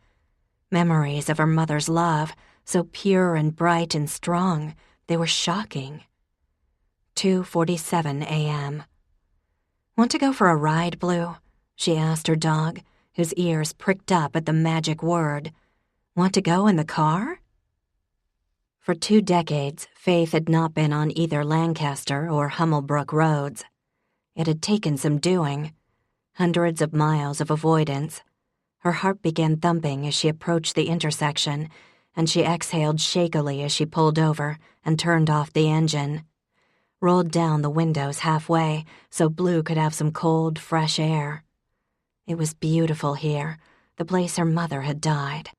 Memories of her mother's love, so pure and bright and strong, they were shocking. 2:47 a.m. "Want to go for a ride, Blue?" she asked her dog, whose ears pricked up at the magic word. "Want to go in the car?" For 2 decades, Faith had not been on either Lancaster or Hummelbrook roads. It had taken some doing, hundreds of miles of avoidance. Her heart began thumping as she approached the intersection, and she exhaled shakily as she pulled over and turned off the engine. Rolled down the windows halfway so Blue could have some cold, fresh air. It was beautiful here, the place her mother had died.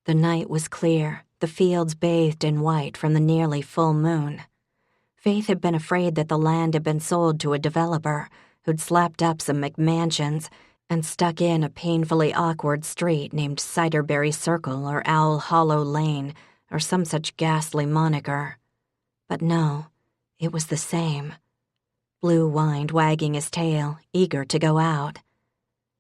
The night was clear, the fields bathed in white from the nearly full moon. Faith had been afraid that the land had been sold to a developer who'd slapped up some McMansions and stuck in a painfully awkward street named Ciderberry Circle or Owl Hollow Lane or some such ghastly moniker. But no, it was the same. Blue whined, wagging his tail, eager to go out.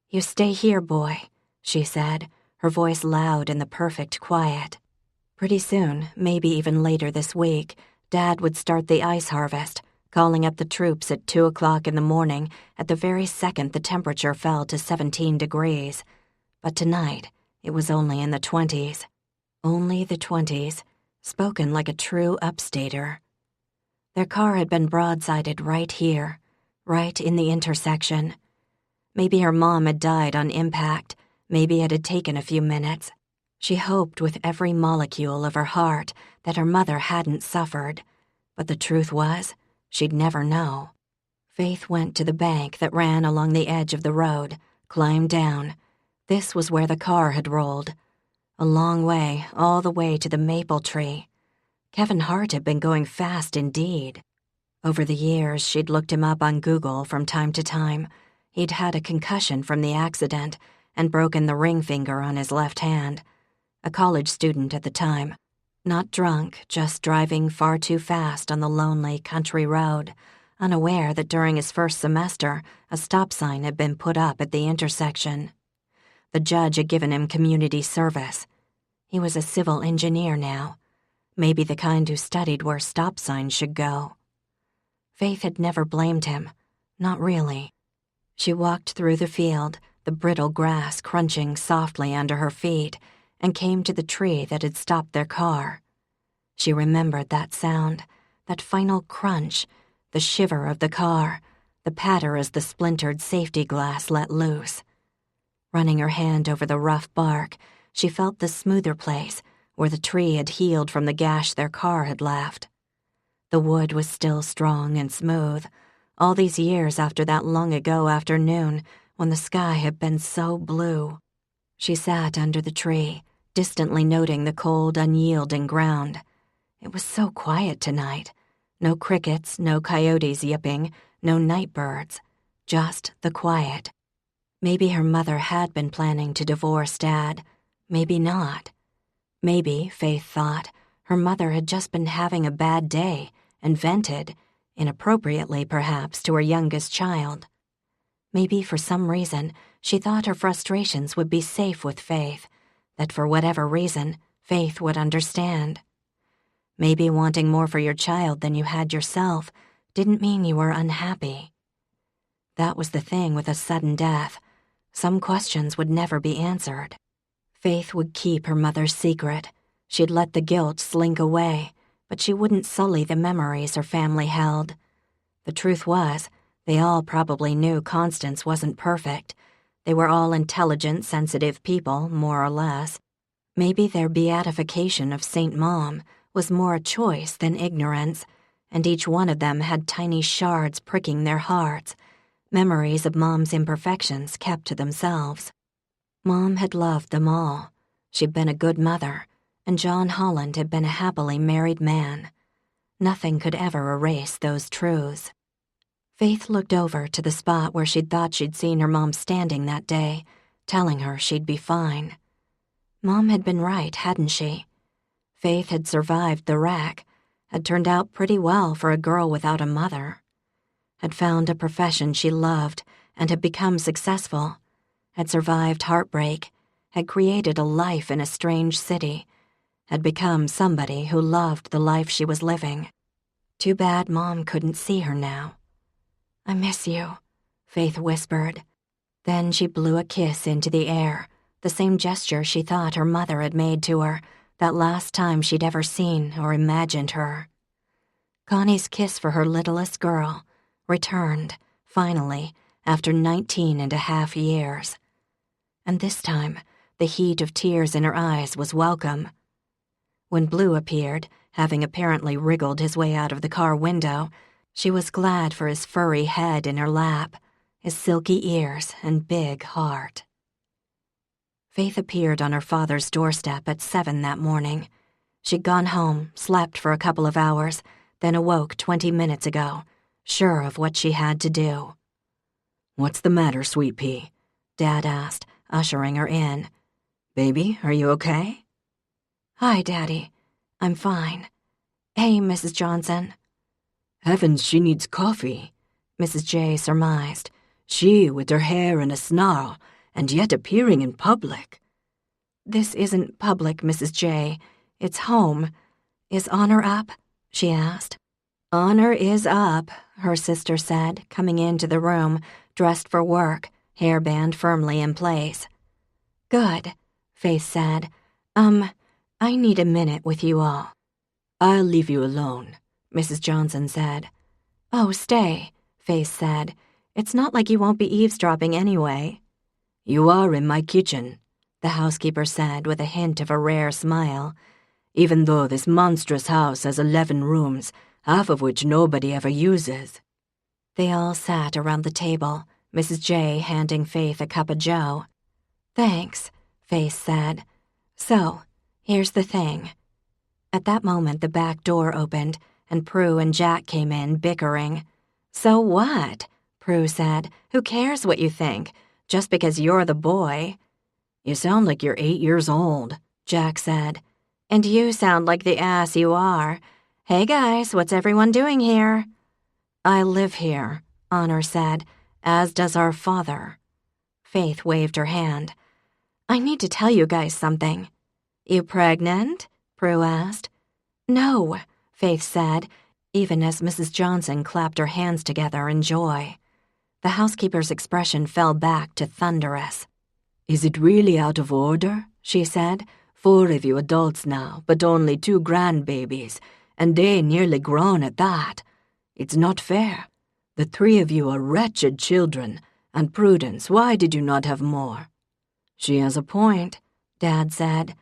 "You stay here, boy," she said, her voice loud in the perfect quiet. Pretty soon, maybe even later this week, Dad would start the ice harvest, calling up the troops at 2 o'clock in the morning at the very second the temperature fell to 17 degrees. But tonight, it was only in the 20s. Only the 20s, spoken like a true upstater. Their car had been broadsided right here, right in the intersection. Maybe her mom had died on impact, maybe it had taken a few minutes. She hoped with every molecule of her heart that her mother hadn't suffered, but the truth was, she'd never know. Faith went to the bank that ran along the edge of the road, climbed down. This was where the car had rolled. A long way, all the way to the maple tree. Kevin Hart had been going fast indeed. Over the years, she'd looked him up on Google from time to time. He'd had a concussion from the accident and broken the ring finger on his left hand. A college student at the time. Not drunk, just driving far too fast on the lonely country road, unaware that during his first semester, a stop sign had been put up at the intersection. The judge had given him community service. He was a civil engineer now, maybe the kind who studied where stop signs should go. Faith had never blamed him, not really. She walked through the field, the brittle grass crunching softly under her feet, and came to the tree that had stopped their car. She remembered that sound, that final crunch, the shiver of the car, the patter as the splintered safety glass let loose. Running her hand over the rough bark, she felt the smoother place where the tree had healed from the gash their car had left. The wood was still strong and smooth, all these years after that long-ago afternoon when the sky had been so blue. She sat under the tree, distantly noting the cold, unyielding ground. It was so quiet tonight. No crickets, no coyotes yipping, no night birds. Just the quiet. Maybe her mother had been planning to divorce Dad. Maybe not. Maybe, Faith thought, her mother had just been having a bad day and vented, inappropriately perhaps, to her youngest child. Maybe for some reason she thought her frustrations would be safe with Faith, that for whatever reason, Faith would understand. Maybe wanting more for your child than you had yourself didn't mean you were unhappy. That was the thing with a sudden death. Some questions would never be answered. Faith would keep her mother's secret, She'd let the guilt slink away, but she wouldn't sully the memories her family held. The truth was, they all probably knew Constance wasn't perfect. They were all intelligent, sensitive people, more or less. Maybe their beatification of Saint Mom was more a choice than ignorance, and each one of them had tiny shards pricking their hearts, memories of Mom's imperfections kept to themselves. Mom had loved them all. She'd been a good mother, and John Holland had been a happily married man. Nothing could ever erase those truths. Faith looked over to the spot where she'd thought she'd seen her mom standing that day, telling her she'd be fine. Mom had been right, hadn't she? Faith had survived the wreck, had turned out pretty well for a girl without a mother, had found a profession she loved and had become successful, had survived heartbreak, had created a life in a strange city, had become somebody who loved the life she was living. Too bad Mom couldn't see her now. "I miss you," Faith whispered. Then she blew a kiss into the air, the same gesture she thought her mother had made to her that last time she'd ever seen or imagined her. Connie's kiss for her littlest girl returned, finally, after 19.5 years. And this time, the heat of tears in her eyes was welcome. When Blue appeared, having apparently wriggled his way out of the car window, she was glad for his furry head in her lap, his silky ears and big heart. Faith appeared on her father's doorstep at 7 that morning. She'd gone home, slept for a couple of hours, then awoke 20 minutes ago, sure of what she had to do. "What's the matter, Sweet Pea?" Dad asked, ushering her in. "Baby, are you okay?" "Hi, Daddy. I'm fine. Hey, Mrs. Johnson." "Heavens, she needs coffee," Mrs. J surmised. "She with her hair in a snarl, and yet appearing in public." "This isn't public, Mrs. J. It's home. Is Honor up?" she asked. "Honor is up," her sister said, coming into the room, dressed for work, hairband firmly in place. "Good," Faith said. I need a minute with you all." "I'll leave you alone," Mrs. Johnson said. "Oh, stay," Faith said. "It's not like you won't be eavesdropping anyway." "You are in my kitchen," the housekeeper said with a hint of a rare smile. "Even though this monstrous house has 11 rooms, half of which nobody ever uses." They all sat around the table, Mrs. J handing Faith a cup of joe. "Thanks," Faith said. "So, here's the thing." At that moment, the back door opened, and Prue and Jack came in, bickering. "So what?" Prue said. "Who cares what you think? Just because you're the boy." "You sound like you're 8 years old," Jack said. "And you sound like the ass you are. Hey guys, what's everyone doing here?" "I live here," Honor said, "as does our father." Faith waved her hand. "I need to tell you guys something." "You pregnant?" Prue asked. "No," Faith said, even as Mrs. Johnson clapped her hands together in joy. The housekeeper's expression fell back to thunderous. "Is it really out of order?" she said. "4 of you adults now, but only 2 grandbabies, and they nearly grown at that. It's not fair. The 3 of you are wretched children, and Prudence, why did you not have more?" "She has a point," Dad said.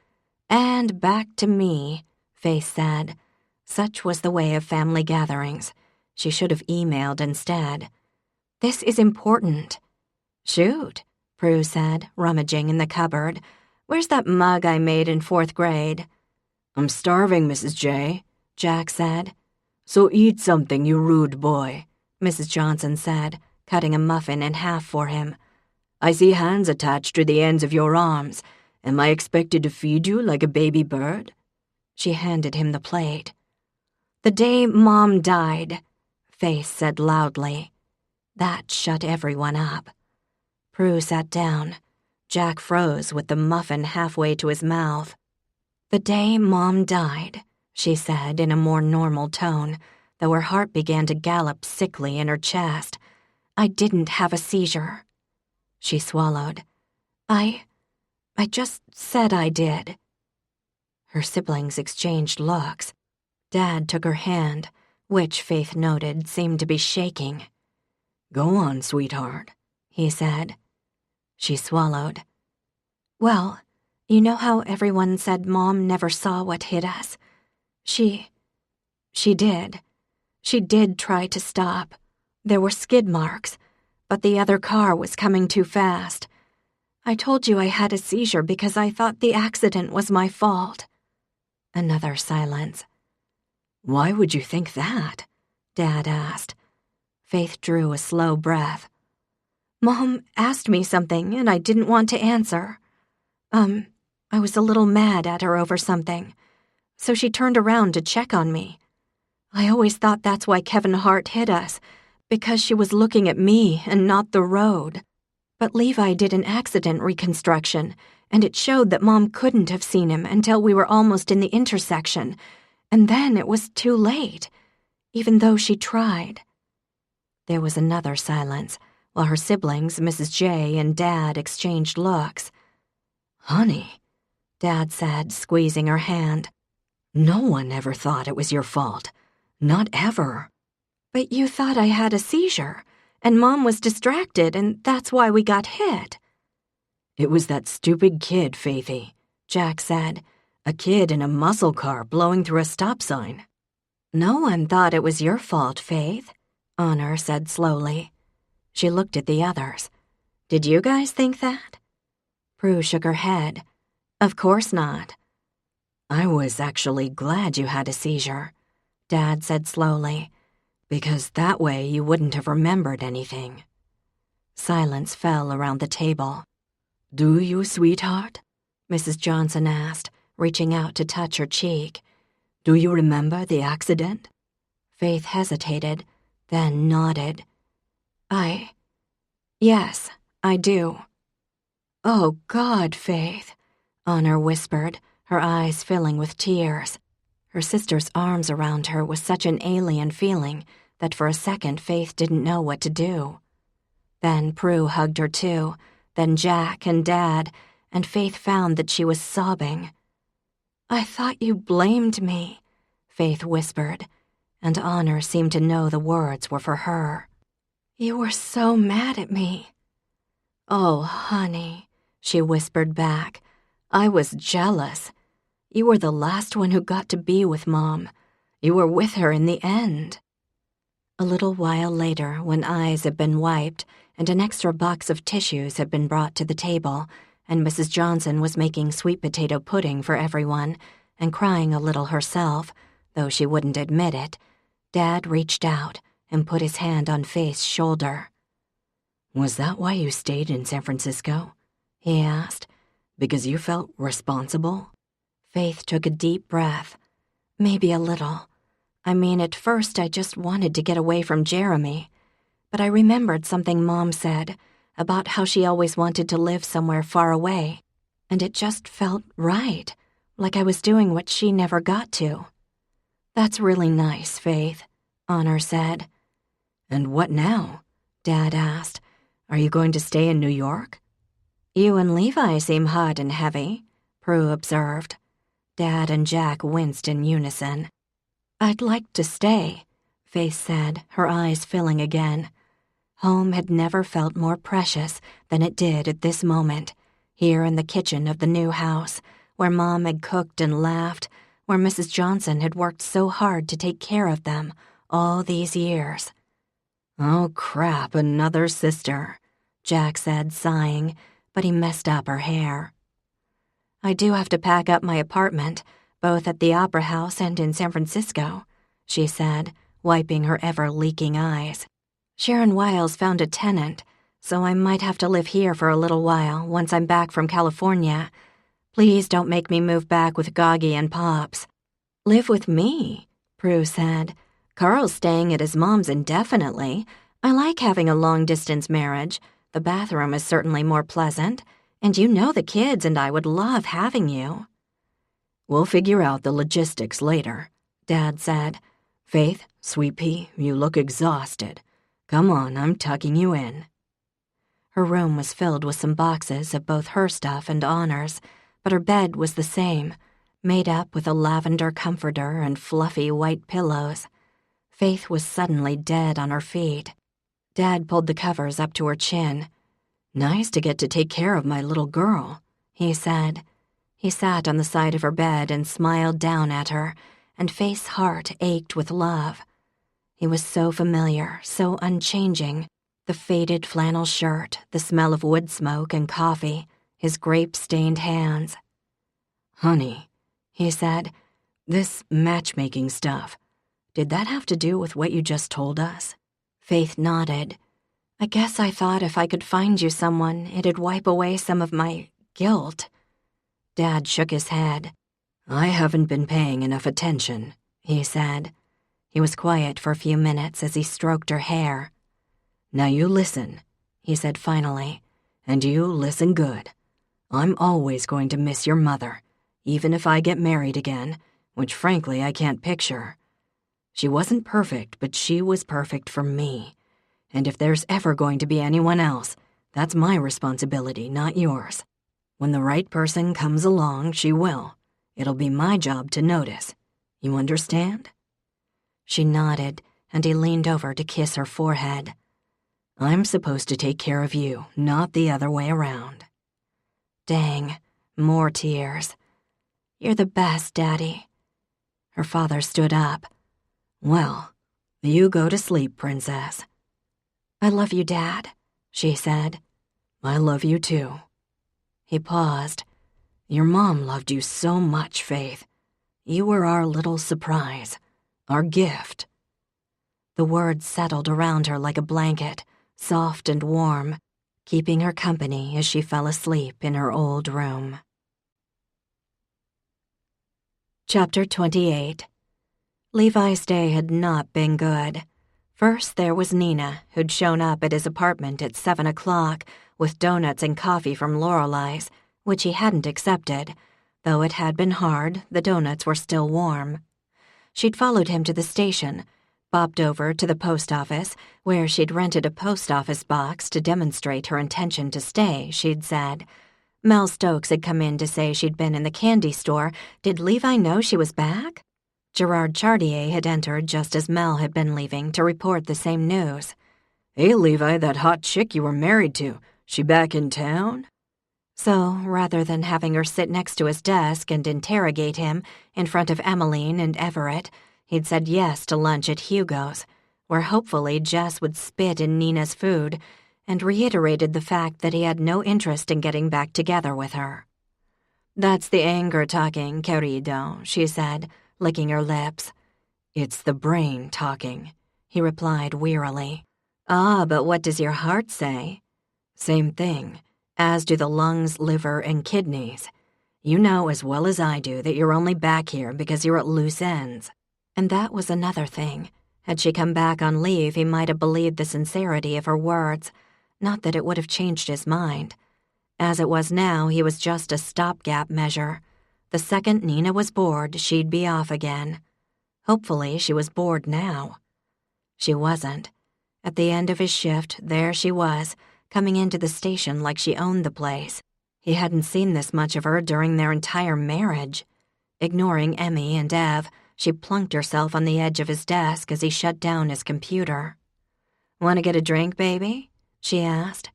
"And back to me," Faith said. Such was the way of family gatherings. She should have emailed instead. "This is important." "Shoot," Prue said, rummaging in the cupboard. "Where's that mug I made in 4th grade?" "I'm starving, Mrs. J," Jack said. "So eat something, you rude boy," Mrs. Johnson said, cutting a muffin in half for him. "I see hands attached to the ends of your arms. Am I expected to feed you like a baby bird?" She handed him the plate. "The day Mom died," Faith said loudly. That shut everyone up. Prue sat down. Jack froze with the muffin halfway to his mouth. "The day Mom died," she said in a more normal tone, though her heart began to gallop sickly in her chest. "I didn't have a seizure." She swallowed. I just said I did." Her siblings exchanged looks. Dad took her hand, which Faith noted seemed to be shaking. "Go on, sweetheart," he said. She swallowed. "Well, you know how everyone said Mom never saw what hit us? She did. She did try to stop. There were skid marks, but the other car was coming too fast. I told you I had a seizure because I thought the accident was my fault." Another silence. "Why would you think that?" Dad asked. Faith drew a slow breath. "Mom asked me something and I didn't want to answer. I was a little mad at her over something, so she turned around to check on me. I always thought that's why Kevin Hart hit us, because she was looking at me and not the road. But Levi did an accident reconstruction, and it showed that Mom couldn't have seen him until we were almost in the intersection, and then it was too late, even though she tried." There was another silence, while her siblings, Mrs. J and Dad, exchanged looks. "Honey," Dad said, squeezing her hand. "No one ever thought it was your fault. Not ever." "But you thought I had a seizure, and Mom was distracted, and that's why we got hit." "It was that stupid kid, Faithy," Jack said. "A kid in a muscle car blowing through a stop sign." "No one thought it was your fault, Faith," Honor said slowly. She looked at the others. "Did you guys think that?" Prue shook her head. "Of course not." "I was actually glad you had a seizure," Dad said slowly, "because that way you wouldn't have remembered anything." Silence fell around the table. "Do you, sweetheart?" Mrs. Johnson asked, reaching out to touch her cheek. "Do you remember the accident?" Faith hesitated, then nodded. Yes, I do." "Oh, God, Faith," Honor whispered, her eyes filling with tears. Her sister's arms around her was such an alien feeling that for a second Faith didn't know what to do. Then Prue hugged her too, then Jack and Dad, and Faith found that she was sobbing. "I thought you blamed me," Faith whispered, and Honor seemed to know the words were for her. "You were so mad at me." "Oh, honey," she whispered back. "I was jealous. You were the last one who got to be with Mom. You were with her in the end." A little while later, when eyes had been wiped and an extra box of tissues had been brought to the table, and Mrs. Johnson was making sweet potato pudding for everyone and crying a little herself, though she wouldn't admit it, Dad reached out and put his hand on Faith's shoulder. "Was that why you stayed in San Francisco?" he asked. "Because you felt responsible?" Faith took a deep breath. "Maybe a little. I mean, at first I just wanted to get away from Jeremy. But I remembered something Mom said about how she always wanted to live somewhere far away, and it just felt right, like I was doing what she never got to." "That's really nice, Faith," Honor said. "And what now?" Dad asked. "Are you going to stay in New York?" "You and Levi seem hot and heavy," Prue observed. Dad and Jack winced in unison. "I'd like to stay," Faith said, her eyes filling again. Home had never felt more precious than it did at this moment, here in the kitchen of the new house, where Mom had cooked and laughed, where Mrs. Johnson had worked so hard to take care of them all these years. "Oh, crap, another sister," Jack said, sighing, but he messed up her hair. "I do have to pack up my apartment, both at the Opera House and in San Francisco," she said, wiping her ever-leaking eyes. "Sharon Wiles found a tenant, so I might have to live here for a little while once I'm back from California. Please don't make me move back with Goggy and Pops." "Live with me," Prue said. "Carl's staying at his mom's indefinitely. I like having a long-distance marriage. The bathroom is certainly more pleasant, and you know the kids and I would love having you." "We'll figure out the logistics later," Dad said. "Faith, Sweet Pea, you look exhausted. Come on, I'm tucking you in." Her room was filled with some boxes of both her stuff and Honor's, but her bed was the same, made up with a lavender comforter and fluffy white pillows. Faith was suddenly dead on her feet. Dad pulled the covers up to her chin. "Nice to get to take care of my little girl," he said. He sat on the side of her bed and smiled down at her, and Faith's heart ached with love. He was so familiar, so unchanging. The faded flannel shirt, the smell of wood smoke and coffee, his grape-stained hands. "Honey," he said, "this matchmaking stuff, did that have to do with what you just told us?" Faith nodded. "I guess I thought if I could find you someone, it'd wipe away some of my guilt." Dad shook his head. "I haven't been paying enough attention," he said. He was quiet for a few minutes as he stroked her hair. "Now you listen," he said finally, "and you listen good. I'm always going to miss your mother, even if I get married again, which frankly I can't picture. She wasn't perfect, but she was perfect for me. And if there's ever going to be anyone else, that's my responsibility, not yours. When the right person comes along, she will. It'll be my job to notice. You understand?" She nodded, and he leaned over to kiss her forehead. "I'm supposed to take care of you, not the other way around." Dang, more tears. "You're the best, Daddy." Her father stood up. "Well, you go to sleep, Princess." "I love you, Dad," she said. "I love you too." He paused. "Your mom loved you so much, Faith. You were our little surprise, our gift." The words settled around her like a blanket, soft and warm, keeping her company as she fell asleep in her old room. Chapter 28. Levi's day had not been good. First, there was Nina, who'd shown up at his apartment at 7 o'clock with donuts and coffee from Lorelei's, which he hadn't accepted. Though it had been hard, the donuts were still warm. She'd followed him to the station, bopped over to the post office, where she'd rented a post office box to demonstrate her intention to stay, she'd said. Mel Stokes had come in to say she'd been in the candy store. Did Levi know she was back? Gerard Chartier had entered just as Mel had been leaving to report the same news. "Hey, Levi, that hot chick you were married to, she back in town?" So, rather than having her sit next to his desk and interrogate him in front of Emmeline and Everett, he'd said yes to lunch at Hugo's, where hopefully Jess would spit in Nina's food, and reiterated the fact that he had no interest in getting back together with her. "That's the anger talking, querido," she said, licking her lips. "It's the brain talking," he replied wearily. "Ah, but what does your heart say?" "Same thing, as do the lungs, liver, and kidneys. You know as well as I do that you're only back here because you're at loose ends." And that was another thing. Had she come back on leave, he might have believed the sincerity of her words. Not that it would have changed his mind. As it was now, he was just a stopgap measure. The second Nina was bored, she'd be off again. Hopefully, she was bored now. She wasn't. At the end of his shift, there she was, coming into the station like she owned the place. He hadn't seen this much of her during their entire marriage. Ignoring Emmy and Ev, she plunked herself on the edge of his desk as he shut down his computer. "Want to get a drink, baby?" she asked.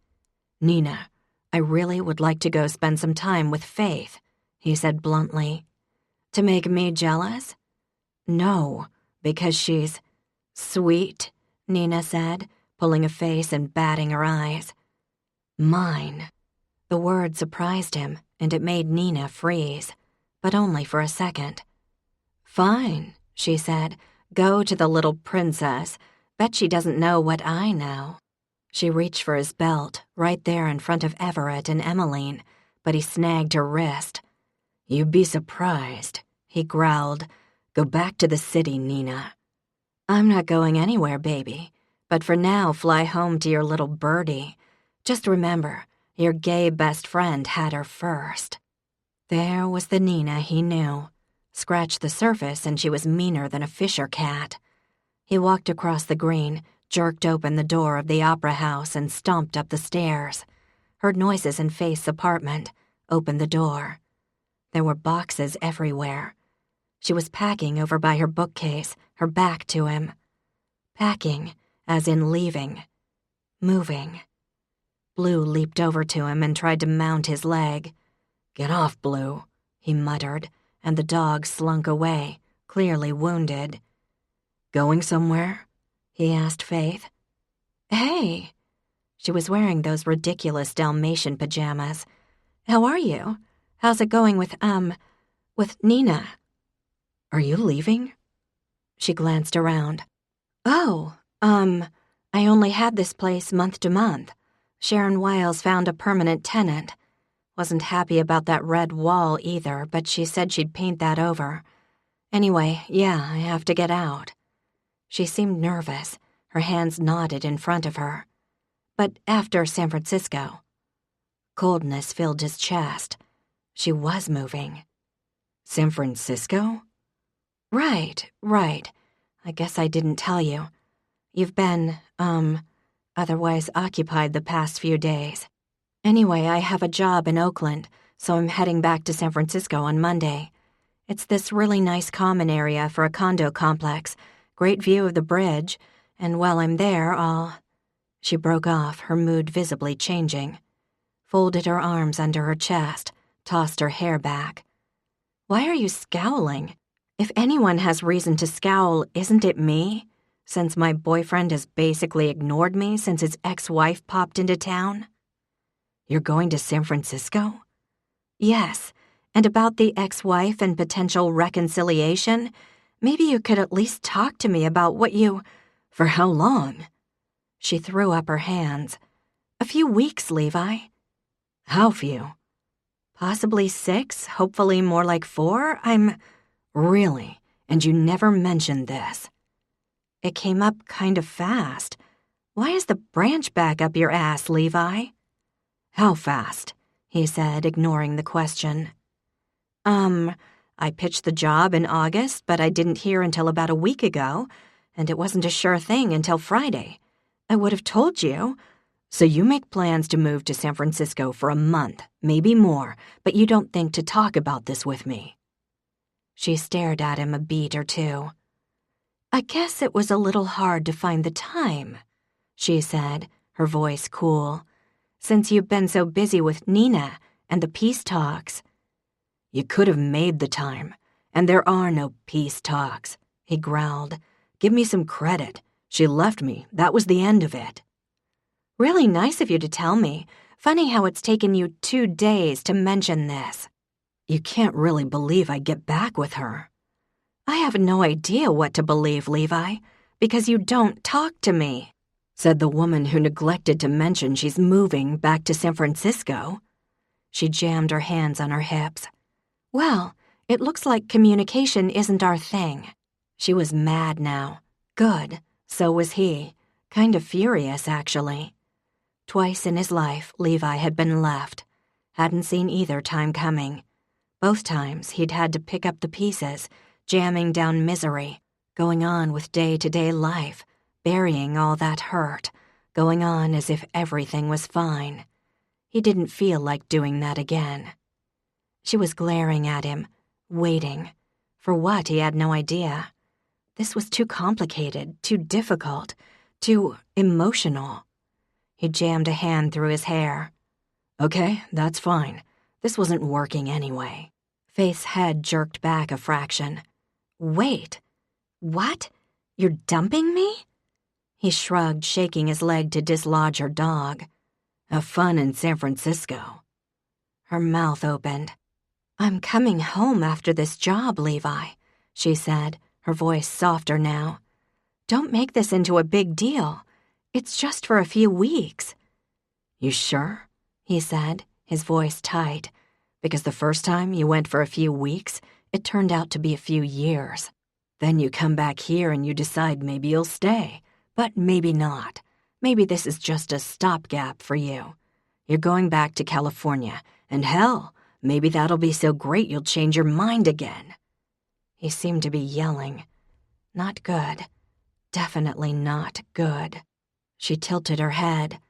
"Nina, I really would like to go spend some time with Faith," he said bluntly. "To make me jealous?" "No, because she's sweet," Nina said, pulling a face and batting her eyes. "Mine." The word surprised him, and it made Nina freeze, but only for a second. "Fine," she said. "Go to the little princess. Bet she doesn't know what I know." She reached for his belt, right there in front of Everett and Emmeline, but he snagged her wrist. "You'd be surprised," he growled. "Go back to the city, Nina." "I'm not going anywhere, baby. But for now, fly home to your little birdie. Just remember, your gay best friend had her first." There was the Nina he knew. Scratch the surface and she was meaner than a Fisher cat. He walked across the green, jerked open the door of the opera house and stomped up the stairs. Heard noises in Faith's apartment, opened the door. There were boxes everywhere. She was packing over by her bookcase, her back to him. Packing, as in leaving. Moving. Blue leaped over to him and tried to mount his leg. "Get off, Blue," he muttered, and the dog slunk away, clearly wounded. "Going somewhere?" he asked Faith. "Hey." She was wearing those ridiculous Dalmatian pajamas. "How are you? How's it going with Nina?" "Are you leaving?" She glanced around. "Oh, I only had this place month to month. Sharon Wiles found a permanent tenant. Wasn't happy about that red wall either, but she said she'd paint that over. Anyway, yeah, I have to get out." She seemed nervous, her hands knotted in front of her. "But after San Francisco." Coldness filled his chest. She was moving. "San Francisco?" Right. I guess I didn't tell you. You've been, otherwise occupied the past few days. Anyway, I have a job in Oakland, so I'm heading back to San Francisco on Monday. It's this really nice common area for a condo complex, great view of the bridge, and while I'm there, I'll—" She broke off, her mood visibly changing. Folded her arms under her chest, tossed her hair back. "Why are you scowling? If anyone has reason to scowl, isn't it me? Since my boyfriend has basically ignored me since his ex-wife popped into town." "You're going to San Francisco?" "Yes, and about the ex-wife and potential reconciliation, maybe you could at least talk to me about what you—" "For how long?" She threw up her hands. "A few weeks, Levi." "How few?" "Possibly 6, hopefully more like 4. Really? And you never mentioned this?" "It came up kind of fast. Why is the branch back up your ass, Levi?" "How fast?" he said, ignoring the question. I pitched the job in August, but I didn't hear until about a week ago, and it wasn't a sure thing until Friday. I would have told you." "So you make plans to move to San Francisco for a month, maybe more, but you don't think to talk about this with me?" She stared at him a beat or two. "I guess it was a little hard to find the time," she said, her voice cool, "since you've been so busy with Nina and the peace talks." "You could have made the time, and there are no peace talks," he growled. "Give me some credit. She left me. That was the end of it." "Really nice of you to tell me. Funny how it's taken you 2 days to mention this." "You can't really believe I'd get back with her." "I have no idea what to believe, Levi, because you don't talk to me," said the woman who neglected to mention she's moving back to San Francisco. She jammed her hands on her hips. "Well, it looks like communication isn't our thing." She was mad now. Good. So was he. Kind of furious, actually. Twice in his life, Levi had been left. Hadn't seen either time coming. Both times, he'd had to pick up the pieces, jamming down misery, going on with day-to-day life, burying all that hurt, going on as if everything was fine. He didn't feel like doing that again. She was glaring at him, waiting. For what, he had no idea. This was too complicated, too difficult, too emotional. He jammed a hand through his hair. "Okay, that's fine. This wasn't working anyway." Faith's head jerked back a fraction. "Wait. What? You're dumping me?" He shrugged, shaking his leg to dislodge her dog. "Have fun in San Francisco." Her mouth opened. "I'm coming home after this job, Levi," she said, her voice softer now. "Don't make this into a big deal. It's just for a few weeks." "You sure?" he said, his voice tight. "Because the first time you went for a few weeks, it turned out to be a few years. Then you come back here and you decide maybe you'll stay, but maybe not. Maybe this is just a stopgap for you. You're going back to California, and hell, maybe that'll be so great you'll change your mind again." He seemed to be yelling. Not good. Definitely not good. She tilted her head.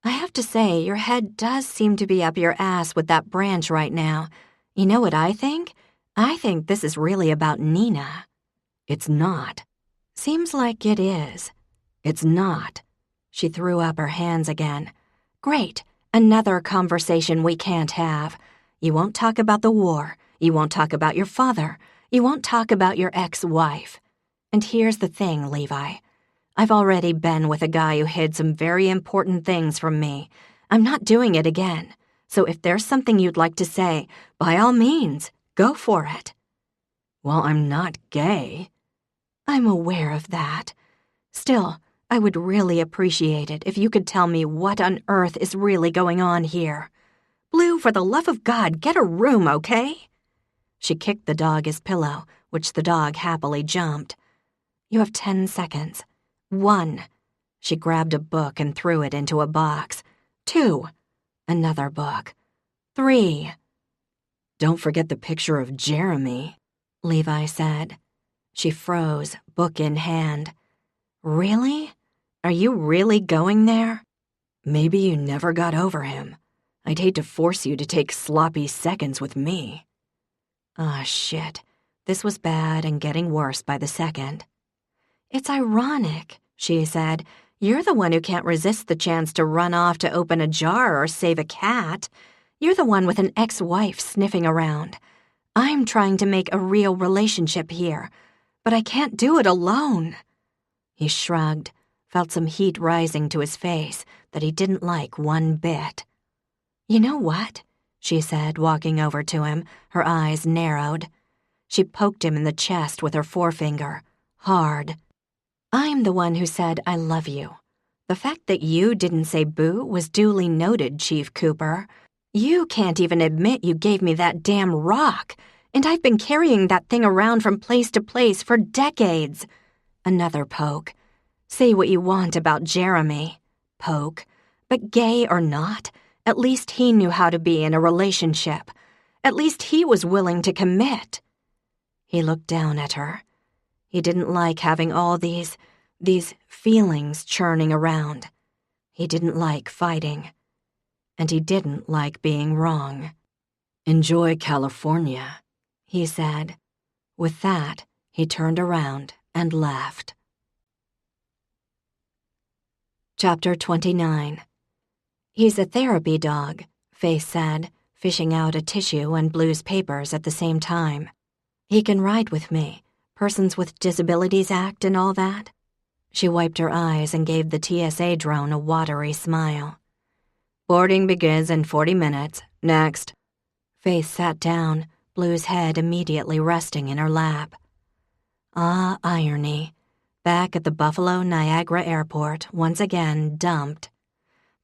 "I have to say, your head does seem to be up your ass with that branch right now. You know what I think? I think this is really about Nina. It's not. Seems like it is. It's not. She threw up her hands again. Great. Another conversation we can't have. You won't talk about the war. You won't talk about your father. You won't talk about your ex-wife. And here's the thing, Levi. I've already been with a guy who hid some very important things from me. I'm not doing it again. So if there's something you'd like to say, by all means, go for it. Well, I'm not gay. I'm aware of that. Still, I would really appreciate it if you could tell me what on earth is really going on here. Blue, for the love of God, get a room, okay? She kicked the dog his pillow, which the dog happily jumped. You have 10 seconds. 1. She grabbed a book and threw it into a box. 2. Another book. 3. Don't forget the picture of Jeremy, Levi said. She froze, book in hand. Really? Are you really going there? Maybe you never got over him. I'd hate to force you to take sloppy seconds with me. Ah, shit. This was bad and getting worse by the second. It's ironic, she said. You're the one who can't resist the chance to run off to open a jar or save a cat. You're the one with an ex-wife sniffing around. I'm trying to make a real relationship here, but I can't do it alone. He shrugged, felt some heat rising to his face that he didn't like one bit. You know what? She said, walking over to him, her eyes narrowed. She poked him in the chest with her forefinger, hard. I'm the one who said I love you. The fact that you didn't say boo was duly noted, Chief Cooper. You can't even admit you gave me that damn rock, and I've been carrying that thing around from place to place for decades. Another poke. Say what you want about Jeremy. Poke. But gay or not, at least he knew how to be in a relationship. At least he was willing to commit. He looked down at her. He didn't like having all these feelings churning around. He didn't like fighting. And he didn't like being wrong. Enjoy California, he said. With that, he turned around and left. Chapter 29. He's a therapy dog, Faith said, fishing out a tissue and Blue's papers at the same time. He can ride with me, Persons with Disabilities Act and all that. She wiped her eyes and gave the TSA drone a watery smile. Boarding begins in 40 minutes. Next. Faith sat down, Blue's head immediately resting in her lap. Ah, irony. Back at the Buffalo Niagara Airport, once again dumped.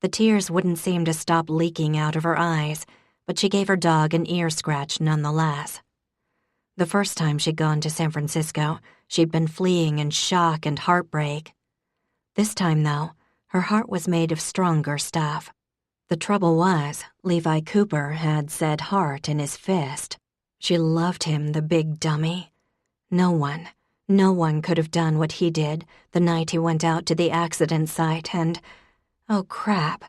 The tears wouldn't seem to stop leaking out of her eyes, but she gave her dog an ear scratch nonetheless. The first time she'd gone to San Francisco, she'd been fleeing in shock and heartbreak. This time, though, her heart was made of stronger stuff. The trouble was, Levi Cooper had said heart in his fist. She loved him, the big dummy. No one could have done what he did the night he went out to the accident site and, oh crap,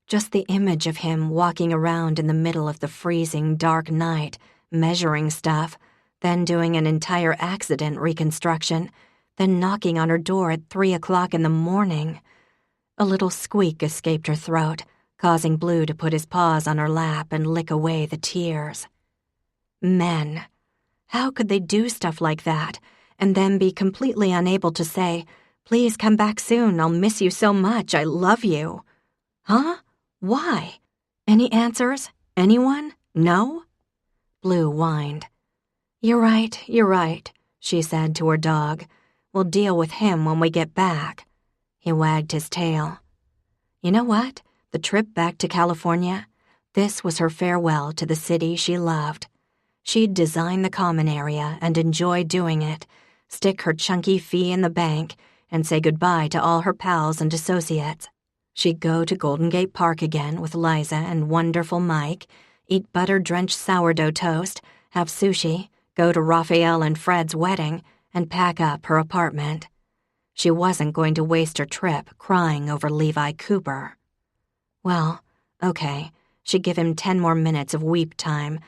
just the image of him walking around in the middle of the freezing dark night, measuring stuff, then doing an entire accident reconstruction, then knocking on her door at 3 o'clock in the morning. A little squeak escaped her throat, causing Blue to put his paws on her lap and lick away the tears. Men. How could they do stuff like that, and then be completely unable to say, "Please come back soon, I'll miss you so much, I love you"? Huh? Why? Any answers? Anyone? No? Blue whined. You're right, she said to her dog. We'll deal with him when we get back. He wagged his tail. You know what? The trip back to California? This was her farewell to the city she loved. She'd design the common area and enjoy doing it, stick her chunky fee in the bank, and say goodbye to all her pals and associates. She'd go to Golden Gate Park again with Liza and wonderful Mike, eat butter-drenched sourdough toast, have sushi, go to Raphael and Fred's wedding, and pack up her apartment. She wasn't going to waste her trip crying over Levi Cooper. Well, okay, she'd give him 10 more minutes of weep time,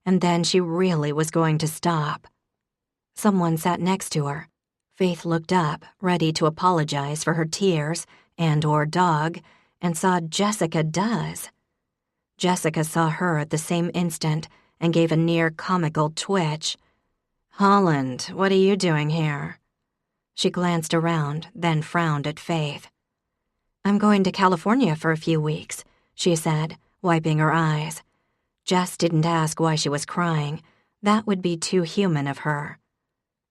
and then she really was going to stop. Someone sat next to her. Faith looked up, ready to apologize for her tears and/or dog, and saw Jessica does. Jessica saw her at the same instant and gave a near-comical twitch. "Holland, what are you doing here?" She glanced around, then frowned at Faith. "I'm going to California for a few weeks," she said, wiping her eyes. Jess didn't ask why she was crying. That would be too human of her.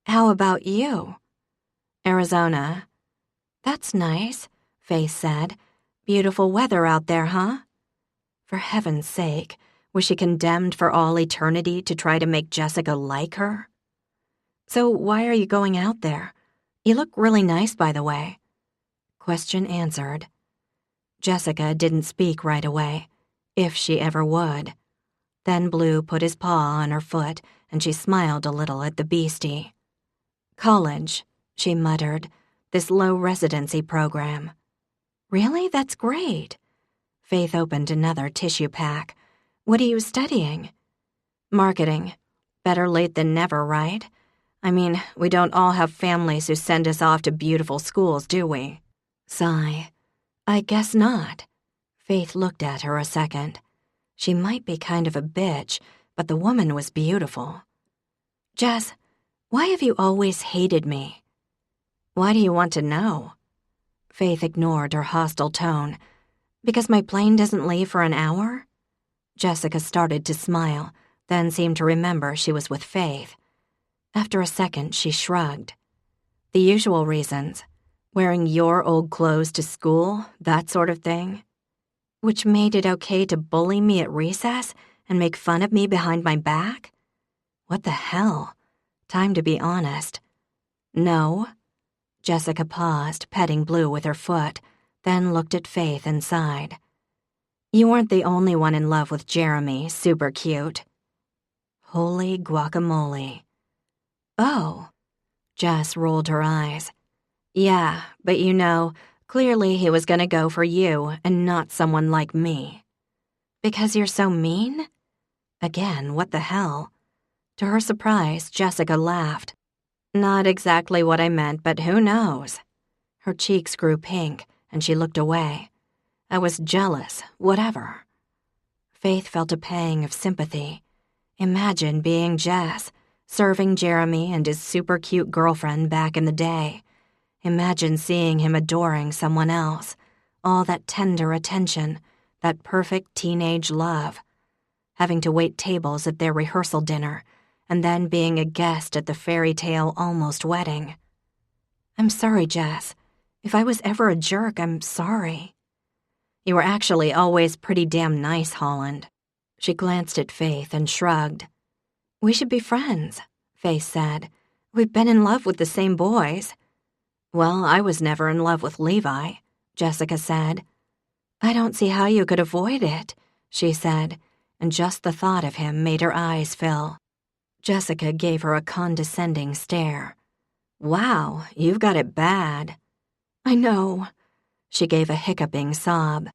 "How about you?" "Arizona." "That's nice," Faith said. "Beautiful weather out there, huh?" For heaven's sake, was she condemned for all eternity to try to make Jessica like her? "So why are you going out there? You look really nice, by the way." Question answered. Jessica didn't speak right away, if she ever would. Then Blue put his paw on her foot, and she smiled a little at the beastie. "College," she muttered, "this low residency program." "Really? That's great." Faith opened another tissue pack. "What are you studying?" "Marketing. Better late than never, right? I mean, we don't all have families who send us off to beautiful schools, do we?" Sigh. "I guess not." Faith looked at her a second. She might be kind of a bitch, but the woman was beautiful. "Jess, why have you always hated me?" "Why do you want to know?" Faith ignored her hostile tone. "Because my plane doesn't leave for an hour?" Jessica started to smile, then seemed to remember she was with Faith. After a second, she shrugged. "The usual reasons. Wearing your old clothes to school, that sort of thing. Which made it okay to bully me at recess and make fun of me behind my back? What the hell? Time to be honest." "No." Jessica paused, petting Blue with her foot, then looked at Faith and sighed. "You weren't the only one in love with Jeremy, super cute." Holy guacamole. "Oh." Jess rolled her eyes. "Yeah, but you know, clearly he was gonna go for you and not someone like me." "Because you're so mean?" Again, what the hell? To her surprise, Jessica laughed. "Not exactly what I meant, but who knows?" Her cheeks grew pink, and she looked away. "I was jealous, whatever." Faith felt a pang of sympathy. Imagine being Jess, serving Jeremy and his super cute girlfriend back in the day. Imagine seeing him adoring someone else, all that tender attention, that perfect teenage love. Having to wait tables at their rehearsal dinner, and then being a guest at the fairy tale almost wedding. "I'm sorry, Jess. If I was ever a jerk, I'm sorry." "You were actually always pretty damn nice, Holland." She glanced at Faith and shrugged. "We should be friends," Faith said. "We've been in love with the same boys." "Well, I was never in love with Levi," Jessica said. "I don't see how you could avoid it," she said, and just the thought of him made her eyes fill. Jessica gave her a condescending stare. "Wow, you've got it bad." "I know." She gave a hiccuping sob.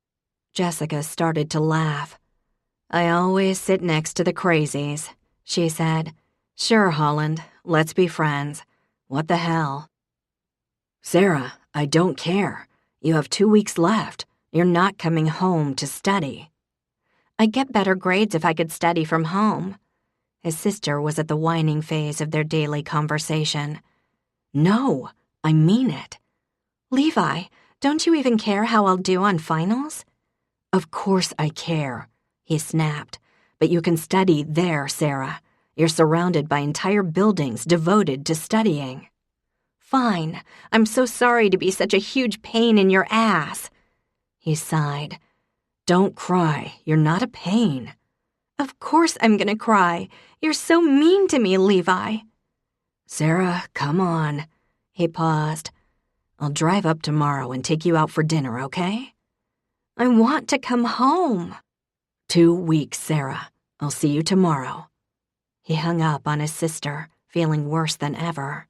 Jessica started to laugh. "I always sit next to the crazies," she said. "Sure, Holland, let's be friends. What the hell?" "Sarah, I don't care. You have 2 weeks left. You're not coming home to study." "I'd get better grades if I could study from home." His sister was at the whining phase of their daily conversation. "No, I mean it." "Levi, don't you even care how I'll do on finals?" "Of course I care," he snapped. "But you can study there, Sarah. You're surrounded by entire buildings devoted to studying." "Fine. I'm so sorry to be such a huge pain in your ass." He sighed. "Don't cry. You're not a pain." "Of course I'm gonna cry. You're so mean to me, Levi." "Sarah, come on." He paused. "I'll drive up tomorrow and take you out for dinner, okay?" "I want to come home." 2 weeks, Sarah. I'll see you tomorrow." He hung up on his sister, feeling worse than ever.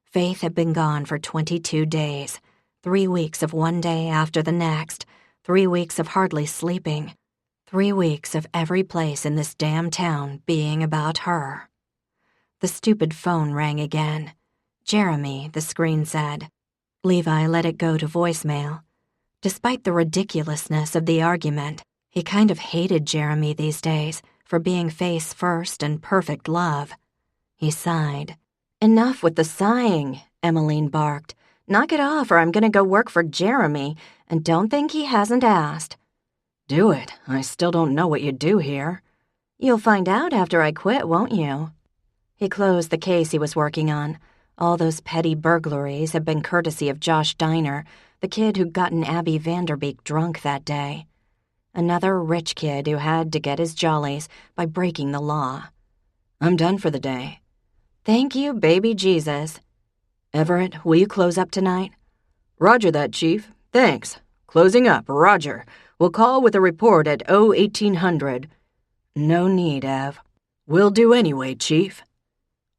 Faith had been gone for 22 days, 3 weeks of one day after the next, 3 weeks of hardly sleeping, 3 weeks of every place in this damn town being about her. The stupid phone rang again. Jeremy, the screen said. Levi let it go to voicemail. Despite the ridiculousness of the argument, he kind of hated Jeremy these days for being face first and perfect love. He sighed. "Enough with the sighing," Emmeline barked. "Knock it off or I'm gonna go work for Jeremy, and don't think he hasn't asked." Do it. I still don't know what you do here. "You'll find out after I quit, won't you?" He closed the case he was working on. All those petty burglaries had been courtesy of Josh Diner, the kid who'd gotten Abby Vanderbeek drunk that day. Another rich kid who had to get his jollies by breaking the law. I'm done for the day. "Thank you, baby Jesus." Everett, will you close up tonight? Roger that, Chief. Thanks. Closing up, roger. We'll call with a report at 1800. No need, Ev. Will do anyway, Chief.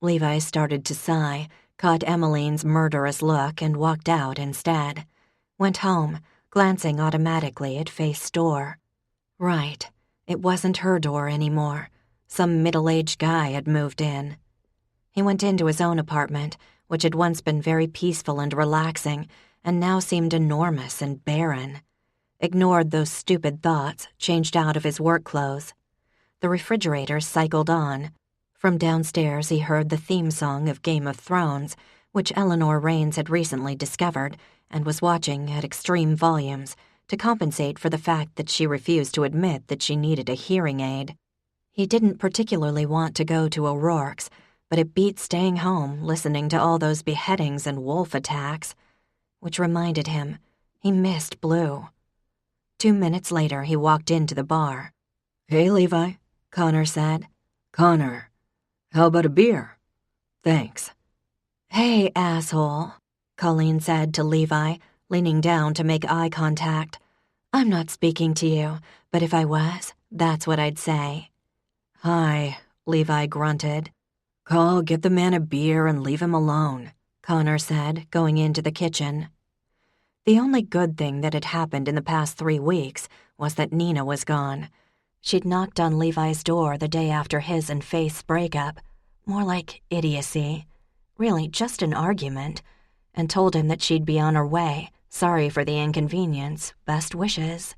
Levi started to sigh, caught Emmeline's murderous look, and walked out instead. Went home, glancing automatically at Faith's door. Right, it wasn't her door anymore. Some middle-aged guy had moved in. He went into his own apartment, which had once been very peaceful and relaxing, and now seemed enormous and barren. Ignored those stupid thoughts, changed out of his work clothes. The refrigerator cycled on. From downstairs he heard the theme song of Game of Thrones, which Eleanor Raines had recently discovered and was watching at extreme volumes to compensate for the fact that she refused to admit that she needed a hearing aid. He didn't particularly want to go to O'Rourke's, but it beat staying home listening to all those beheadings and wolf attacks, which reminded him he missed Blue. 2 minutes later, he walked into the bar. "Hey, Levi," Connor said. "Connor, how about a beer?" "Thanks." "Hey, asshole," Colleen said to Levi, leaning down to make eye contact. "I'm not speaking to you, but if I was, that's what I'd say." "Hi," Levi grunted. "Call, get the man a beer and leave him alone," Connor said, going into the kitchen. The only good thing that had happened in the past 3 weeks was that Nina was gone. She'd knocked on Levi's door the day after his and Faith's breakup, more like idiocy, really just an argument, and told him that she'd be on her way, sorry for the inconvenience, best wishes.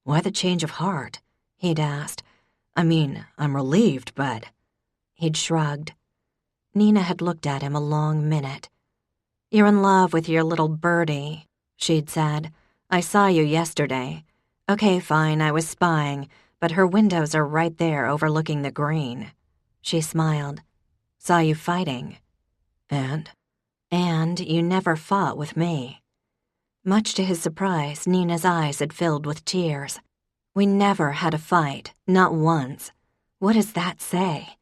"Why the change of heart?" he'd asked. "I mean, I'm relieved, but—" He'd shrugged. Nina had looked at him a long minute. "You're in love with your little birdie," she'd said. "I saw you yesterday. Okay, fine, I was spying, but her windows are right there overlooking the green." She smiled. "Saw you fighting." "And?" "And you never fought with me." Much to his surprise, Nina's eyes had filled with tears. "We never had a fight, not once. What does that say?"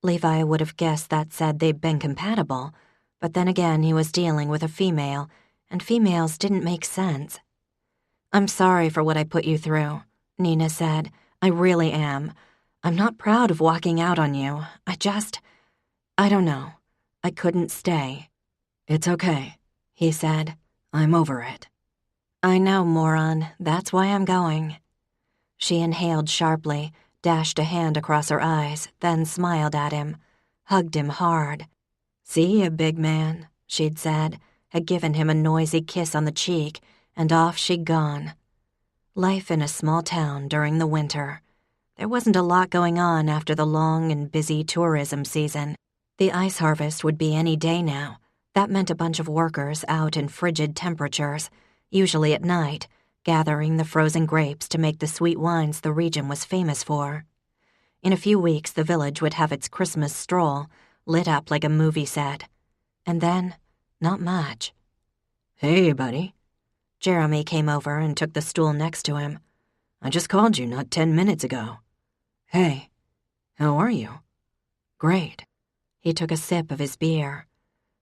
Levi would have guessed that said they'd been compatible, but then again he was dealing with a female, and females didn't make sense. "I'm sorry for what I put you through," Nina said. "I really am. I'm not proud of walking out on you. I don't know. I couldn't stay." "It's okay," he said. "I'm over it." "I know, moron. That's why I'm going." She inhaled sharply, dashed a hand across her eyes, then smiled at him, hugged him hard. "See ya, big man," she'd said, had given him a noisy kiss on the cheek, and off she'd gone. Life in a small town during the winter. There wasn't a lot going on after the long and busy tourism season. The ice harvest would be any day now. That meant a bunch of workers out in frigid temperatures, usually at night, gathering the frozen grapes to make the sweet wines the region was famous for. In a few weeks, the village would have its Christmas stroll, lit up like a movie set. And then, not much. "Hey, buddy." Jeremy came over and took the stool next to him. "I just called you not 10 minutes ago." "Hey, how are you?" "Great." He took a sip of his beer.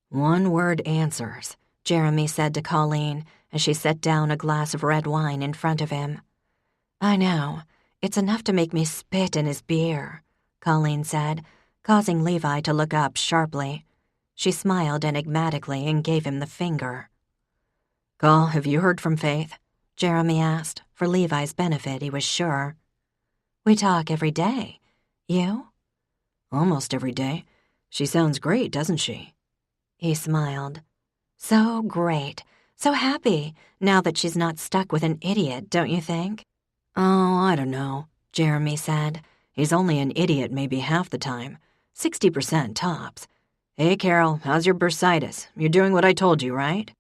"One-word answers," Jeremy said to Colleen as she set down a glass of red wine in front of him. "I know. It's enough to make me spit in his beer," Colleen said, causing Levi to look up sharply. She smiled enigmatically and gave him the finger. "Call, have you heard from Faith?" Jeremy asked, for Levi's benefit, he was sure. We talk every day. You? Almost every day. She sounds great, doesn't she? He smiled. So great. So happy, now that she's not stuck with an idiot, don't you think? Oh, I don't know, Jeremy said. He's only an idiot maybe half the time. 60% tops. Hey, Carol, how's your bursitis? You're doing what I told you, right?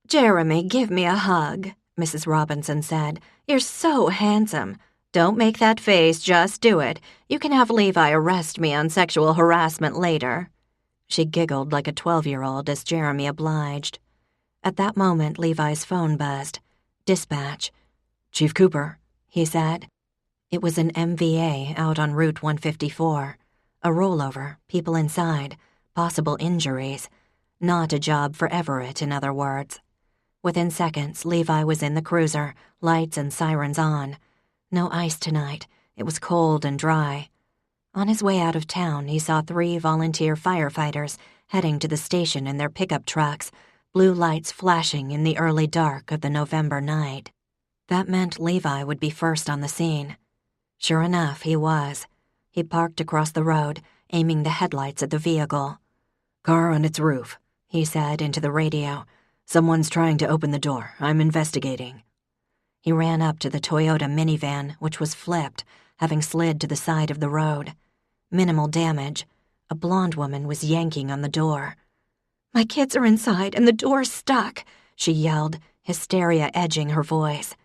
Jeremy, give me a hug, Mrs. Robinson said. You're so handsome. Don't make that face, just do it. You can have Levi arrest me on sexual harassment later. She giggled like a 12-year-old as Jeremy obliged. At that moment, Levi's phone buzzed. Dispatch. Chief Cooper, he said. It was an MVA out on Route 154. A rollover, people inside, possible injuries. Not a job for Everett, in other words. Within seconds, Levi was in the cruiser, lights and sirens on. No ice tonight. It was cold and dry. On his way out of town, he saw 3 volunteer firefighters heading to the station in their pickup trucks, blue lights flashing in the early dark of the November night. That meant Levi would be first on the scene. Sure enough, he was. He parked across the road, aiming the headlights at the vehicle. Car on its roof, he said into the radio. Someone's trying to open the door. I'm investigating. He ran up to the Toyota minivan, which was flipped, having slid to the side of the road. Minimal damage. A blonde woman was yanking on the door. My kids are inside and the door's stuck, she yelled, hysteria edging her voice.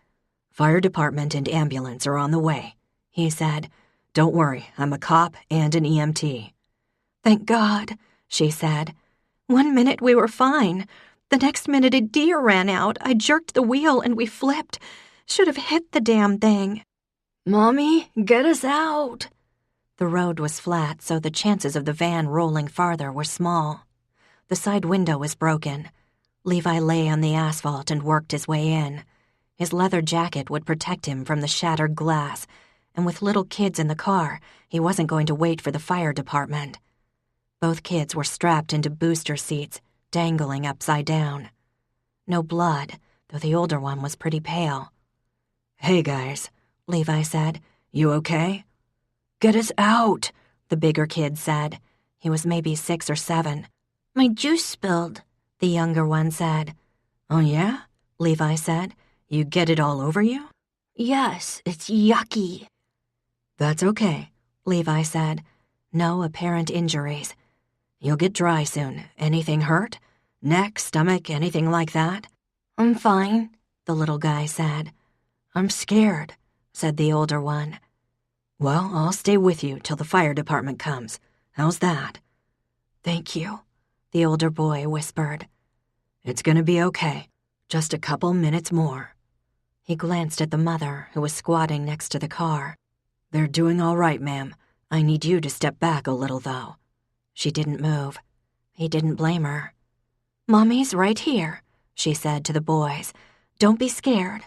Fire department and ambulance are on the way, he said. Don't worry, I'm a cop and an EMT. Thank God, she said. 1 minute we were fine. The next minute a deer ran out. I jerked the wheel and we flipped. Should have hit the damn thing. Mommy, get us out. The road was flat, so the chances of the van rolling farther were small. The side window was broken. Levi lay on the asphalt and worked his way in. His leather jacket would protect him from the shattered glass, and with little kids in the car, he wasn't going to wait for the fire department. Both kids were strapped into booster seats, dangling upside down. No blood, though the older one was pretty pale. Hey, guys, Levi said. You okay? Get us out, the bigger kid said. He was maybe 6 or 7. My juice spilled, the younger one said. Oh, yeah? Levi said. You get it all over you? Yes, it's yucky. That's okay, Levi said. No apparent injuries. You'll get dry soon. Anything hurt? Neck, stomach, anything like that? I'm fine, the little guy said. I'm scared, said the older one. Well, I'll stay with you till the fire department comes. How's that? Thank you, the older boy whispered. It's gonna be okay. Just a couple minutes more. He glanced at the mother, who was squatting next to the car. They're doing all right, ma'am. I need you to step back a little, though. She didn't move. He didn't blame her. Mommy's right here, she said to the boys. Don't be scared.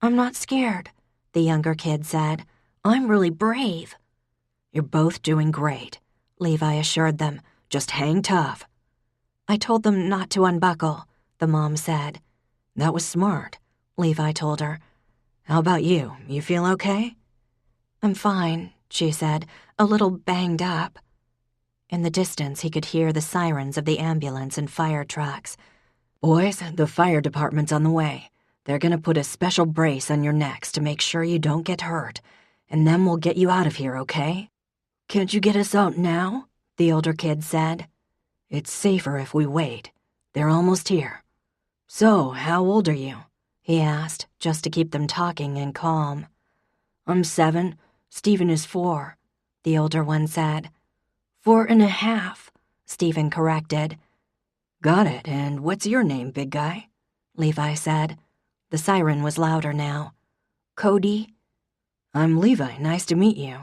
I'm not scared, the younger kid said. I'm really brave. You're both doing great, Levi assured them. Just hang tough. I told them not to unbuckle, the mom said. That was smart, Levi told her. How about you? You feel okay? I'm fine, she said, a little banged up. In the distance, he could hear the sirens of the ambulance and fire trucks. Boys, the fire department's on the way. They're gonna put a special brace on your necks to make sure you don't get hurt, and then we'll get you out of here, okay? Can't you get us out now? The older kid said. It's safer if we wait. They're almost here. So, how old are you? He asked, just to keep them talking and calm. I'm 7. Stephen is 4, the older one said. 4.5, Stephen corrected. Got it, and what's your name, big guy? Levi said. The siren was louder now. Cody? I'm Levi, nice to meet you.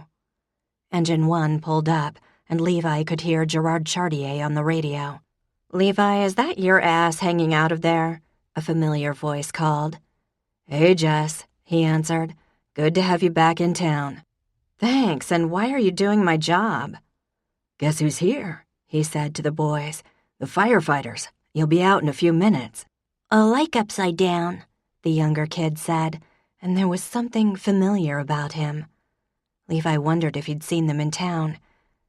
Engine 1 pulled up, and Levi could hear Gerard Chartier on the radio. Levi, is that your ass hanging out of there? A familiar voice called. Hey, Jess, he answered. Good to have you back in town. Thanks, and why are you doing my job? Guess who's here, he said to the boys. The firefighters. You'll be out in a few minutes. A like upside down, the younger kid said, and there was something familiar about him. Levi wondered if he'd seen them in town.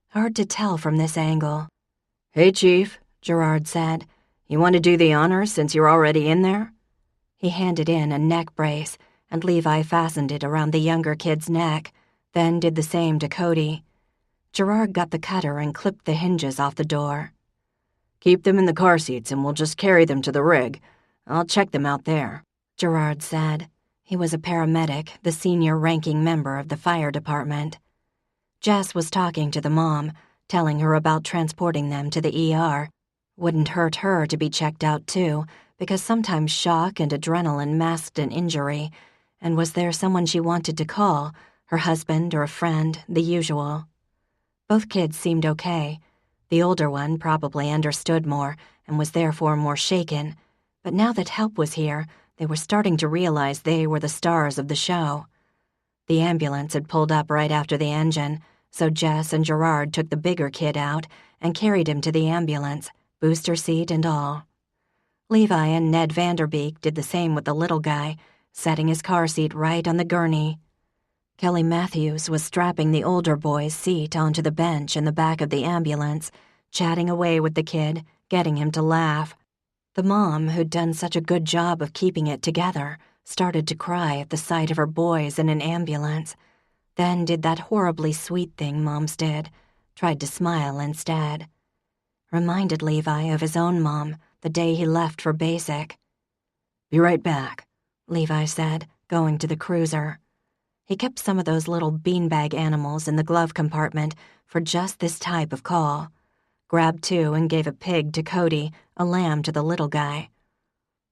Hard to tell from this angle. "Hey, Chief," Gerard said. "You want to do the honors since you're already in there?" He handed in a neck brace, and Levi fastened it around the younger kid's neck, then did the same to Cody. Gerard got the cutter and clipped the hinges off the door. "Keep them in the car seats and we'll just carry them to the rig. I'll check them out there," Gerard said. He was a paramedic, the senior-ranking member of the fire department. Jess was talking to the mom, telling her about transporting them to the ER. Wouldn't hurt her to be checked out too, because sometimes shock and adrenaline masked an injury, and was there someone she wanted to call, her husband or a friend, the usual. Both kids seemed okay. The older one probably understood more and was therefore more shaken, but now that help was here, they were starting to realize they were the stars of the show. The ambulance had pulled up right after the engine, so Jess and Gerard took the bigger kid out and carried him to the ambulance, booster seat and all. Levi and Ned Vanderbeek did the same with the little guy, setting his car seat right on the gurney. Kelly Matthews was strapping the older boy's seat onto the bench in the back of the ambulance, chatting away with the kid, getting him to laugh. The mom, who'd done such a good job of keeping it together, started to cry at the sight of her boys in an ambulance, then did that horribly sweet thing moms did, tried to smile instead. Reminded Levi of his own mom the day he left for basic. "Be right back," Levi said, going to the cruiser. He kept some of those little beanbag animals in the glove compartment for just this type of call. Grabbed two and gave a pig to Cody, a lamb to the little guy.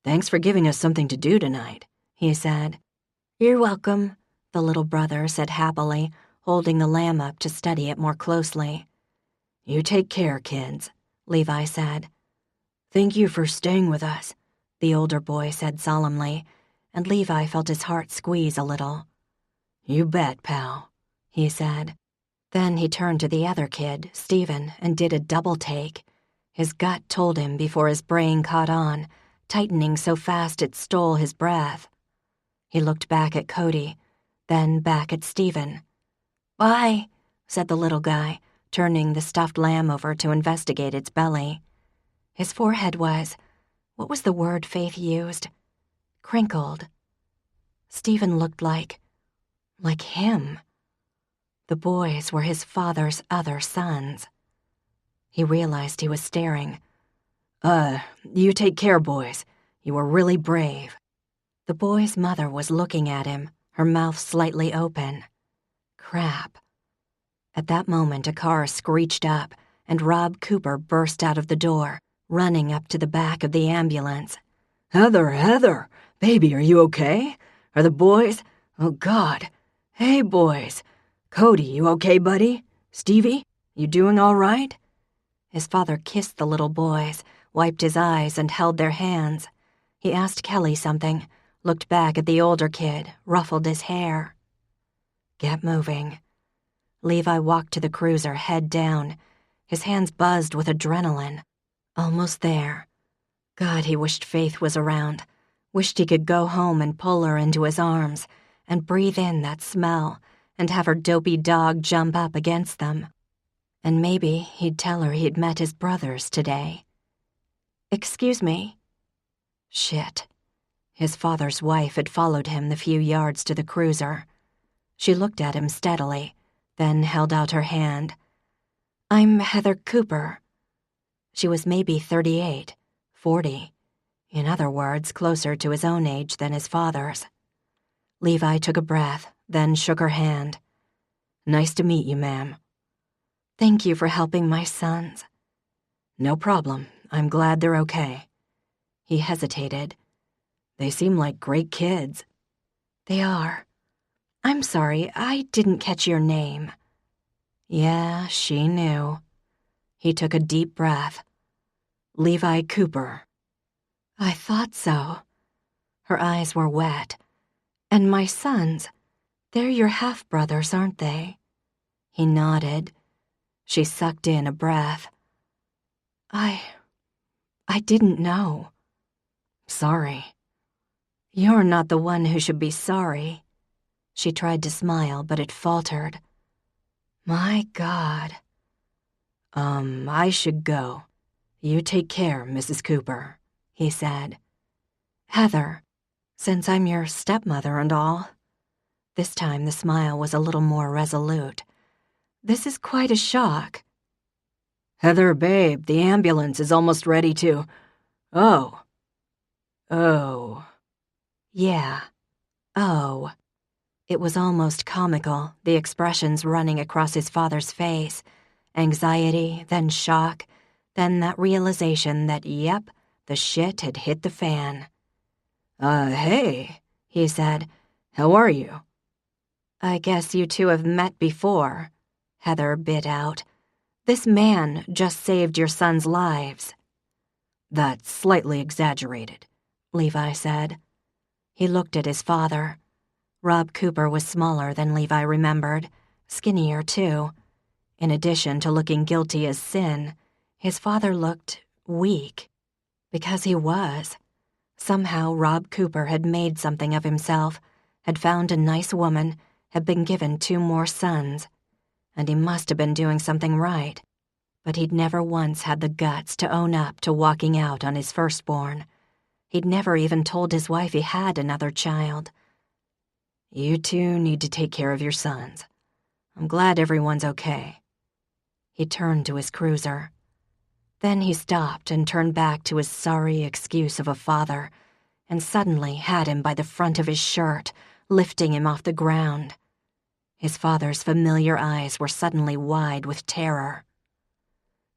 "Thanks for giving us something to do tonight," he said. "You're welcome," the little brother said happily, holding the lamb up to study it more closely. "You take care, kids," Levi said. "Thank you for staying with us," the older boy said solemnly, and Levi felt his heart squeeze a little. "You bet, pal," he said. Then he turned to the other kid, Stephen, and did a double take. His gut told him before his brain caught on, tightening so fast it stole his breath. He looked back at Cody, then back at Stephen. "Bye," said the little guy, turning the stuffed lamb over to investigate its belly. His forehead was, what was the word Faith used? Crinkled. Stephen looked like him. The boys were his father's other sons. He realized he was staring. You take care, boys. You were really brave." The boy's mother was looking at him, her mouth slightly open. Crap. At that moment, a car screeched up, and Rob Cooper burst out of the door, running up to the back of the ambulance. Heather, baby, are you okay? Are the boys? Oh, God. Hey, boys. Cody, you okay, buddy? Stevie, you doing all right?" His father kissed the little boys, wiped his eyes, and held their hands. He asked Kelly something, looked back at the older kid, ruffled his hair. "Get moving." Levi walked to the cruiser, head down. His hands buzzed with adrenaline. Almost there. God, he wished Faith was around. Wished he could go home and pull her into his arms and breathe in that smell and have her dopey dog jump up against them. And maybe he'd tell her he'd met his brothers today. "Excuse me." Shit. His father's wife had followed him the few yards to the cruiser. She looked at him steadily, then held out her hand. "I'm Heather Cooper." She was maybe 38, 40. In other words, closer to his own age than his father's. Levi took a breath, then shook her hand. "Nice to meet you, ma'am." "Thank you for helping my sons." "No problem. I'm glad they're okay." He hesitated. "They seem like great kids." "They are. I'm sorry, I didn't catch your name." Yeah, she knew. He took a deep breath. "Levi Cooper." "I thought so." Her eyes were wet. "And my sons, they're your half-brothers, aren't they?" He nodded. She sucked in a breath. I didn't know." "Sorry." You're not the one who should be sorry. She tried to smile, but it faltered. My God. I should go. You take care, Mrs. Cooper, he said. Heather, since I'm your stepmother and all. This time the smile was a little more resolute. This is quite a shock. Heather, babe, the ambulance is almost ready to... Oh. Yeah. Oh. It was almost comical, the expressions running across his father's face. Anxiety, then shock, then that realization that, yep, the shit had hit the fan. Hey, he said. How are you? I guess you two have met before, Heather bit out. This man just saved your sons' lives. That's slightly exaggerated, Levi said. He looked at his father. Rob Cooper was smaller than Levi remembered, skinnier too. In addition to looking guilty as sin, his father looked weak. Because he was. Somehow Rob Cooper had made something of himself, had found a nice woman, had been given 2 more sons. And he must have been doing something right. But he'd never once had the guts to own up to walking out on his firstborn. He'd never even told his wife he had another child. You two need to take care of your sons. I'm glad everyone's okay. He turned to his cruiser. Then he stopped and turned back to his sorry excuse of a father, and suddenly had him by the front of his shirt, lifting him off the ground. His father's familiar eyes were suddenly wide with terror.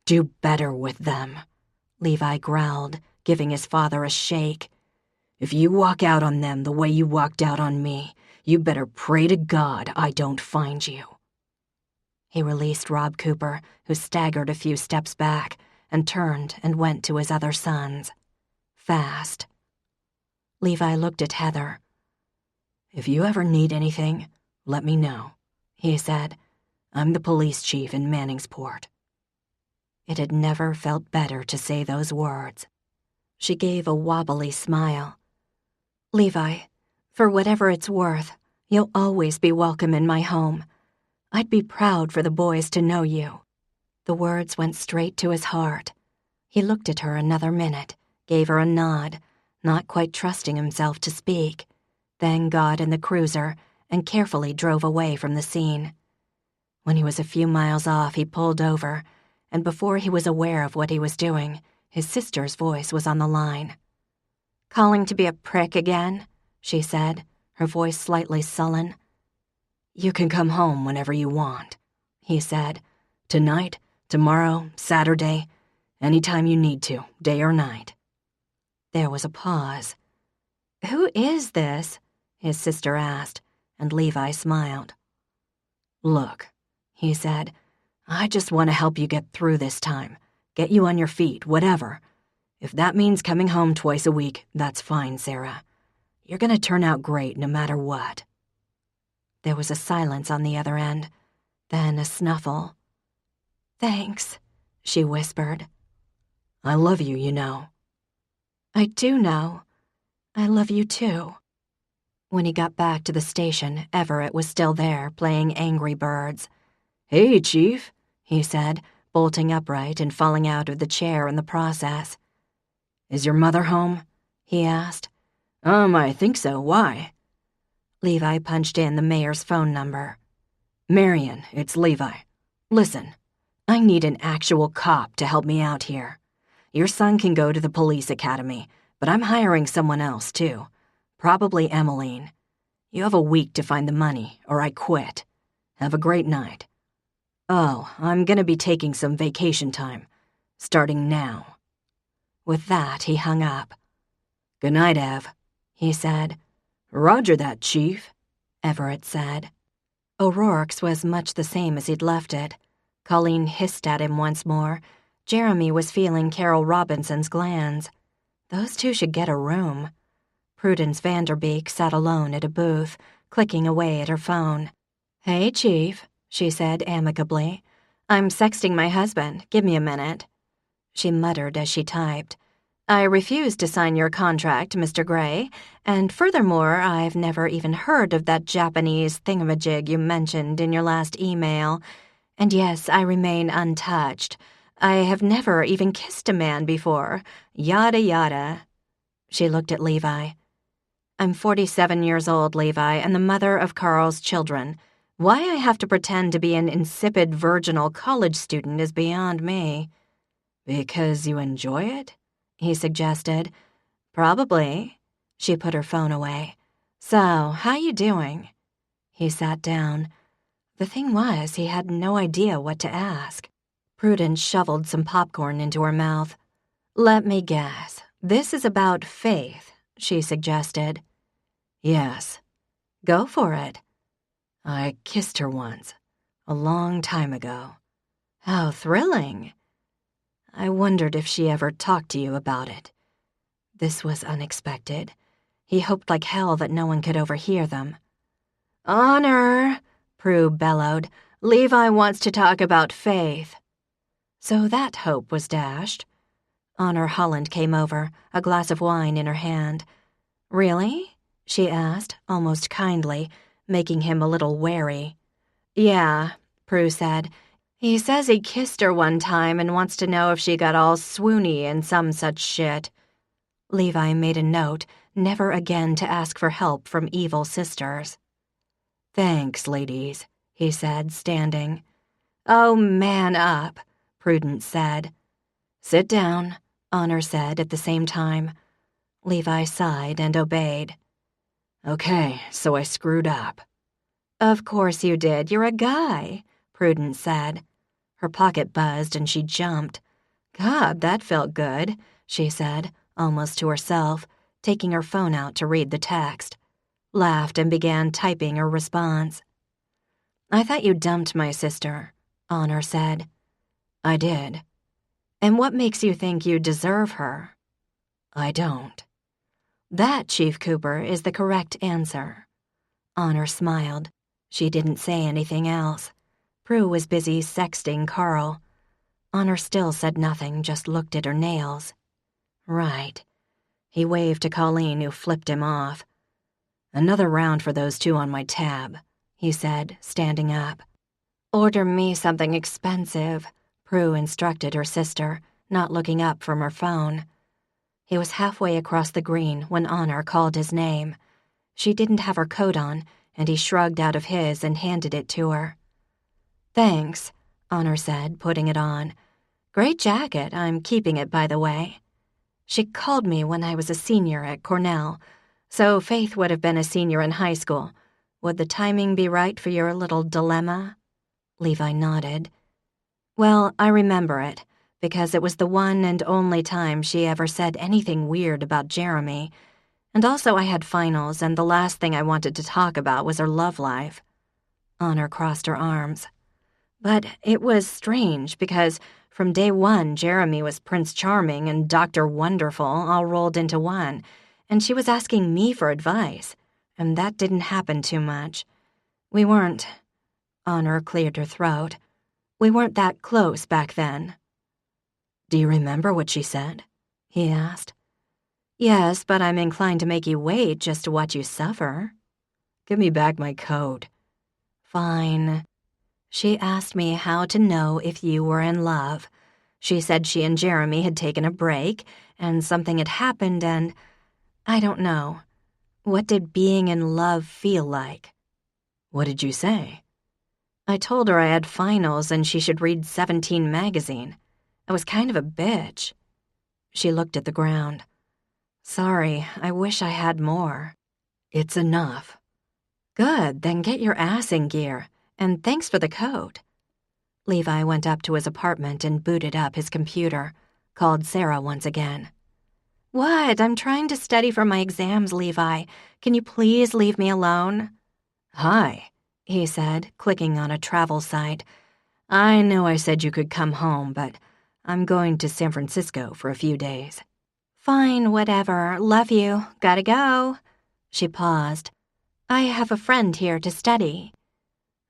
Do better with them, Levi growled, giving his father a shake. If you walk out on them the way you walked out on me, you better pray to God I don't find you. He released Rob Cooper, who staggered a few steps back, and turned and went to his other sons. Fast. Levi looked at Heather. If you ever need anything, let me know, he said. I'm the police chief in Manningsport. It had never felt better to say those words. She gave a wobbly smile. Levi, for whatever it's worth, you'll always be welcome in my home. I'd be proud for the boys to know you. The words went straight to his heart. He looked at her another minute, gave her a nod, not quite trusting himself to speak, then got in the cruiser and carefully drove away from the scene. When he was a few miles off, he pulled over, and before he was aware of what he was doing, his sister's voice was on the line. Calling to be a prick again, she said, her voice slightly sullen. You can come home whenever you want, he said. Tonight, tomorrow, Saturday, anytime you need to, day or night. There was a pause. Who is this? His sister asked, and Levi smiled. Look, he said, I just want to help you get through this time, get you on your feet, whatever. If that means coming home twice a week, that's fine, Sarah. You're gonna turn out great no matter what. There was a silence on the other end, then a snuffle. Thanks, she whispered. I love you, you know. I do know. I love you too. When he got back to the station, Everett was still there, playing Angry Birds. Hey, Chief, he said, bolting upright and falling out of the chair in the process. Is your mother home? He asked. I think so. Why? Levi punched in the mayor's phone number. Marion, it's Levi. Listen, I need an actual cop to help me out here. Your son can go to the police academy, but I'm hiring someone else, too. Probably Emmeline. You have a week to find the money, or I quit. Have a great night. Oh, I'm gonna be taking some vacation time, starting now. With that, he hung up. Good night, Ev, he said. Roger that, Chief, Everett said. O'Rourke's was much the same as he'd left it. Colleen hissed at him once more. Jeremy was feeling Carol Robinson's glands. Those two should get a room. Prudence Vanderbeek sat alone at a booth, clicking away at her phone. Hey, Chief, she said amicably. I'm sexting my husband. Give me a minute. She muttered as she typed. I refuse to sign your contract, Mr. Gray, and furthermore, I've never even heard of that Japanese thingamajig you mentioned in your last email. And yes, I remain untouched. I have never even kissed a man before. Yada yada. She looked at Levi. I'm 47 years old, Levi, and the mother of Carl's children. Why I have to pretend to be an insipid virginal college student is beyond me. Because you enjoy it? He suggested. Probably. She put her phone away. So, how you doing? He sat down. The thing was, he had no idea what to ask. Prudence shoveled some popcorn into her mouth. Let me guess. This is about Faith, she suggested. Yes. Go for it. I kissed her once, a long time ago. How thrilling. I wondered if she ever talked to you about it. This was unexpected. He hoped like hell that no one could overhear them. Honor, Prue bellowed. Levi wants to talk about Faith. So that hope was dashed. Honor Holland came over, a glass of wine in her hand. Really? She asked, almost kindly, making him a little wary. Yeah, Prue said. He says he kissed her one time and wants to know if she got all swoony and some such shit. Levi made a note never again to ask for help from evil sisters. Thanks, ladies, he said, standing. Oh, man up, Prudence said. Sit down, Honor said at the same time. Levi sighed and obeyed. Okay, so I screwed up. Of course you did. You're a guy, Prudence said. Her pocket buzzed and she jumped. God, that felt good, she said, almost to herself, taking her phone out to read the text. Laughed and began typing her response. I thought you dumped my sister, Honor said. I did. And what makes you think you deserve her? I don't. That, Chief Cooper, is the correct answer. Honor smiled. She didn't say anything else. Prue was busy sexting Carl. Honor still said nothing, just looked at her nails. Right. He waved to Colleen, who flipped him off. Another round for those two on my tab, he said, standing up. Order me something expensive, Prue instructed her sister, not looking up from her phone. He was halfway across the green when Honor called his name. She didn't have her coat on, and he shrugged out of his and handed it to her. Thanks, Honor said, putting it on. Great jacket, I'm keeping it, by the way. She called me when I was a senior at Cornell, so Faith would have been a senior in high school. Would the timing be right for your little dilemma? Levi nodded. Well, I remember it, because it was the one and only time she ever said anything weird about Jeremy. And also I had finals, and the last thing I wanted to talk about was her love life. Honor crossed her arms. But it was strange, because from day one, Jeremy was Prince Charming and Dr. Wonderful all rolled into one, and she was asking me for advice, and that didn't happen too much. We weren't... Honor cleared her throat. We weren't that close back then. Do you remember what she said? He asked. Yes, but I'm inclined to make you wait just to watch you suffer. Give me back my coat. Fine. She asked me how to know if you were in love. She said she and Jeremy had taken a break, and something had happened, and... I don't know. What did being in love feel like? What did you say? I told her I had finals and she should read 17 magazine. I was kind of a bitch. She looked at the ground. Sorry, I wish I had more. It's enough. Good, then get your ass in gear, and thanks for the coat. Levi went up to his apartment and booted up his computer, called Sarah once again. What? I'm trying to study for my exams, Levi. Can you please leave me alone? Hi, he said, clicking on a travel site. I know I said you could come home, but I'm going to San Francisco for a few days. Fine, whatever. Love you. Gotta go. She paused. I have a friend here to study.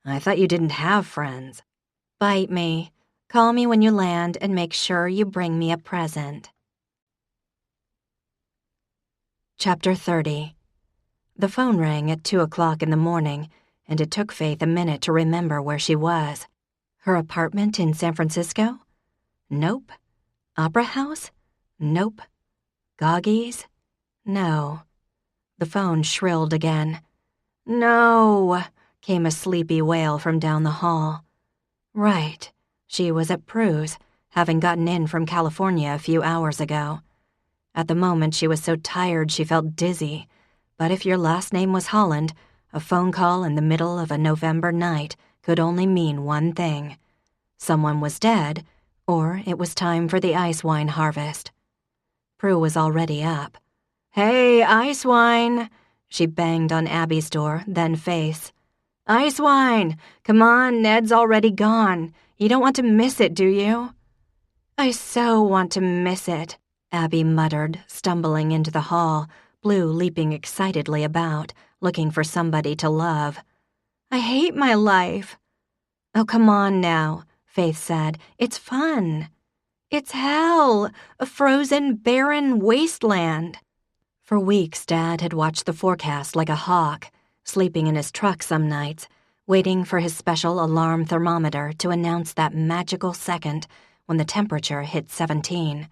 I thought you didn't have friends. Bite me. Call me when you land and make sure you bring me a present. Chapter 30. The phone rang at 2 o'clock in the morning, and it took Faith a minute to remember where she was. Her apartment in San Francisco? Nope. Opera House? Nope. Goggies? No. The phone shrilled again. No, came a sleepy wail from down the hall. Right. She was at Prue's, having gotten in from California a few hours ago. At the moment, she was so tired she felt dizzy. But if your last name was Holland, a phone call in the middle of a November night could only mean one thing. Someone was dead, or it was time for the ice wine harvest. Prue was already up. "Hey, ice wine!" She banged on Abby's door, then Faith's. "Ice wine! Come on, Ned's already gone. You don't want to miss it, do you?" "I so want to miss it," Abby muttered, stumbling into the hall, Blue leaping excitedly about, looking for somebody to love. "I hate my life." "Oh, come on now," Faith said. "It's fun." "It's hell, a frozen, barren wasteland." For weeks, Dad had watched the forecast like a hawk, sleeping in his truck some nights, waiting for his special alarm thermometer to announce that magical second when the temperature hit 17.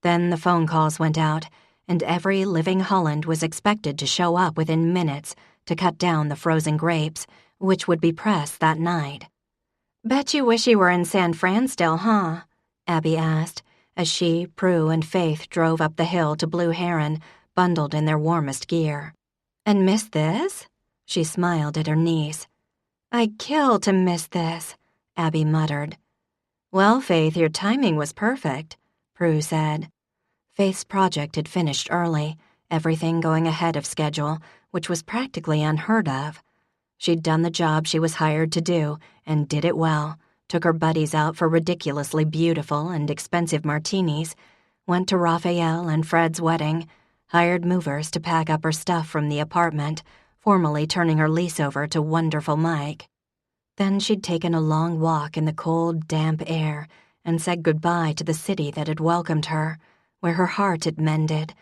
Then the phone calls went out, and every living Holland was expected to show up within minutes to cut down the frozen grapes, which would be pressed that night. "Bet you wish you were in San Fran still, huh?" Abby asked, as she, Prue, and Faith drove up the hill to Blue Heron, bundled in their warmest gear. "And miss this?" She smiled at her niece. "I'd kill to miss this," Abby muttered. "Well, Faith, your timing was perfect," Prue said. Faith's project had finished early, everything going ahead of schedule, which was practically unheard of. She'd done the job she was hired to do, and did it well, took her buddies out for ridiculously beautiful and expensive martinis, went to Raphael and Fred's wedding, hired movers to pack up her stuff from the apartment, formally turning her lease over to Wonderful Mike. Then she'd taken a long walk in the cold, damp air and said goodbye to the city that had welcomed her, where her heart had mended,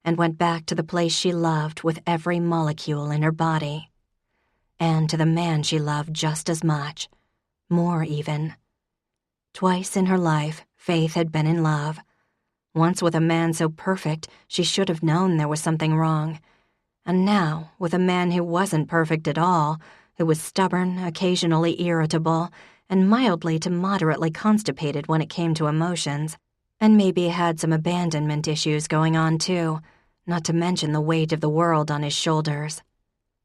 and went back to the place she loved with every molecule in her body. And to the man she loved just as much, more even. Twice in her life, Faith had been in love. Once with a man so perfect she should have known there was something wrong. And now with a man who wasn't perfect at all, who was stubborn, occasionally irritable, and mildly to moderately constipated when it came to emotions, and maybe had some abandonment issues going on too, not to mention the weight of the world on his shoulders.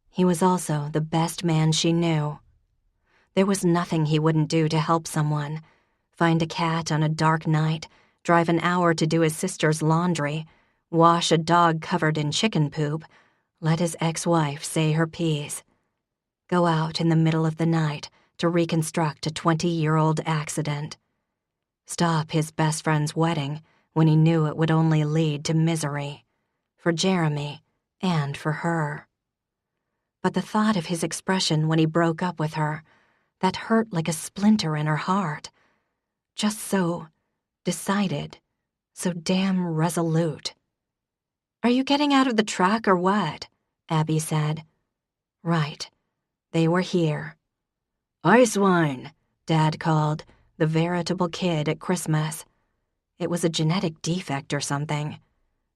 He was also the best man she knew. There was nothing he wouldn't do to help someone. Find a cat on a dark night, drive an hour to do his sister's laundry, wash a dog covered in chicken poop, let his ex-wife say her piece. Go out in the middle of the night to reconstruct a 20-year-old accident. Stop his best friend's wedding when he knew it would only lead to misery. For Jeremy and for her. But the thought of his expression when he broke up with her, that hurt like a splinter in her heart. Just so decided, so damn resolute. "Are you getting out of the truck or what?" Abby said. Right. They were here. "Ice wine," Dad called, the veritable kid at Christmas. It was a genetic defect or something.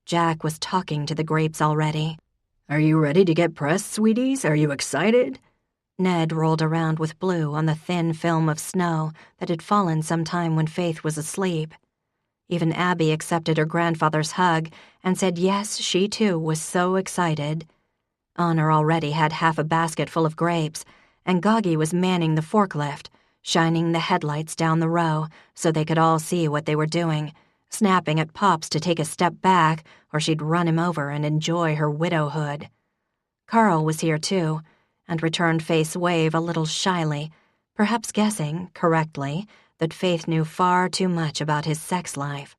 Jack was talking to the grapes already. "Are you ready to get pressed, sweeties? Are you excited?" Ned rolled around with Blue on the thin film of snow that had fallen sometime when Faith was asleep. Even Abby accepted her grandfather's hug and said yes, she too was so excited. Honor already had half a basket full of grapes, and Goggy was manning the forklift, shining the headlights down the row so they could all see what they were doing, snapping at Pops to take a step back or she'd run him over and enjoy her widowhood. Carl was here too, and returned Faith's wave a little shyly, perhaps guessing, correctly, that Faith knew far too much about his sex life.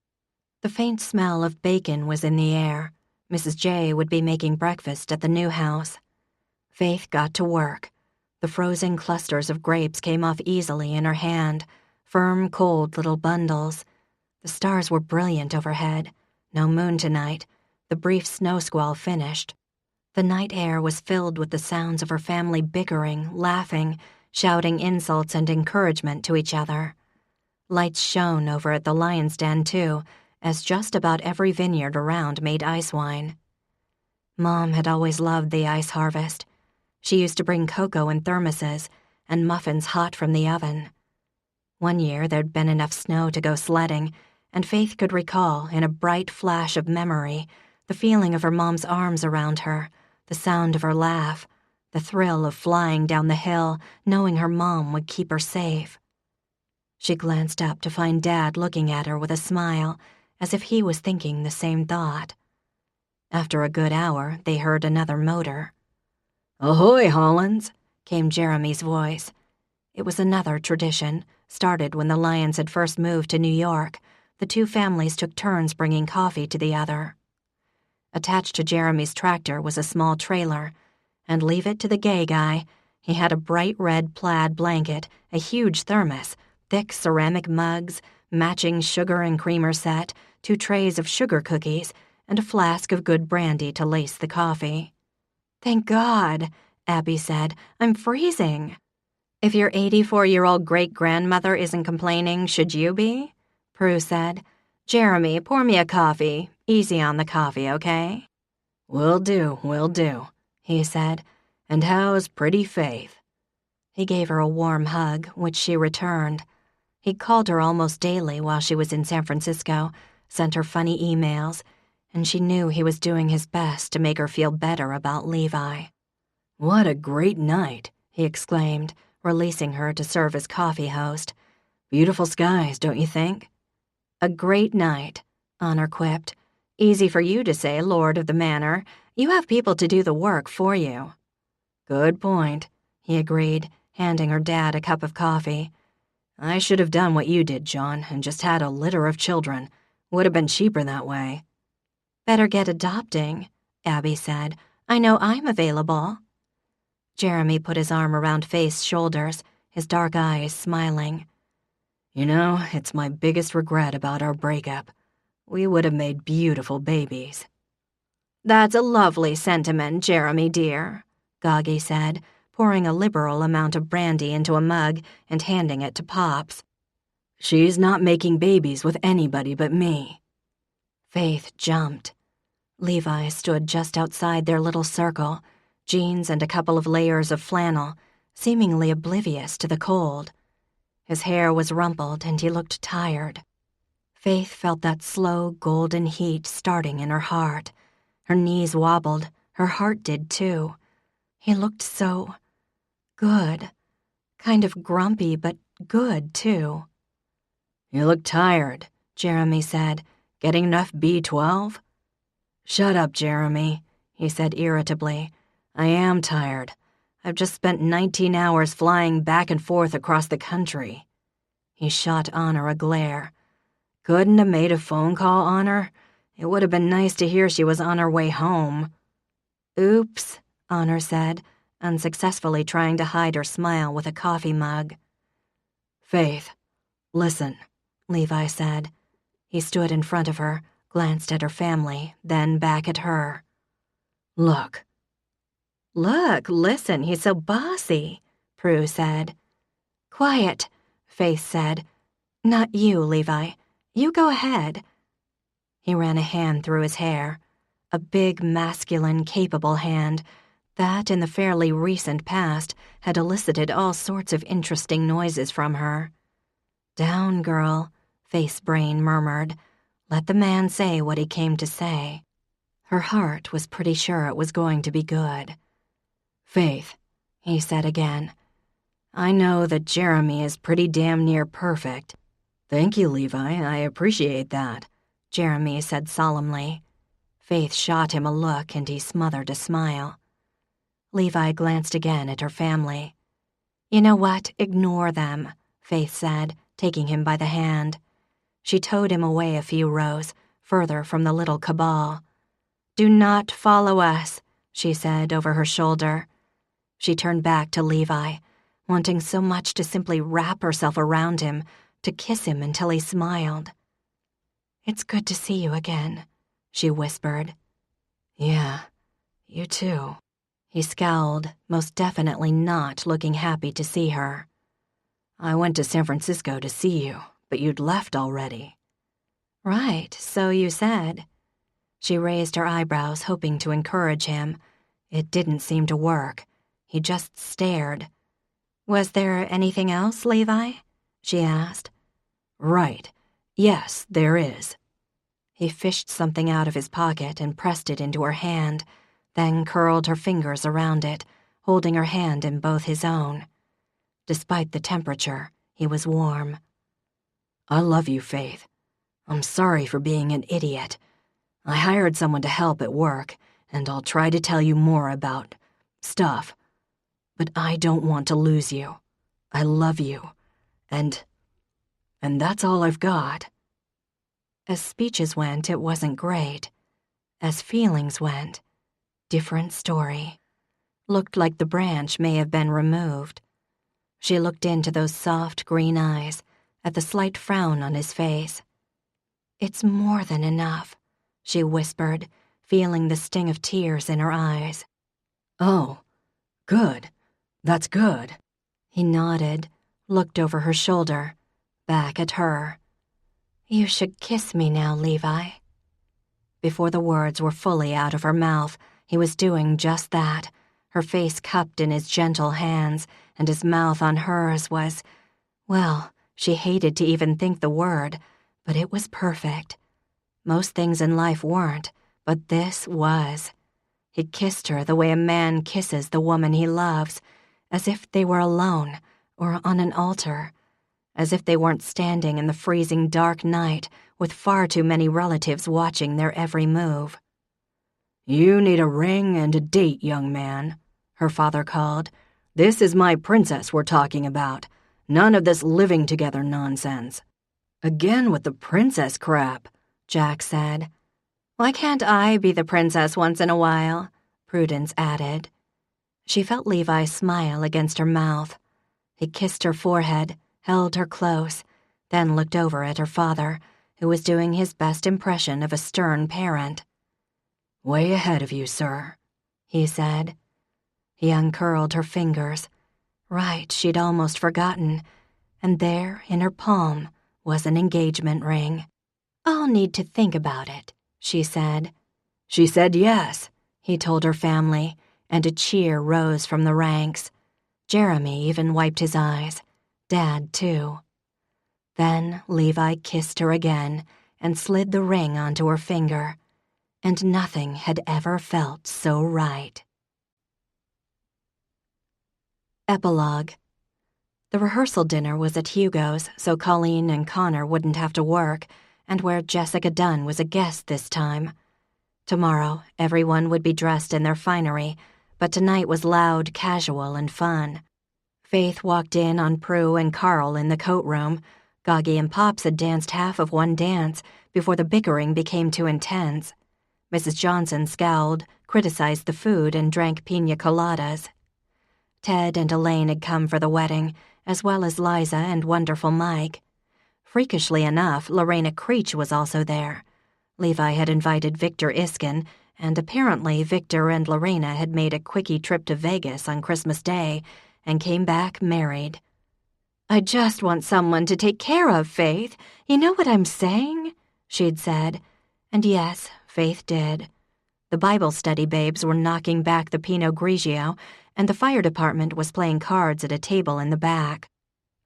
The faint smell of bacon was in the air. Mrs. J would be making breakfast at the new house. Faith got to work. The frozen clusters of grapes came off easily in her hand, firm, cold little bundles. The stars were brilliant overhead. No moon tonight. The brief snow squall finished. The night air was filled with the sounds of her family bickering, laughing, shouting insults and encouragement to each other. Lights shone over at the Lion's Den, too, as just about every vineyard around made ice wine. Mom had always loved the ice harvest. She used to bring cocoa in thermoses and muffins hot from the oven. One year there'd been enough snow to go sledding, and Faith could recall, in a bright flash of memory, the feeling of her mom's arms around her, the sound of her laugh, the thrill of flying down the hill, knowing her mom would keep her safe. She glanced up to find Dad looking at her with a smile, as if he was thinking the same thought. After a good hour, they heard another motor. "Ahoy, Hollins," came Jeremy's voice. It was another tradition, started when the Lyons had first moved to New York. The two families took turns bringing coffee to the other. Attached to Jeremy's tractor was a small trailer, and leave it to the gay guy. He had a bright red plaid blanket, a huge thermos, thick ceramic mugs, matching sugar and creamer set, 2 trays of sugar cookies, and a flask of good brandy to lace the coffee. "Thank God," Abby said. "I'm freezing." "If your 84-year-old great-grandmother isn't complaining, should you be?" Prue said. "Jeremy, pour me a coffee. Easy on the coffee, okay?" Will do," he said. "And how's pretty Faith?" He gave her a warm hug, which she returned. He called her almost daily while she was in San Francisco, sent her funny emails, and she knew he was doing his best to make her feel better about Levi. "What a great night," he exclaimed, releasing her to serve as coffee host. "Beautiful skies, don't you think?" "A great night," Honor quipped. "Easy for you to say, Lord of the Manor. You have people to do the work for you." "Good point," he agreed, handing her dad a cup of coffee. "I should have done what you did, John, and just had a litter of children. Would have been cheaper that way." "Better get adopting," Abby said. "I know I'm available." Jeremy put his arm around Faith's shoulders, his dark eyes smiling. "You know, it's my biggest regret about our breakup. We would have made beautiful babies." "That's a lovely sentiment, Jeremy dear," Goggy said, pouring a liberal amount of brandy into a mug and handing it to Pops. "She's not making babies with anybody but me." Faith jumped. Levi stood just outside their little circle, jeans and a couple of layers of flannel, seemingly oblivious to the cold. His hair was rumpled and he looked tired. Faith felt that slow, golden heat starting in her heart. Her knees wobbled, her heart did too. He looked so good. Kind of grumpy, but good too. "You look tired," Jeremy said. "Getting enough B12? "Shut up, Jeremy," he said irritably. "I am tired. I've just spent 19 hours flying back and forth across the country." He shot Honor a glare. "Couldn't have made a phone call, Honor? It would have been nice to hear she was on her way home." "Oops," Honor said, unsuccessfully trying to hide her smile with a coffee mug. "Faith, listen," Levi said. He stood in front of her, glanced at her family, then back at her. "Look." "Look, listen, he's so bossy," Prue said. "Quiet," Faith said. "Not you, Levi. You go ahead." He ran a hand through his hair, a big, masculine, capable hand that, in the fairly recent past, had elicited all sorts of interesting noises from her. "Down, girl," Faith's brain murmured. Let the man say what he came to say. Her heart was pretty sure it was going to be good. "Faith," he said again. "I know that Jeremy is pretty damn near perfect." "Thank you, Levi. I appreciate that," Jeremy said solemnly. Faith shot him a look and he smothered a smile. Levi glanced again at her family. "You know what? Ignore them," Faith said, taking him by the hand. She towed him away a few rows, further from the little cabal. "Do not follow us," she said over her shoulder. She turned back to Levi, wanting so much to simply wrap herself around him, to kiss him until he smiled. "It's good to see you again," she whispered. Yeah, you too. He scowled, most definitely not looking happy to see her. I went to San Francisco to see you, but you'd left already. Right, so you said. She raised her eyebrows, hoping to encourage him. It didn't seem to work. He just stared. Was there anything else, Levi? She asked. Right. Yes, there is. He fished something out of his pocket and pressed it into her hand, then curled her fingers around it, holding her hand in both his own. Despite the temperature, he was warm. I love you, Faith. I'm sorry for being an idiot. I hired someone to help at work, and I'll try to tell you more about stuff. But I don't want to lose you. I love you. And that's all I've got. As speeches went, it wasn't great. As feelings went, different story. Looked like the branch may have been removed. She looked into those soft green eyes, at the slight frown on his face. It's more than enough, she whispered, feeling the sting of tears in her eyes. Oh, good. That's good. He nodded, looked over her shoulder, back at her. You should kiss me now, Levi. Before the words were fully out of her mouth, he was doing just that, her face cupped in his gentle hands, and his mouth on hers was, well, she hated to even think the word, but it was perfect. Most things in life weren't, but this was. He kissed her the way a man kisses the woman he loves, as if they were alone or on an altar, as if they weren't standing in the freezing dark night with far too many relatives watching their every move. You need a ring and a date, young man, her father called. This is my princess we're talking about. None of this living together nonsense. Again with the princess crap, Jack said. Why can't I be the princess once in a while? Prudence added. She felt Levi smile against her mouth. He kissed her forehead, held her close, then looked over at her father, who was doing his best impression of a stern parent. Way ahead of you, sir, he said. He uncurled her fingers. Right, she'd almost forgotten. And there, in her palm, was an engagement ring. I'll need to think about it, she said. She said yes, he told her family, and a cheer rose from the ranks. Jeremy even wiped his eyes. Dad, too. Then Levi kissed her again and slid the ring onto her finger, and nothing had ever felt so right. Epilogue. The rehearsal dinner was at Hugo's, so Colleen and Connor wouldn't have to work, and where Jessica Dunn was a guest this time. Tomorrow, everyone would be dressed in their finery, but tonight was loud, casual, and fun. Faith walked in on Prue and Carl in the coat room. Goggy and Pops had danced half of one dance before the bickering became too intense. Mrs. Johnson scowled, criticized the food, and drank piña coladas. Ted and Elaine had come for the wedding, as well as Liza and Wonderful Mike. Freakishly enough, Lorena Creech was also there. Levi had invited Victor Iskin, and apparently Victor and Lorena had made a quickie trip to Vegas on Christmas Day and came back married. I just want someone to take care of, Faith. You know what I'm saying? She'd said. And yes, Faith did. The Bible study babes were knocking back the Pinot Grigio, and the fire department was playing cards at a table in the back.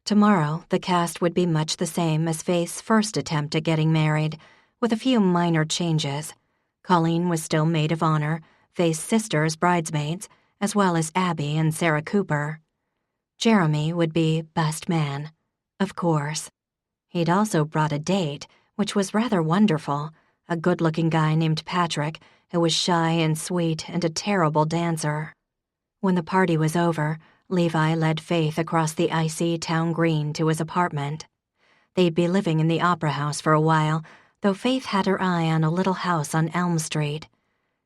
Tomorrow, the cast would be much the same as Faith's first attempt at getting married, with a few minor changes. Colleen was still maid of honor, Faith's sisters bridesmaids, as well as Abby and Sarah Cooper. Jeremy would be best man, of course. He'd also brought a date, which was rather wonderful, a good-looking guy named Patrick, who was shy and sweet and a terrible dancer. When the party was over, Levi led Faith across the icy town green to his apartment. They'd be living in the Opera House for a while, though Faith had her eye on a little house on Elm Street.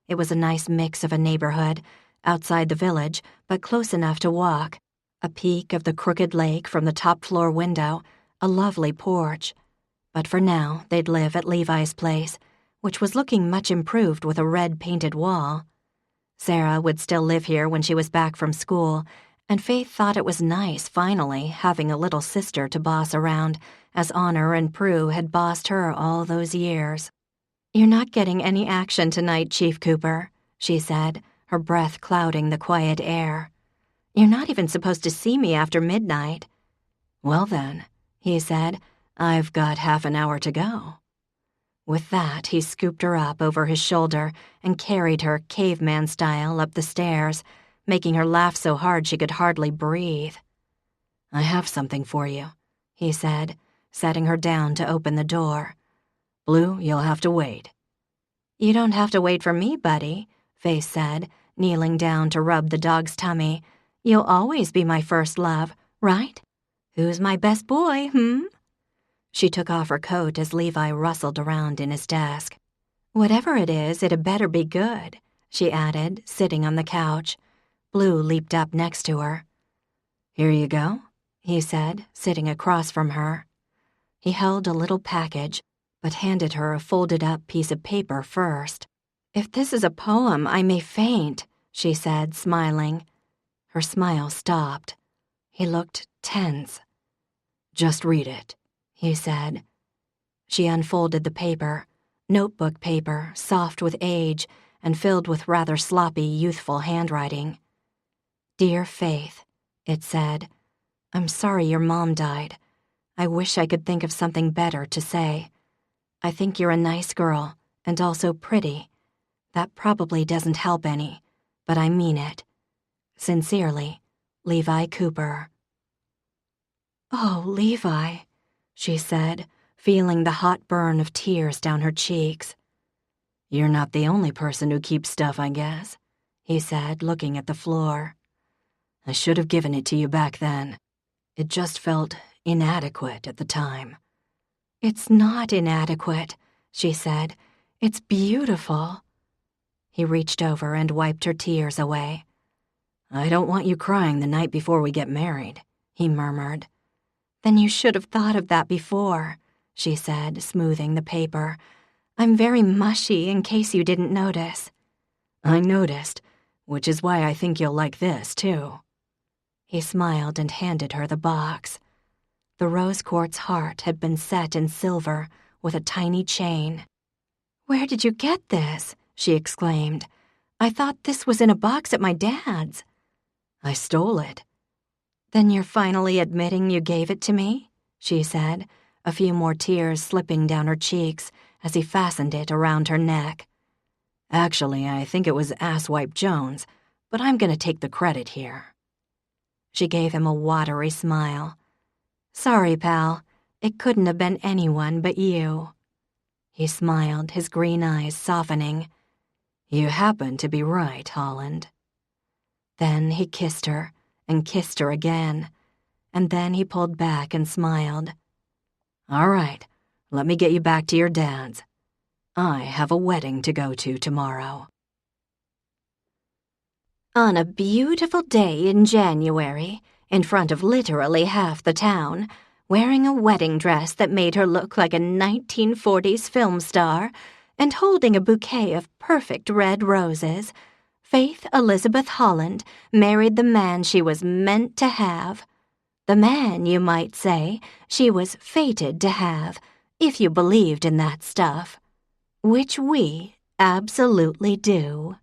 It was a nice mix of a neighborhood, outside the village, but close enough to walk, a peek of the crooked lake from the top-floor window, a lovely porch. But for now, they'd live at Levi's place, which was looking much improved with a red-painted wall. Sarah would still live here when she was back from school, and Faith thought it was nice, finally, having a little sister to boss around, as Honor and Prue had bossed her all those years. "You're not getting any action tonight, Chief Cooper," she said, her breath clouding the quiet air. "You're not even supposed to see me after midnight." "Well then," he said, "I've got half an hour to go." With that, he scooped her up over his shoulder and carried her caveman style up the stairs, making her laugh so hard she could hardly breathe. "I have something for you," he said, setting her down to open the door. "Blue, you'll have to wait." "You don't have to wait for me, buddy," Faith said, kneeling down to rub the dog's tummy. "You'll always be my first love, right? Who's my best boy, She took off her coat as Levi rustled around in his desk. "Whatever it is, it'd better be good," she added, sitting on the couch. Blue leaped up next to her. "Here you go," he said, sitting across from her. He held a little package, but handed her a folded-up piece of paper first. "If this is a poem, I may faint," she said, smiling. Her smile stopped. He looked tense. "Just read it," he said. She unfolded the paper, notebook paper, soft with age and filled with rather sloppy, youthful handwriting. "Dear Faith," it said, "I'm sorry your mom died. I wish I could think of something better to say. I think you're a nice girl, and also pretty. That probably doesn't help any, but I mean it. Sincerely, Levi Cooper." "Oh, Levi," she said, feeling the hot burn of tears down her cheeks. "You're not the only person who keeps stuff, I guess," he said, looking at the floor. "I should have given it to you back then. It just felt inadequate at the time." "It's not inadequate," she said. "It's beautiful." He reached over and wiped her tears away. "I don't want you crying the night before we get married," he murmured. "Then you should have thought of that before," she said, smoothing the paper. "I'm very mushy in case you didn't notice." "I noticed, which is why I think you'll like this, too." He smiled and handed her the box. The rose quartz heart had been set in silver with a tiny chain. "Where did you get this?" she exclaimed. "I thought this was in a box at my dad's." "I stole it." "Then you're finally admitting you gave it to me?" she said, a few more tears slipping down her cheeks as he fastened it around her neck. "Actually, I think it was Asswipe Jones, but I'm going to take the credit here." She gave him a watery smile. "Sorry, pal. It couldn't have been anyone but you." He smiled, his green eyes softening. "You happen to be right, Holland." Then he kissed her, and kissed her again, and then he pulled back and smiled. "All right, let me get you back to your dad's. I have a wedding to go to tomorrow." On a beautiful day in January, in front of literally half the town, wearing a wedding dress that made her look like a 1940s film star, and holding a bouquet of perfect red roses, Faith Elizabeth Holland married the man she was meant to have. The man, you might say, she was fated to have, if you believed in that stuff. Which we absolutely do.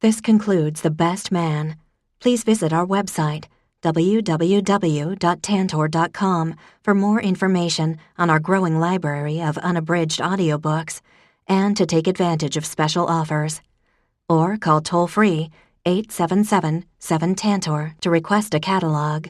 This concludes The Best Man. Please visit our website, www.tantor.com, for more information on our growing library of unabridged audiobooks and to take advantage of special offers. Or call toll-free 877-7-TANTOR to request a catalog.